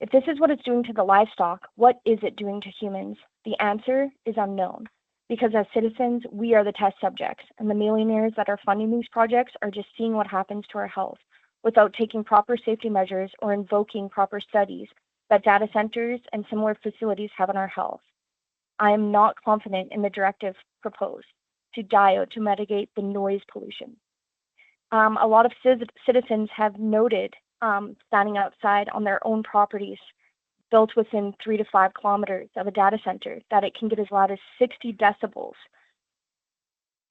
If this is what it's doing to the livestock, what is it doing to humans? The answer is unknown. Because as citizens, we are the test subjects, and the millionaires that are funding these projects are just seeing what happens to our health without taking proper safety measures or invoking proper studies that data centers and similar facilities have on our health. I am not confident in the directive proposed to Diode to mitigate the noise pollution. A lot of citizens have noted standing outside on their own properties built within 3 to 5 kilometers of a data center, that it can get as loud as 60 decibels,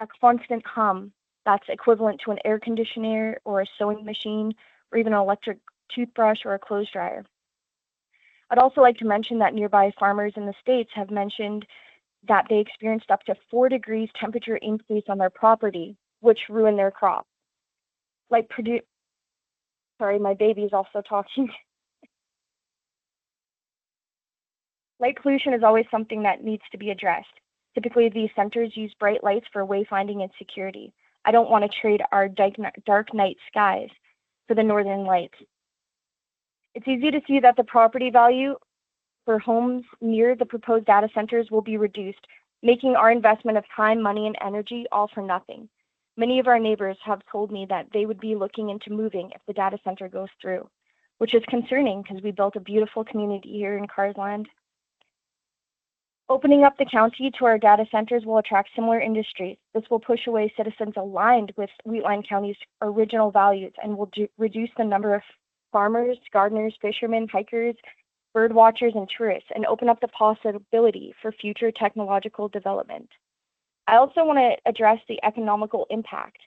a constant hum, that's equivalent to an air conditioner or a sewing machine or even an electric toothbrush or a clothes dryer. I'd also like to mention that nearby farmers in the States have mentioned that they experienced up to 4 degrees temperature increase on their property, which ruined their crop. Sorry, my baby is also talking. Light pollution is always something that needs to be addressed. Typically, these centers use bright lights for wayfinding and security. I don't want to trade our dark night skies for the northern lights. It's easy to see that the property value for homes near the proposed data centers will be reduced, making our investment of time, money, and energy all for nothing. Many of our neighbors have told me that they would be looking into moving if the data center goes through, which is concerning because we built a beautiful community here in Carsland. Opening up the county to our data centers will attract similar industries. This will push away citizens aligned with Wheatland County's original values and will reduce the number of farmers, gardeners, fishermen, hikers, bird watchers, and tourists, and open up the possibility for future technological development. I also want to address the economical impact.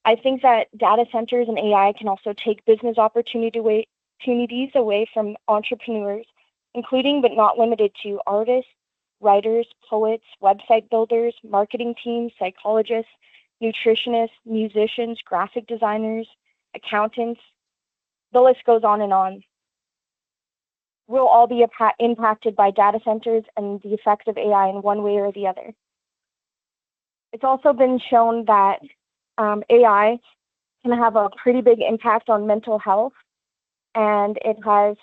I think that data centers and AI can also take business opportunities away from entrepreneurs, including but not limited to artists, writers, poets, website builders, marketing teams, psychologists, nutritionists, musicians, graphic designers, accountants. The list goes on and on. We'll all be impacted by data centers and the effects of AI in one way or the other. It's also been shown that AI can have a pretty big impact on mental health, and it has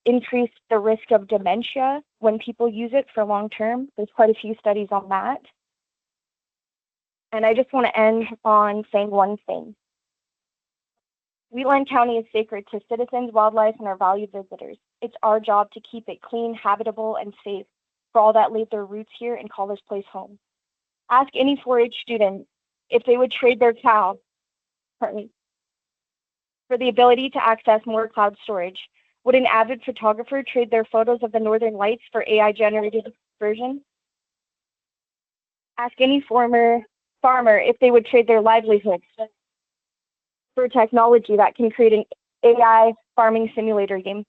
increased the risk of dementia when people use it for long term. There's quite a few studies on that. And I just want to end on saying one thing. Wheatland County is sacred to citizens, wildlife, and our valued visitors. It's our job to keep it clean, habitable, and safe for all that laid their roots here and call this place home. Ask any 4-H student if they would trade their cow for the ability to access more cloud storage. Would an avid photographer trade their photos of the northern lights for AI-generated version? Ask any former farmer if they would trade their livelihoods for technology that can create an AI farming simulator game.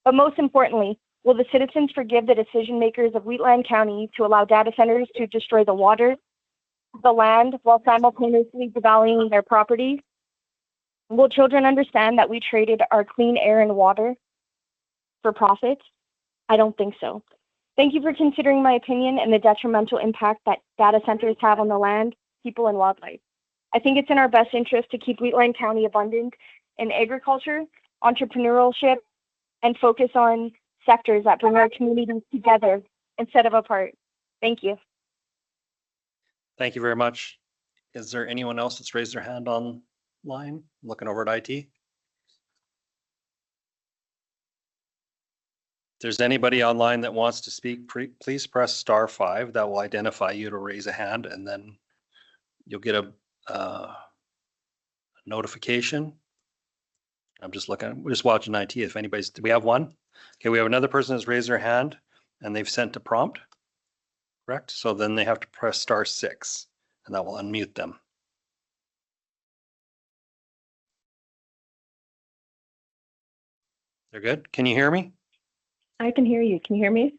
But most importantly, will the citizens forgive the decision makers of Wheatland County to allow data centers to destroy the water, the land, while simultaneously devaluing their property? Will children understand that we traded our clean air and water for profit? I don't think so. Thank you for considering my opinion and the detrimental impact that data centers have on the land, people, and wildlife. I think it's in our best interest to keep Wheatland County abundant in agriculture, entrepreneurship, and focus on sectors that bring our communities together instead of apart. Thank you. Thank you very much. Is there anyone else that's raised their hand online? Looking over at IT. If there's anybody online that wants to speak, please press *5. That will identify you to raise a hand, and then you'll get a notification. I'm just looking, we're just watching IT. If anybody's, do we have one? Okay, we have another person that's raised their hand and they've sent a prompt, correct? So then they have to press *6 and that will unmute them. They're good? Can you hear me? I can hear you. Can you hear me?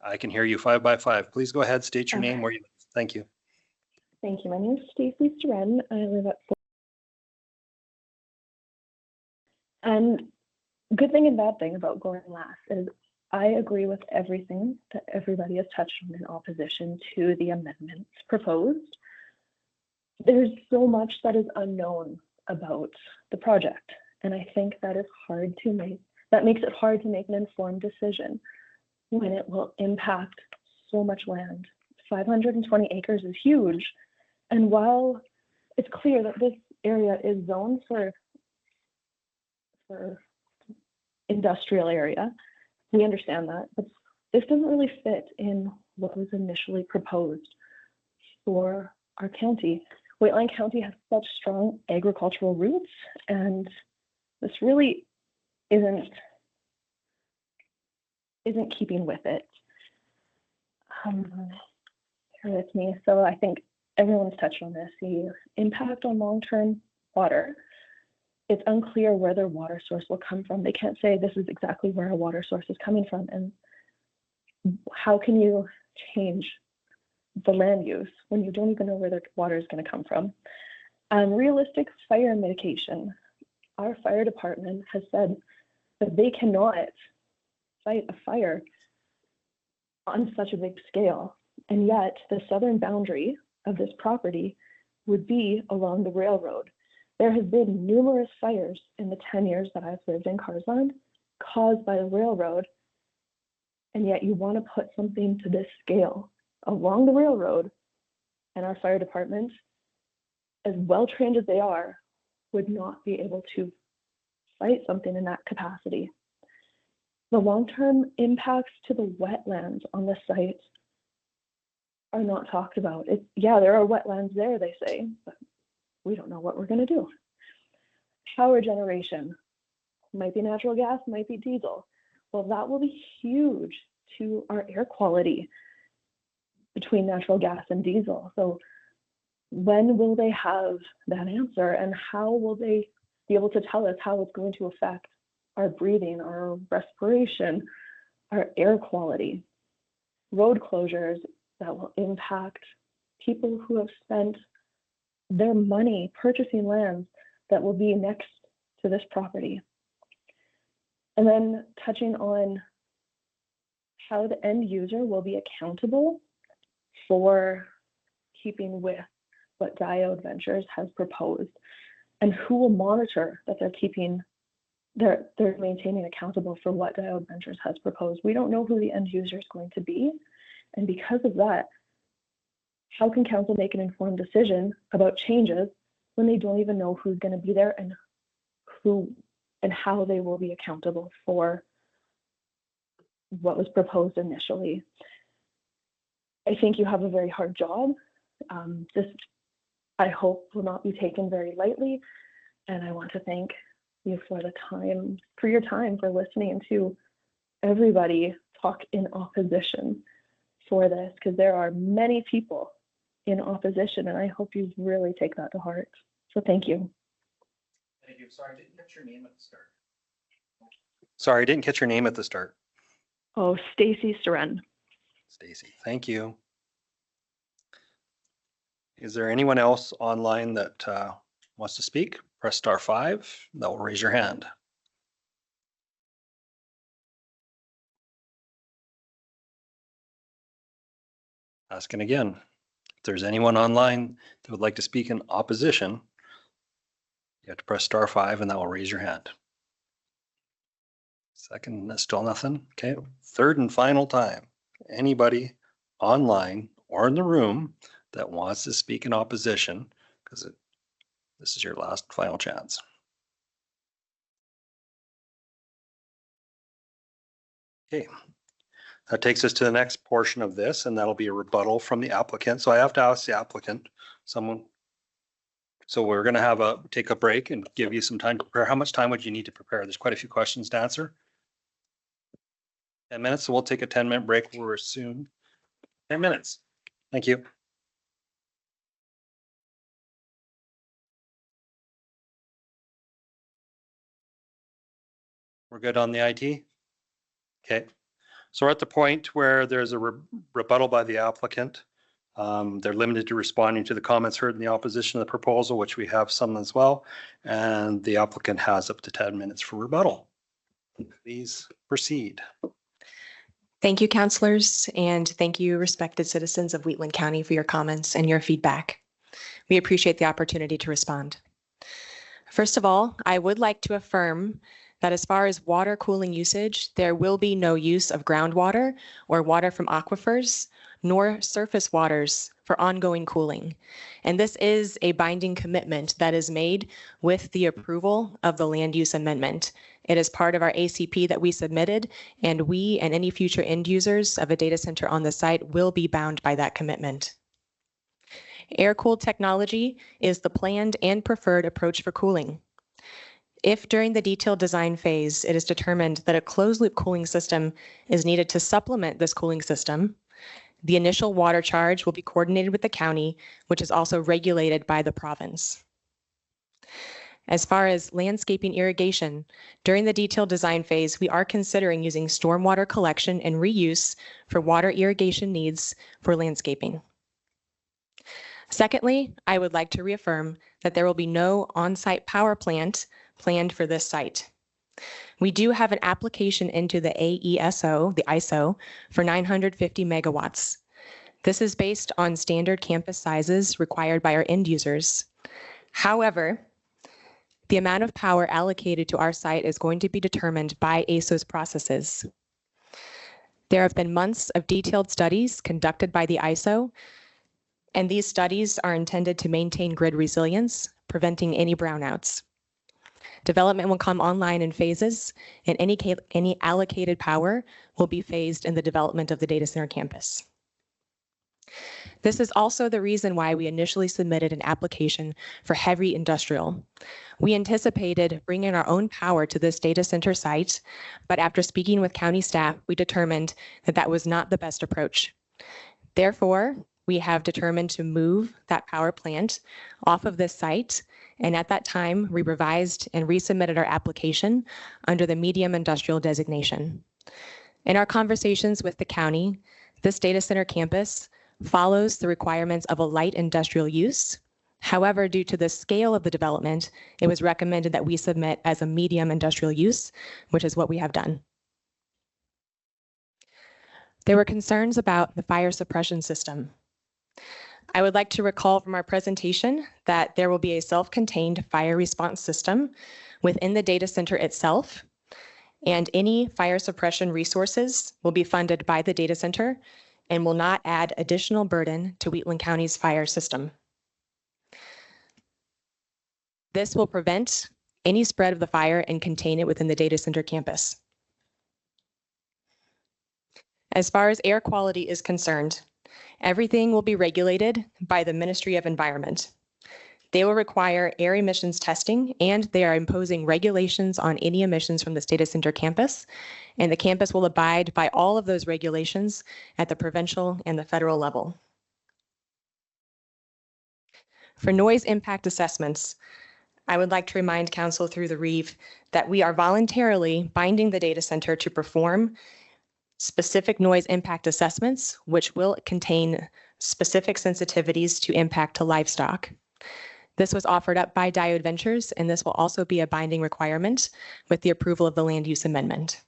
I can hear you 5 by 5. Please go ahead, state your name, where you live. Thank you. Thank you. My name is Stacey Stren. I live at And good thing and bad thing about going last is I agree with everything that everybody has touched on in opposition to the amendments proposed. There's so much that is unknown about the project, and I think that is hard to make. That makes it hard to make an informed decision when it will impact so much land. 520 acres is huge, and while it's clear that this area is zoned for industrial area, we understand that, but this doesn't really fit in what was initially proposed for our county. Wheatland County has such strong agricultural roots, and this really isn't keeping with it. Bear with me. So I think everyone's touched on this, the impact on long-term water. It's unclear where their water source will come from. They can't say this is exactly where our water source is coming from. And how can you change the land use when you don't even know where the water is going to come from? Realistic fire mitigation. Our fire department has said that they cannot fight a fire on such a big scale. And yet the southern boundary of this property would be along the railroad. There have been numerous fires in the 10 years that I've lived in Carsland caused by the railroad. And yet you want to put something to this scale along the railroad, and our fire department, as well trained as they are, would not be able to fight something in that capacity. The long-term impacts to the wetlands on the site are not talked about. Yeah, there are wetlands there, they say, but we don't know what we're going to do. Power generation might be natural gas, might be diesel. Well, that will be huge to our air quality between natural gas and diesel. So when will they have that answer, and how will they be able to tell us how it's going to affect our breathing, our respiration, our air quality? Road closures that will impact people who have spent their money purchasing lands that will be next to this property. And then touching on how the end user will be accountable for keeping with what Diode Ventures has proposed, and who will monitor that they're maintaining accountable for what Diode Ventures has proposed. We don't know who the end user is going to be. And because of that, how can council make an informed decision about changes when they don't even know who's going to be there and who and how they will be accountable for what was proposed initially? I think you have a very hard job. This, I hope, will not be taken very lightly. And I want to thank you for your time, for listening to everybody talk in opposition for this, because there are many people in opposition, and I hope you really take that to heart. So thank you. Thank you. Sorry, I didn't catch your name at the start. Sorry, I didn't catch your name at the start. Oh, Stacy Seren. Stacy, thank you. Is there anyone else online that wants to speak? Press star 5. That will raise your hand. Asking again, if there's anyone online that would like to speak in opposition, you have to press star 5 and that will raise your hand. Second, that's still nothing. Okay, third and final time. Anybody online or in the room that wants to speak in opposition, because this is your last final chance. Okay, that takes us to the next portion of this, and that'll be a rebuttal from the applicant. So I have to ask the applicant, so we're going to take a break and give you some time to prepare. How much time would you need to prepare? There's quite a few questions to answer. 10 minutes, so we'll take a 10-minute break. We'll assume 10 minutes. Thank you. We're good on the IT? Okay. So we're at the point where there's a rebuttal by the applicant. They're limited to responding to the comments heard in the opposition to the proposal, which we have some as well. And the applicant has up to 10 minutes for rebuttal. Please proceed. Thank you, councillors, and thank you, respected citizens of Wheatland County, for your comments and your feedback. We appreciate the opportunity to respond. First of all, I would like to affirm that as far as water cooling usage, there will be no use of groundwater or water from aquifers, nor surface waters for ongoing cooling. And this is a binding commitment that is made with the approval of the land use amendment. It is part of our ACP that we submitted, and we and any future end users of a data center on the site will be bound by that commitment. Air-cooled technology is the planned and preferred approach for cooling. If during the detailed design phase, it is determined that a closed loop cooling system is needed to supplement this cooling system, The initial water charge will be coordinated with the county, which is also regulated by the province. As far as landscaping irrigation, during the detailed design phase, we are considering using stormwater collection and reuse for water irrigation needs for landscaping. Secondly, I would like to reaffirm that there will be no on-site power plant planned for this site. We do have an application into the AESO, the ISO, for 950 megawatts. This is based on standard campus sizes required by our end users. However, the amount of power allocated to our site is going to be determined by AESO's processes. There have been months of detailed studies conducted by the ISO, and these studies are intended to maintain grid resilience, preventing any brownouts. Development will come online in phases, and any allocated power will be phased in the development of the data center campus. This is also the reason why we initially submitted an application for heavy industrial. We anticipated bringing our own power to this data center site, but after speaking with county staff, we determined that that was not the best approach. Therefore, we have determined to move that power plant off of this site, and at that time, we revised and resubmitted our application under the medium industrial designation. In our conversations with the county, this data center campus follows the requirements of a light industrial use. However, due to the scale of the development, it was recommended that we submit as a medium industrial use, which is what we have done. There were concerns about the fire suppression system. I would like to recall from our presentation that there will be a self-contained fire response system within the data center itself, and any fire suppression resources will be funded by the data center and will not add additional burden to Wheatland County's fire system. This will prevent any spread of the fire and contain it within the data center campus. As far as air quality is concerned, everything will be regulated by the Ministry of Environment. They will require air emissions testing, and they are imposing regulations on any emissions from this data center campus, and the campus will abide by all of those regulations at the provincial and the federal level. For noise impact assessments, I would like to remind Council through the REEV that we are voluntarily binding the data center to perform specific noise impact assessments, which will contain specific sensitivities to impact to livestock. This was offered up by Diode Ventures, and this will also be a binding requirement with the approval of the land use amendment.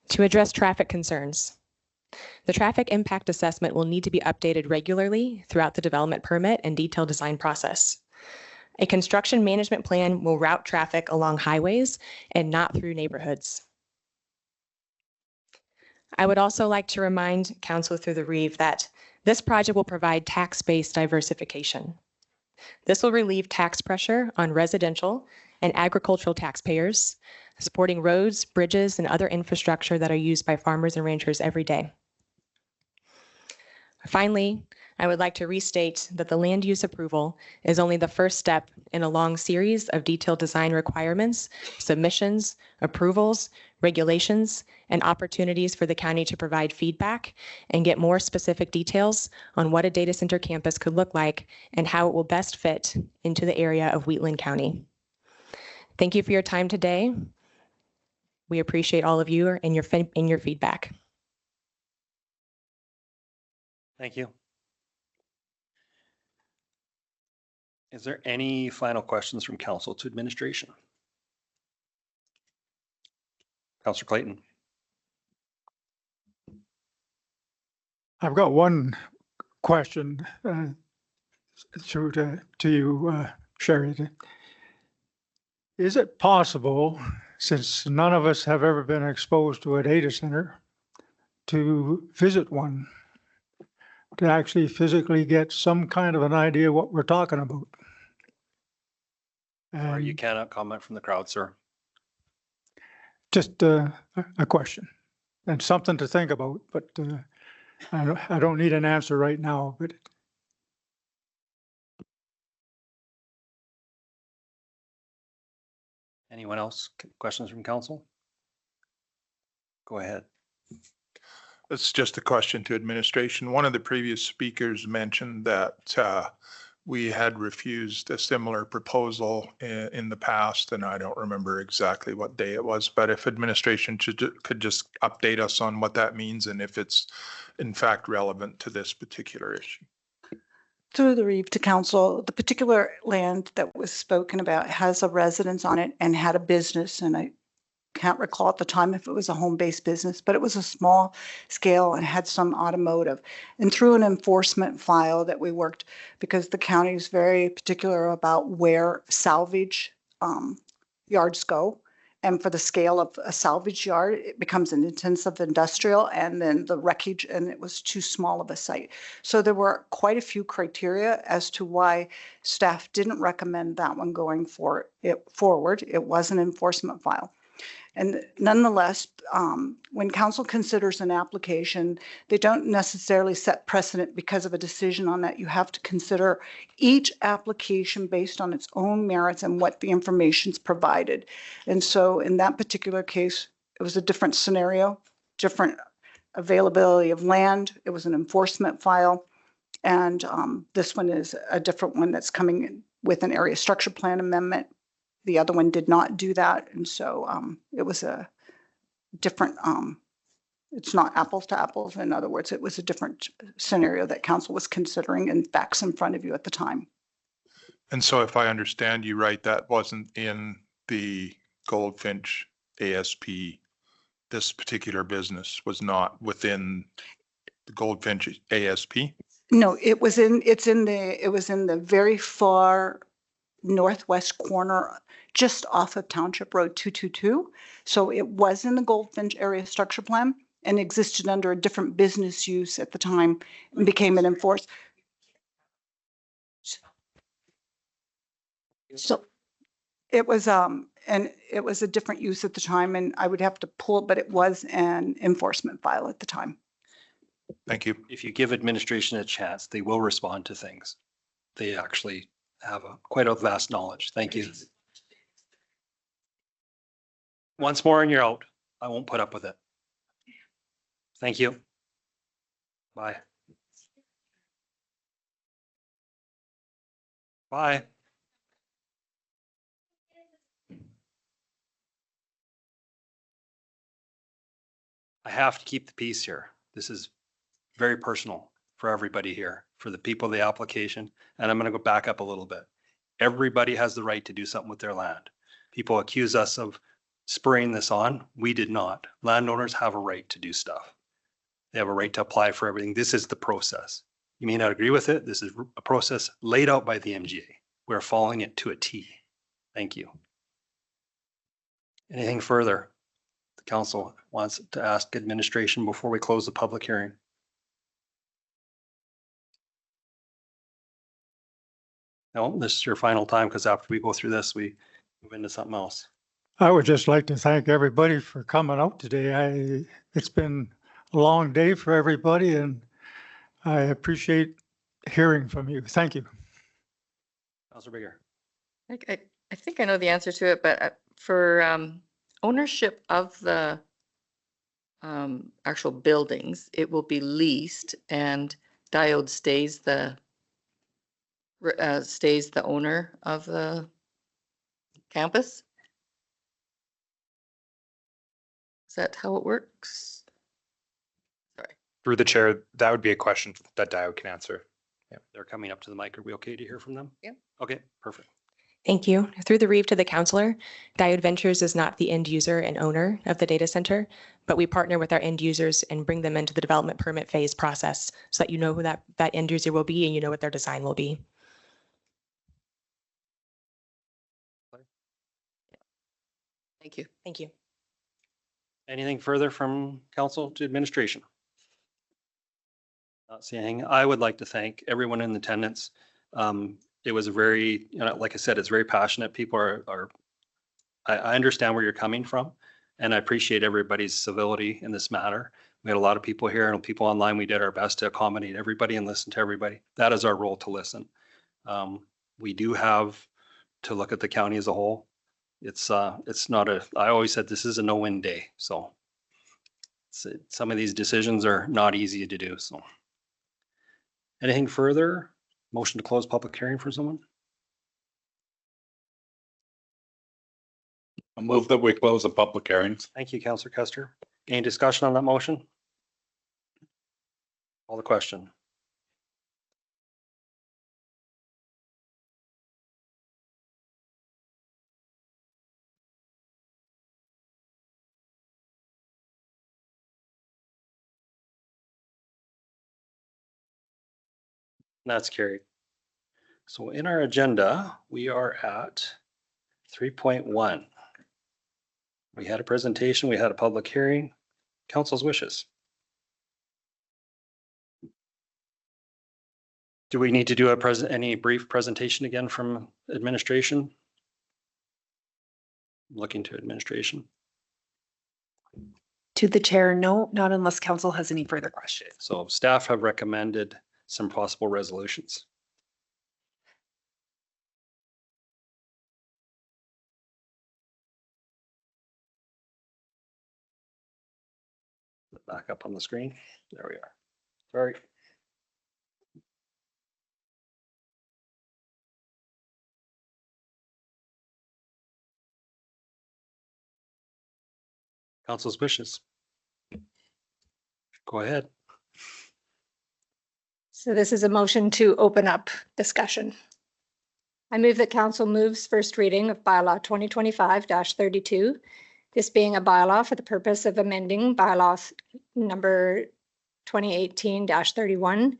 To address traffic concerns, the traffic impact assessment will need to be updated regularly throughout the development permit and detailed design process. A construction management plan will route traffic along highways and not through neighborhoods. I would also like to remind Council through the REEV that this project will provide tax-based diversification. This will relieve tax pressure on residential and agricultural taxpayers, supporting roads, bridges, and other infrastructure that are used by farmers and ranchers every day. Finally, I would like to restate that the land use approval is only the first step in a long series of detailed design requirements, submissions, approvals, regulations, and opportunities for the county to provide feedback and get more specific details on what a data center campus could look like and how it will best fit into the area of Wheatland County. Thank you for your time today. We appreciate all of you and your feedback. Thank you. Is there any final questions from Council to administration? Councillor Clayton. I've got one question to you, Sherry. Is it possible, since none of us have ever been exposed to a data center, to visit one, to actually physically get some kind of an idea what we're talking about? Or you cannot comment from the crowd, sir. Just a question and something to think about, but I don't need an answer right now. But anyone else? Questions from Council? Go ahead. It's just a question to administration. One of the previous speakers mentioned that we had refused a similar proposal in the past, and I don't remember exactly what day it was, but if administration could just update us on what that means and if it's in fact relevant to this particular issue. Through the Reeve to council, the particular land that was spoken about has a residence on it and had a business, and I can't recall at the time if it was a home-based business, but it was a small scale and had some automotive. And through an enforcement file that we worked, because the county is very particular about where salvage yards go. And for the scale of a salvage yard, it becomes an intensive industrial, and then the wreckage, and it was too small of a site. So there were quite a few criteria as to why staff didn't recommend that one going forward. It was an enforcement file. And nonetheless, when council considers an application, they don't necessarily set precedent because of a decision on that. You have to consider each application based on its own merits and what the information's provided. And so in that particular case, it was a different scenario, different availability of land. It was an enforcement file. And this one is a different one that's coming in with an area structure plan amendment. The other one did not do that. And so it was a different, it's not apples to apples. In other words, it was a different scenario that council was considering and facts in front of you at the time. And so if I understand you right, that wasn't in the Goldfinch ASP. This particular business was not within the Goldfinch ASP? No, it was in the very far northwest corner, just off of Township Road 222. So it was in the Goldfinch area structure plan and existed under a different business use at the time and became an enforced. So it was a different use at the time, and I would have to pull it, but it was an enforcement file at the time. Thank you. If you give administration a chance, they will respond to things. They actually have quite a vast knowledge. Thank you. Once more and you're out. I won't put up with it. Thank you. Bye. Bye. I have to keep the peace here. This is very personal for everybody here, for the people, the application. And I'm going to go back up a little bit. Everybody has the right to do something with their land. People accuse us of spurring this on. We did not. Landowners have a right to do stuff. They have a right to apply for everything. This is the process. You may not agree with it. This is a process laid out by the MGA. We're following it to a T. Thank you. Anything further? The council wants to ask administration before we close the public hearing. No, this is your final time, because after we go through this, we move into something else. I would just like to thank everybody for coming out today. It's been a long day for everybody, and I appreciate hearing from you. Thank you. Councilor Bigger. I think I know the answer to it, but for ownership of the actual buildings, it will be leased, and Diode stays the owner of the campus. Is that how it works? Sorry. Through the chair, that would be a question that Diode can answer. Yeah, they're coming up to the mic. Are we okay to hear from them? Yeah. Okay, perfect. Thank you. Through the Reeve to the councilor, Diode Ventures is not the end user and owner of the data center, but we partner with our end users and bring them into the development permit phase process so that you know who that end user will be and you know what their design will be. Thank you. Thank you. Anything further from council to administration? Not seeing anything. I would like to thank everyone in attendance. It was a very, like I said, it's very passionate. People I understand where you're coming from, and I appreciate everybody's civility in this matter. We had a lot of people here and people online. We did our best to accommodate everybody and listen to everybody. That is our role, to listen. We do have to look at the county as a whole. It's not I always said this is a no-win day. So Some of these decisions are not easy to do, so. Anything further? Motion to close public hearing for someone? I move that we close the public hearings. Thank you, Councillor Custer. Any discussion on that motion? Call the question. That's carried. So in our agenda, we are at 3.1. We had a presentation, we had a public hearing. Council's wishes. Do we need to do any brief presentation again from administration? Looking to administration. To the chair, no, not unless council has any further questions. So staff have recommended some possible resolutions. Back up on the screen. There we are. Sorry. Council's wishes. Go ahead. So this is a motion to open up discussion. I move that council moves first reading of bylaw 2025-32, this being a bylaw for the purpose of amending bylaws number 2018-31,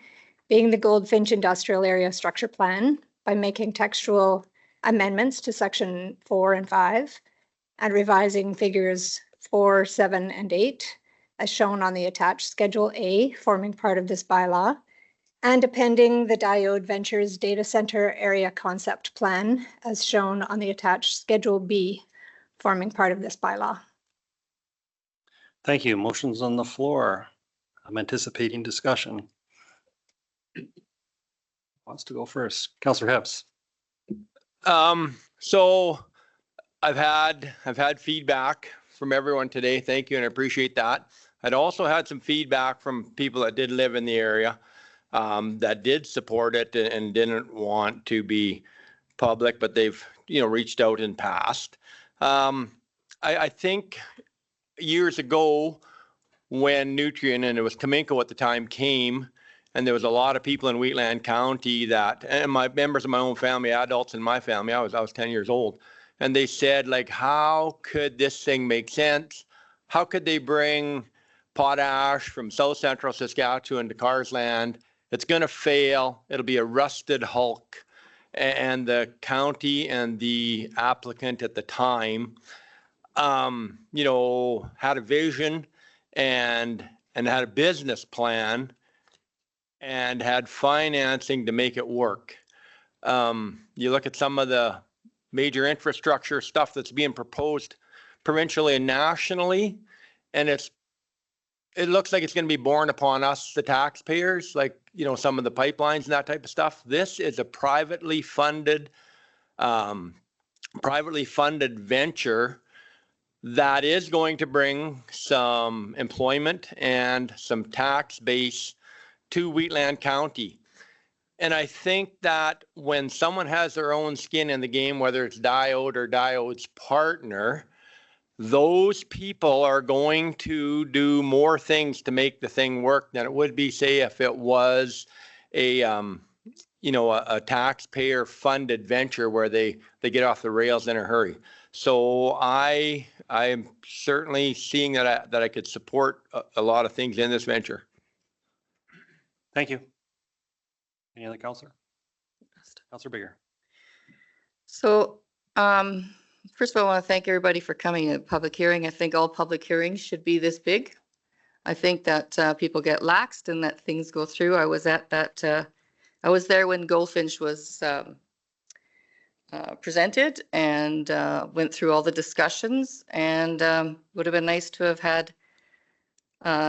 being the Goldfinch Industrial Area Structure Plan by making textual amendments to section 4 and 5 and revising figures 4, 7, and 8 as shown on the attached Schedule A forming part of this bylaw, and appending the Diode Ventures Data Center Area Concept Plan as shown on the attached Schedule B forming part of this bylaw. Thank you. Motion's on the floor. I'm anticipating discussion. Wants to go first? Councillor Hibbs. So I've had feedback from everyone today. Thank you, and I appreciate that. I'd also had some feedback from people that did live in the area that did support it and didn't want to be public, but they've reached out in past. I think years ago when Nutrien, and it was Cominco at the time, came, and there was a lot of people in Wheatland County that, and my members of my own family, adults in my family, I was 10 years old, and they said, like, how could this thing make sense? How could they bring potash from South Central Saskatchewan to Carsland? It's going to fail. It'll be a rusted hulk. And the county and the applicant at the time, had a vision and had a business plan and had financing to make it work. You look at some of the major infrastructure stuff that's being proposed provincially and nationally, and it looks like it's going to be borne upon us, the taxpayers, like, some of the pipelines and that type of stuff. This is a privately funded venture that is going to bring some employment and some tax base to Wheatland County. And I think that when someone has their own skin in the game, whether it's Diode or Diode's partner, those people are going to do more things to make the thing work than it would be, say, if it was a taxpayer funded venture where they get off the rails in a hurry. So I am certainly seeing that I could support a lot of things in this venture. Thank you. Any other councillor? Councillor Bigger. So, first of all, I want to thank everybody for coming to the public hearing. I think all public hearings should be this big. I think that people get laxed and that things go through. I was at that, I was there when Goldfinch was presented and went through all the discussions, and would have been nice to have had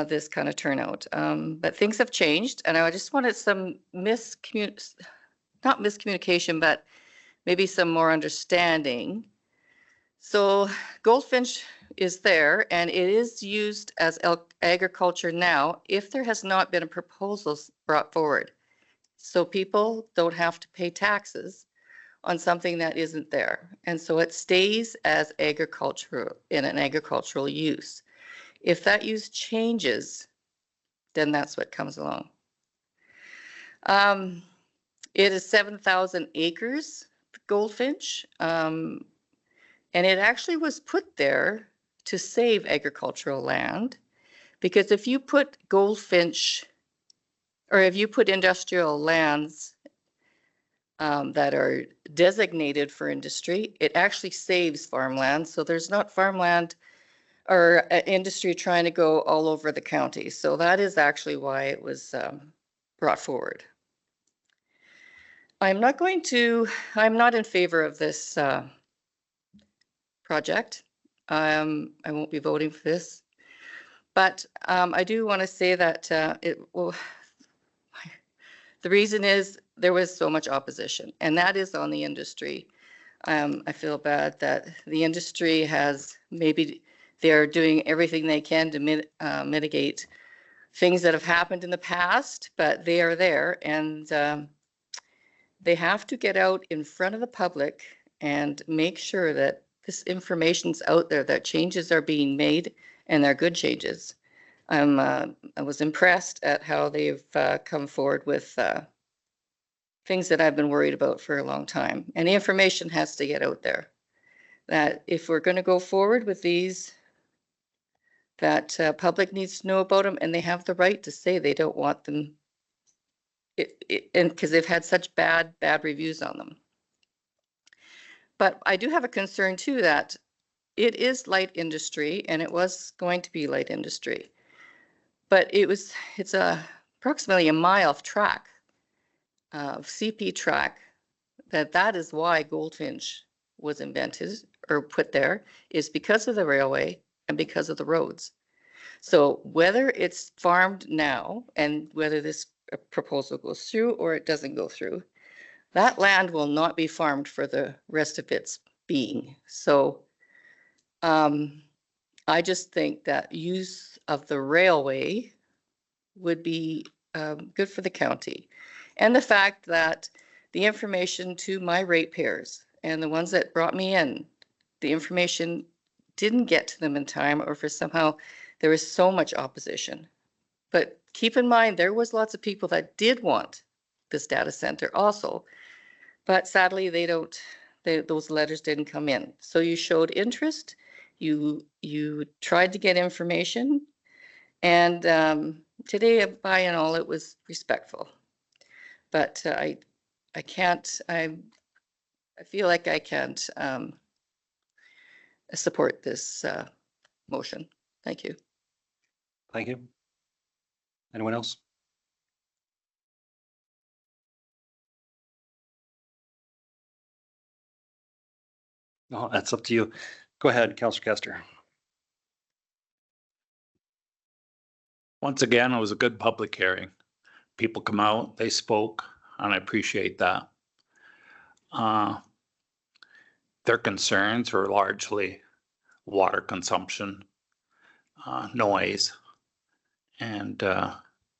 this kind of turnout. But things have changed, and I just wanted some not miscommunication, but maybe some more understanding. So Goldfinch, is there and it is used as agriculture now if there has not been a proposal brought forward. So people don't have to pay taxes on something that isn't there. And so it stays as agricultural in an agricultural use. If that use changes, then that's what comes along. It is 7,000 acres, Goldfinch. And it actually was put there to save agricultural land, because if you put Goldfinch, or if you put industrial lands that are designated for industry, it actually saves farmland. So there's not farmland or industry trying to go all over the county. So that is actually why it was brought forward. I'm not in favor of this project. I won't be voting for this, but I do want to say that the reason is there was so much opposition, and that is on the industry. I feel bad that the industry they're doing everything they can to mitigate things that have happened in the past, but they are there, and they have to get out in front of the public and make sure that this information's out there, that changes are being made and they're good changes. I was impressed at how they've come forward with things that I've been worried about for a long time. And the information has to get out there. That if we're going to go forward with these, that public needs to know about them, and they have the right to say they don't want them, and because they've had such bad reviews on them. But I do have a concern too that it is light industry, and it was going to be light industry, but it's approximately a mile of track, CP track. That is why Goldfinch was invented or put there, is because of the railway and because of the roads. So whether it's farmed now and whether this proposal goes through or it doesn't go through, that land will not be farmed for the rest of its being. So I just think that use of the railway would be good for the county. And the fact that the information to my ratepayers and the ones that brought me in, the information didn't get to them in time, or for somehow there was so much opposition. But keep in mind, there was lots of people that did want this data center also, but sadly those letters didn't come in. So you showed interest, you tried to get information, and today, by and all, it was respectful. But I feel like I can't support this motion. Thank you. Thank you. Anyone else? No, that's up to you. Go ahead, Councillor Kester. Once again, it was a good public hearing. People come out, they spoke, and I appreciate that. Their concerns were largely water consumption, noise, and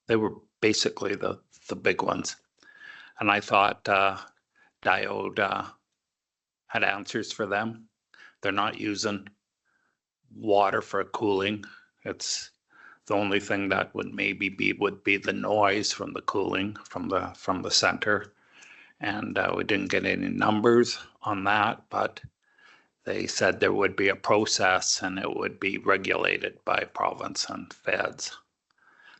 they were basically the big ones. And I thought Diode had answers for them. They're not using water for cooling. It's the only thing that would maybe would be the noise from the cooling from the center. And we didn't get any numbers on that, but they said there would be a process and it would be regulated by province and feds.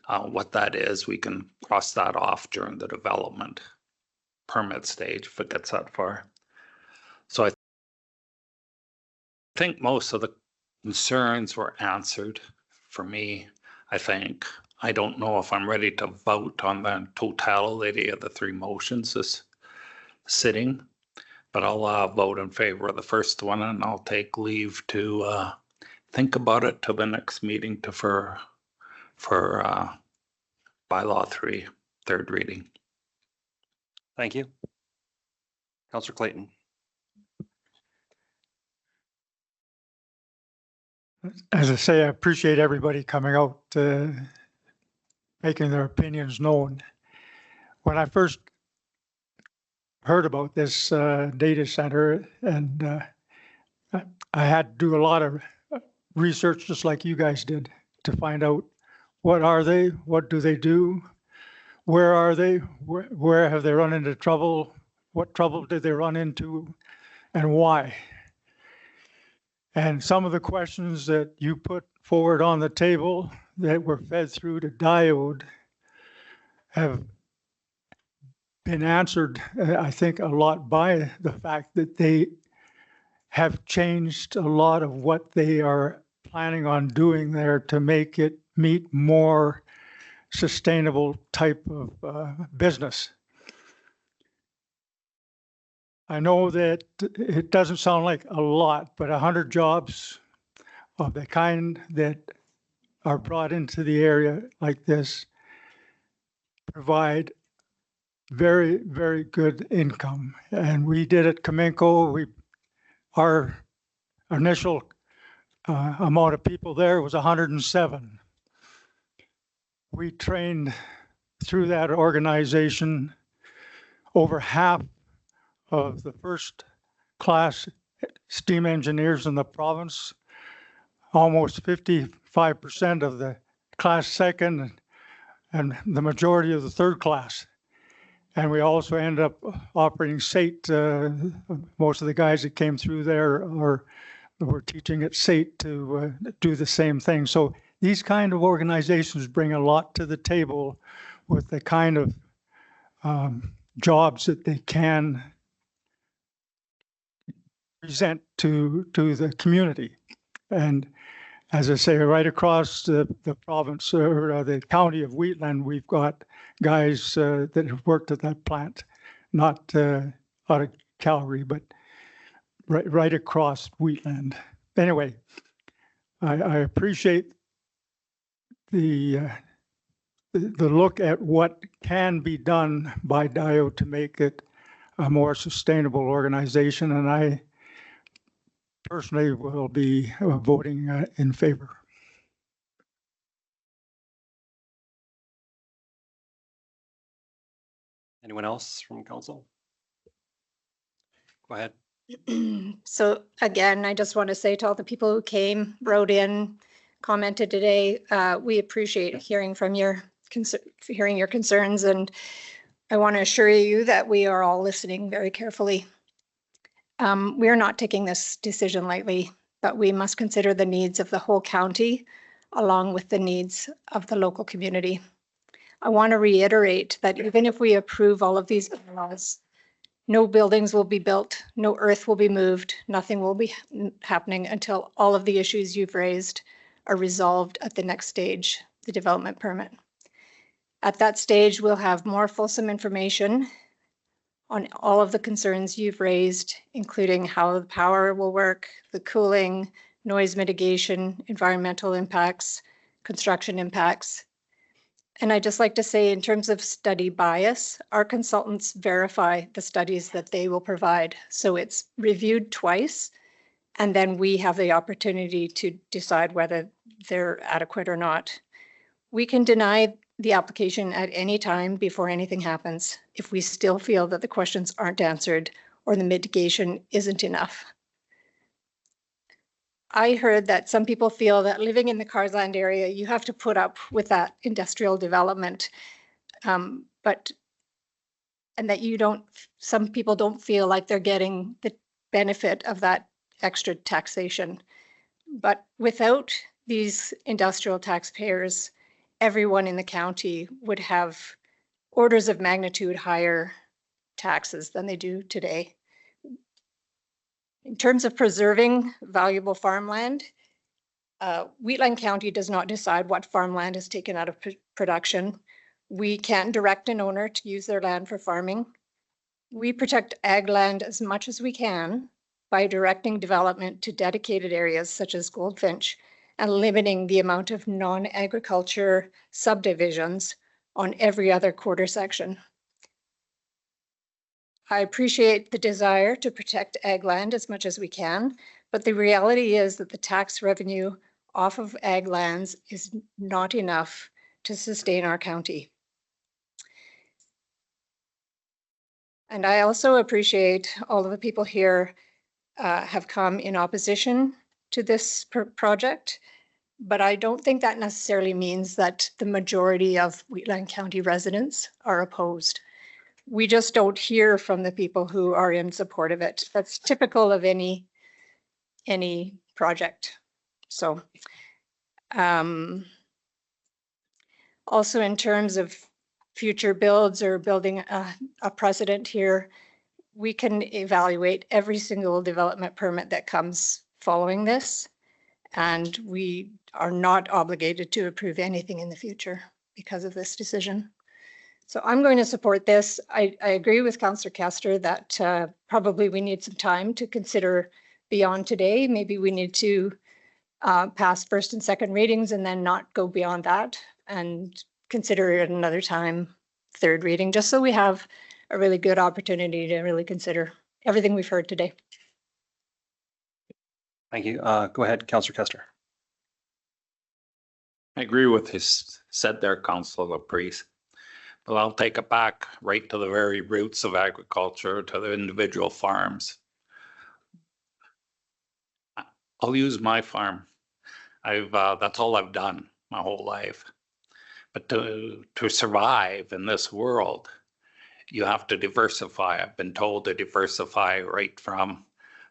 What that is, we can cross that off during the development permit stage if it gets that far. So I think most of the concerns were answered for me. I don't know if I'm ready to vote on the totality of the three motions this sitting, but I'll vote in favor of the first one, and I'll take leave to think about it till the next meeting for bylaw 3, third reading. Thank you. Councillor Clayton. as I say, I appreciate everybody coming out, making their opinions known. When I first heard about this data center, and I had to do a lot of research, just like you guys did, to find out what are they, what do they do, where are they, where have they run into trouble, what trouble did they run into, and why. And some of the questions that you put forward on the table that were fed through to Diode have been answered, I think, a lot by the fact that they have changed a lot of what they are planning on doing there to make it meet more sustainable type of business. I know that it doesn't sound like a lot, but 100 jobs of the kind that are brought into the area like this provide very, very good income. And we did at Kamenko, our initial amount of people there was 107. We trained through that organization over half of the first class steam engineers in the province, almost 55% of the class second, and the majority of the third class. And we also ended up operating SAIT. Most of the guys that came through there were teaching at SAIT to do the same thing. So these kind of organizations bring a lot to the table with the kind of jobs that they can present to the community. And as I say, right across the province or the county of Wheatland, we've got guys that have worked at that plant, not out of Calgary, but right across Wheatland. Anyway, I appreciate the look at what can be done by Diode to make it a more sustainable organization, and I personally will be voting in favor. Anyone else from council? Go ahead. So again, I just want to say to all the people who came, wrote in, commented today, we appreciate hearing from your concerns, and I want to assure you that we are all listening very carefully. We are not taking this decision lightly, but we must consider the needs of the whole county along with the needs of the local community. I want to reiterate that even if we approve all of these bylaws, no buildings will be built, no earth will be moved, nothing will be happening until all of the issues you've raised are resolved at the next stage, the development permit. At that stage, we'll have more fulsome information on all of the concerns you've raised, including how the power will work, the cooling, noise mitigation, environmental impacts, construction impacts. And I'd just like to say, in terms of study bias, our consultants verify the studies that they will provide. So it's reviewed twice, and then we have the opportunity to decide whether they're adequate or not. We can deny the application at any time before anything happens if we still feel that the questions aren't answered or the mitigation isn't enough. I heard that some people feel that living in the Carsland area, you have to put up with that industrial development, and that some people don't feel like they're getting the benefit of that extra taxation. But without these industrial taxpayers, everyone in the county would have orders of magnitude higher taxes than they do today. In terms of preserving valuable farmland, Wheatland County does not decide what farmland is taken out of production. We can't direct an owner to use their land for farming. We protect ag land as much as we can by directing development to dedicated areas such as Goldfinch and limiting the amount of non-agriculture subdivisions on every other quarter section. I appreciate the desire to protect ag land as much as we can, but the reality is that the tax revenue off of ag lands is not enough to sustain our county. And I also appreciate all of the people here have come in opposition to this project, but I don't think that necessarily means that the majority of Wheatland County residents are opposed. We just don't hear from the people who are in support of it. That's typical of any project. So also in terms of future builds or building a precedent here, we can evaluate every single development permit that comes following this. And we are not obligated to approve anything in the future because of this decision. So I'm going to support this. I agree with Councillor Castor that probably we need some time to consider beyond today. Maybe we need to pass first and second readings and then not go beyond that and consider it another time, third reading, just so we have a really good opportunity to really consider everything we've heard today. Thank you. Go ahead, Councillor Kester. I agree with his said there, Councillor Laprise. But I'll take it back right to the very roots of agriculture, to the individual farms. I'll use my farm. That's all I've done my whole life. But to survive in this world, you have to diversify. I've been told to diversify right from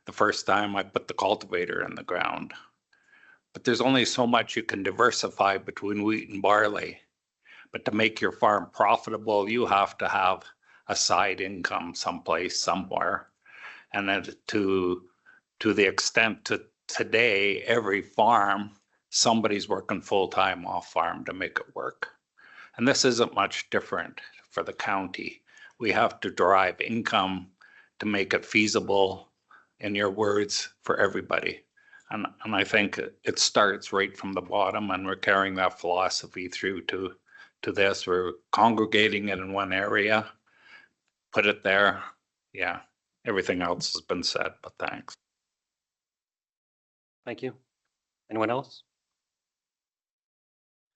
the first time I put the cultivator in the ground. But there's only so much you can diversify between wheat and barley. But to make your farm profitable, you have to have a side income someplace, somewhere. And then to the extent to today, every farm, somebody's working full-time off farm to make it work. And this isn't much different for the county. We have to derive income to make it feasible, in your words, for everybody. And I think it starts right from the bottom, and we're carrying that philosophy through to this. We're congregating it in one area, put it there. Yeah, everything else has been said, but thanks. Thank you. Anyone else?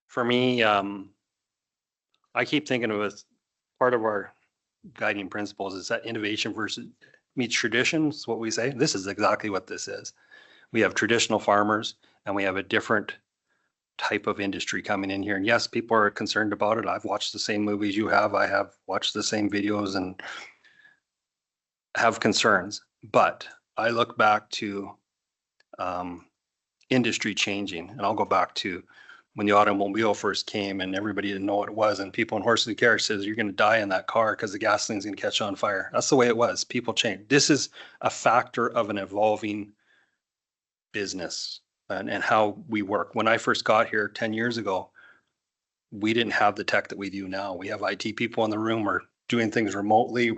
For me, I keep thinking of it as part of our guiding principles is that innovation versus meets tradition, is what we say. This is exactly what this is. We have traditional farmers and we have a different type of industry coming in here. And yes, people are concerned about it. I've watched the same movies you have. I have watched the same videos and have concerns. But I look back to industry changing, and I'll go back to when the automobile first came and everybody didn't know what it was, and people in horses and carriage says you're going to die in that car because the gasoline's going to catch on fire. That's the way it was. People change. This is a factor of an evolving business and how we work. When I first got here 10 years ago, we didn't have the tech that we do now. We have IT people in the room. We're doing things remotely.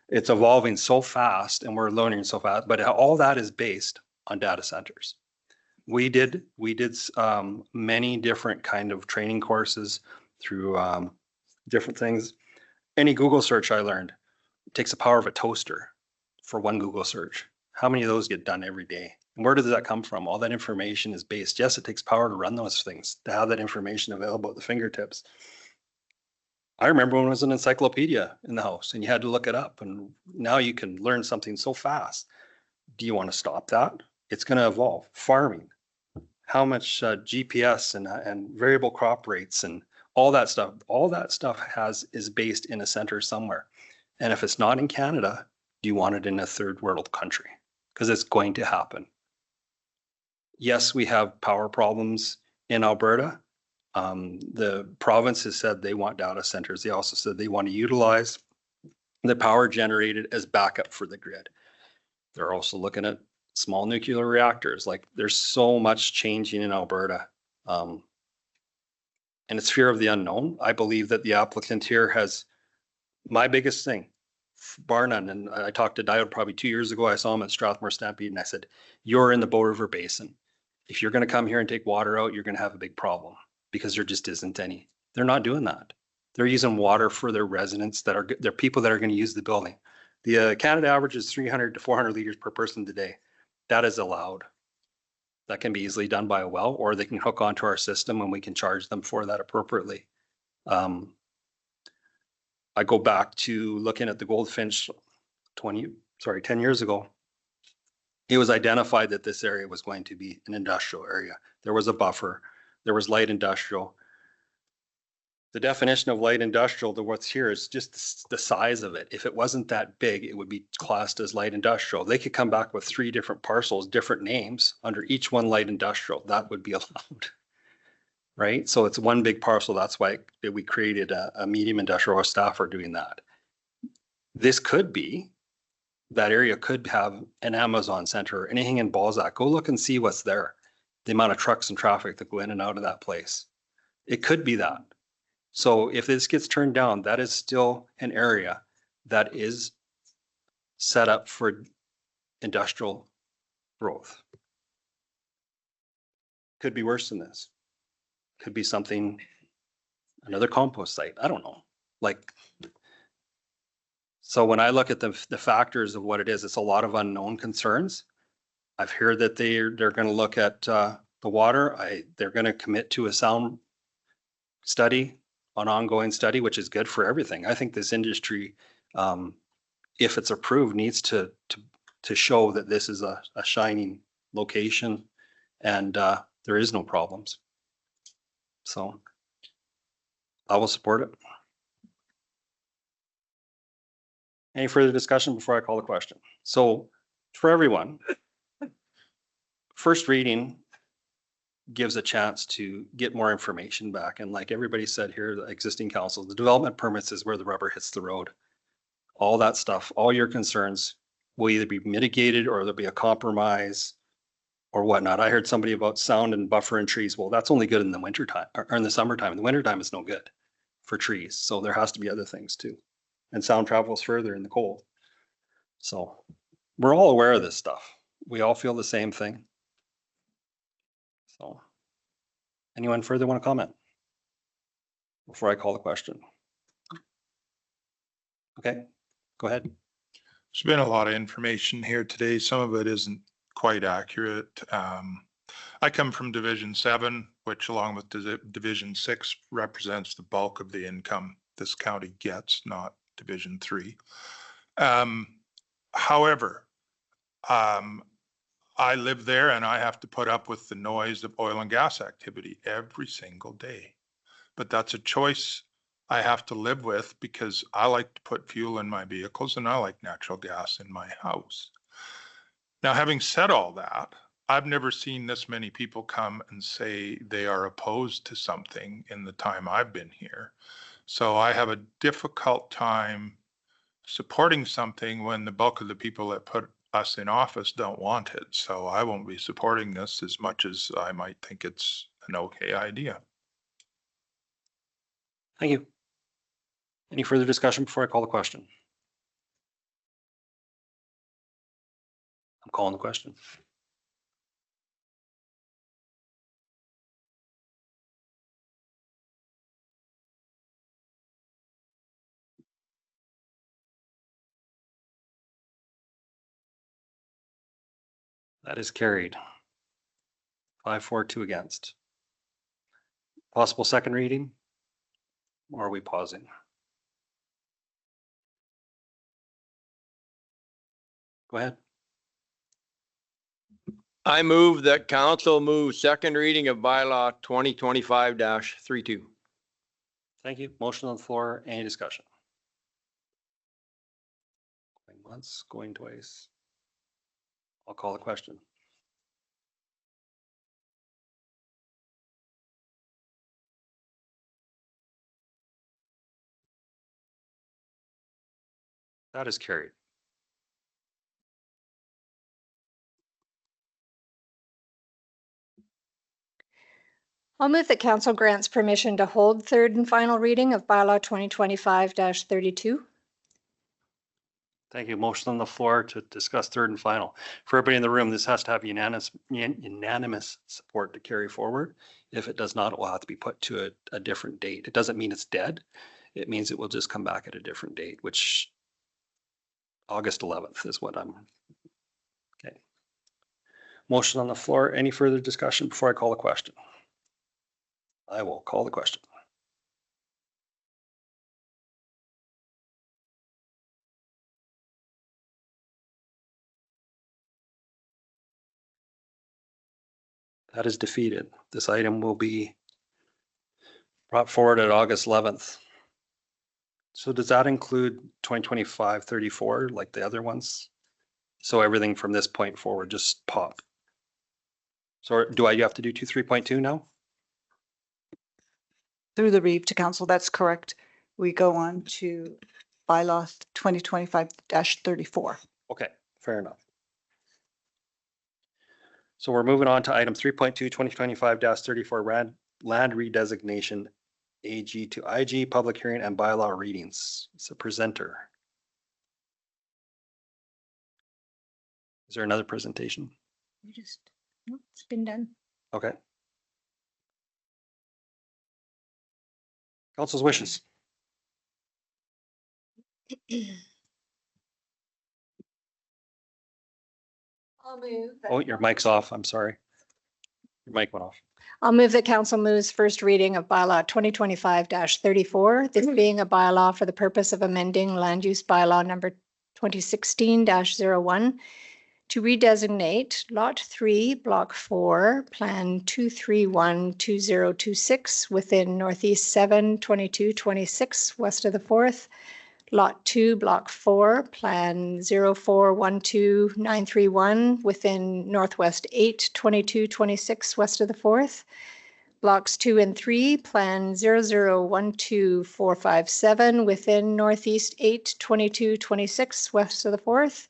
It's evolving so fast and we're learning so fast, but all that is based on data centers. We did many different kind of training courses through different things. Any Google search I learned takes the power of a toaster for one Google search. How many of those get done every day? And where does that come from? All that information is based. Yes, it takes power to run those things, to have that information available at the fingertips. I remember when it was an encyclopedia in the house and you had to look it up, and now you can learn something so fast. Do you want to stop that? It's going to evolve. Farming, how much GPS and variable crop rates and all that stuff is based in a center somewhere. And if it's not in Canada, do you want it in a third world country? Because it's going to happen. Yes, we have power problems in Alberta. The province has said they want data centers. They also said they want to utilize the power generated as backup for the grid. They're also looking at small nuclear reactors. Like, there's so much changing in Alberta. And it's fear of the unknown. I believe that the applicant here has my biggest thing, bar none. And I talked to Diode probably 2 years ago. I saw him at Strathmore Stampede and I said, you're in the Bow River Basin. If you're going to come here and take water out, you're going to have a big problem because there just isn't any. They're not doing that. They're using water for their residents they're people that are going to use the building. The Canada average is 300 to 400 liters per person today. That is allowed. That can be easily done by a well, or they can hook onto our system and we can charge them for that appropriately. I go back to looking at the Goldfinch 10 years ago. It was identified that this area was going to be an industrial area. There was a buffer, there was light industrial. The definition of light industrial to what's here is just the size of it. If it wasn't that big, it would be classed as light industrial. They could come back with 3 different parcels, different names under each one light industrial. That would be allowed. Right? So it's one big parcel. That's why we created a medium industrial. Our staff are doing that. This could be, that area could have an Amazon center or anything in Balzac. Go look and see what's there. The amount of trucks and traffic that go in and out of that place. It could be that. So if this gets turned down, that is still an area that is set up for industrial growth. Could be worse than this. Could be something, another compost site. I don't know. Like, so when I look at the factors of what it is, it's a lot of unknown concerns. I've heard that they're going to look at the water. They're going to commit to a sound study, an ongoing study, which is good for everything. I think this industry, if it's approved, needs to show that this is a shining location and there is no problems. So I will support it. Any further discussion before I call the question? So for everyone, first reading gives a chance to get more information back. And like everybody said here, the existing council, the development permits is where the rubber hits the road. All that stuff, all your concerns will either be mitigated or there'll be a compromise or whatnot. I heard somebody about sound and buffer and trees. Well, that's only good in the winter time or in the summertime. In the wintertime, it's no good for trees. So there has to be other things too. And sound travels further in the cold. So we're all aware of this stuff. We all feel the same thing. So anyone further want to comment before I call the question? Okay, go ahead. There's been a lot of information here today. Some of it isn't quite accurate. I come from Division 7, which along with Division 6 represents the bulk of the income this county gets, not Division 3. However, I live there and I have to put up with the noise of oil and gas activity every single day. But that's a choice I have to live with because I like to put fuel in my vehicles and I like natural gas in my house. Now, having said all that, I've never seen this many people come and say they are opposed to something in the time I've been here. So I have a difficult time supporting something when the bulk of the people that put us in office don't want it. So I won't be supporting this as much as I might think it's an okay idea. Thank you. Any further discussion before I call the question? I'm calling the question. That is carried. 5-4-2 against. Possible second reading? Or are we pausing? Go ahead. I move that council move second reading of bylaw 2025-32. Thank you. Motion on the floor. Any discussion? Going once, going twice. I'll call the question. That is carried. I'll move that council grants permission to hold third and final reading of bylaw 2025-32. Thank you. Motion on the floor to discuss third and final. For everybody in the room, this has to have unanimous support to carry forward. If it does not, it will have to be put to a different date. It doesn't mean it's dead. It means it will just come back at a different date, which August 11th is what I'm, okay. Motion on the floor. Any further discussion before I call the question? I will call the question. That is defeated. This item will be brought forward at August 11th. So does that include 2025-34 like the other ones? So everything from this point forward just pop. So do I have to do 3.2 now? Through the Reeve to council, that's correct. We go on to bylaw 2025-34. Okay, fair enough. So we're moving on to item 3.2, 2025-34 land redesignation, AG to IG, public hearing and bylaw readings. It's a presenter. Is there another presentation? It's been done. Okay. Council's wishes. I'll move. Oh, your mic's off. I'm sorry. Your mic went off. I'll move that council moves first reading of bylaw 2025-34, this being a bylaw for the purpose of amending land use bylaw number 2016-01 to redesignate Lot 3, Block 4, Plan 2312026 within Northeast 7, 2226 west of the 4th, Lot 2, Block 4, Plan 0412931 within Northwest 8, 2226 west of the 4th, Blocks 2 and 3, Plan 0012457 within Northeast 8, 2226 west of the 4th,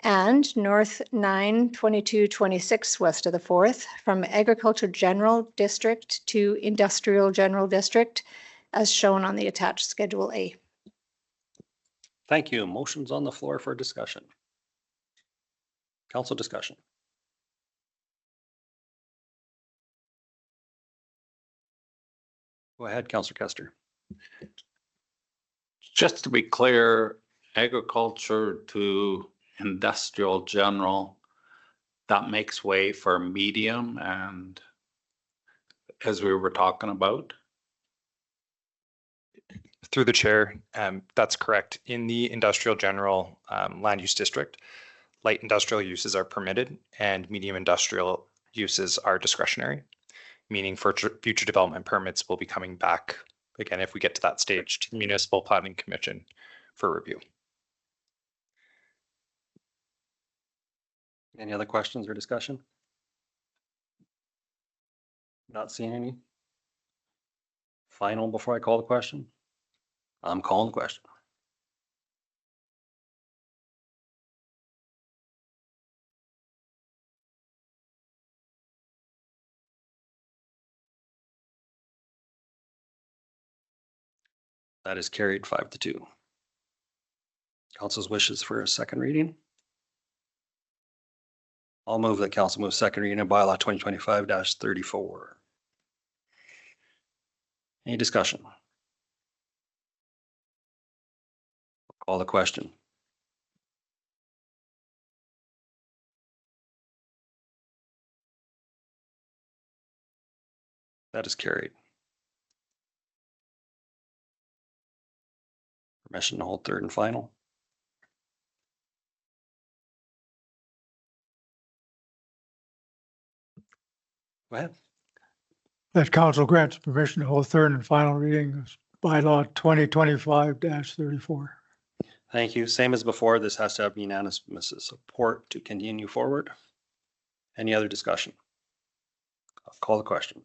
and North 9, 2226 west of the 4th, from Agriculture General District to Industrial General District, as shown on the attached Schedule A. Thank you. Motion's on the floor for discussion. Council discussion. Go ahead, Councilor Kester. Just to be clear, agriculture to industrial general, that makes way for medium and as we were talking about. Through the chair, that's correct. In the industrial general land use district, light industrial uses are permitted and medium industrial uses are discretionary, meaning future development permits will be coming back again if we get to that stage to the Municipal Planning Commission for review. Any other questions or discussion? Not seeing any. Final before I call the question? I'm calling the question. That is carried 5-2. Council's wishes for a second reading. I'll move that council move second reading of bylaw 2025-34. Any discussion? Call the question. That is carried. Permission to hold third and final. Go ahead. That council grants permission to hold third and final reading of bylaw 2025-34. Thank you. Same as before, this has to have unanimous support to continue forward. Any other discussion? I'll call the question.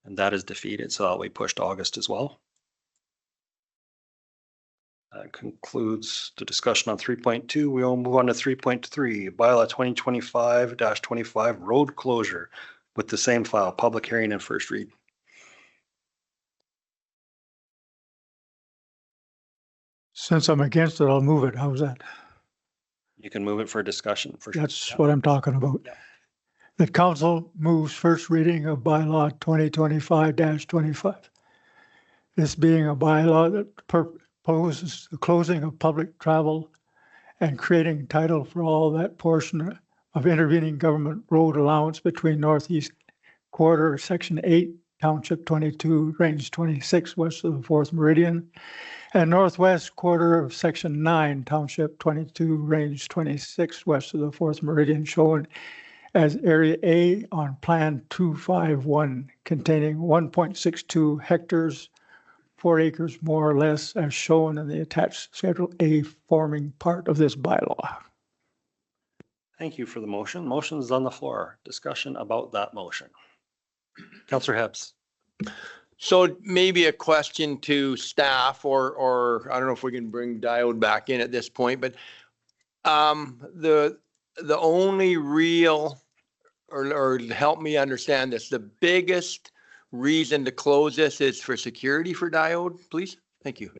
And that is defeated, so that we pushed August as well. That concludes the discussion on 3.2. We will move on to 3.3, bylaw 2025-25 road closure with the same file, public hearing and first read. Since I'm against it, I'll move it. How's that? You can move it for discussion. For That's what I'm talking about. Yeah. That council moves first reading of bylaw 2025-25. this being a bylaw that proposes the closing of public travel and creating title for all that portion of intervening government road allowance between Northeast Quarter, Section 8, Township 22, Range 26, west of the 4th Meridian, and Northwest Quarter of Section 9, Township 22, Range 26, west of the 4th Meridian, shown as Area A on Plan 251, containing 1.62 hectares, 4 acres more or less, as shown in the attached Schedule A forming part of this bylaw. Thank you for the motion. Motion is on the floor. Discussion about that motion. Councillor Hebbs. So maybe a question to staff, or I don't know if we can bring Diode back in at this point, but the only real, or help me understand this, the biggest reason to close this is for security for Diode, please? Thank you.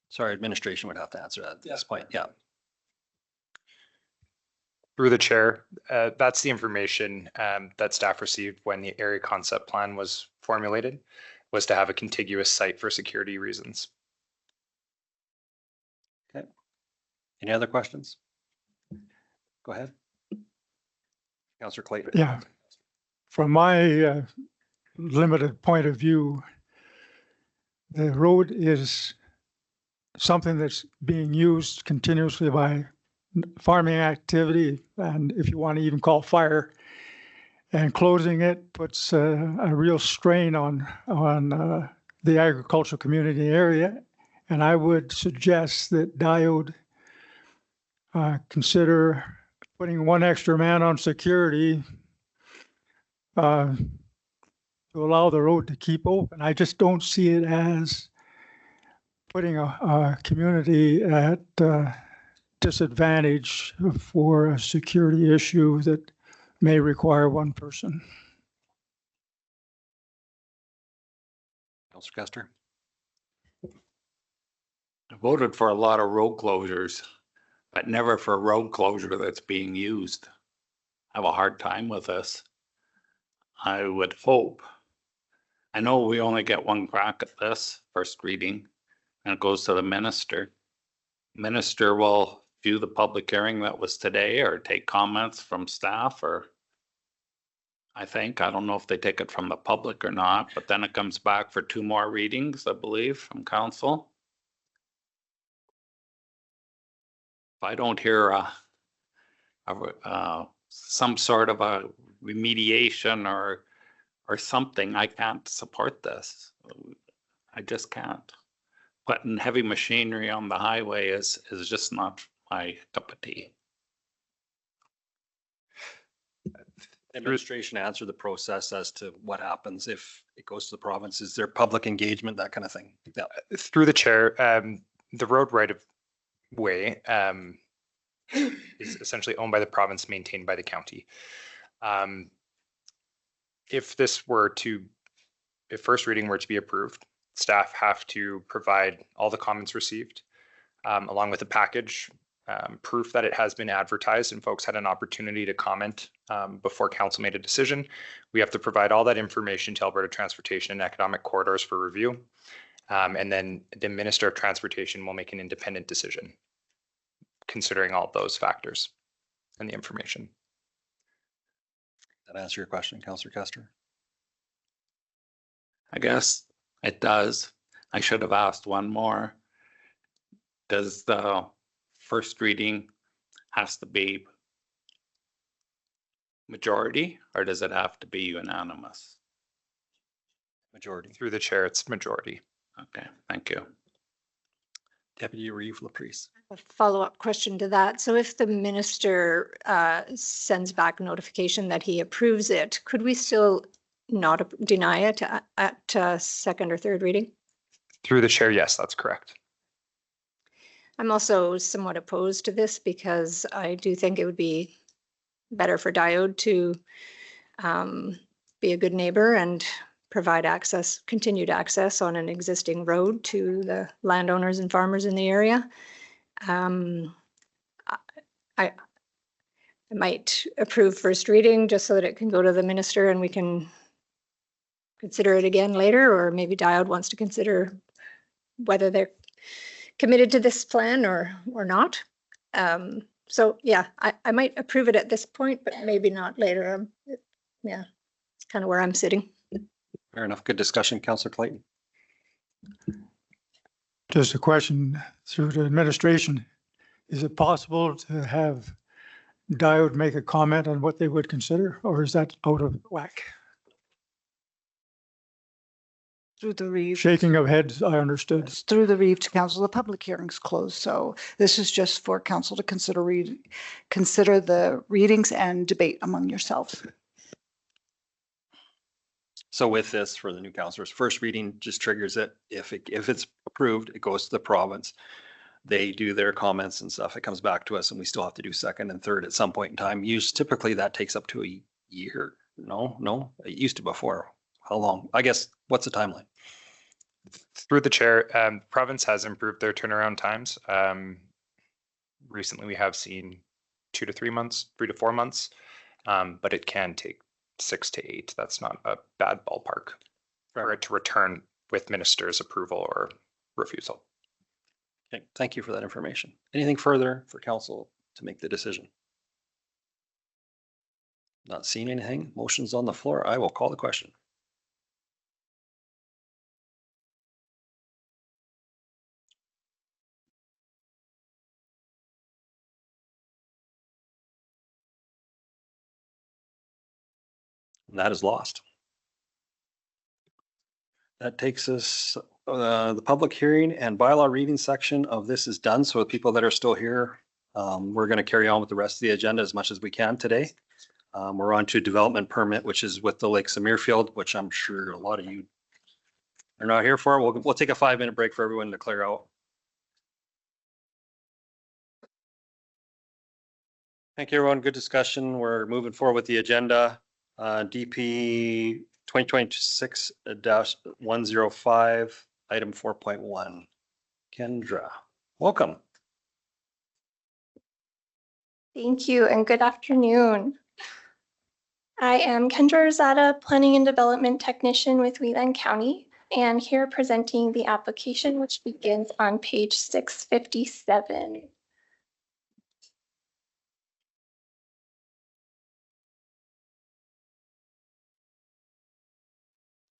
Sorry, administration would have to answer that at this point. Yeah. Through the chair, that's the information that staff received when the area concept plan was formulated, was to have a contiguous site for security reasons. Okay. Any other questions? Go ahead. Councillor Clayton. Yeah. From my limited point of view, the road is something that's being used continuously by farming activity, and if you want to even call fire, and closing it puts a real strain on the agricultural community area. And I would suggest that Diode consider putting one extra man on security to allow the road to keep open. I just don't see it as putting a community at disadvantage for a security issue that may require one person. Councillor Kester. I voted for a lot of road closures, but never for a road closure that's being used. I have a hard time with this. I would hope. I know we only get one crack at this first reading, and it goes to the minister. Minister will view the public hearing that was today or take comments from staff, or I don't know if they take it from the public or not, but then it comes back for 2 more readings, I believe, from council. If I don't hear some sort of a remediation or something, I can't support this. I just can't. Putting heavy machinery on the highway is just not my cup of tea. Administration answer the process as to what happens if it goes to the province. Is there public engagement, that kind of thing? Yeah. Through the chair, the road right of way is essentially owned by the province, maintained by the county. If first reading were to be approved, staff have to provide all the comments received, along with a package, proof that it has been advertised and folks had an opportunity to comment before council made a decision. We have to provide all that information to Alberta Transportation and Economic Corridors for review. And then the Minister of Transportation will make an independent decision, considering all those factors and the information. That answer your question, Councillor Kester? I guess it does. I should have asked one more. Does the first reading has to be majority, or does it have to be unanimous? Majority. Through the chair, it's majority. Okay, thank you. Deputy Reeve Laprise. A follow-up question to that. So if the minister sends back a notification that he approves it, could we still not deny it at second or third reading? Through the chair, yes, that's correct. I'm also somewhat opposed to this because I do think it would be better for Diode to be a good neighbor and provide access, continued access on an existing road to the landowners and farmers in the area. I might approve first reading just so that it can go to the minister and we can consider it again later, or maybe Diode wants to consider whether they're committed to this plan or not. So yeah, I might approve it at this point, but maybe not later. Yeah, it's kind of where I'm sitting. Fair enough. Good discussion, Councillor Clayton. Just a question through the administration. Is it possible to have Diode make a comment on what they would consider, or is that out of whack? Through the Reeve. Shaking of heads, I understood. It's through the Reeve to council. The public hearing's closed, so this is just for council to consider the readings and debate among yourselves. So with this, for the new councillors, first reading just triggers it. If it's approved, it goes to the province. They do their comments and stuff. It comes back to us and we still have to do second and third at some point in time. Typically that takes up to a year. No, it used to before. How long? I guess, what's the timeline? Through the chair, province has improved their turnaround times. Recently, we have seen 2 to 3 months, 3 to 4 months, but it can take 6 to 8. That's not a bad ballpark for it to return with minister's approval or refusal. Okay, thank you for that information. Anything further for council to make the decision? Not seeing anything. Motion's on the floor. I will call the question. And that is lost. That takes us, the public hearing and bylaw reading section of this is done. So the people that are still here, we're going to carry on with the rest of the agenda as much as we can today. We're on to development permit, which is with the Lakes of Muirfield, which I'm sure a lot of you are not here for. We'll take a 5-minute break for everyone to clear out. Thank you, everyone. Good discussion. We're moving forward with the agenda. DP 2026-105, item 4.1. Kendra, welcome. Thank you and good afternoon. I am Kendra Rosada, Planning and Development Technician with Wheatland County, and here presenting the application, which begins on page 657.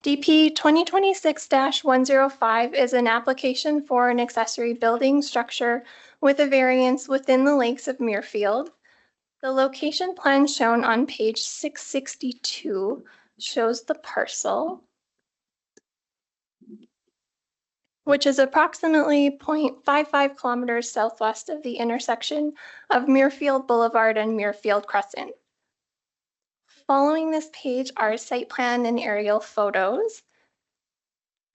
DP 2026-105 is an application for an accessory building structure with a variance within the Lakes of Muirfield. The location plan shown on page 662 shows the parcel, which is approximately 0.55 kilometers southwest of the intersection of Muirfield Boulevard and Muirfield Crescent. Following this page are site plan and aerial photos.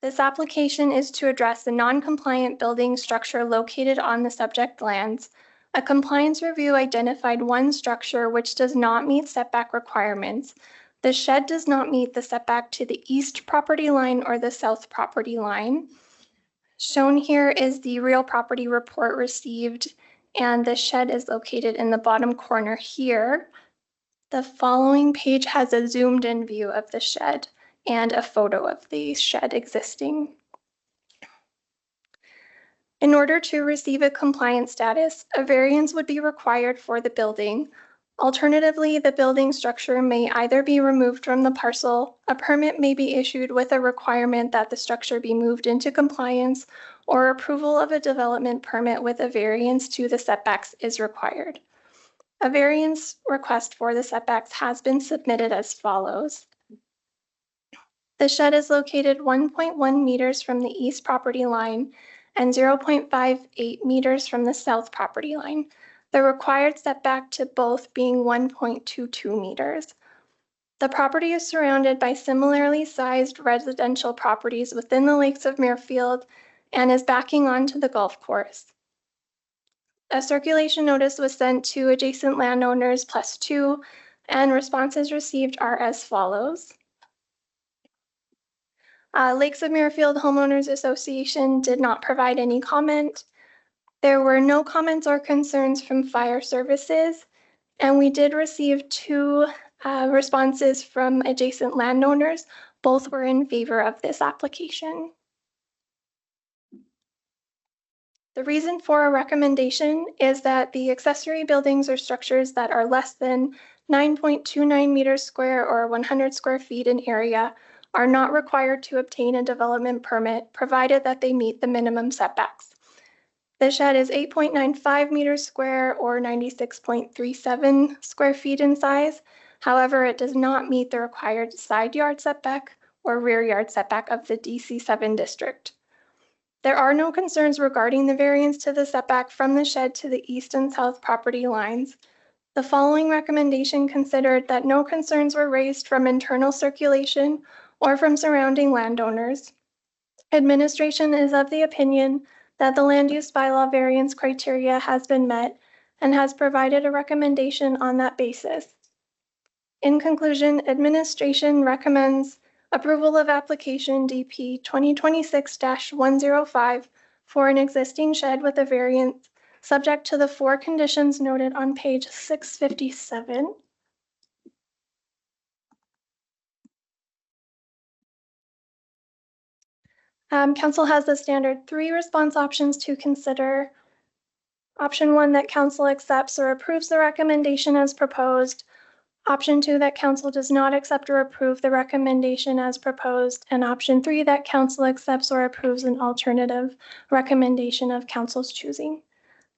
This application is to address the non-compliant building structure located on the subject lands. A compliance review identified one structure which does not meet setback requirements. The shed does not meet the setback to the east property line or the south property line. Shown here is the real property report received, and the shed is located in the bottom corner here. The following page has a zoomed in view of the shed and a photo of the shed existing. In order to receive a compliant status, a variance would be required for the building. Alternatively, the building structure may either be removed from the parcel, a permit may be issued with a requirement that the structure be moved into compliance, or approval of a development permit with a variance to the setbacks is required. A variance request for the setbacks has been submitted as follows. The shed is located 1.1 meters from the east property line and 0.58 meters from the south property line. The required setback to both being 1.22 meters. The property is surrounded by similarly sized residential properties within the Lakes of Muirfield and is backing onto the golf course. A circulation notice was sent to adjacent landowners +2, and responses received are as follows. Lakes of Muirfield Homeowners Association did not provide any comment. There were no comments or concerns from fire services, and we did receive 2 responses from adjacent landowners. Both were in favor of this application. The reason for a recommendation is that the accessory buildings or structures that are less than 9.29 meters square or 100 square feet in area are not required to obtain a development permit, provided that they meet the minimum setbacks. The shed is 8.95 meters square or 96.37 square feet in size. However, it does not meet the required side yard setback or rear yard setback of the DC7 district. There are no concerns regarding the variance to the setback from the shed to the east and south property lines. The following recommendation considered that no concerns were raised from internal circulation or from surrounding landowners. Administration is of the opinion that the land use bylaw variance criteria has been met and has provided a recommendation on that basis. In conclusion, administration recommends approval of application DP 2026-105 for an existing shed with a variance subject to the 4 conditions noted on page 657. Council has the standard 3 response options to consider. Option 1, that council accepts or approves the recommendation as proposed. Option 2, that council does not accept or approve the recommendation as proposed. And option 3, that council accepts or approves an alternative recommendation of council's choosing.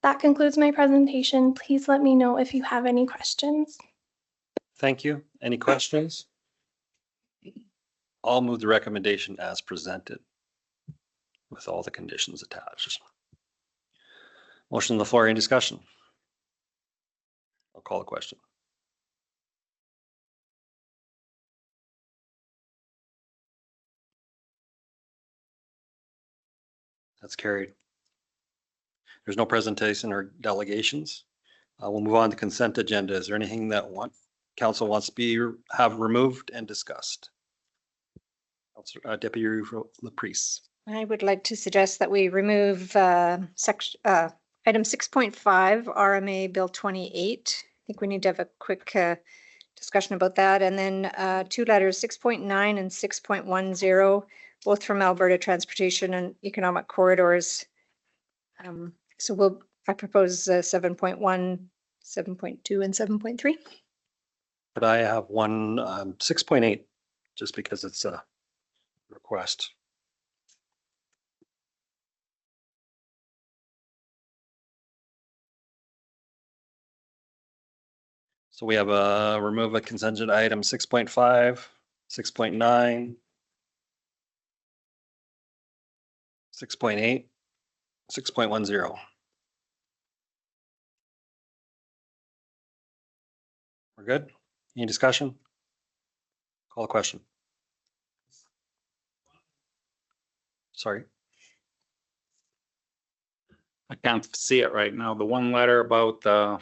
That concludes my presentation. Please let me know if you have any questions. Thank you. Any questions? I'll move the recommendation as presented with all the conditions attached. Motion on the floor, any discussion? I'll call a question. That's carried. There's no presentation or delegations. We'll move on to consent agenda. Is there anything that council wants to have removed and discussed? Deputy Laprise. I would like to suggest that we remove item 6.5, RMA Bill 28. I think we need to have a quick discussion about that. And then 2 letters, 6.9 and 6.10, both from Alberta Transportation and Economic Corridors. I propose 7.1, 7.2, and 7.3. But I have one 6.8, just because it's a request. So we have a remove a consent item 6.5, 6.9, 6.8, 6.10. We're good? Any discussion? Call a question. Sorry. I can't see it right now. The one letter about the